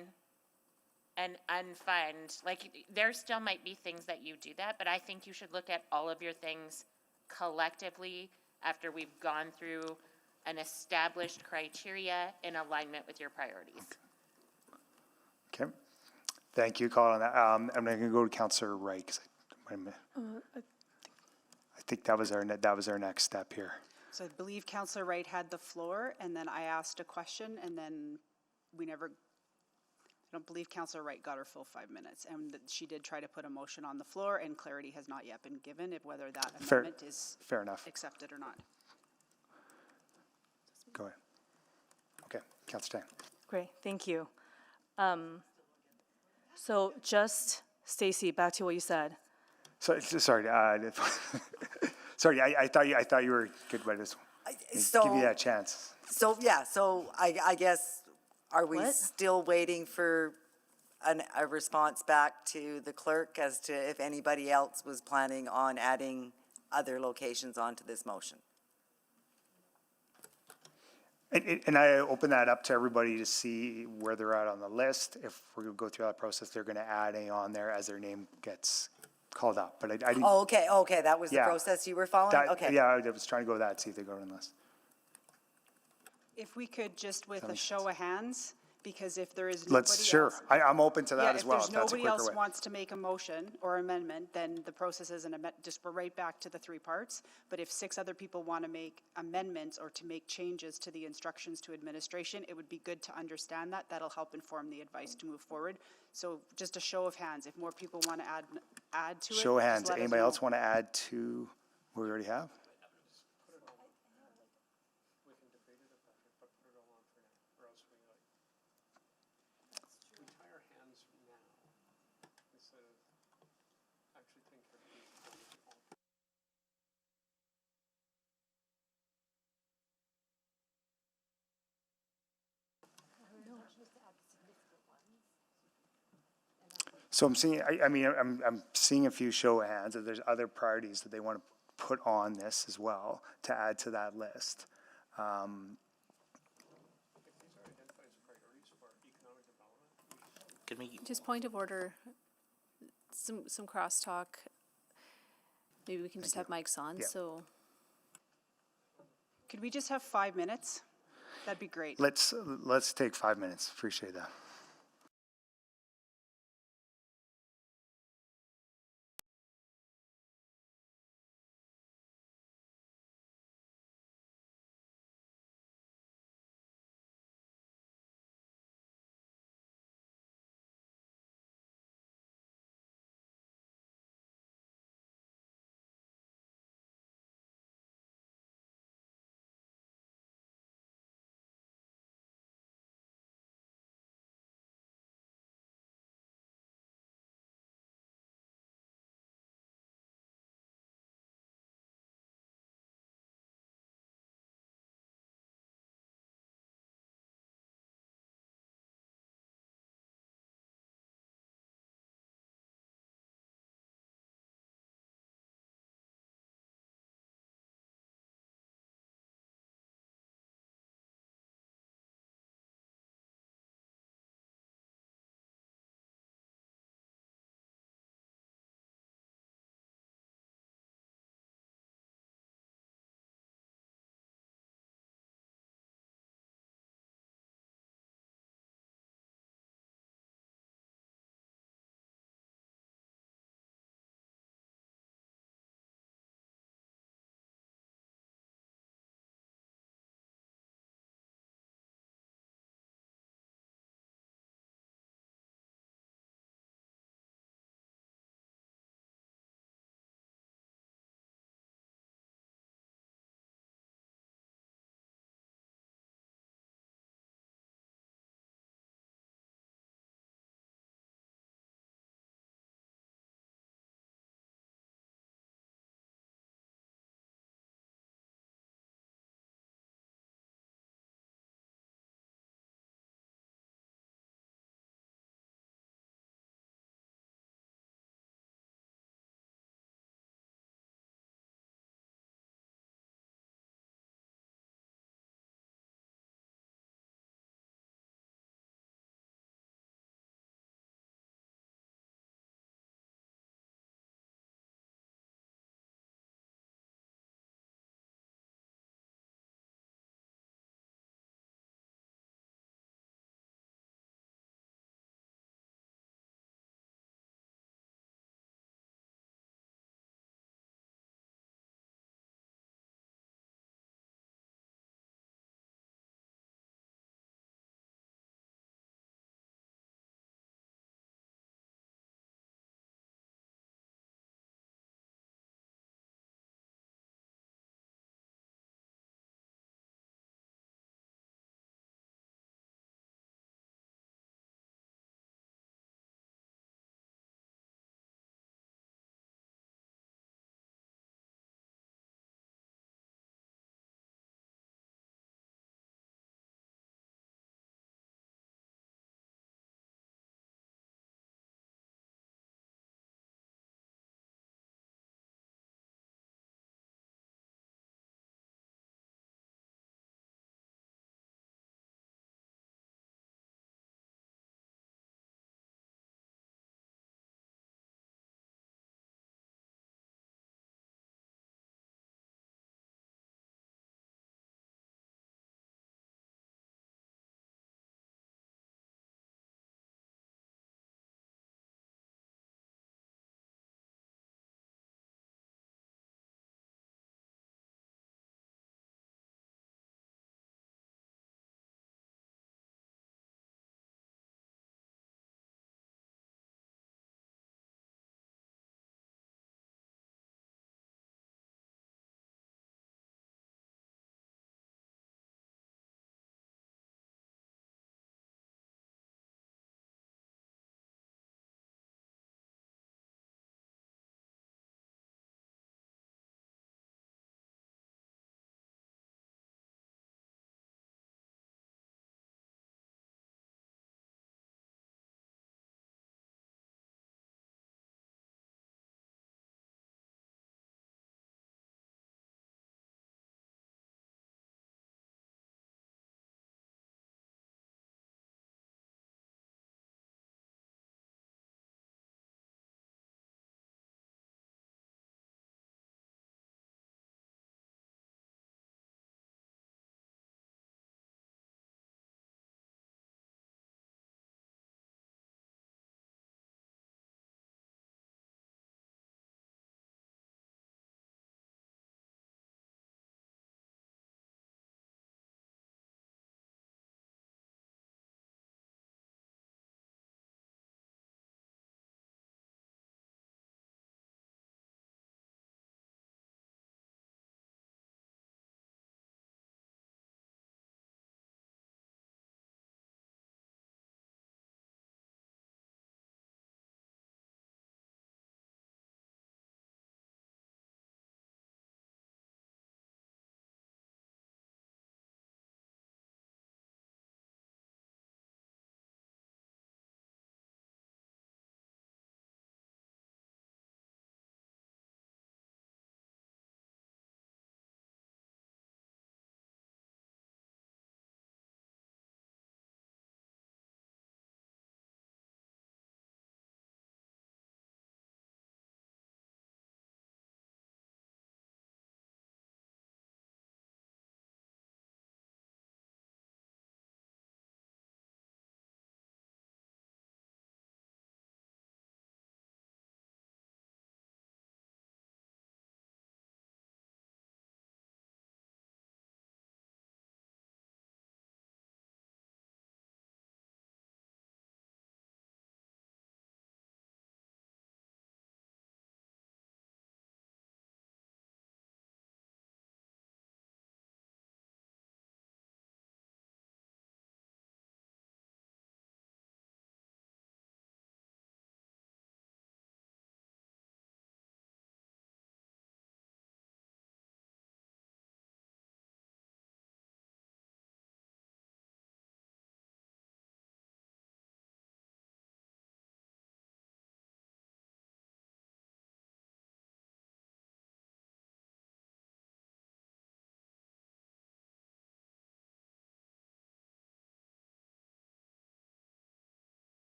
and unfund, like there still might be things that you do that, but I think you should look at all of your things collectively after we've gone through an established criteria in alignment with your priorities. Okay. Thank you, Colin, on that. I'm going to go to Councillor Wright, 'cause I think that was our next step here. So I believe Councillor Wright had the floor, and then I asked a question, and then I don't believe Councillor Wright got her full 5 minutes. And she did try to put a motion on the floor, and clarity has not yet been given of whether that amendment is Fair enough. accepted or not. Go ahead. Okay, Councillor Tang. Great, thank you. So just, Stacy, back to what you said. Sorry, sorry, I thought you were good by this one. Give you that chance. So, yeah, so I guess, are we What? still waiting for a response back to the clerk as to if anybody else was planning on adding other locations onto this motion? And I open that up to everybody to see where they're at on the list. If we go through that process, they're going to add a on there as their name gets called up. But I didn't. Oh, okay, that was the Yeah. process you were following? Okay. Yeah, I was trying to go with that, see if they go on the list. If we could just with a show of hands, because if there is nobody else. Sure, I'm open to that as well, Yeah, if if that's there's a nobody quicker else way. wants to make a motion or amendment, then the process is we're right back to the 3 parts. But if 6 other people want to make amendments or to make changes to the instructions to administration, it would be good to understand that. That'll help inform the advice to move forward. So just a show of hands, if more people want to add to it. Show of just hands, let us anybody know. else want to add to what we already have? So I'm seeing, I'm seeing a few show of hands, that there's other priorities that they want to put on this as well, to add to that list. Can we? Just point of order, some crosstalk. Maybe we can just have mics on, Yeah. so. Could we just have 5 minutes? That'd be great. Let's take 5 minutes. Appreciate that.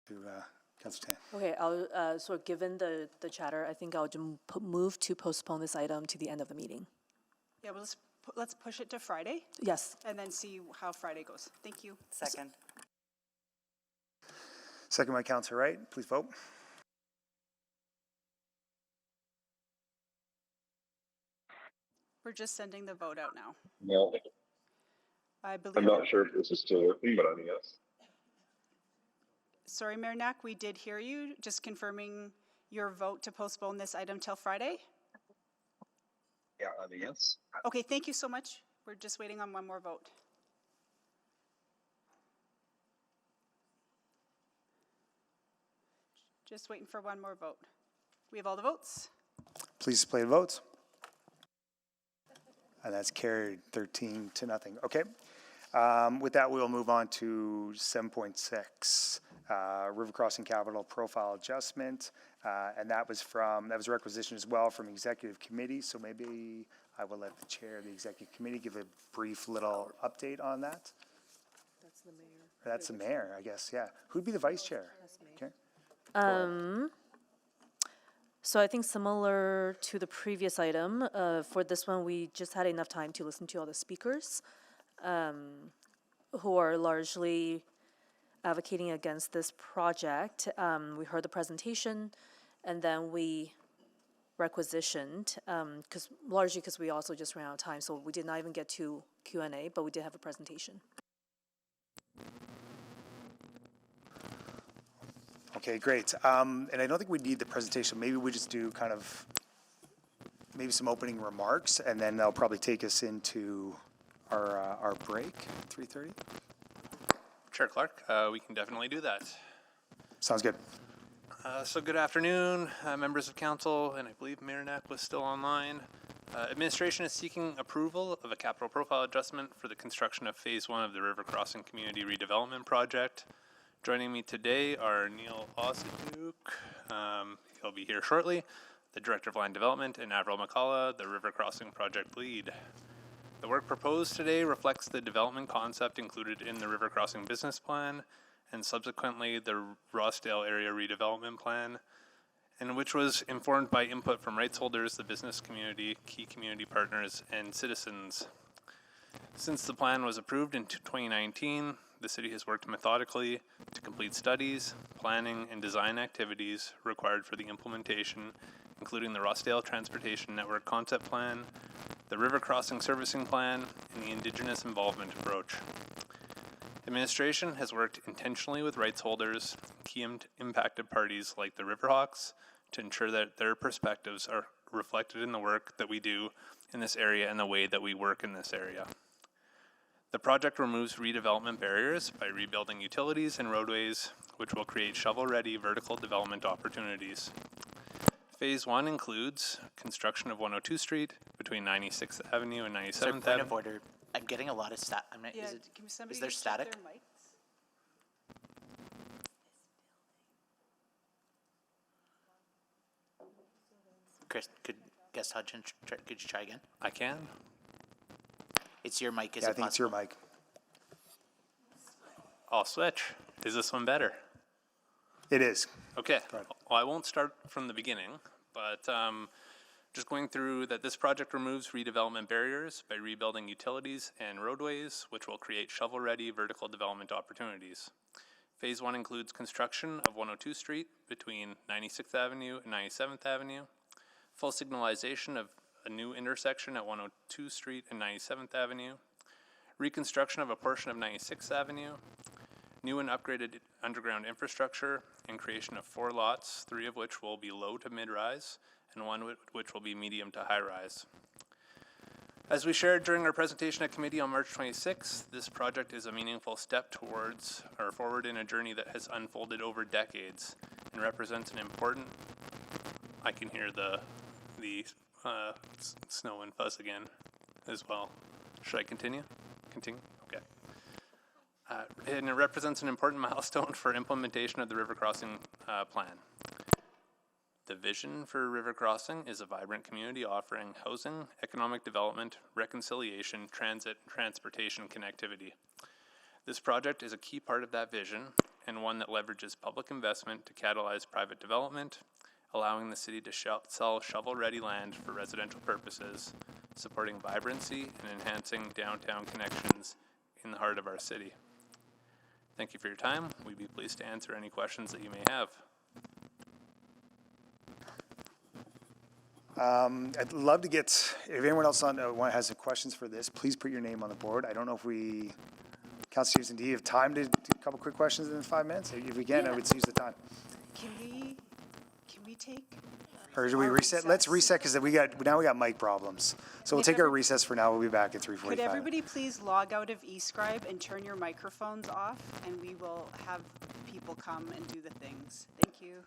To Councilor Tan. Okay, so given the chatter, I think I'll just move to postpone this item to the end of the meeting. Yeah, well, let's push it to Friday. Yes. And then see how Friday goes. Thank you. Second. Second by Councilor Wright. Please vote. We're just sending the vote out now. No, I believe. I'm not sure if this is still working, but I mean, yes. Sorry, Mayor Knack, we did hear you. Just confirming your vote to postpone this item till Friday? Yeah, I mean, yes. Okay, thank you so much. We're just waiting on one more vote. Just waiting for one more vote. We have all the votes? Please display the votes. And that's carried 13-0. Okay. With that, we'll move on to 7.6, River Crossing Capital Profile Adjustment. And that was a requisition as well from Executive Committee. So maybe I will let the chair of the Executive Committee give a brief little update on that. That's the mayor. That's the mayor, I guess, yeah. Who'd be the vice chair? Okay. So I think similar to the previous item, for this one, we just had enough time to listen to all the speakers who are largely advocating against this project. We heard the presentation, and then we requisitioned, largely because we also just ran out of time, so we did not even get to Q&A, but we did have a presentation. Okay, great. And I don't think we need the presentation. Maybe we just do kind of maybe some opening remarks, and then they'll probably take us into our break, 3:30. Chair Clark, we can definitely do that. Sounds good. So good afternoon, members of council, and I believe Mayor Knack was still online. Administration is seeking approval of a capital profile adjustment for the construction of Phase 1 of the River Crossing Community Redevelopment Project. Joining me today are Neil Ossaduk, he'll be here shortly, the Director of Land Development, and Avril McCullough, the River Crossing Project Lead. The work proposed today reflects the development concept included in the River Crossing Business Plan and subsequently the Rossdale Area Redevelopment Plan, and which was informed by input from rights holders, the business community, key community partners, and citizens. Since the plan was approved in 2019, the city has worked methodically to complete studies, planning, and design activities required for the implementation, including the Rossdale Transportation Network Concept Plan, the River Crossing Servicing Plan, and the Indigenous Involvement Approach. Administration has worked intentionally with rights holders, key impacted parties like the Riverhawks, to ensure that their perspectives are reflected in the work that we do in this area and the way that we work in this area. The project removes redevelopment barriers by rebuilding utilities and roadways, which will create shovel-ready vertical development opportunities. Phase 1 includes construction of 102 Street between 96th Avenue and 97th Avenue. Point of order. I'm getting a lot of is there static? Chris, Guest Hudson, could you try again? I can. It's your mic, I think it's your mic. I'll switch. Is this one better? It is. Okay. Well, I won't start from the beginning, but just going through that this project removes redevelopment barriers by rebuilding utilities and roadways, which will create shovel-ready vertical development opportunities. Phase 1 includes construction of 102 Street between 96th Avenue and 97th Avenue, full signalization of a new intersection at 102 Street and 97th Avenue, reconstruction of a portion of 96th Avenue, new and upgraded underground infrastructure, and creation of 4 lots, 3 of which will be low to mid-rise, and 1 which will be medium to high-rise. As we shared during our presentation at committee on March 26th, this project is a meaningful step towards or forward in a journey that has unfolded over decades and represents an important, I can hear the snow and fuzz again as well. Should I continue? Continue? Okay. And it represents an important milestone for implementation of the River Crossing plan. The vision for River Crossing is a vibrant community offering housing, economic development, reconciliation, transit, and transportation connectivity. This project is a key part of that vision and one that leverages public investment to catalyze private development, allowing the city to sell shovel-ready land for residential purposes, supporting vibrancy and enhancing downtown connections in the heart of our city. Thank you for your time. We'd be pleased to answer any questions that you may have. I'd love to get, if anyone else has some questions for this, please put your name on the board. I don't know if we, Councilor Stevenson, do you have time to do a couple quick questions in 5 minutes? If we can, I would use the time. Can we take? Or do we reset? Let's reset because we got mic problems. So we'll take our recess for now. We'll be back at 3:45. Could everybody please log out of eScribe and turn your microphones off, and we will have people come and do the things. Thank you.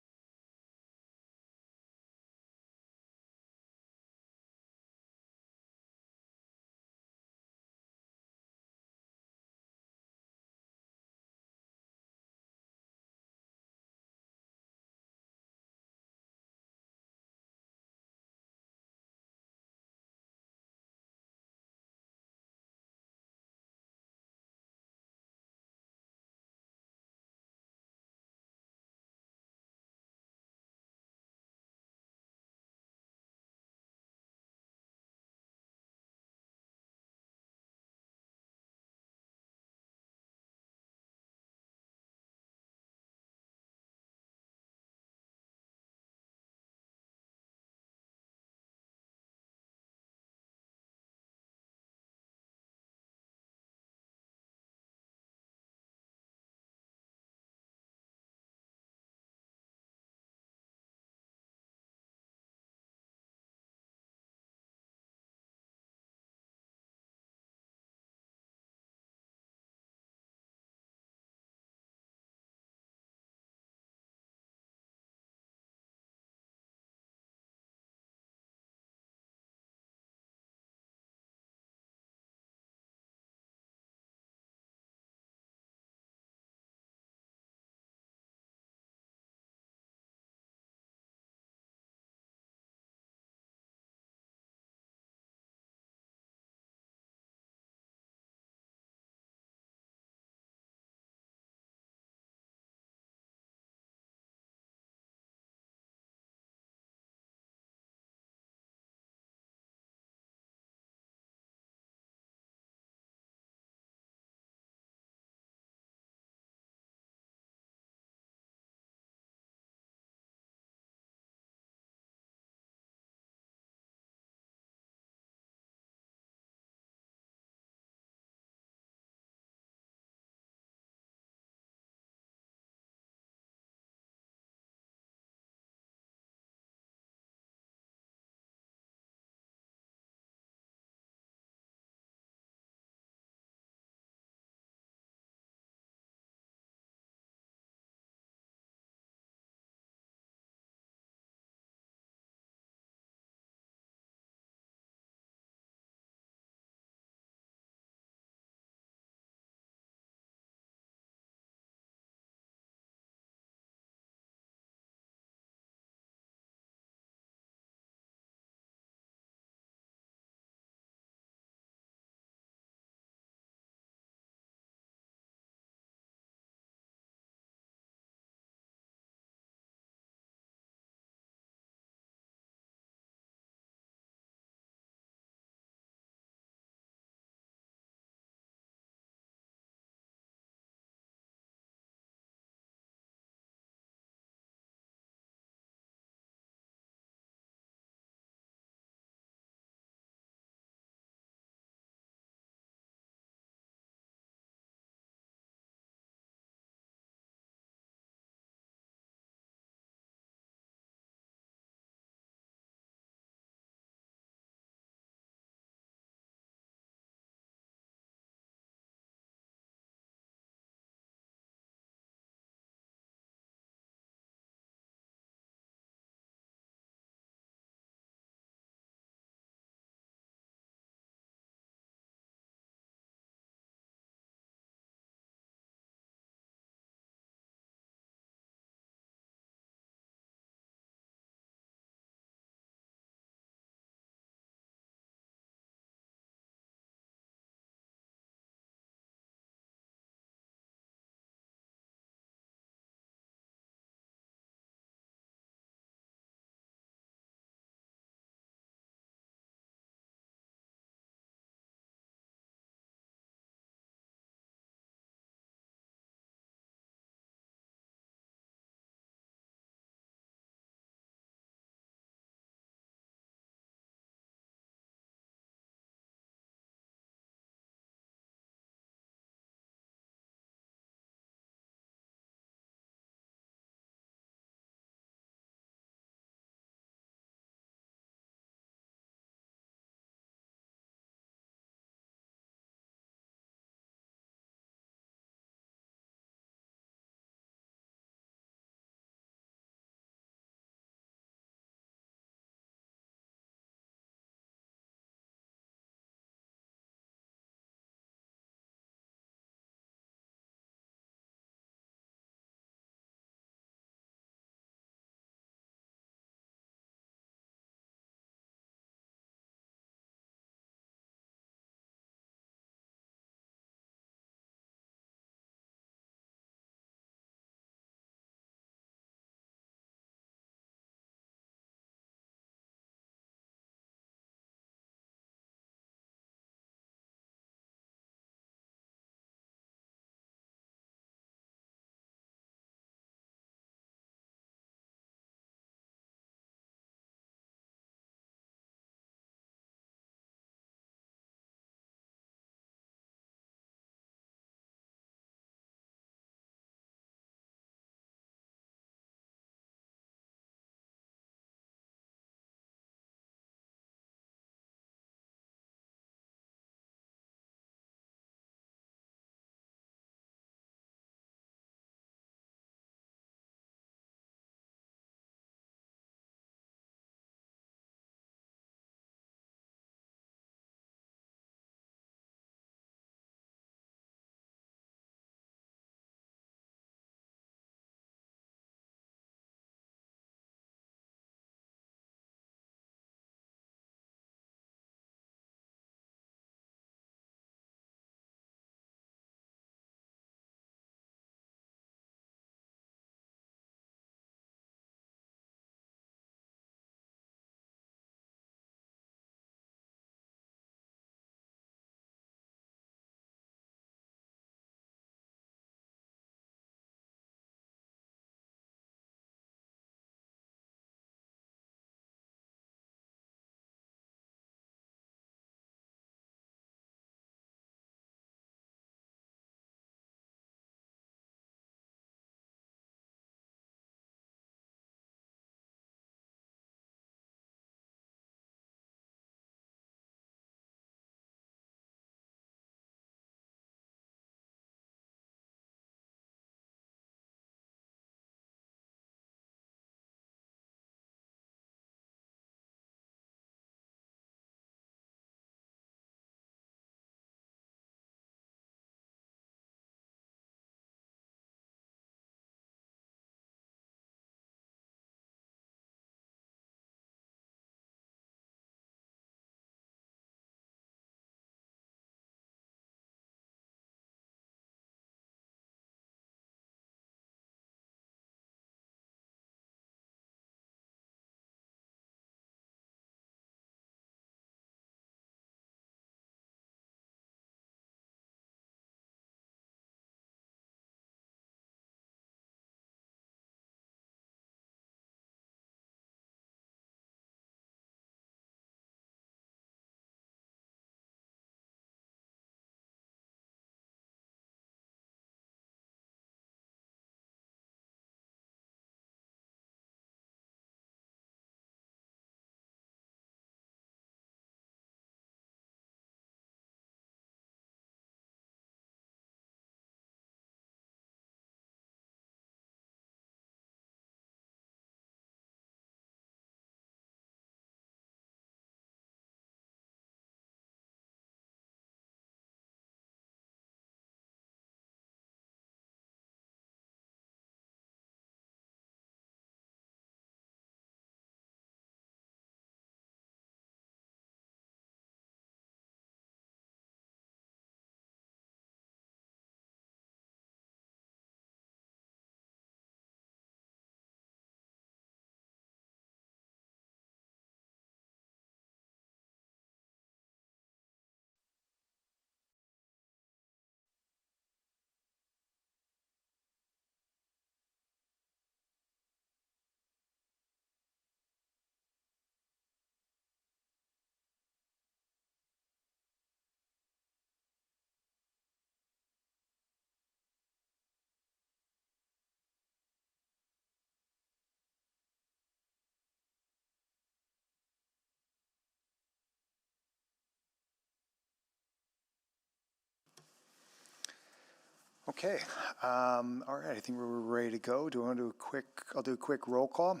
Okay, all right, I think we're ready to go. Do you want to do I'll do a quick roll call.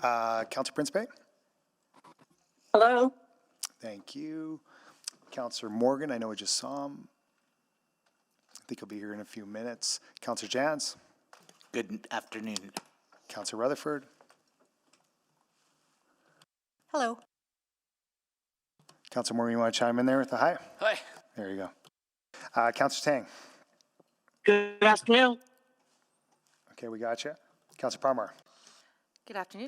Councillor Principe? Hello. Thank you. Councillor Morgan, I know I just saw him. I think he'll be here in a few minutes. Councillor Jans? Good afternoon. Councillor Rutherford? Hello. Councillor Morgan, you want to chime in there with the hi? Hi. There you go. Councillor Tang? Good afternoon. Okay, we got you. Councillor Palmer? Good afternoon.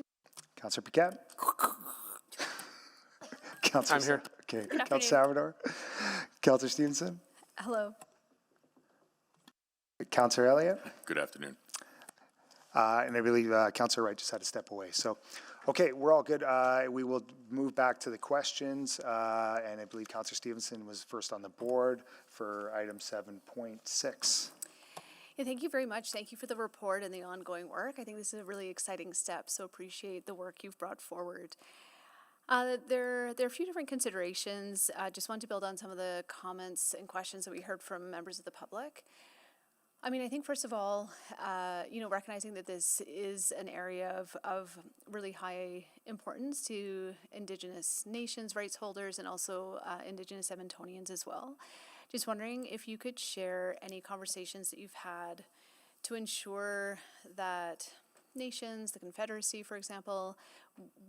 Councillor Paquette? Councillor I'm here. Okay. Good Councillor Salvador? Councillor Stevenson? Hello. Councillor Elliott? Good afternoon. And I believe Councillor Wright just had to step away. So, okay, we're all good. We will move back to the questions. And I believe Councillor Stevenson was first on the board for item 7.6. Yeah, thank you very much. Thank you for the report and the ongoing work. I think this is a really exciting step, so appreciate the work you've brought forward. There are a few different considerations. Just want to build on some of the comments and questions that we heard from members of the public. I mean, I think first of all, recognizing that this is an area of really high importance to Indigenous nations, rights holders, and also Indigenous Edmontonians as well. Just wondering if you could share any conversations that you've had to ensure that nations, the Confederacy, for example,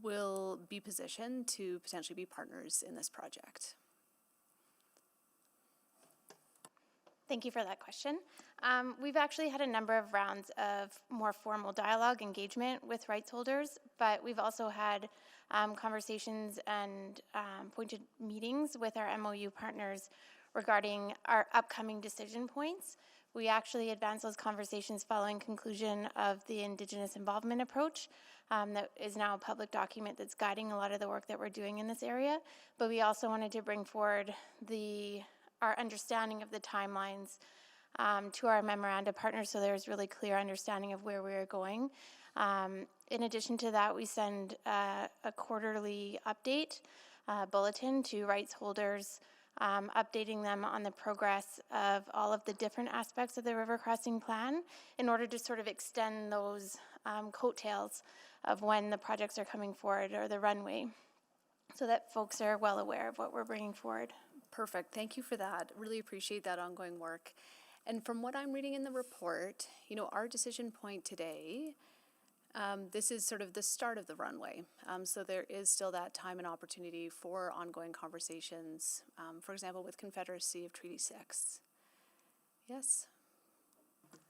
will be positioned to potentially be partners in this project. Thank you for that question. We've actually had a number of rounds of more formal dialogue engagement with rights holders, but we've also had conversations and pointed meetings with our MOU partners regarding our upcoming decision points. We actually advanced those conversations following conclusion of the Indigenous involvement approach that is now a public document that's guiding a lot of the work that we're doing in this area. But we also wanted to bring forward our understanding of the timelines to our memoranda partners, so there's really clear understanding of where we're going. In addition to that, we send a quarterly update bulletin to rights holders, updating them on the progress of all of the different aspects of the river crossing plan in order to sort of extend those coattails of when the projects are coming forward or the runway, so that folks are well aware of what we're bringing forward. Perfect. Thank you for that. Really appreciate that ongoing work. And from what I'm reading in the report, our decision point today, this is sort of the start of the runway. So there is still that time and opportunity for ongoing conversations, for example, with Confederacy of Treaty 6. Yes?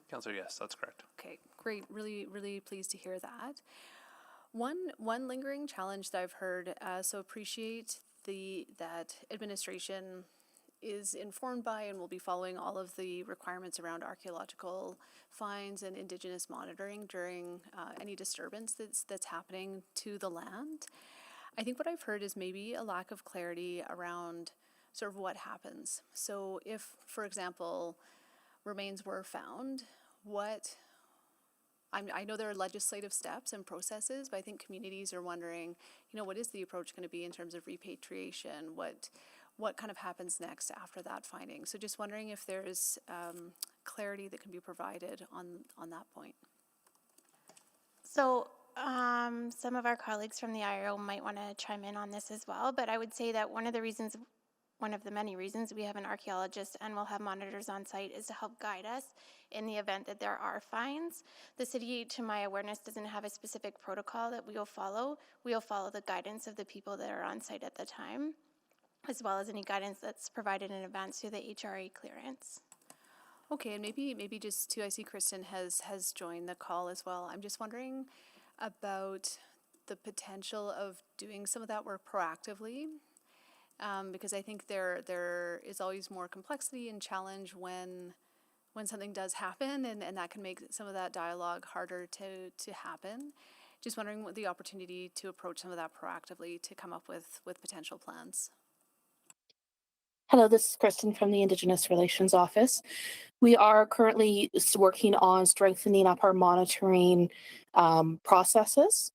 Councillor, yes, that's correct. Okay, great. Really, really pleased to hear that. One lingering challenge that I've heard, so appreciate that administration is informed by and will be following all of the requirements around archaeological finds and Indigenous monitoring during any disturbance that's happening to the land. I think what I've heard is maybe a lack of clarity around sort of what happens. So if, for example, remains were found, I know there are legislative steps and processes, but I think communities are wondering, what is the approach going to be in terms of repatriation? What kind of happens next after that finding? So just wondering if there's clarity that can be provided on that point. So some of our colleagues from the IRO might want to chime in on this as well, but I would say that one of the many reasons we have an archaeologist and we'll have monitors on site is to help guide us in the event that there are finds. The city, to my awareness, doesn't have a specific protocol that we'll follow. We'll follow the guidance of the people that are on site at the time, as well as any guidance that's provided in advance through the HRA clearance. Okay, and maybe just I see Kristen has joined the call as well. I'm just wondering about the potential of doing some of that work proactively, because I think there is always more complexity and challenge when something does happen, and that can make some of that dialogue harder to happen. Just wondering what the opportunity to approach some of that proactively to come up with potential plans. Hello, this is Kristen from the Indigenous Relations Office. We are currently working on strengthening up our monitoring processes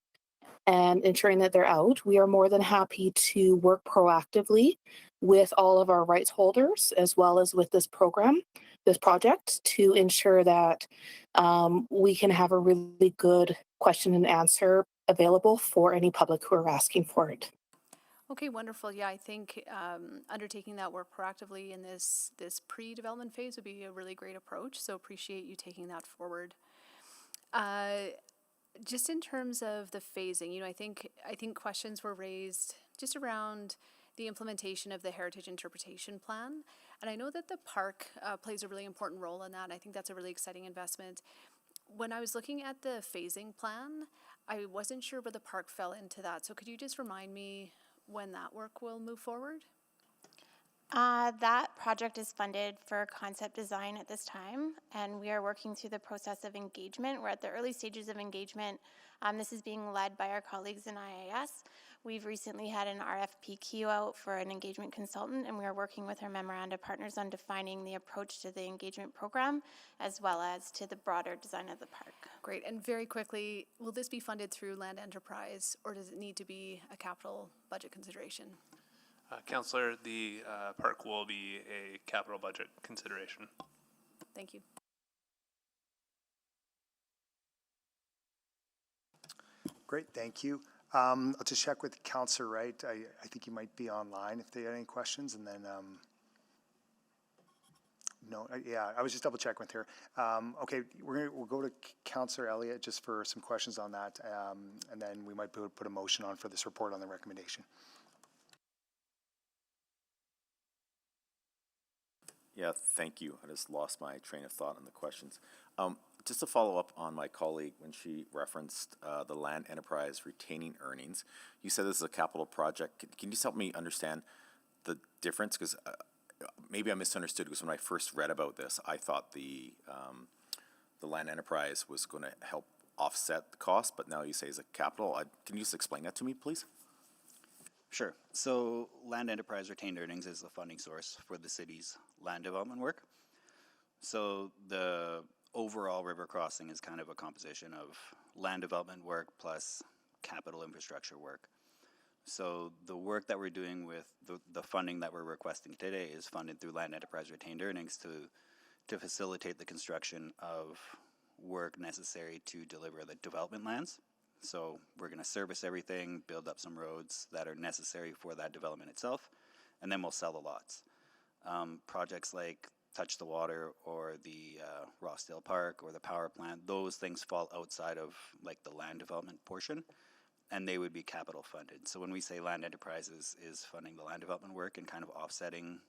and ensuring that they're out. We are more than happy to work proactively with all of our rights holders as well as with this program this project to ensure that we can have a really good question and answer available for any public who are asking for it. Okay, wonderful. Yeah, I think undertaking that work proactively in this pre-development phase would be a really great approach. So appreciate you taking that forward. Just in terms of the phasing, you know, I think questions were raised just around the implementation of the Heritage Interpretation Plan. And I know that the park plays a really important role in that. I think that's a really exciting investment. When I was looking at the phasing plan, I wasn't sure where the park fell into that. So could you just remind me when that work will move forward? That project is funded for concept design at this time, and we are working through the process of engagement. We're at the early stages of engagement. This is being led by our colleagues in IAS. We've recently had an RFP out for an engagement consultant, and we are working with our memoranda partners on defining the approach to the engagement program, as well as to the broader design of the park. Great. And very quickly, will this be funded through land enterprise, or does it need to be a capital budget consideration? Councillor, the park will be a capital budget consideration. Thank you. Great, thank you. I'll just check with Councillor Wright. I think you might be online if they had any questions, and then no, yeah, I was just double checking with her. Okay, we'll go to Councillor Elliott just for some questions on that, and then we might put a motion on for this report on the recommendation. Yeah, thank you. I just lost my train of thought on the questions. Just to follow up on my colleague when she referenced the land enterprise retaining earnings, you said this is a capital project. Can you just help me understand the difference? Because maybe I misunderstood, because when I first read about this, I thought the land enterprise was going to help offset the cost, but now you say it's a capital. Can you just explain that to me, please? Sure. So land enterprise retained earnings is the funding source for the city's land development work. So the overall river crossing is kind of a composition of land development work plus capital infrastructure work. So the work that we're doing with the funding that we're requesting today is funded through land enterprise retained earnings to facilitate the construction of work necessary to deliver the development lands. So we're going to service everything, build up some roads that are necessary for that development itself, and then we'll sell the lots. Projects like Touch the Water or the Rossdale Park or the power plant, those things fall outside of like the land development portion, and they would be capital funded. So when we say land enterprises is funding the land development work and kind of offsetting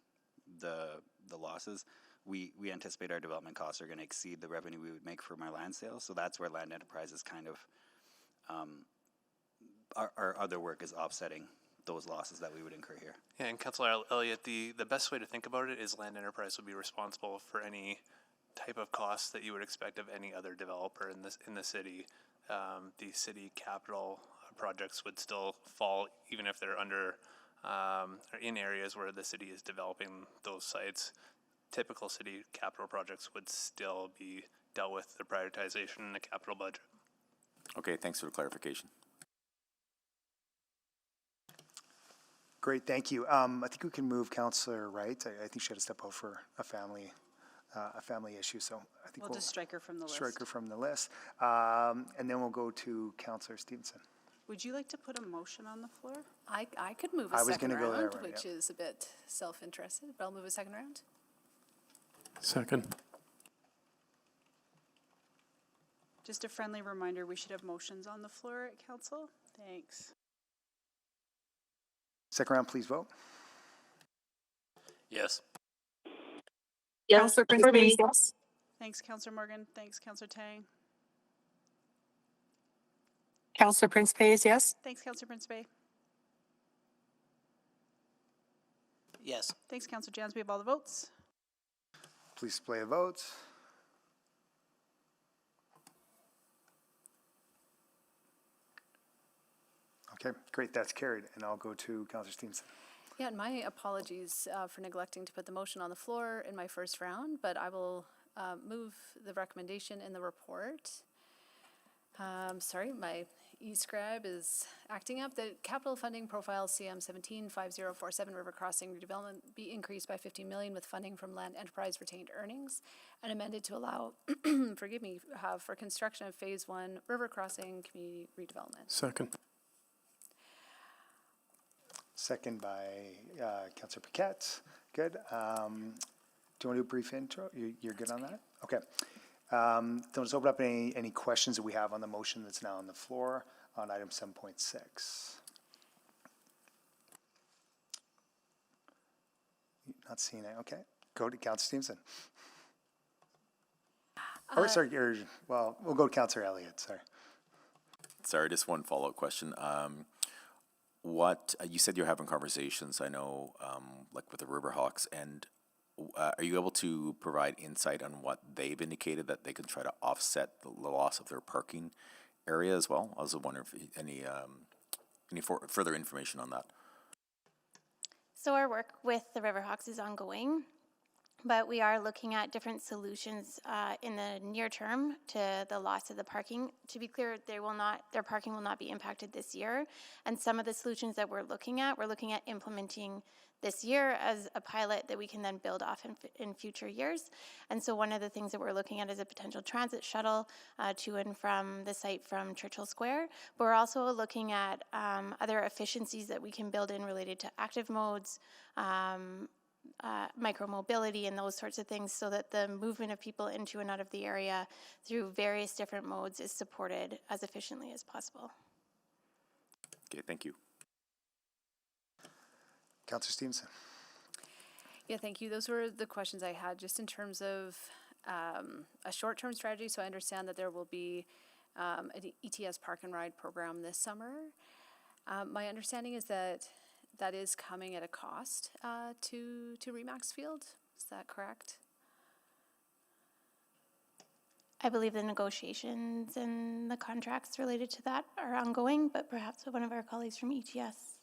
the losses, we anticipate our development costs are going to exceed the revenue we would make from our land sales. So that's where land enterprises kind of our other work is offsetting those losses that we would incur here. Yeah, and Councillor Elliott, the best way to think about it is land enterprise would be responsible for any type of costs that you would expect of any other developer in the city. The city capital projects would still fall even if they're under or in areas where the city is developing those sites. Typical city capital projects would still be dealt with the prioritization in the capital budget. Okay, thanks for the clarification. Great, thank you. I think we can move Councillor Wright. I think she had to step out for a family issue, so I think We'll just strike her from the list. Strike her from the list, and then we'll go to Councillor Stevenson. Would you like to put a motion on the floor? I could move a second round, which is a bit self-interested, but I'll move a second round. Second. Just a friendly reminder, we should have motions on the floor at council. Thanks. Second round, please vote. Yes. Councillor Prince, yes. Thanks, Councillor Morgan. Thanks, Councillor Tang. Councillor Prince pays yes. Thanks, Councillor Prince Bay. Yes. Thanks, Councillor Jans. We have all the votes. Please display the votes. Okay, great, that's carried. And I'll go to Councillor Stevenson. Yeah, and my apologies for neglecting to put the motion on the floor in my first round, but I will move the recommendation in the report. Sorry, my E-Scribe is acting up. The capital funding profile CM 175047 River Crossing redevelopment be increased by 50 million with funding from land enterprise retained earnings and amended to allow, forgive me, for construction of phase 1 River Crossing community redevelopment. Second. Second by Councillor Paquette. Good. Do you want to do a brief intro? You're good on that? Okay. Let's open up any questions that we have on the motion that's now on the floor on item 7.6. Not seeing it. Okay. Go to Councillor Stevenson. We'll go to Councillor Elliott. Sorry, just one follow-up question. What you said you're having conversations, I know, like with the Riverhawks, and are you able to provide insight on what they've indicated that they can try to offset the loss of their parking area as well? I was wondering if any further information on that. So our work with the Riverhawks is ongoing, but we are looking at different solutions in the near term to the loss of the parking. To be clear, their parking will not be impacted this year. And some of the solutions that we're looking at implementing this year as a pilot that we can then build off in future years. And so one of the things that we're looking at is a potential transit shuttle to and from the site from Churchill Square. But we're also looking at other efficiencies that we can build in related to active modes, micro-mobility and those sorts of things, so that the movement of people into and out of the area through various different modes is supported as efficiently as possible. Okay, thank you. Councillor Stevenson. Yeah, thank you. Those were the questions I had just in terms of a short-term strategy. So I understand that there will be an ETS park and ride program this summer. My understanding is that that is coming at a cost to Remax Field. Is that correct? I believe the negotiations and the contracts related to that are ongoing, but perhaps one of our colleagues from ETS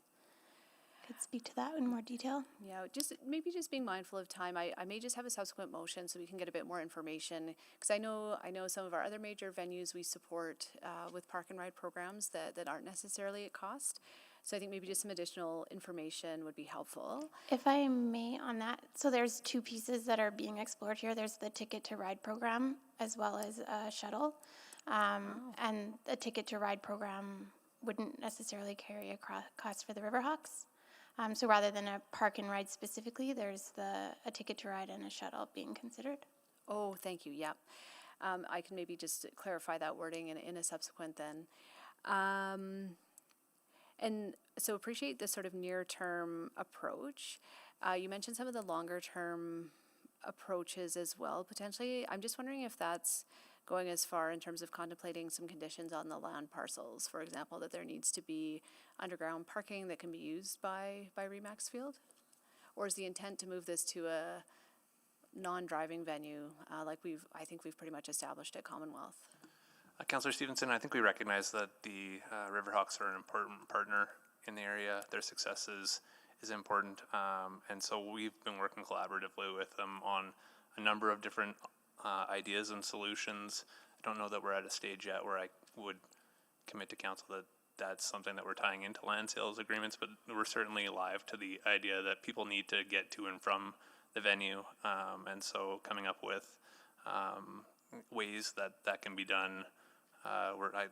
could speak to that in more detail. Yeah, maybe being mindful of time. I may just have a subsequent motion so we can get a bit more information, because I know some of our other major venues we support with park and ride programs that aren't necessarily at cost. So I think maybe just some additional information would be helpful. If I may on that, so there's two pieces that are being explored here. There's the Ticket to Ride program as well as a shuttle. And the Ticket to Ride program wouldn't necessarily carry a cost for the Riverhawks. So rather than a park and ride specifically, there's a Ticket to Ride and a shuttle being considered. Oh, thank you. Yeah. I can maybe just clarify that wording in a subsequent then. And so appreciate this sort of near-term approach. You mentioned some of the longer-term approaches as well, potentially. I'm just wondering if that's going as far in terms of contemplating some conditions on the land parcels, for example, that there needs to be underground parking that can be used by Remax Field? Or is the intent to move this to a non-driving venue like I think we've pretty much established at Commonwealth? Councillor Stevenson, I think we recognize that the Riverhawks are an important partner in the area. Their success is important, and so we've been working collaboratively with them on a number of different ideas and solutions. I don't know that we're at a stage yet where I would commit to council that that's something that we're tying into land sales agreements, but we're certainly alive to the idea that people need to get to and from the venue, and so coming up with ways that can be done. I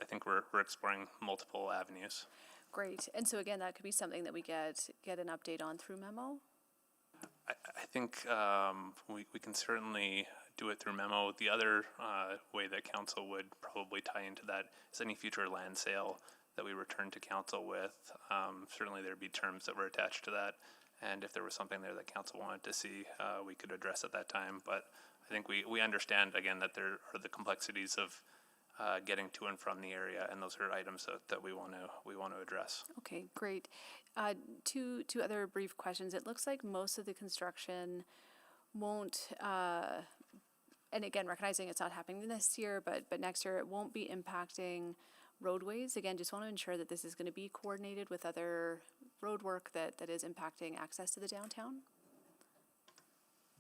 think we're exploring multiple avenues. Great. And so again, that could be something that we get an update on through memo? I think we can certainly do it through memo. The other way that council would probably tie into that is any future land sale that we return to council with. Certainly there'd be terms that were attached to that, and if there was something there that council wanted to see, we could address at that time. But I think we understand, again, that there are the complexities of getting to and from the area, and those are items that we want to address. Okay, great. Two other brief questions. It looks like most of the construction won't, and again, recognizing it's not happening this year, but next year it won't be impacting roadways. Again, just want to ensure that this is going to be coordinated with other road work that is impacting access to the downtown.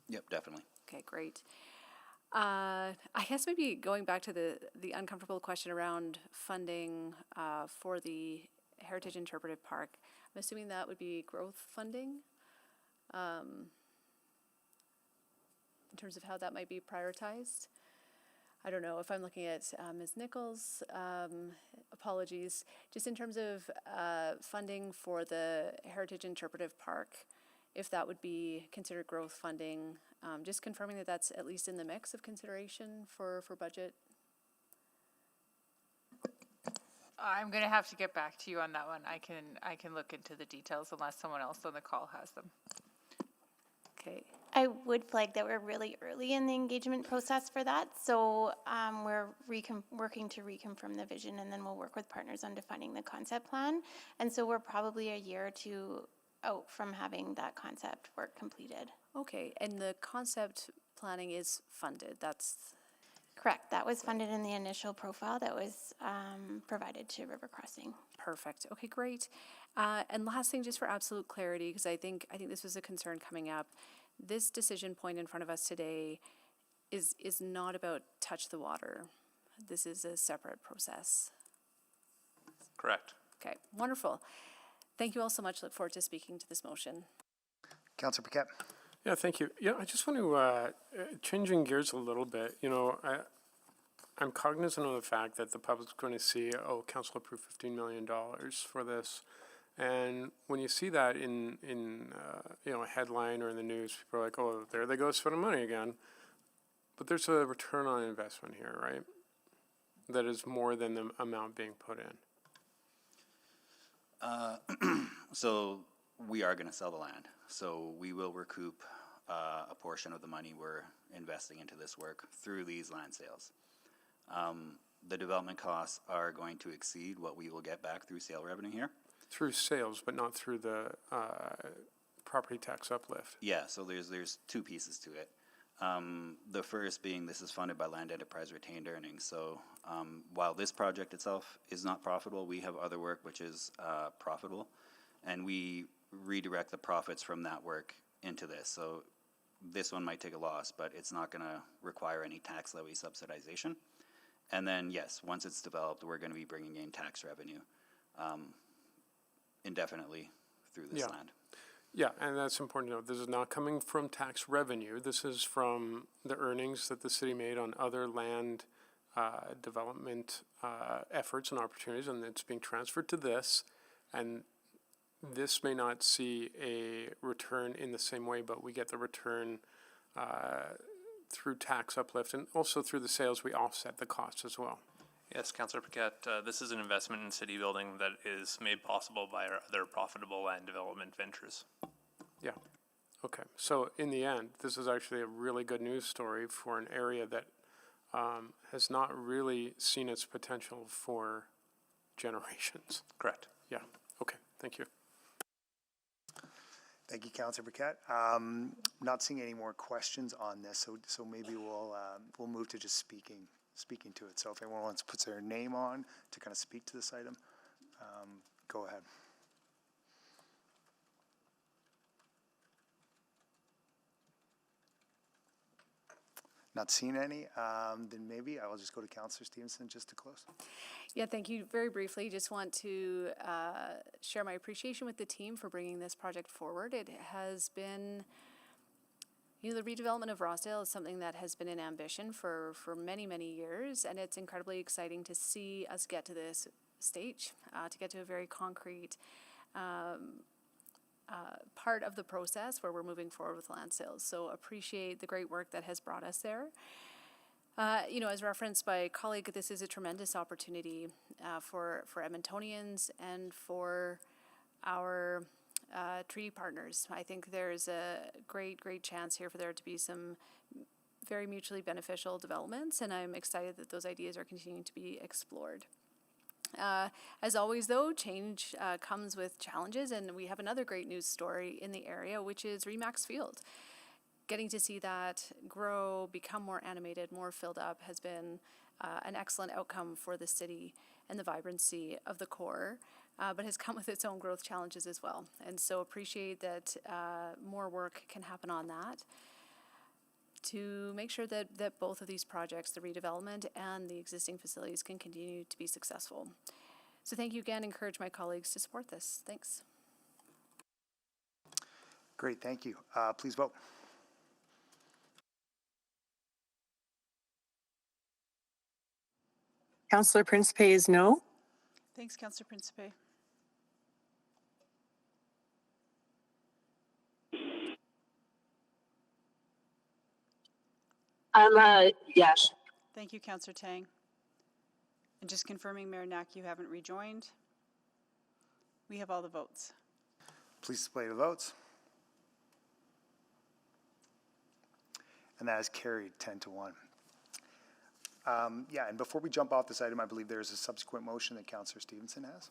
Yep, definitely. Okay, great. I guess maybe going back to the uncomfortable question around funding for the Heritage Interpretive Park, I'm assuming that would be growth funding in terms of how that might be prioritized. I don't know if I'm looking at Ms. Nichols, apologies, just in terms of funding for the Heritage Interpretive Park, if that would be considered growth funding, just confirming that that's at least in the mix of consideration for budget. I'm going to have to get back to you on that one. I can look into the details unless someone else on the call has them. Okay. I would flag that we're really early in the engagement process for that, so we're working to reconfirm the vision, and then we'll work with partners on defining the concept plan. And so we're probably a year or two out from having that concept work completed. Okay, and the concept planning is funded, that's... Correct, that was funded in the initial profile that was provided to River Crossing. Perfect, okay, great. And last thing, just for absolute clarity, because I think this was a concern coming up, this decision point in front of us today is not about touch the water. This is a separate process. Correct. Okay, wonderful. Thank you all so much. Look forward to speaking to this motion. Councillor Paquette. Yeah, thank you. Yeah, I just want to, changing gears a little bit, you know, I'm cognizant of the fact that the public's going to see, oh, council approved $15 million for this. And when you see that in you know, a headline or in the news, people are like, oh, there they go spending money again. But there's a return on investment here, right? That is more than the amount being put in. So we are going to sell the land. So we will recoup a portion of the money we're investing into this work through these land sales. The development costs are going to exceed what we will get back through sale revenue here. Through sales, but not through the property tax uplift. Yeah, so there's two pieces to it. The first being this is funded by Land Enterprise retained earnings. So while this project itself is not profitable, we have other work which is profitable, and we redirect the profits from that work into this. So this one might take a loss, but it's not going to require any tax levy subsidization. And then, yes, once it's developed, we're going to be bringing in tax revenue indefinitely through this land. Yeah, and that's important to note. This is not coming from tax revenue. This is from the earnings that the city made on other land development efforts and opportunities, and it's being transferred to this. And this may not see a return in the same way, but we get the return through tax uplift, and also through the sales we offset the costs as well. Yes, Councillor Paquette, this is an investment in city building that is made possible by our other profitable land development ventures. Yeah. Okay. So in the end, this is actually a really good news story for an area that has not really seen its potential for generations. Correct. Yeah. Okay. Thank you. Thank you, Councillor Paquette. Not seeing any more questions on this, so maybe we'll move to just speaking to it. So if anyone wants to put their name on to kind of speak to this item, go ahead. Not seeing any, then maybe I will just go to Councillor Stevenson just to close. Yeah, thank you. Very briefly, just want to share my appreciation with the team for bringing this project forward. It has been, you know, the redevelopment of Rossdale is something that has been an ambition for many, many years, and it's incredibly exciting to see us get to this stage, to get to a very concrete part of the process where we're moving forward with land sales. So appreciate the great work that has brought us there. You know, as referenced by a colleague, this is a tremendous opportunity for Edmontonians and for our treaty partners. I think there's a great chance here for there to be some very mutually beneficial developments, and I'm excited that those ideas are continuing to be explored. As always, though, change comes with challenges, and we have another great news story in the area, which is Remax Field. Getting to see that grow, become more animated, more filled up has been an excellent outcome for the city and the vibrancy of the core, but has come with its own growth challenges as well. And so appreciate that more work can happen on that. to make sure that both of these projects, the redevelopment and the existing facilities, can continue to be successful. So thank you again. Encourage my colleagues to support this. Thanks. Great, thank you. Please vote. Councillor Principe is no. Thanks, Councillor Principe. I'm yes. Thank you, Councillor Tang. And just confirming, Mayor Knack, you haven't rejoined. We have all the votes. Please display the votes. And that is carried 10-1. Yeah, and before we jump off this item, I believe there's a subsequent motion that Councillor Stevenson has.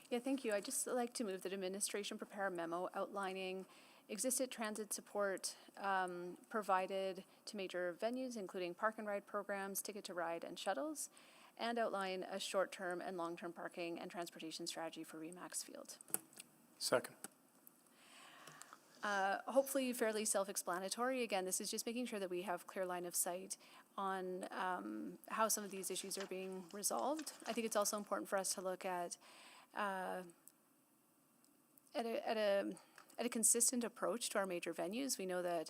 Yeah, thank you. I'd just like to move that administration prepare a memo outlining existed transit support provided to major venues, including park and ride programs, ticket to ride, and shuttles, and outline a short-term and long-term parking and transportation strategy for Remax Field. Second. Hopefully fairly self-explanatory. Again, this is just making sure that we have clear line of sight on how some of these issues are being resolved. I think it's also important for us to look at a consistent approach to our major venues. We know that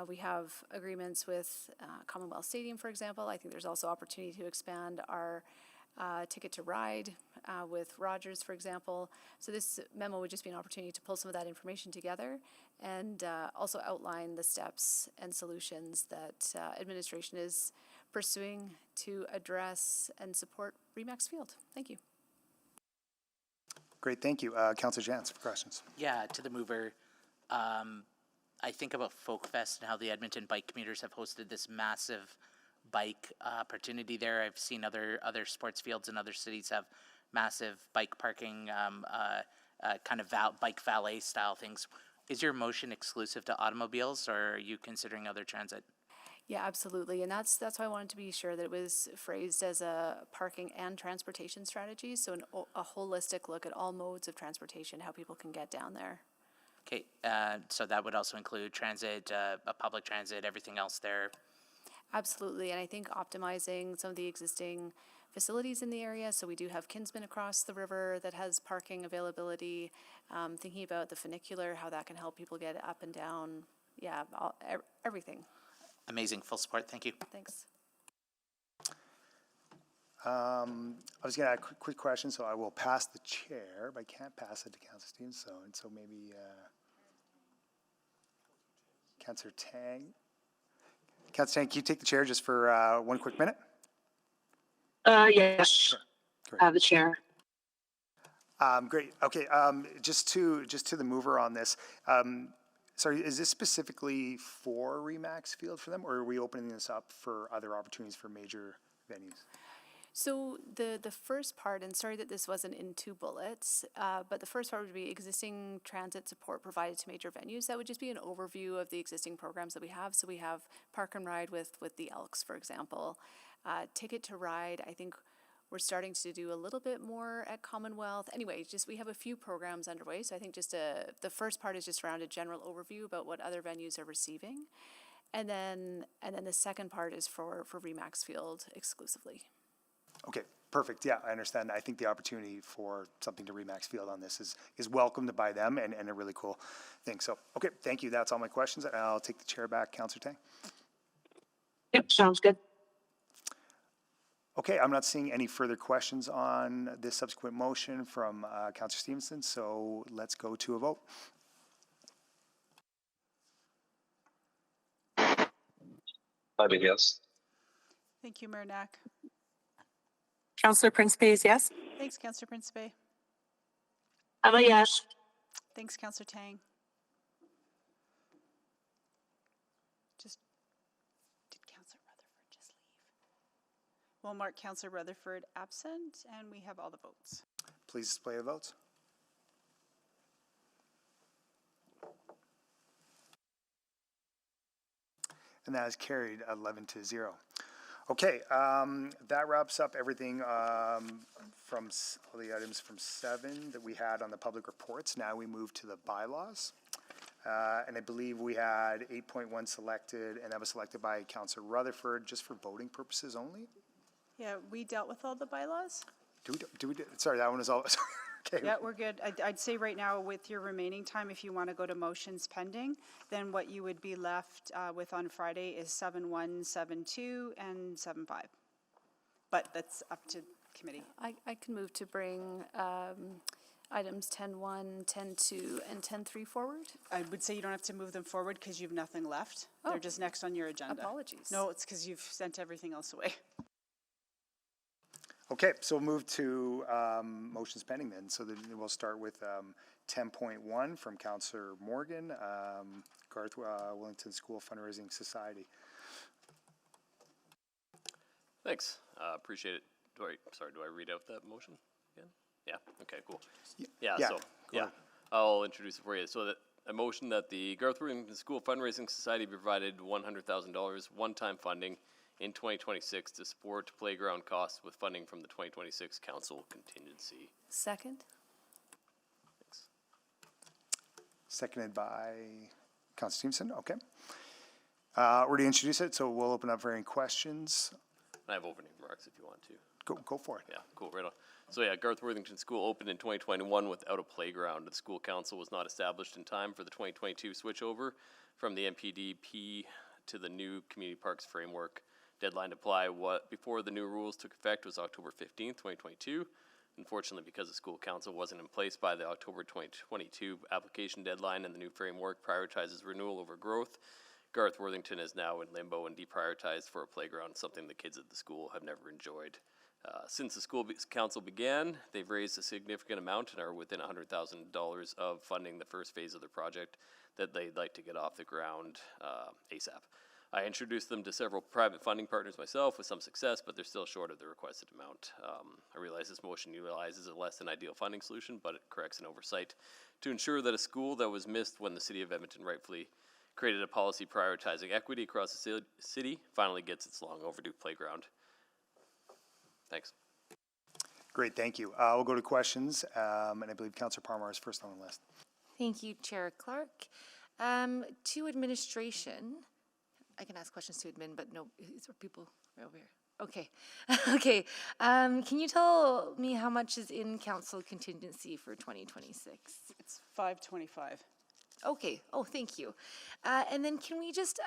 we have agreements with Commonwealth Stadium, for example. I think there's also opportunity to expand our ticket to ride with Rogers, for example. So this memo would just be an opportunity to pull some of that information together and also outline the steps and solutions that administration is pursuing to address and support Remax Field. Thank you. Great, thank you. Councillor Jans for questions. Yeah, to the mover. I think about Folk Fest and how the Edmonton bike commuters have hosted this massive bike opportunity there. I've seen other sports fields in other cities have massive bike parking, kind of bike valet style things. Is your motion exclusive to automobiles, or are you considering other transit? Yeah, absolutely, and that's why I wanted to be sure that it was phrased as a parking and transportation strategy, so a holistic look at all modes of transportation, how people can get down there. Okay, so that would also include transit, public transit, everything else there. Absolutely, and I think optimizing some of the existing facilities in the area. So we do have Kinsman across the river that has parking availability. Thinking about the funicular, how that can help people get up and down. Yeah, everything. Amazing, full support. Thank you. Thanks. I was going to add a quick question, so I will pass the chair, but I can't pass it to Councillor Stevenson. So maybe Councillor Tang. Councillor Tang, can you take the chair just for 1 quick minute? Yes. Sure. Have the chair. Great. Okay. Just to the mover on this. Sorry, is this specifically for Remax Field for them, or are we opening this up for other opportunities for major venues? So the first part, and sorry that this wasn't in 2 bullets, but the first part would be existing transit support provided to major venues. That would just be an overview of the existing programs that we have. So we have Park and Ride with the Elks, for example. Ticket to Ride, I think we're starting to do a little bit more at Commonwealth. Anyway, just we have a few programs underway. So I think just the first part is just around a general overview about what other venues are receiving. And then the second part is for Remax Field exclusively. Okay, perfect. Yeah, I understand. I think the opportunity for something to Remax Field on this is welcomed by them and a really cool thing. So, okay, thank you. That's all my questions. I'll take the chair back. Councillor Tang. Yep, sounds good. Okay, I'm not seeing any further questions on this subsequent motion from Councillor Stevenson, so let's go to a vote. I'm a yes. Thank you, Mayor Knack. Councillor Principe is yes. Thanks, Councillor Principe. I'm a yes. Thanks, Councillor Tang. Did Councillor Rutherford just leave? We'll mark Councillor Rutherford absent, and we have all the votes. Please display the votes. And that is carried 11-0. Okay, that wraps up everything from all the items from 7 that we had on the public reports. Now we move to the bylaws. And I believe we had 8.1 selected, and that was selected by Councillor Rutherford just for voting purposes only? Yeah, we dealt with all the bylaws. Sorry, that one is all, sorry, okay. Yeah, we're good. I'd say right now with your remaining time, if you want to go to motions pending, then what you would be left with on Friday is 7.1, 7.2, and 7.5. But that's up to committee. I can move to bring items 10.1, 10.2, and 10.3 forward. I would say you don't have to move them forward because you've nothing left. Oh. They're just next on your agenda. Apologies. No, it's because you've sent everything else away. Okay, so we'll move to motions pending then. So then we'll start with 10.1 from Councillor Morgan, Garth Wellington School Fundraising Society. Thanks. Appreciate it. Do I read out that motion again? Yeah. Okay, cool. Yeah. I'll introduce it for you. So that a motion that the Garth Wellington School Fundraising Society be provided $100,000 one-time funding in 2026 to support playground costs with funding from the 2026 council contingency. Second. Thanks. Seconded by Councillor Stevenson. Okay. Already introduced it, so we'll open up for any questions. I have opening remarks if you want to. Go for it. Yeah, cool, right on. So yeah, Garth Worthington School opened in 2021 without a playground. The school council was not established in time for the 2022 switchover from the MPDP to the new community parks framework. Deadline to apply before the new rules took effect was October 15th, 2022. Unfortunately, because the school council wasn't in place by the October 2022 application deadline and the new framework prioritizes renewal over growth, Garth Worthington is now in limbo and deprioritized for a playground, something the kids at the school have never enjoyed. Since the school council began, they've raised a significant amount and are within $100,000 of funding the first phase of their project that they'd like to get off the ground ASAP. I introduced them to several private funding partners myself with some success, but they're still short of the requested amount. I realize this motion utilizes a less than ideal funding solution, but it corrects an oversight to ensure that a school that was missed when the city of Edmonton rightfully created a policy prioritizing equity across the city finally gets its long overdue playground. Thanks. Great, thank you. We'll go to questions, and I believe Councillor Parmar is first on the list. Thank you, Chair Clark. To administration, I can ask questions to admin, but no, these are people right over here. Okay, okay. Can you tell me how much is in council contingency for 2026? It's 525. Okay, oh, thank you. And then can we just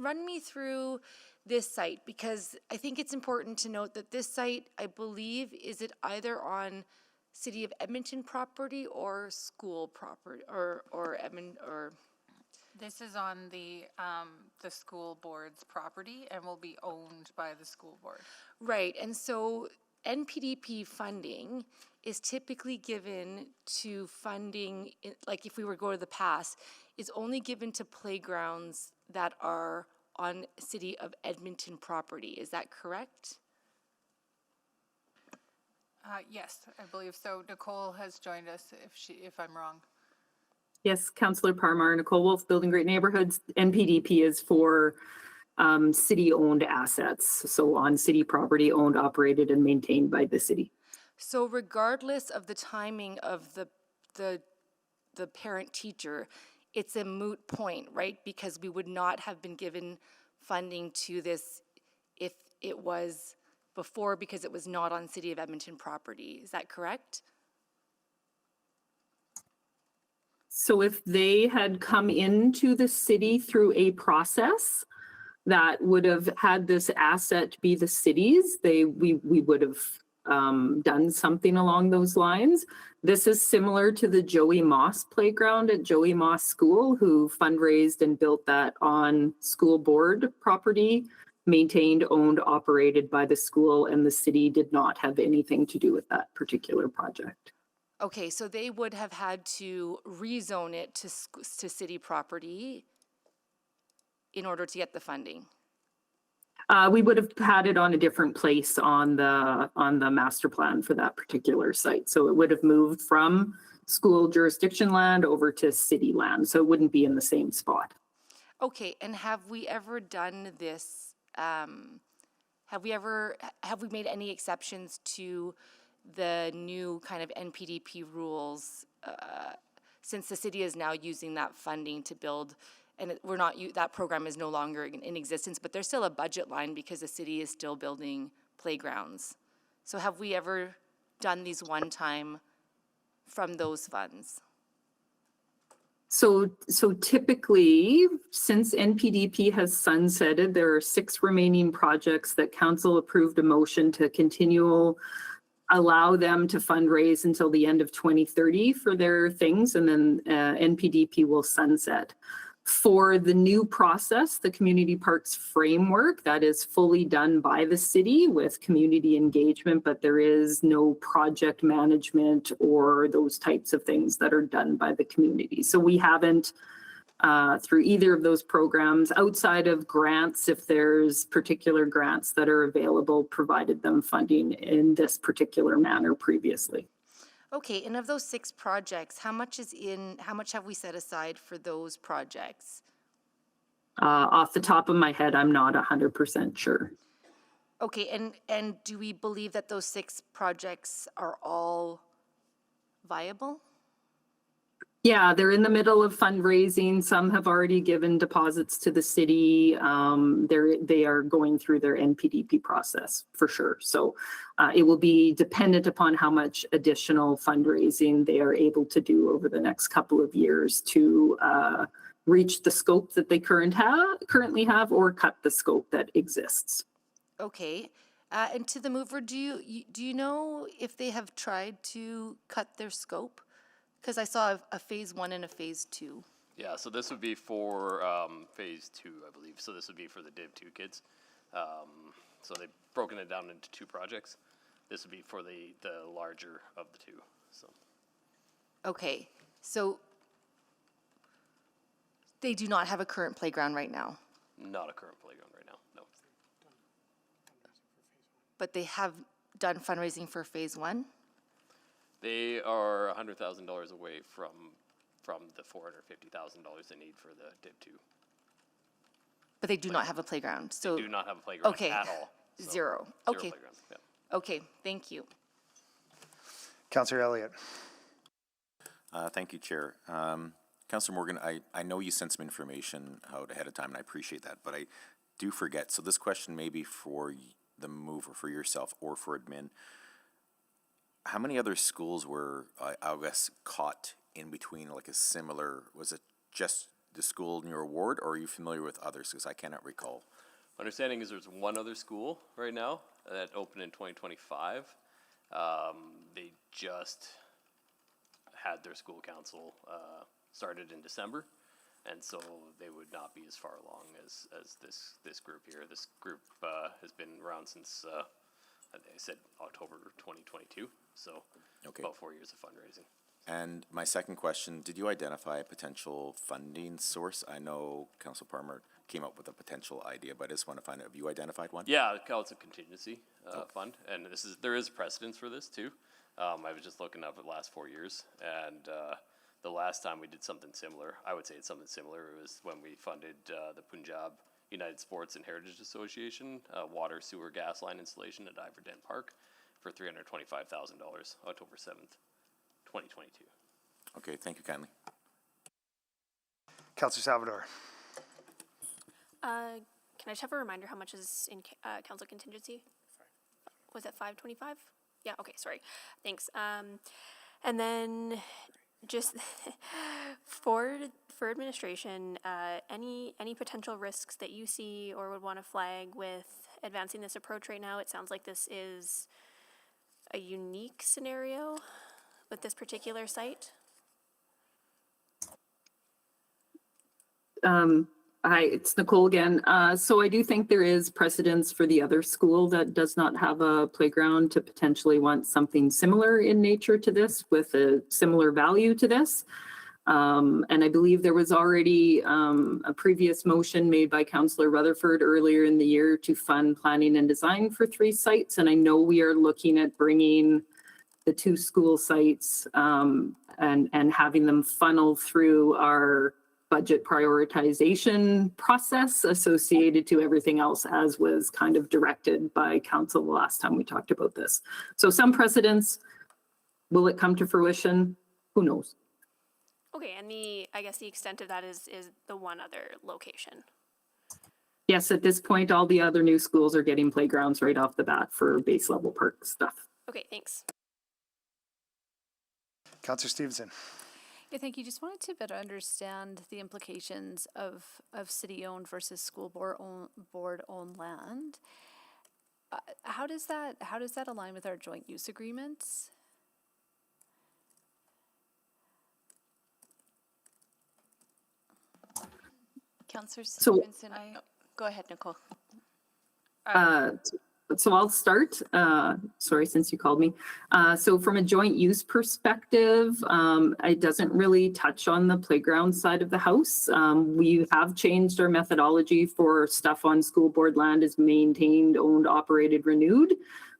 run me through this site? Because I think it's important to note that this site, I believe, is it either on City of Edmonton property or school property, or Edmonton, or... This is on the school board's property and will be owned by the school board. Right, and so NPDP funding is typically given to funding, like if we were to go to the past, is only given to playgrounds that are on City of Edmonton property. Is that correct? Yes, I believe so. Nicole has joined us if I'm wrong. Yes, Councillor Parmar, Nicole Wolf, Building Great Neighborhoods. NPDP is for city-owned assets, so on city property owned, operated, and maintained by the city. So regardless of the timing of the parent teacher, it's a moot point, right? Because we would not have been given funding to this if it was before, because it was not on City of Edmonton property. Is that correct? So if they had come into the city through a process that would have had this asset be the city's, we would have done something along those lines. This is similar to the Joey Moss playground at Joey Moss School, who fundraised and built that on school board property, maintained, owned, operated by the school, and the city did not have anything to do with that particular project. Okay, so they would have had to rezone it to city property in order to get the funding. We would have had it on a different place on the master plan for that particular site. So it would have moved from school jurisdiction land over to city land. So it wouldn't be in the same spot. Okay, and have we ever done this? Have we made any exceptions to the new kind of NPDP rules since the city is now using that funding to build, and we're not, that program is no longer in existence, but there's still a budget line because the city is still building playgrounds. So have we ever done these one time from those funds? So typically, since NPDP has sunsetted, there are 6 remaining projects that council approved a motion to allow them to fundraise until the end of 2030 for their things, and then NPDP will sunset. For the new process, the Community Parks Framework, that is fully done by the city with community engagement, but there is no project management or those types of things that are done by the community. So we haven't, through either of those programs, outside of grants, if there's particular grants that are available, provided them funding in this particular manner previously. Okay, and of those 6 projects, how much have we set aside for those projects? Off the top of my head, I'm not 100% sure. Okay, and do we believe that those 6 projects are all viable? Yeah, they're in the middle of fundraising. Some have already given deposits to the city. They are going through their NPDP process for sure. So it will be dependent upon how much additional fundraising they are able to do over the next couple of years to reach the scope that they currently have or cut the scope that exists. Okay, and to the mover, do you know if they have tried to cut their scope? Because I saw a phase 1 and a phase 2. Yeah, so this would be for phase 2, I believe. So this would be for the Div 2 kids. So they've broken it down into 2 projects. This would be for the larger of the 2. So. Okay, so they do not have a current playground right now? Not a current playground right now, no. But they have done fundraising for phase 1? They are $100,000 away from the $450,000 they need for the Div 2. But they do not have a playground. So they do not have a playground at all. So zero. Okay. Yeah. Okay, thank you. Councillor Elliott. Thank you, Chair. Councillor Morgan, I know you sent some information out ahead of time, and I appreciate that, but I do forget. So this question may be for the mover, for yourself, or for admin. How many other schools were, I guess, caught in between, like a similar, was it just the school in your ward, or are you familiar with others? Because I cannot recall. My understanding is there's one other school right now that opened in 2025. They just had their school council started in December, and so they would not be as far along as this group here. This group has been around since, I said October 2022, so about 4 years of fundraising. And my second question, did you identify a potential funding source? I know Council Palmer came up with a potential idea, but I just want to find out, have you identified one? Yeah, it's a contingency fund, and there is precedence for this too. I was just looking up at the last 4 years, and the last time we did something similar, I would say it's something similar, it was when we funded the Punjab United Sports and Heritage Association water, sewer, gas line installation at Iverdent Park for $325,000, October 7th, 2022. Okay, thank you kindly. Councillor Salvador. Can I just have a reminder how much is in council contingency? Was it 525? Yeah, okay, sorry. Thanks. And then just for administration, any potential risks that you see or would want to flag with advancing this approach right now? It sounds like this is a unique scenario with this particular site. Hi, it's Nicole again. So I do think there is precedence for the other school that does not have a playground to potentially want something similar in nature to this with a similar value to this. And I believe there was already a previous motion made by Councillor Rutherford earlier in the year to fund planning and design for 3 sites. And I know we are looking at bringing the 2 school sites and having them funnel through our budget prioritization process associated to everything else, as was kind of directed by council the last time we talked about this. So some precedents, will it come to fruition? Who knows? Okay, and I guess the extent of that is the one other location. Yes, at this point, all the other new schools are getting playgrounds right off the bat for base level park stuff. Okay, thanks. Councillor Stevenson. Yeah, thank you. Just wanted to better understand the implications of city-owned versus school board-owned land. How does that align with our joint use agreements? Councillor So- Stevenson, go ahead, Nicole. So I'll start, sorry, since you called me. So from a joint use perspective, it doesn't really touch on the playground side of the house. We have changed our methodology for stuff on school board land is maintained, owned, operated, renewed.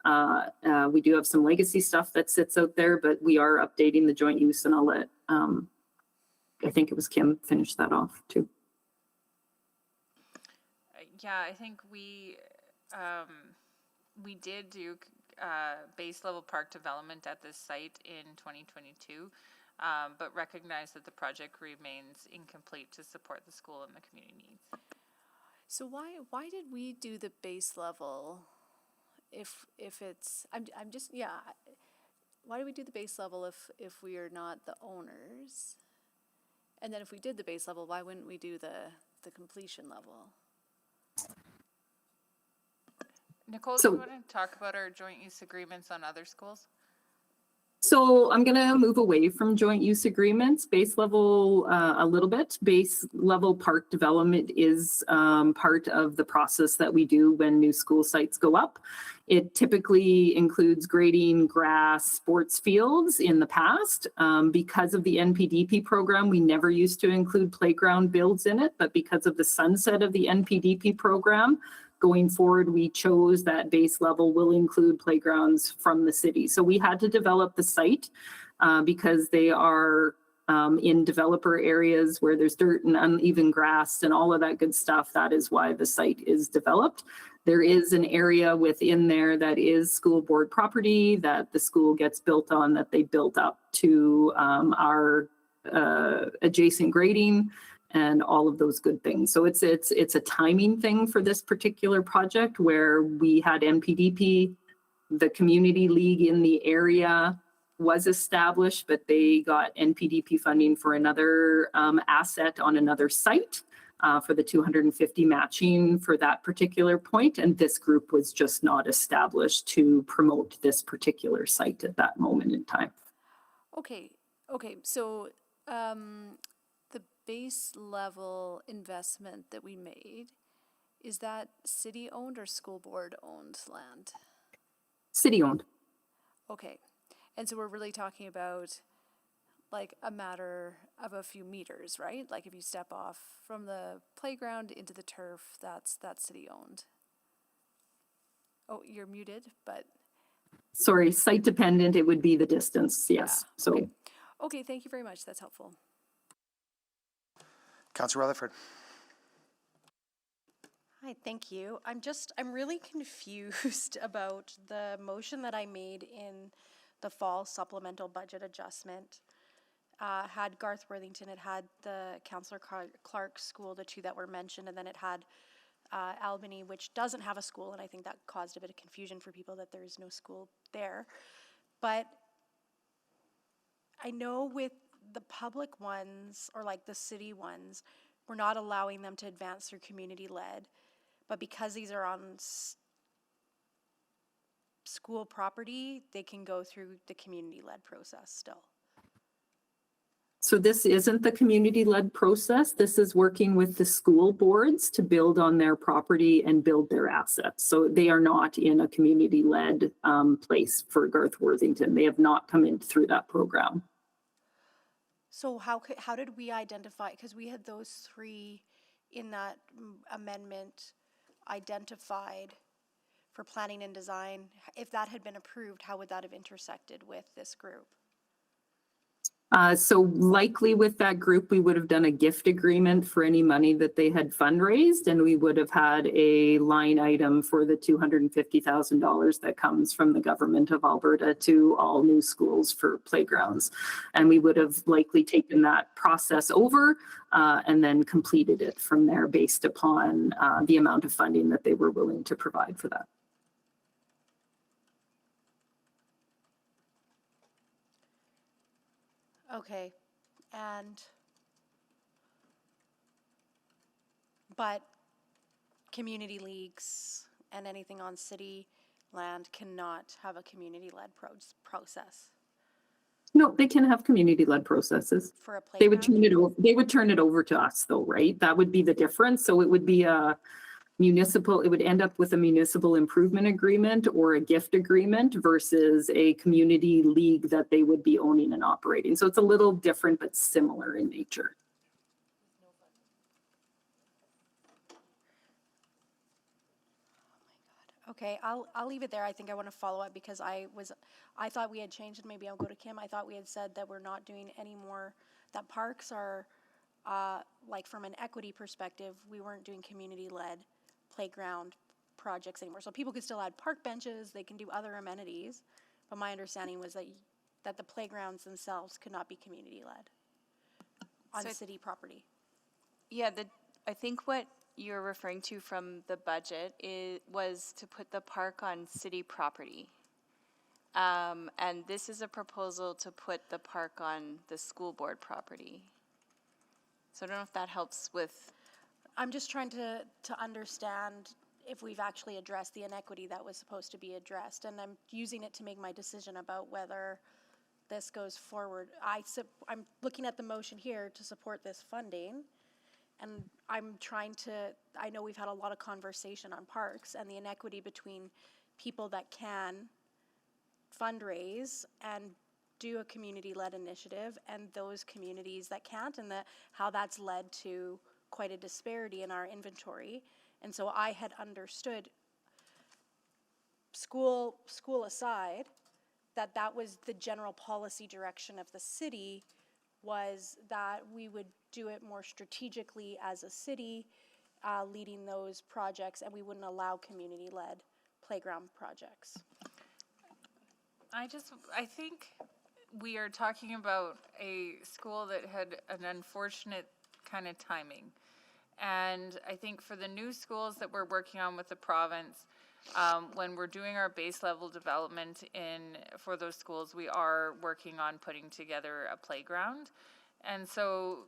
We do have some legacy stuff that sits out there, but we are updating the joint use, and I'll let, I think it was Kim, finish that off too. Yeah, I think we did do base level park development at this site in 2022, but recognize that the project remains incomplete to support the school and the community needs. So why did we do the base level if it's, I'm just, yeah, why do we do the base level if we are not the owners? And then if we did the base level, why wouldn't we do the completion level? Nicole, So- do you want to talk about our joint use agreements on other schools? So I'm going to move away from joint use agreements, base level a little bit. Base level park development is part of the process that we do when new school sites go up. It typically includes grading grass, sports fields in the past. Because of the NPDP program, we never used to include playground builds in it, but because of the sunset of the NPDP program, going forward, we chose that base level will include playgrounds from the city. So we had to develop the site because they are in developer areas where there's dirt and uneven grass and all of that good stuff. That is why the site is developed. There is an area within there that is school board property that the school gets built on, that they built up to our adjacent grading and all of those good things. So it's a timing thing for this particular project where we had NPDP, the community league in the area was established, but they got NPDP funding for another asset on another site for the 250 matching for that particular point. And this group was just not established to promote this particular site at that moment in time. Okay, so the base level investment that we made, is that city owned or school board owned land? City owned. Okay, and so we're really talking about like a matter of a few meters, right? Like if you step off from the playground into the turf, that's city owned. Oh, you're muted, but. Sorry, site dependent, it would be the distance, yes. Yeah, So. okay. Okay, thank you very much, that's helpful. Councillor Rutherford. Hi, thank you. I'm really confused about the motion that I made in the fall supplemental budget adjustment. Had Garth Worthington, it had the Councillor Clark School, the two that were mentioned, and then it had Albany, which doesn't have a school, and I think that caused a bit of confusion for people that there is no school there. But I know with the public ones, or like the city ones, we're not allowing them to advance through community-led, but because these are on school property, they can go through the community-led process still. So this isn't the community-led process. This is working with the school boards to build on their property and build their assets. So they are not in a community-led place for Garth Worthington. They have not come in through that program. So how did we identify, because we had those three in that amendment identified for planning and design. If that had been approved, how would that have intersected with this group? So likely with that group, we would have done a gift agreement for any money that they had fundraised, and we would have had a line item for the $250,000 that comes from the government of Alberta to all new schools for playgrounds. And we would have likely taken that process over and then completed it from there based upon the amount of funding that they were willing to provide for that. Okay, but community leagues and anything on city land cannot have a community-led process No, they can have community-led processes. for a They would playground? turn it over. They would turn it over to us, though, right? That would be the difference. So it would be a municipal. It would end up with a municipal improvement agreement or a gift agreement versus a community league that they would be owning and operating. So it's a little different, but similar in nature. Okay, I'll leave it there. I think I want to follow up because I thought we had changed it. Maybe I'll go to Kim. I thought we had said that we're not doing any more, that parks are, like from an equity perspective, we weren't doing community-led playground projects anymore. So people could still add park benches, they can do other amenities, but my understanding was that the playgrounds themselves could not be community-led on So city property. Yeah, I think what you're referring to from the budget was to put the park on city property. And this is a proposal to put the park on the school board property. So I don't know if that helps with. I'm just trying to understand if we've actually addressed the inequity that was supposed to be addressed, and I'm using it to make my decision about whether this goes forward. I'm looking at the motion here to support this funding, and I know we've had a lot of conversation on parks and the inequity between people that can fundraise and do a community-led initiative and those communities that can't, and how that's led to quite a disparity in our inventory. And so I had understood, school aside, that was the general policy direction of the city, was that we would do it more strategically as a city, leading those projects, and we wouldn't allow community-led playground projects. I think we are talking about a school that had an unfortunate kind of timing. And I think for the new schools that we're working on with the province, when we're doing our base level development for those schools, we are working on putting together a playground. And so,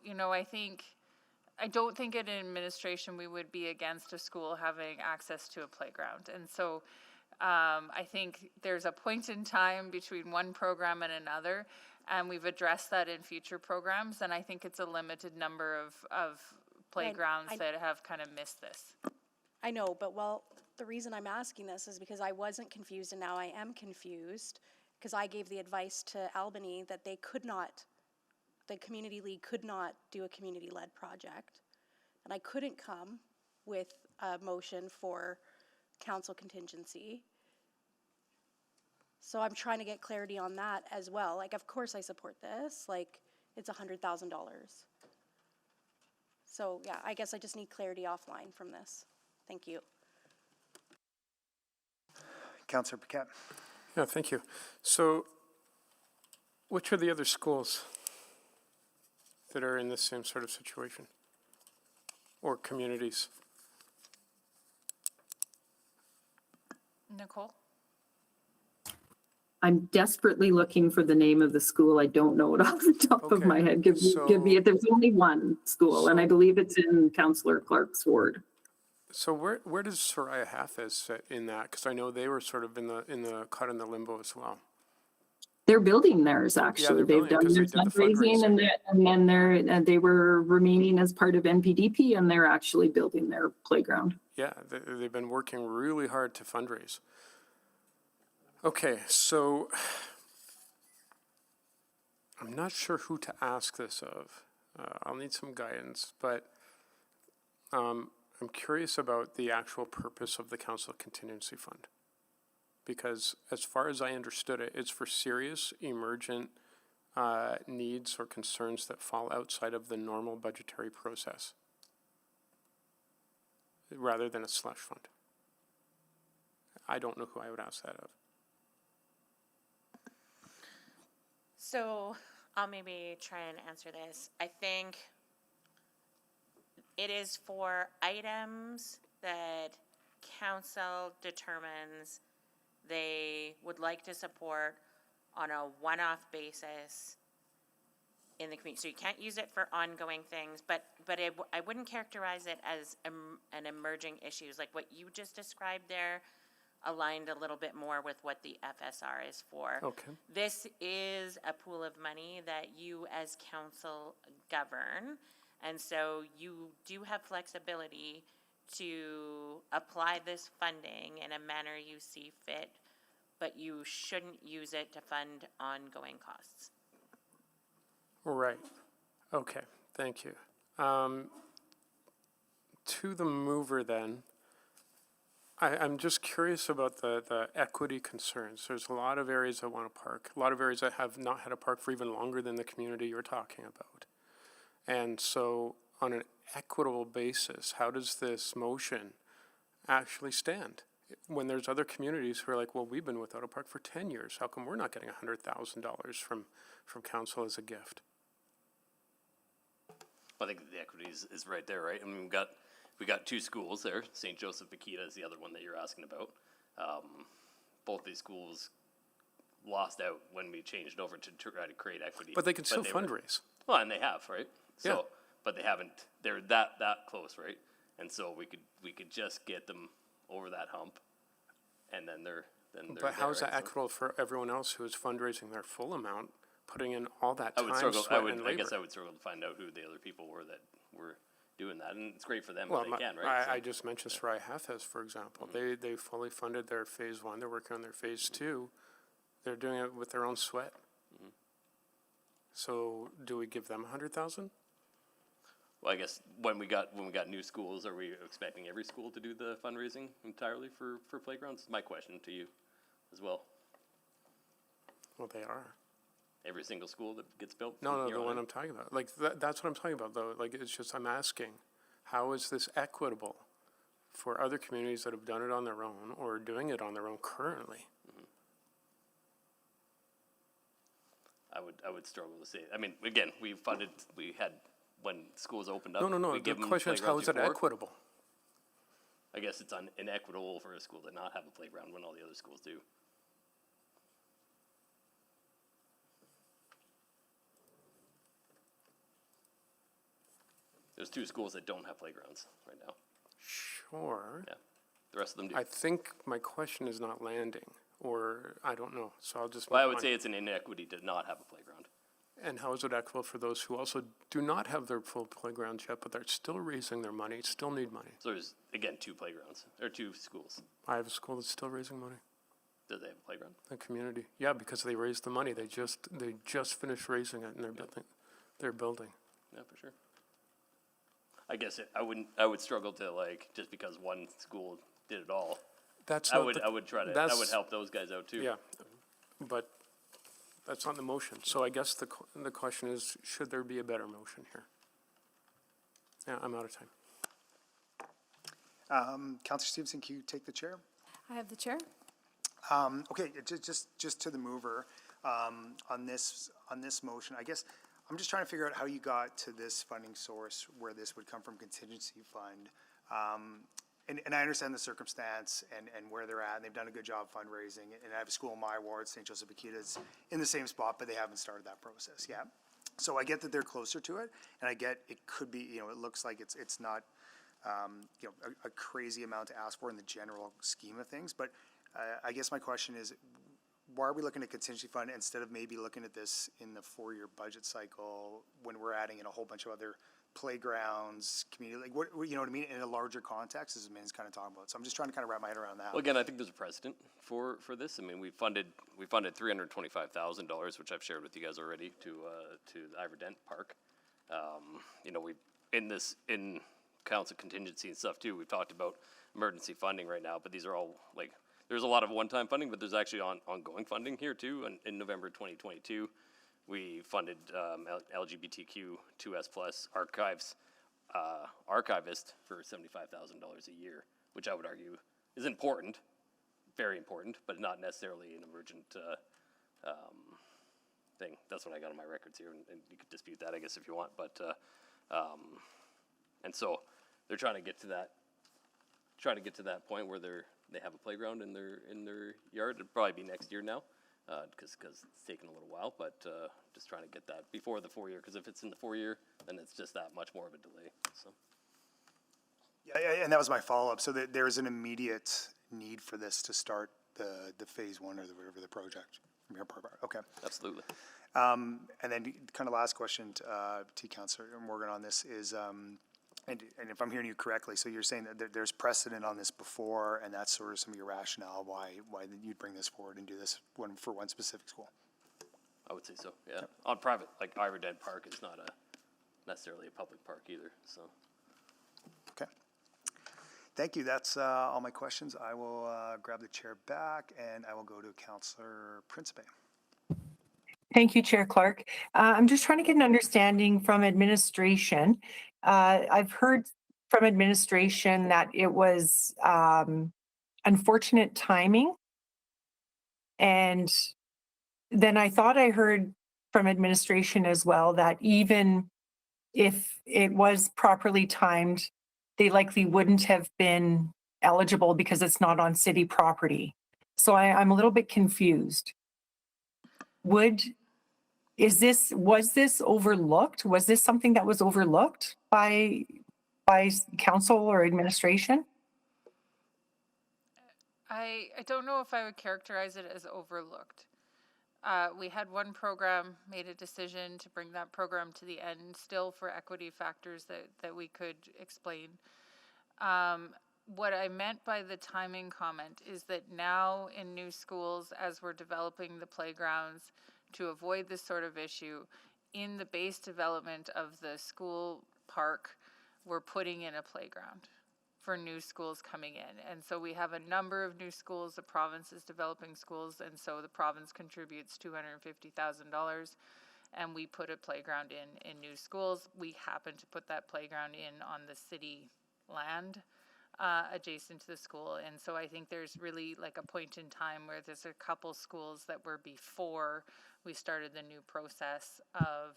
I don't think in administration we would be against a school having access to a playground. And so I think there's a point in time between one program and another, and we've addressed that in future programs. And I think it's a limited number of playgrounds that have kind of missed this. I know, but the reason I'm asking this is because I wasn't confused, and now I am confused, because I gave the advice to Albany that the community league could not do a community-led project, and I couldn't come with a motion for council contingency. So I'm trying to get clarity on that as well. Like, of course I support this. Like, it's $100,000. So yeah, I guess I just need clarity offline from this. Thank you. Councillor Paquette. Yeah, thank you. So which are the other schools that are in the same sort of situation, or communities? Nicole? I'm desperately looking for the name of the school. I don't know it off the top of my head. Give me. There's only one school, and I believe it's in Councillor Clark's ward. So where does Soraya Hafez sit in that? Because I know they were sort of caught in the limbo as well. They're building theirs, actually. They've done their fundraising, and then they were remaining as part of NPDP, and they're actually building their playground. Yeah, they've been working really hard to fundraise. Okay, so I'm not sure who to ask this of. I'll need some guidance, but I'm curious about the actual purpose of the Council Contingency Fund. Because as far as I understood it, it's for serious emergent needs or concerns that fall outside of the normal budgetary process, rather than a slush fund. I don't know who I would ask that of. So I'll maybe try and answer this. I think it is for items that council determines they would like to support on a one-off basis in the community. So you can't use it for ongoing things, but I wouldn't characterize it as an emerging issues. Like what you just described there aligned a little bit more with what the FSR is for. Okay. This is a pool of money that you as council govern, and so you do have flexibility to apply this funding in a manner you see fit, but you shouldn't use it to fund ongoing costs. Right. Okay. Thank you. To the mover then, I'm just curious about the equity concerns. There's a lot of areas that want a park, a lot of areas that have not had a park for even longer than the community you're talking about. And so on an equitable basis, how does this motion actually stand? When there's other communities who are like, well, we've been without a park for 10 years. How come we're not getting $100,000 from council as a gift? I think the equity is right there, right? I mean, we got two schools there. St. Joseph Bakita is the other one that you're asking about. Both these schools lost out when we changed over to try to create equity. But they can still fundraise. Well, and they have, right? So, Yeah. But they haven't. They're that close, right? And so we could just get them over that hump, and then they're. But how is that equitable for everyone else who is fundraising their full amount, putting in all that time, sweat, and labor? I guess I would struggle to find out who the other people were that were doing that, and it's great for them Well, if they can, right? I just mentioned Sarai Hafez, for example. Mm-hmm. They fully funded their phase 1. They're working on their phase 2. They're doing it with their own sweat. Mm-hmm. So do we give them $100,000? Well, I guess when we got new schools, are we expecting every school to do the fundraising entirely for playgrounds? My question to you as well. Well, they are. Every single school that gets built? No, the one I'm talking about. Like, that's what I'm talking about, though. Like, it's just, I'm asking, how is this equitable for other communities that have done it on their own or are doing it on their own currently? Mm-hmm. I would struggle to say. I mean, again, we had, when schools opened up. No. The question is, how is it equitable? I guess it's inequitable for a school to not have a playground when all the other schools do. There's two schools that don't have playgrounds right now. Sure. Yeah. The rest of them do. I think my question is not landing, or I don't know. So I'll just. Well, I would say it's an inequity to not have a playground. And how is it equitable for those who also do not have their full playgrounds yet, but they're still raising their money, still need money? So there's, again, two playgrounds, or two schools. I have a school that's still raising money. Do they have a playground? The community. Yeah, because they raised the money. They just finished raising it, and they're building. Yeah, for sure. I guess I would struggle to, like, just because one school did it all. I would help those guys out too. Yeah, but that's not the motion. So I guess the question is, should there be a better motion here? Yeah, I'm out of time. Councillor Stevenson, can you take the chair? I have the chair. Okay, just to the mover, on this motion, I guess I'm just trying to figure out how you got to this funding source where this would come from contingency fund. And I understand the circumstance and where they're at, and they've done a good job fundraising. And I have a school in my ward, St. Joseph Bakita's in the same spot, but they haven't started that process yet. So I get that they're closer to it, and I get it could be, it looks like it's not, a crazy amount to ask for in the general scheme of things. But I guess my question is, why are we looking at contingency fund instead of maybe looking at this in the 4-year budget cycle when we're adding in a whole bunch of other playgrounds, community, like what you know what I mean, in a larger context, as Min's kind of talking about. So I'm just trying to kind of wrap my head around that. Well, again, I think there's a precedent for this. I mean, we funded $325,000, which I've shared with you guys already, to the Ivor Dent Park. We in council contingency and stuff too. We've talked about emergency funding right now, but these are all like there's a lot of one-time funding, but there's actually ongoing funding here too. In November 2022, we funded LGBTQ2S+ archivist for $75,000 a year, which I would argue is important, very important, but not necessarily an emergent thing. That's what I got on my records here, and you could dispute that, I guess, if you want. But and so they're trying to get to that point where they have a playground in their yard. It'll probably be next year now, because it's taken a little while. But just trying to get that before the 4 year, because if it's in the 4 year, then it's just that much more of a delay. So. Yeah, and that was my follow-up. So there's an immediate need for this to start the phase one or whatever the project from your part. Okay. Absolutely. And then kind of last question to Councillor Morgan on this is, and if I'm hearing you correctly, so you're saying that there's precedent on this before, and that's sort of some of your rationale why you'd bring this forward and do this for one specific school. I would say so, yeah. On private, like Iverdale Park is not necessarily a public park either, so. Okay. Thank you. That's all my questions. I will grab the chair back, and I will go to Councillor Principe. Thank you, Chair Clark. I'm just trying to get an understanding from administration. I've heard from administration that it was unfortunate timing. And then I thought I heard from administration as well that even if it was properly timed, they likely wouldn't have been eligible because it's not on city property. So I'm a little bit confused. Was this overlooked? Was this something that was overlooked by council or administration? I don't know if I would characterize it as overlooked. We had one program, made a decision to bring that program to the end, still for equity factors that we could explain. What I meant by the timing comment is that now in new schools, as we're developing the playgrounds, to avoid this sort of issue, in the base development of the school park, we're putting in a playground for new schools coming in. And so we have a number of new schools, the province is developing schools, and so the province contributes $250,000, and we put a playground in new schools. We happen to put that playground in on the city land adjacent to the school. And so I think there's really like a point in time where there's a couple schools that were before we started the new process of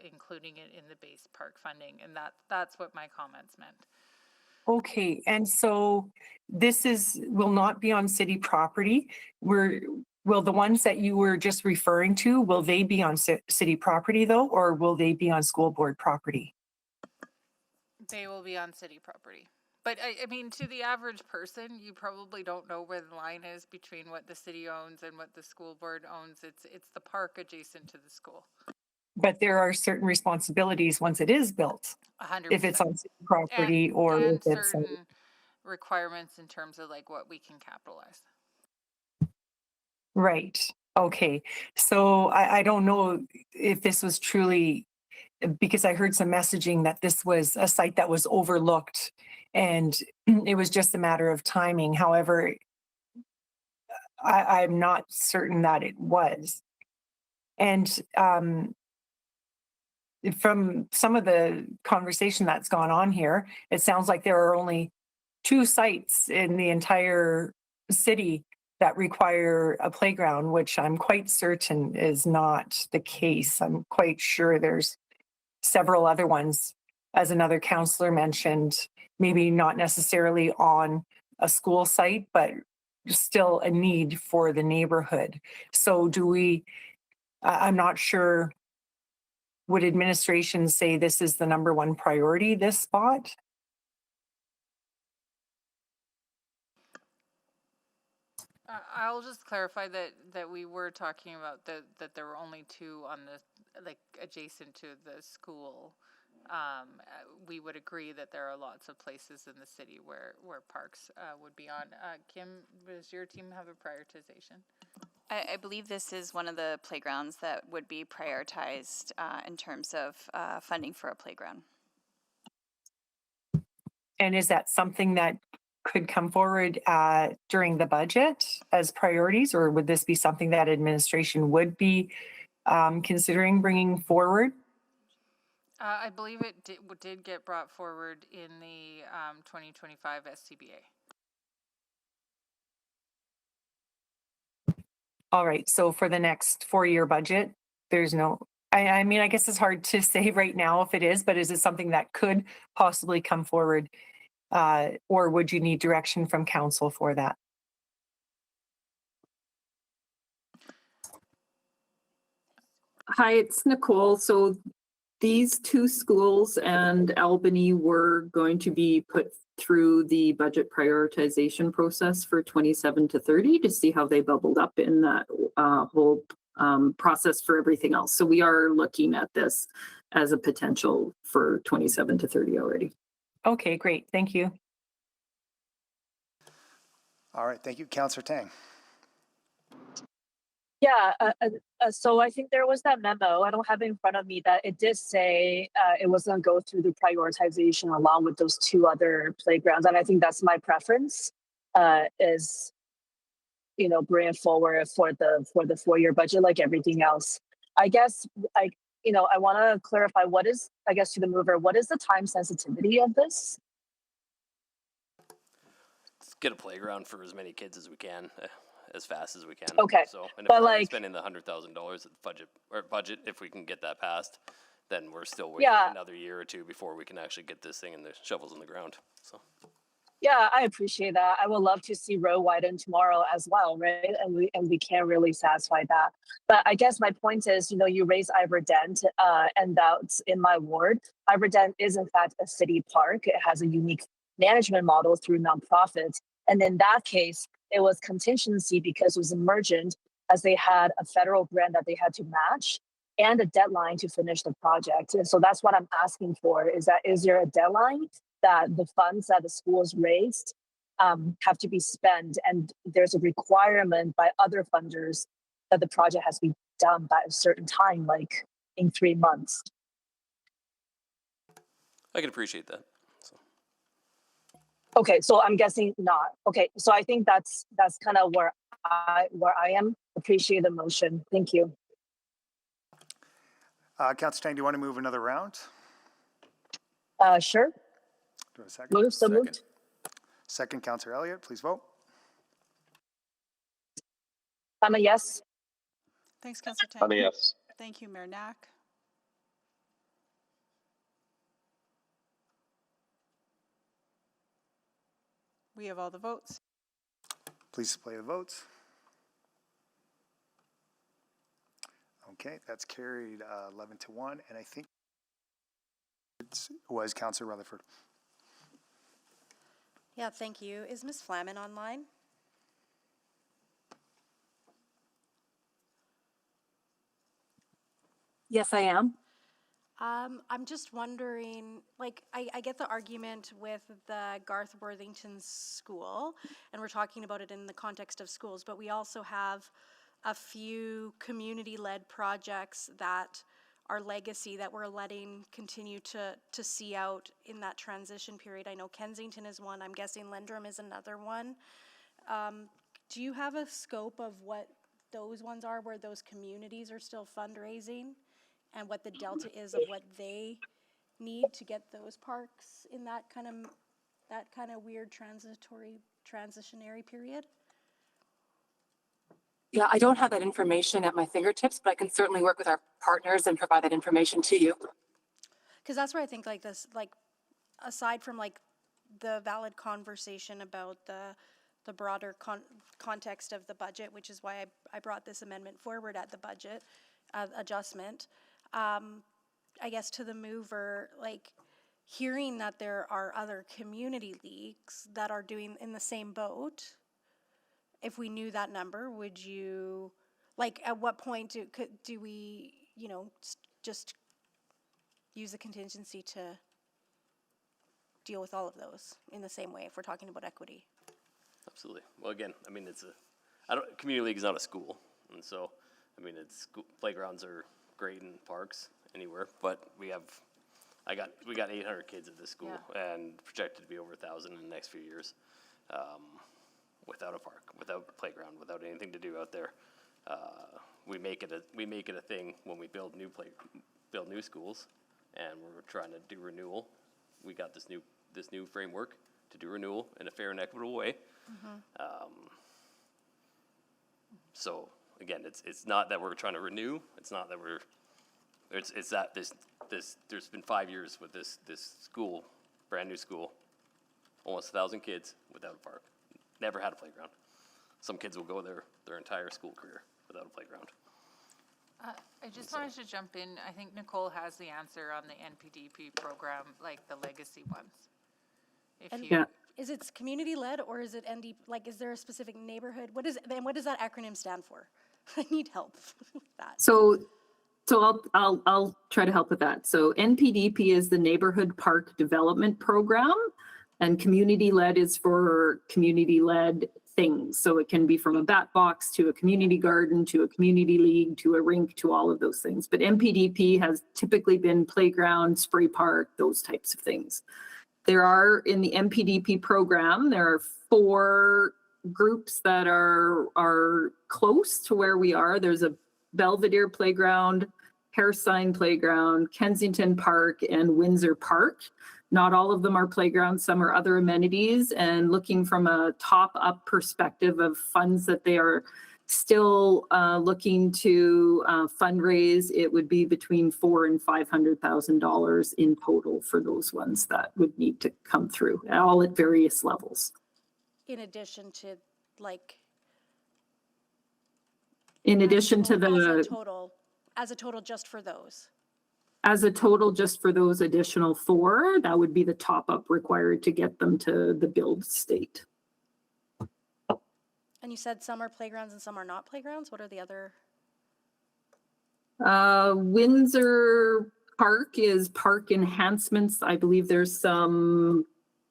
including it in the base park funding. And that's what my comments meant. Okay, and so this will not be on city property. Will the ones that you were just referring to, will they be on city property though, or will they be on school board property? They will be on city property. But I mean, to the average person, you probably don't know where the line is between what the city owns and what the school board owns. It's the park adjacent to the school. But there are certain responsibilities once it is built. 100%. If it's on city property or and if it's certain requirements in terms of like what we can capitalize. right. Okay. So I don't know if this was truly, because I heard some messaging that this was a site that was overlooked and it was just a matter of timing. However, I'm not certain that it was. And from some of the conversation that's gone on here, it sounds like there are only 2 sites in the entire city that require a playground, which I'm quite certain is not the case. I'm quite sure there's several other ones, as another councillor mentioned, maybe not necessarily on a school site, but still a need for the neighborhood. So I'm not sure, would administration say this is the #1 priority, this spot? I'll just clarify that we were talking about that there were only 2 on the, like, adjacent to the school. We would agree that there are lots of places in the city where parks would be on. Kim, does your team have a prioritization? I believe this is one of the playgrounds that would be prioritized in terms of funding for a playground. And is that something that could come forward during the budget as priorities, or would this be something that administration would be considering bringing forward? I believe it did get brought forward in the 2025 SCBA. All right, so for the next 4-year budget, there's no, I mean, I guess it's hard to say right now if it is, but is it something that could possibly come forward? Or would you need direction from council for that? Hi, it's Nicole. So these two schools and Albany were going to be put through the budget prioritization process for 27 to 30 to see how they bubbled up in that whole process for everything else. So we are looking at this as a potential for 27 to 30 already. Okay, great. Thank you. All right, thank you. Councillor Tang. Yeah, so I think there was that memo, I don't have it in front of me, that it did say it was going to go through the prioritization along with those two other playgrounds. And I think that's my preference, is, you know, bring it forward for the 4-year budget like everything else. I guess, I want to clarify what is, I guess to the mover, what is the time sensitivity of this? Let's get a playground for as many kids as we can. As fast as we can. Okay. So, and if but we're like spending the $100,000 budget, if we can get that passed, then we're still waiting another year or two before we can actually get this thing in the shovels in the ground. So. Yeah, I appreciate that. I would love to see road widen tomorrow as well, right? And we can't really satisfy that. But I guess my point is, you know, you raise Iverdent, and that's in my ward. Iverdent is in fact a city park. It has a unique management model through nonprofits, and in that case, it was contingency because it was emergent, as they had a federal grant that they had to match and a deadline to finish the project. And so that's what I'm asking for, is there a deadline that the funds that the schools raised have to be spent, and there's a requirement by other funders that the project has to be done by a certain time, like in 3 months? I can appreciate that. Okay, so I'm guessing not. Okay, so I think that's kind of where I am. Appreciate the motion. Thank you. Councillor Tang, do you want to move another round? Sure. Do you have a second? Move, so moved. Second, Councillor Elliott, please vote. I'm a yes. Thanks, Councillor Tang. I'm a yes. Thank you, Mayor Knack. We have all the votes. Please display the votes. Okay, that's carried 11-1, and I think it was Councillor Rutherford. Yeah, thank you. Is Ms. Flamen online? Yes, I am. I'm just wondering, like, I get the argument with the Garth Worthington School, and we're talking about it in the context of schools, but we also have a few community-led projects that are legacy that we're letting continue to see out in that transition period. I know Kensington is one. I'm guessing Lendrum is another one. Do you have a scope of what those ones are, where those communities are still fundraising, and what the delta is of what they need to get those parks in that kind of weird transitionary period? Yeah, I don't have that information at my fingertips, but I can certainly work with our partners and provide that information to you. Because that's where I think, like, this, like, aside from like the valid conversation about the broader context of the budget, which is why I brought this amendment forward at the budget adjustment, I guess to the mover, like, hearing that there are other community leagues that are doing in the same boat, if we knew that number, would you, like, at what point do we, you know, just use the contingency to deal with all of those in the same way if we're talking about equity? Absolutely. Well, again, I mean, community league is not a school, and so, I mean, playgrounds are great in parks anywhere, but we got 800 kids at this school, and projected to be over 1,000 in the next few years, without a park, without a playground, without anything to do out there. we make it a thing when we build new schools, and we're trying to do renewal. We got this new framework to do renewal in a fair and equitable way. So again, it's not that we're trying to renew. It's not that it's that there's been 5 years with this school, brand new school, almost 1,000 kids without a park, never had a playground. Some kids will go their entire school career without a playground. I just wanted to jump in. I think Nicole has the answer on the NPDP program, like the legacy ones. Is it community led or is it ND? Like, is there a specific neighborhood? What does that acronym stand for? I need help with that. So I'll try to help with that. So NPDP is the Neighborhood Park Development Program, and community-led is for community-led things. So it can be from a bat box to a community garden to a community league to a rink to all of those things. But NPDP has typically been playground, spray park, those types of things. There are, in the NPDP program, there are 4 groups that are close to where we are. There's a Belvedere Playground, Hairsign Playground, Kensington Park, and Windsor Park. Not all of them are playgrounds, some are other amenities, and looking from a top-up perspective of funds that they are still looking to fundraise, it would be between $400,000 and $500,000 in total for those ones that would need to come through, all at various levels. In addition to In addition to as a total just for those. As a total, just for those additional 4, that would be the top up required to get them to the build state. And you said some are playgrounds and some are not playgrounds. What are the other? Windsor Park is park enhancements. I believe there's some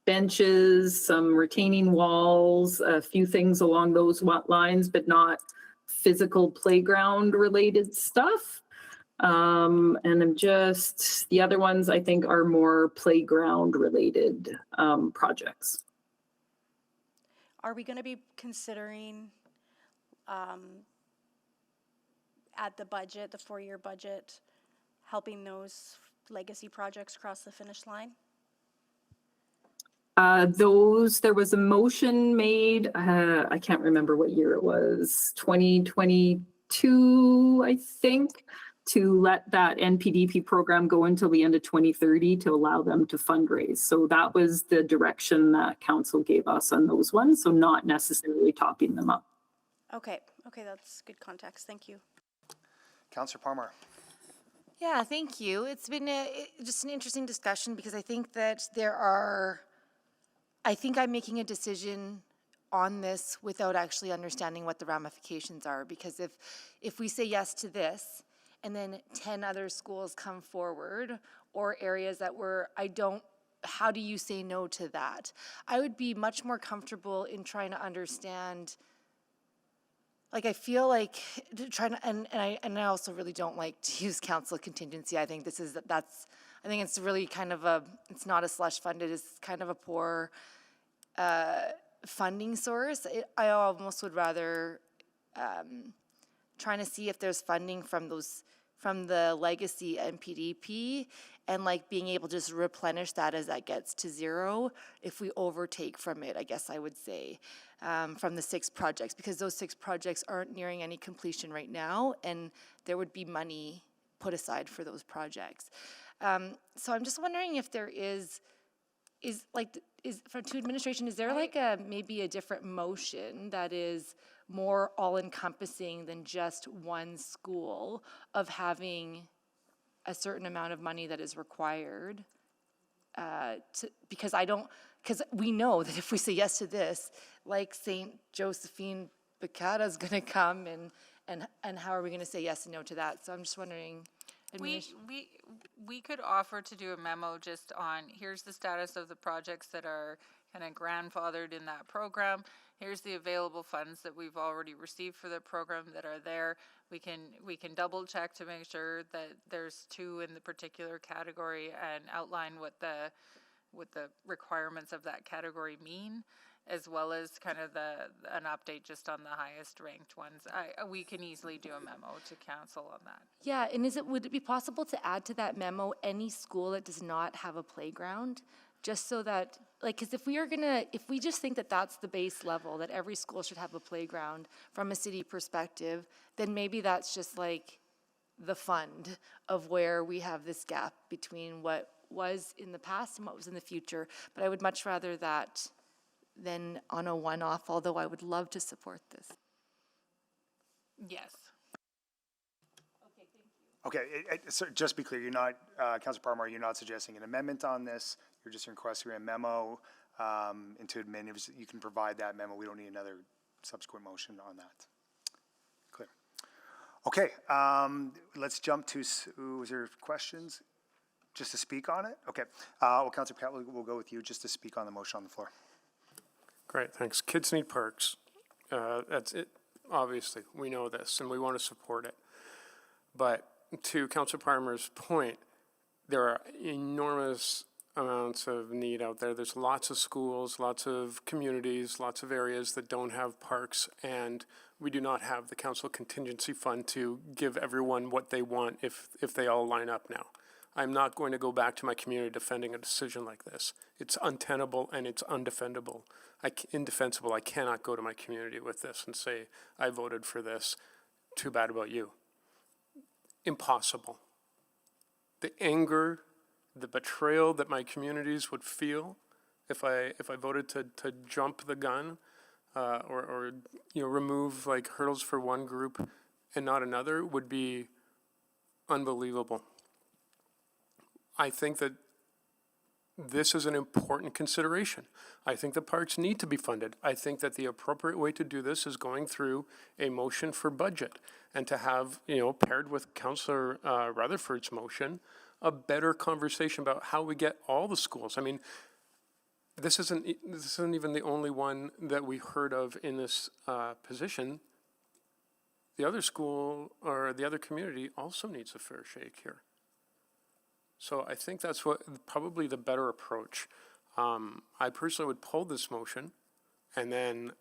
benches, some retaining walls, a few things along those lines, but not physical playground related stuff. And the other ones I think are more playground related projects. Are we going to be considering at the budget, the 4-year budget, helping those legacy projects cross the finish line? There was a motion made, I can't remember what year it was, 2022, I think, to let that NPDP program go until the end of 2030 to allow them to fundraise. So that was the direction that council gave us on those ones. So not necessarily topping them up. Okay, that's good context. Thank you. Councillor Palmer. Yeah, thank you. It's been just an interesting discussion because I think that I think I'm making a decision on this without actually understanding what the ramifications are. Because if we say yes to this, and then 10 other schools come forward, or areas that how do you say no to that? I would be much more comfortable in trying to understand, I feel like and I also really don't like to use council contingency. I think I think it's really kind of it's not a slush fund, it is kind of a poor funding source. I almost would rather trying to see if there's funding from the legacy NPDP and being able to just replenish that as that gets to zero if we overtake from it, I guess I would say, from the 6 projects, because those 6 projects aren't nearing any completion right now, and there would be money put aside for those projects. So I'm just wondering if there is to administration, is there maybe a different motion that is more all-encompassing than just one school of having a certain amount of money that is required? Because we know that if we say yes to this, St. Josephine Bacata is going to come, and how are we going to say yes and no to that? So I'm just wondering. We could offer to do a memo just on, here's the status of the projects that are kind of grandfathered in that program. Here's the available funds that we've already received for the program that are there. We can double check to make sure that there's 2 in the particular category and outline what what the requirements of that category mean, as well as kind of an update just on the highest ranked ones. We can easily do a memo to council on that. Yeah, and would it be possible to add to that memo any school that does not have a playground? Just so that, like, because if we just think that that's the base level, that every school should have a playground from a city perspective, then maybe that's just like the fund of where we have this gap between what was in the past and what was in the future. But I would much rather that than on a one-off, although I would love to support this. Yes. Okay, so just to be clear, you're not, Councilor Parmar, you're not suggesting an amendment on this. You're just requesting a memo into admin. You can provide that memo. We don't need another subsequent motion on that. Clear. Okay, let's jump to, is there questions? Just to speak on it? Okay. Well, Councilor Pat, we'll go with you just to speak on the motion on the floor. Great, thanks. Kids need parks. That's it. Obviously, we know this and we want to support it. But to Councilor Parmer's point, there are enormous amounts of need out there. There's lots of schools, lots of communities, lots of areas that don't have parks, and we do not have the council contingency fund to give everyone what they want if they all line up now. I'm not going to go back to my community defending a decision like this. It's untenable and it's undefendable. Indefensible. I cannot go to my community with this and say, I voted for this. Too bad about you. Impossible. The anger, the betrayal that my communities would feel if I voted to jump the gun or remove like hurdles for one group and not another would be unbelievable. I think that this is an important consideration. I think the parks need to be funded. I think that the appropriate way to do this is going through a motion for budget and to have, paired with Councillor Rutherford's motion, a better conversation about how we get all the schools. I mean, this isn't even the only one that we heard of in this position. The other school or the other community also needs a fair shake here. So I think that's probably the better approach. I personally would pull this motion and then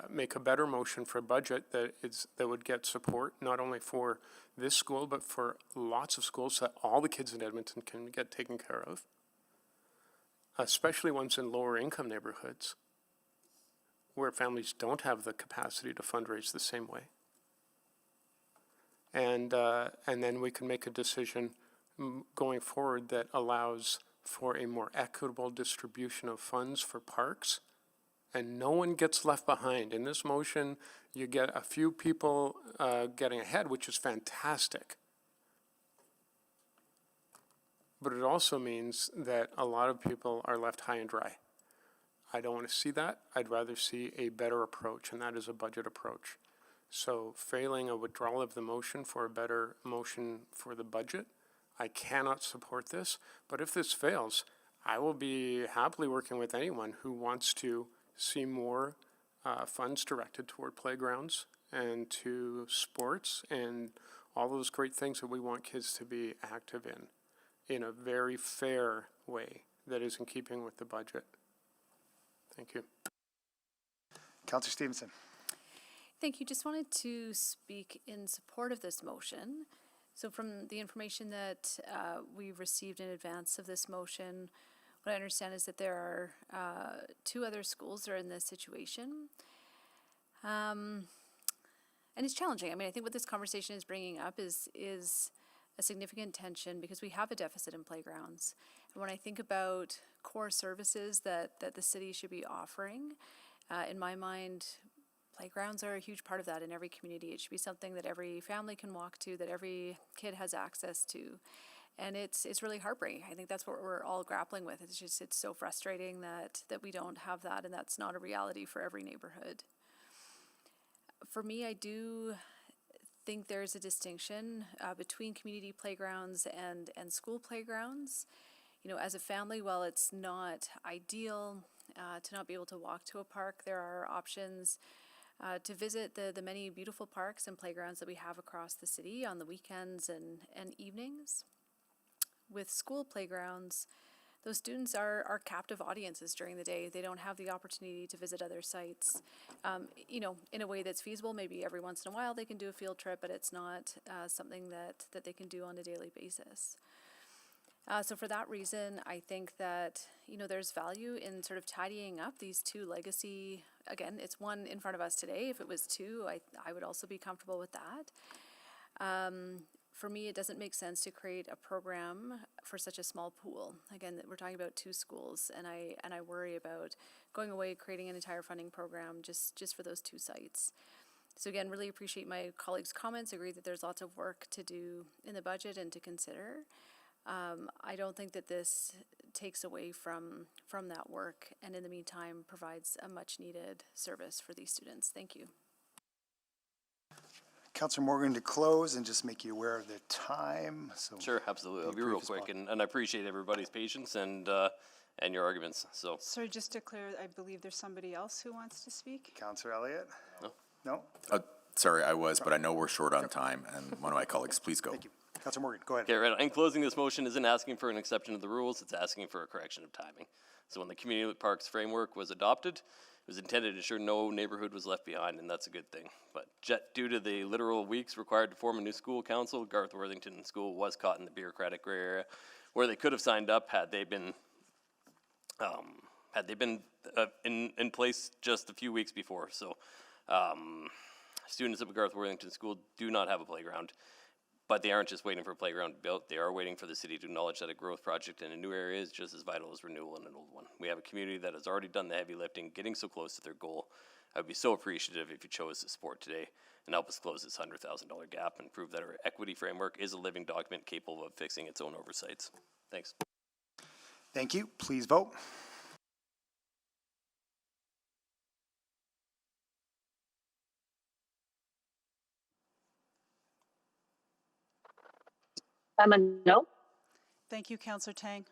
make a better motion for a budget that would get support not only for this school but for lots of schools so that all the kids in Edmonton can get taken care of, especially ones in lower income neighborhoods where families don't have the capacity to fundraise the same way. And then we can make a decision going forward that allows for a more equitable distribution of funds for parks, and no one gets left behind. In this motion, you get a few people getting ahead, which is fantastic. But it also means that a lot of people are left high and dry. I don't want to see that. I'd rather see a better approach, and that is a budget approach. So failing a withdrawal of the motion for a better motion for the budget, I cannot support this, but if this fails, I will be happily working with anyone who wants to see more funds directed toward playgrounds and to sports and all those great things that we want kids to be active in a very fair way that is in keeping with the budget. Thank you. Councillor Stevenson. Thank you. Just wanted to speak in support of this motion. So from the information that we've received in advance of this motion, what I understand is that there are 2 other schools that are in this situation. And it's challenging. I mean, I think what this conversation is bringing up is a significant tension because we have a deficit in playgrounds. And when I think about core services that the city should be offering, in my mind, playgrounds are a huge part of that in every community. It should be something that every family can walk to, that every kid has access to. And it's really heartbreaking. I think that's what we're all grappling with. It's so frustrating that we don't have that, and that's not a reality for every neighborhood. For me, I do think there's a distinction between community playgrounds and school playgrounds. As a family, while it's not ideal to not be able to walk to a park, there are options to visit the many beautiful parks and playgrounds that we have across the city on the weekends and evenings. With school playgrounds, those students are captive audiences during the day. They don't have the opportunity to visit other sites, you know, in a way that's feasible. Maybe every once in a while they can do a field trip, but it's not something that they can do on a daily basis. So for that reason, I think that, you know, there's value in sort of tidying up these two legacy, again, it's one in front of us today. If it was two, I would also be comfortable with that. For me, it doesn't make sense to create a program for such a small pool. Again, we're talking about two schools, and I worry about going away, creating an entire funding program just for those two sites. So again, really appreciate my colleagues' comments. Agree that there's lots of work to do in the budget and to consider. I don't think that this takes away from that work, and in the meantime provides a much needed service for these students. Thank you. Councillor Morgan, to close and just make you aware of the time. So Sure, absolutely. I'll be real quick, and I appreciate everybody's patience and your arguments. So, Sorry, just to clear, I believe there's somebody else who wants to speak. Councillor Elliott? No. No? Sorry, I was, but I know we're short on time, and one of my colleagues, please go. Thank you. Councillor Morgan, go ahead. Okay, right. In closing, this motion isn't asking for an exception of the rules, it's asking for a correction of timing. So when the community parks framework was adopted, it was intended to ensure no neighborhood was left behind, and that's a good thing. But due to the literal weeks required to form a new school council, Garth Worthington School was caught in the bureaucratic gray area, where they could have signed up had they been in place just a few weeks before. So students at Garth Worthington School do not have a playground. But they aren't just waiting for a playground built, they are waiting for the city to acknowledge that a growth project in a new area is just as vital as renewal in an old one. We have a community that has already done the heavy lifting, getting so close to their goal. I would be so appreciative if you chose to support today and help us close this $100,000 gap and prove that our equity framework is a living document capable of fixing its own oversights. Thanks. Thank you. Please vote. I'm a no. Thank you, Councillor Tang.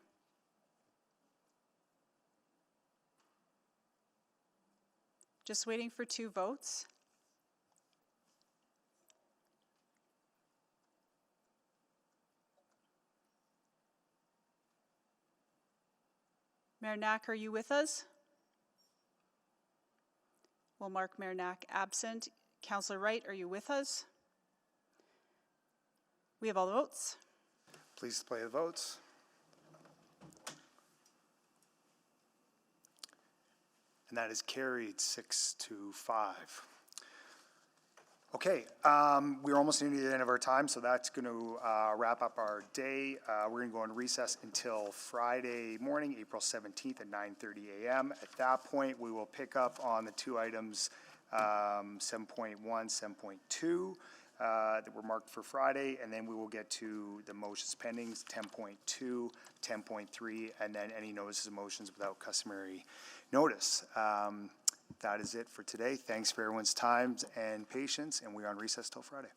Just waiting for two votes. Mayor Knack, are you with us? We'll mark Mayor Knack absent. Councillor Wright, are you with us? We have all the votes. Please display the votes. And that is carried 6-5. Okay, we're almost near the end of our time, so that's going to wrap up our day. We're going to go on recess until Friday morning, April 17th at 9:30 a.m. At that point, we will pick up on the two items, 7.1, 7.2. That were marked for Friday, and then we will get to the motions pending, 10.2, 10.3, and then any notices of motions without customary notice. That is it for today. Thanks for everyone's time and patience, and we are on recess till Friday.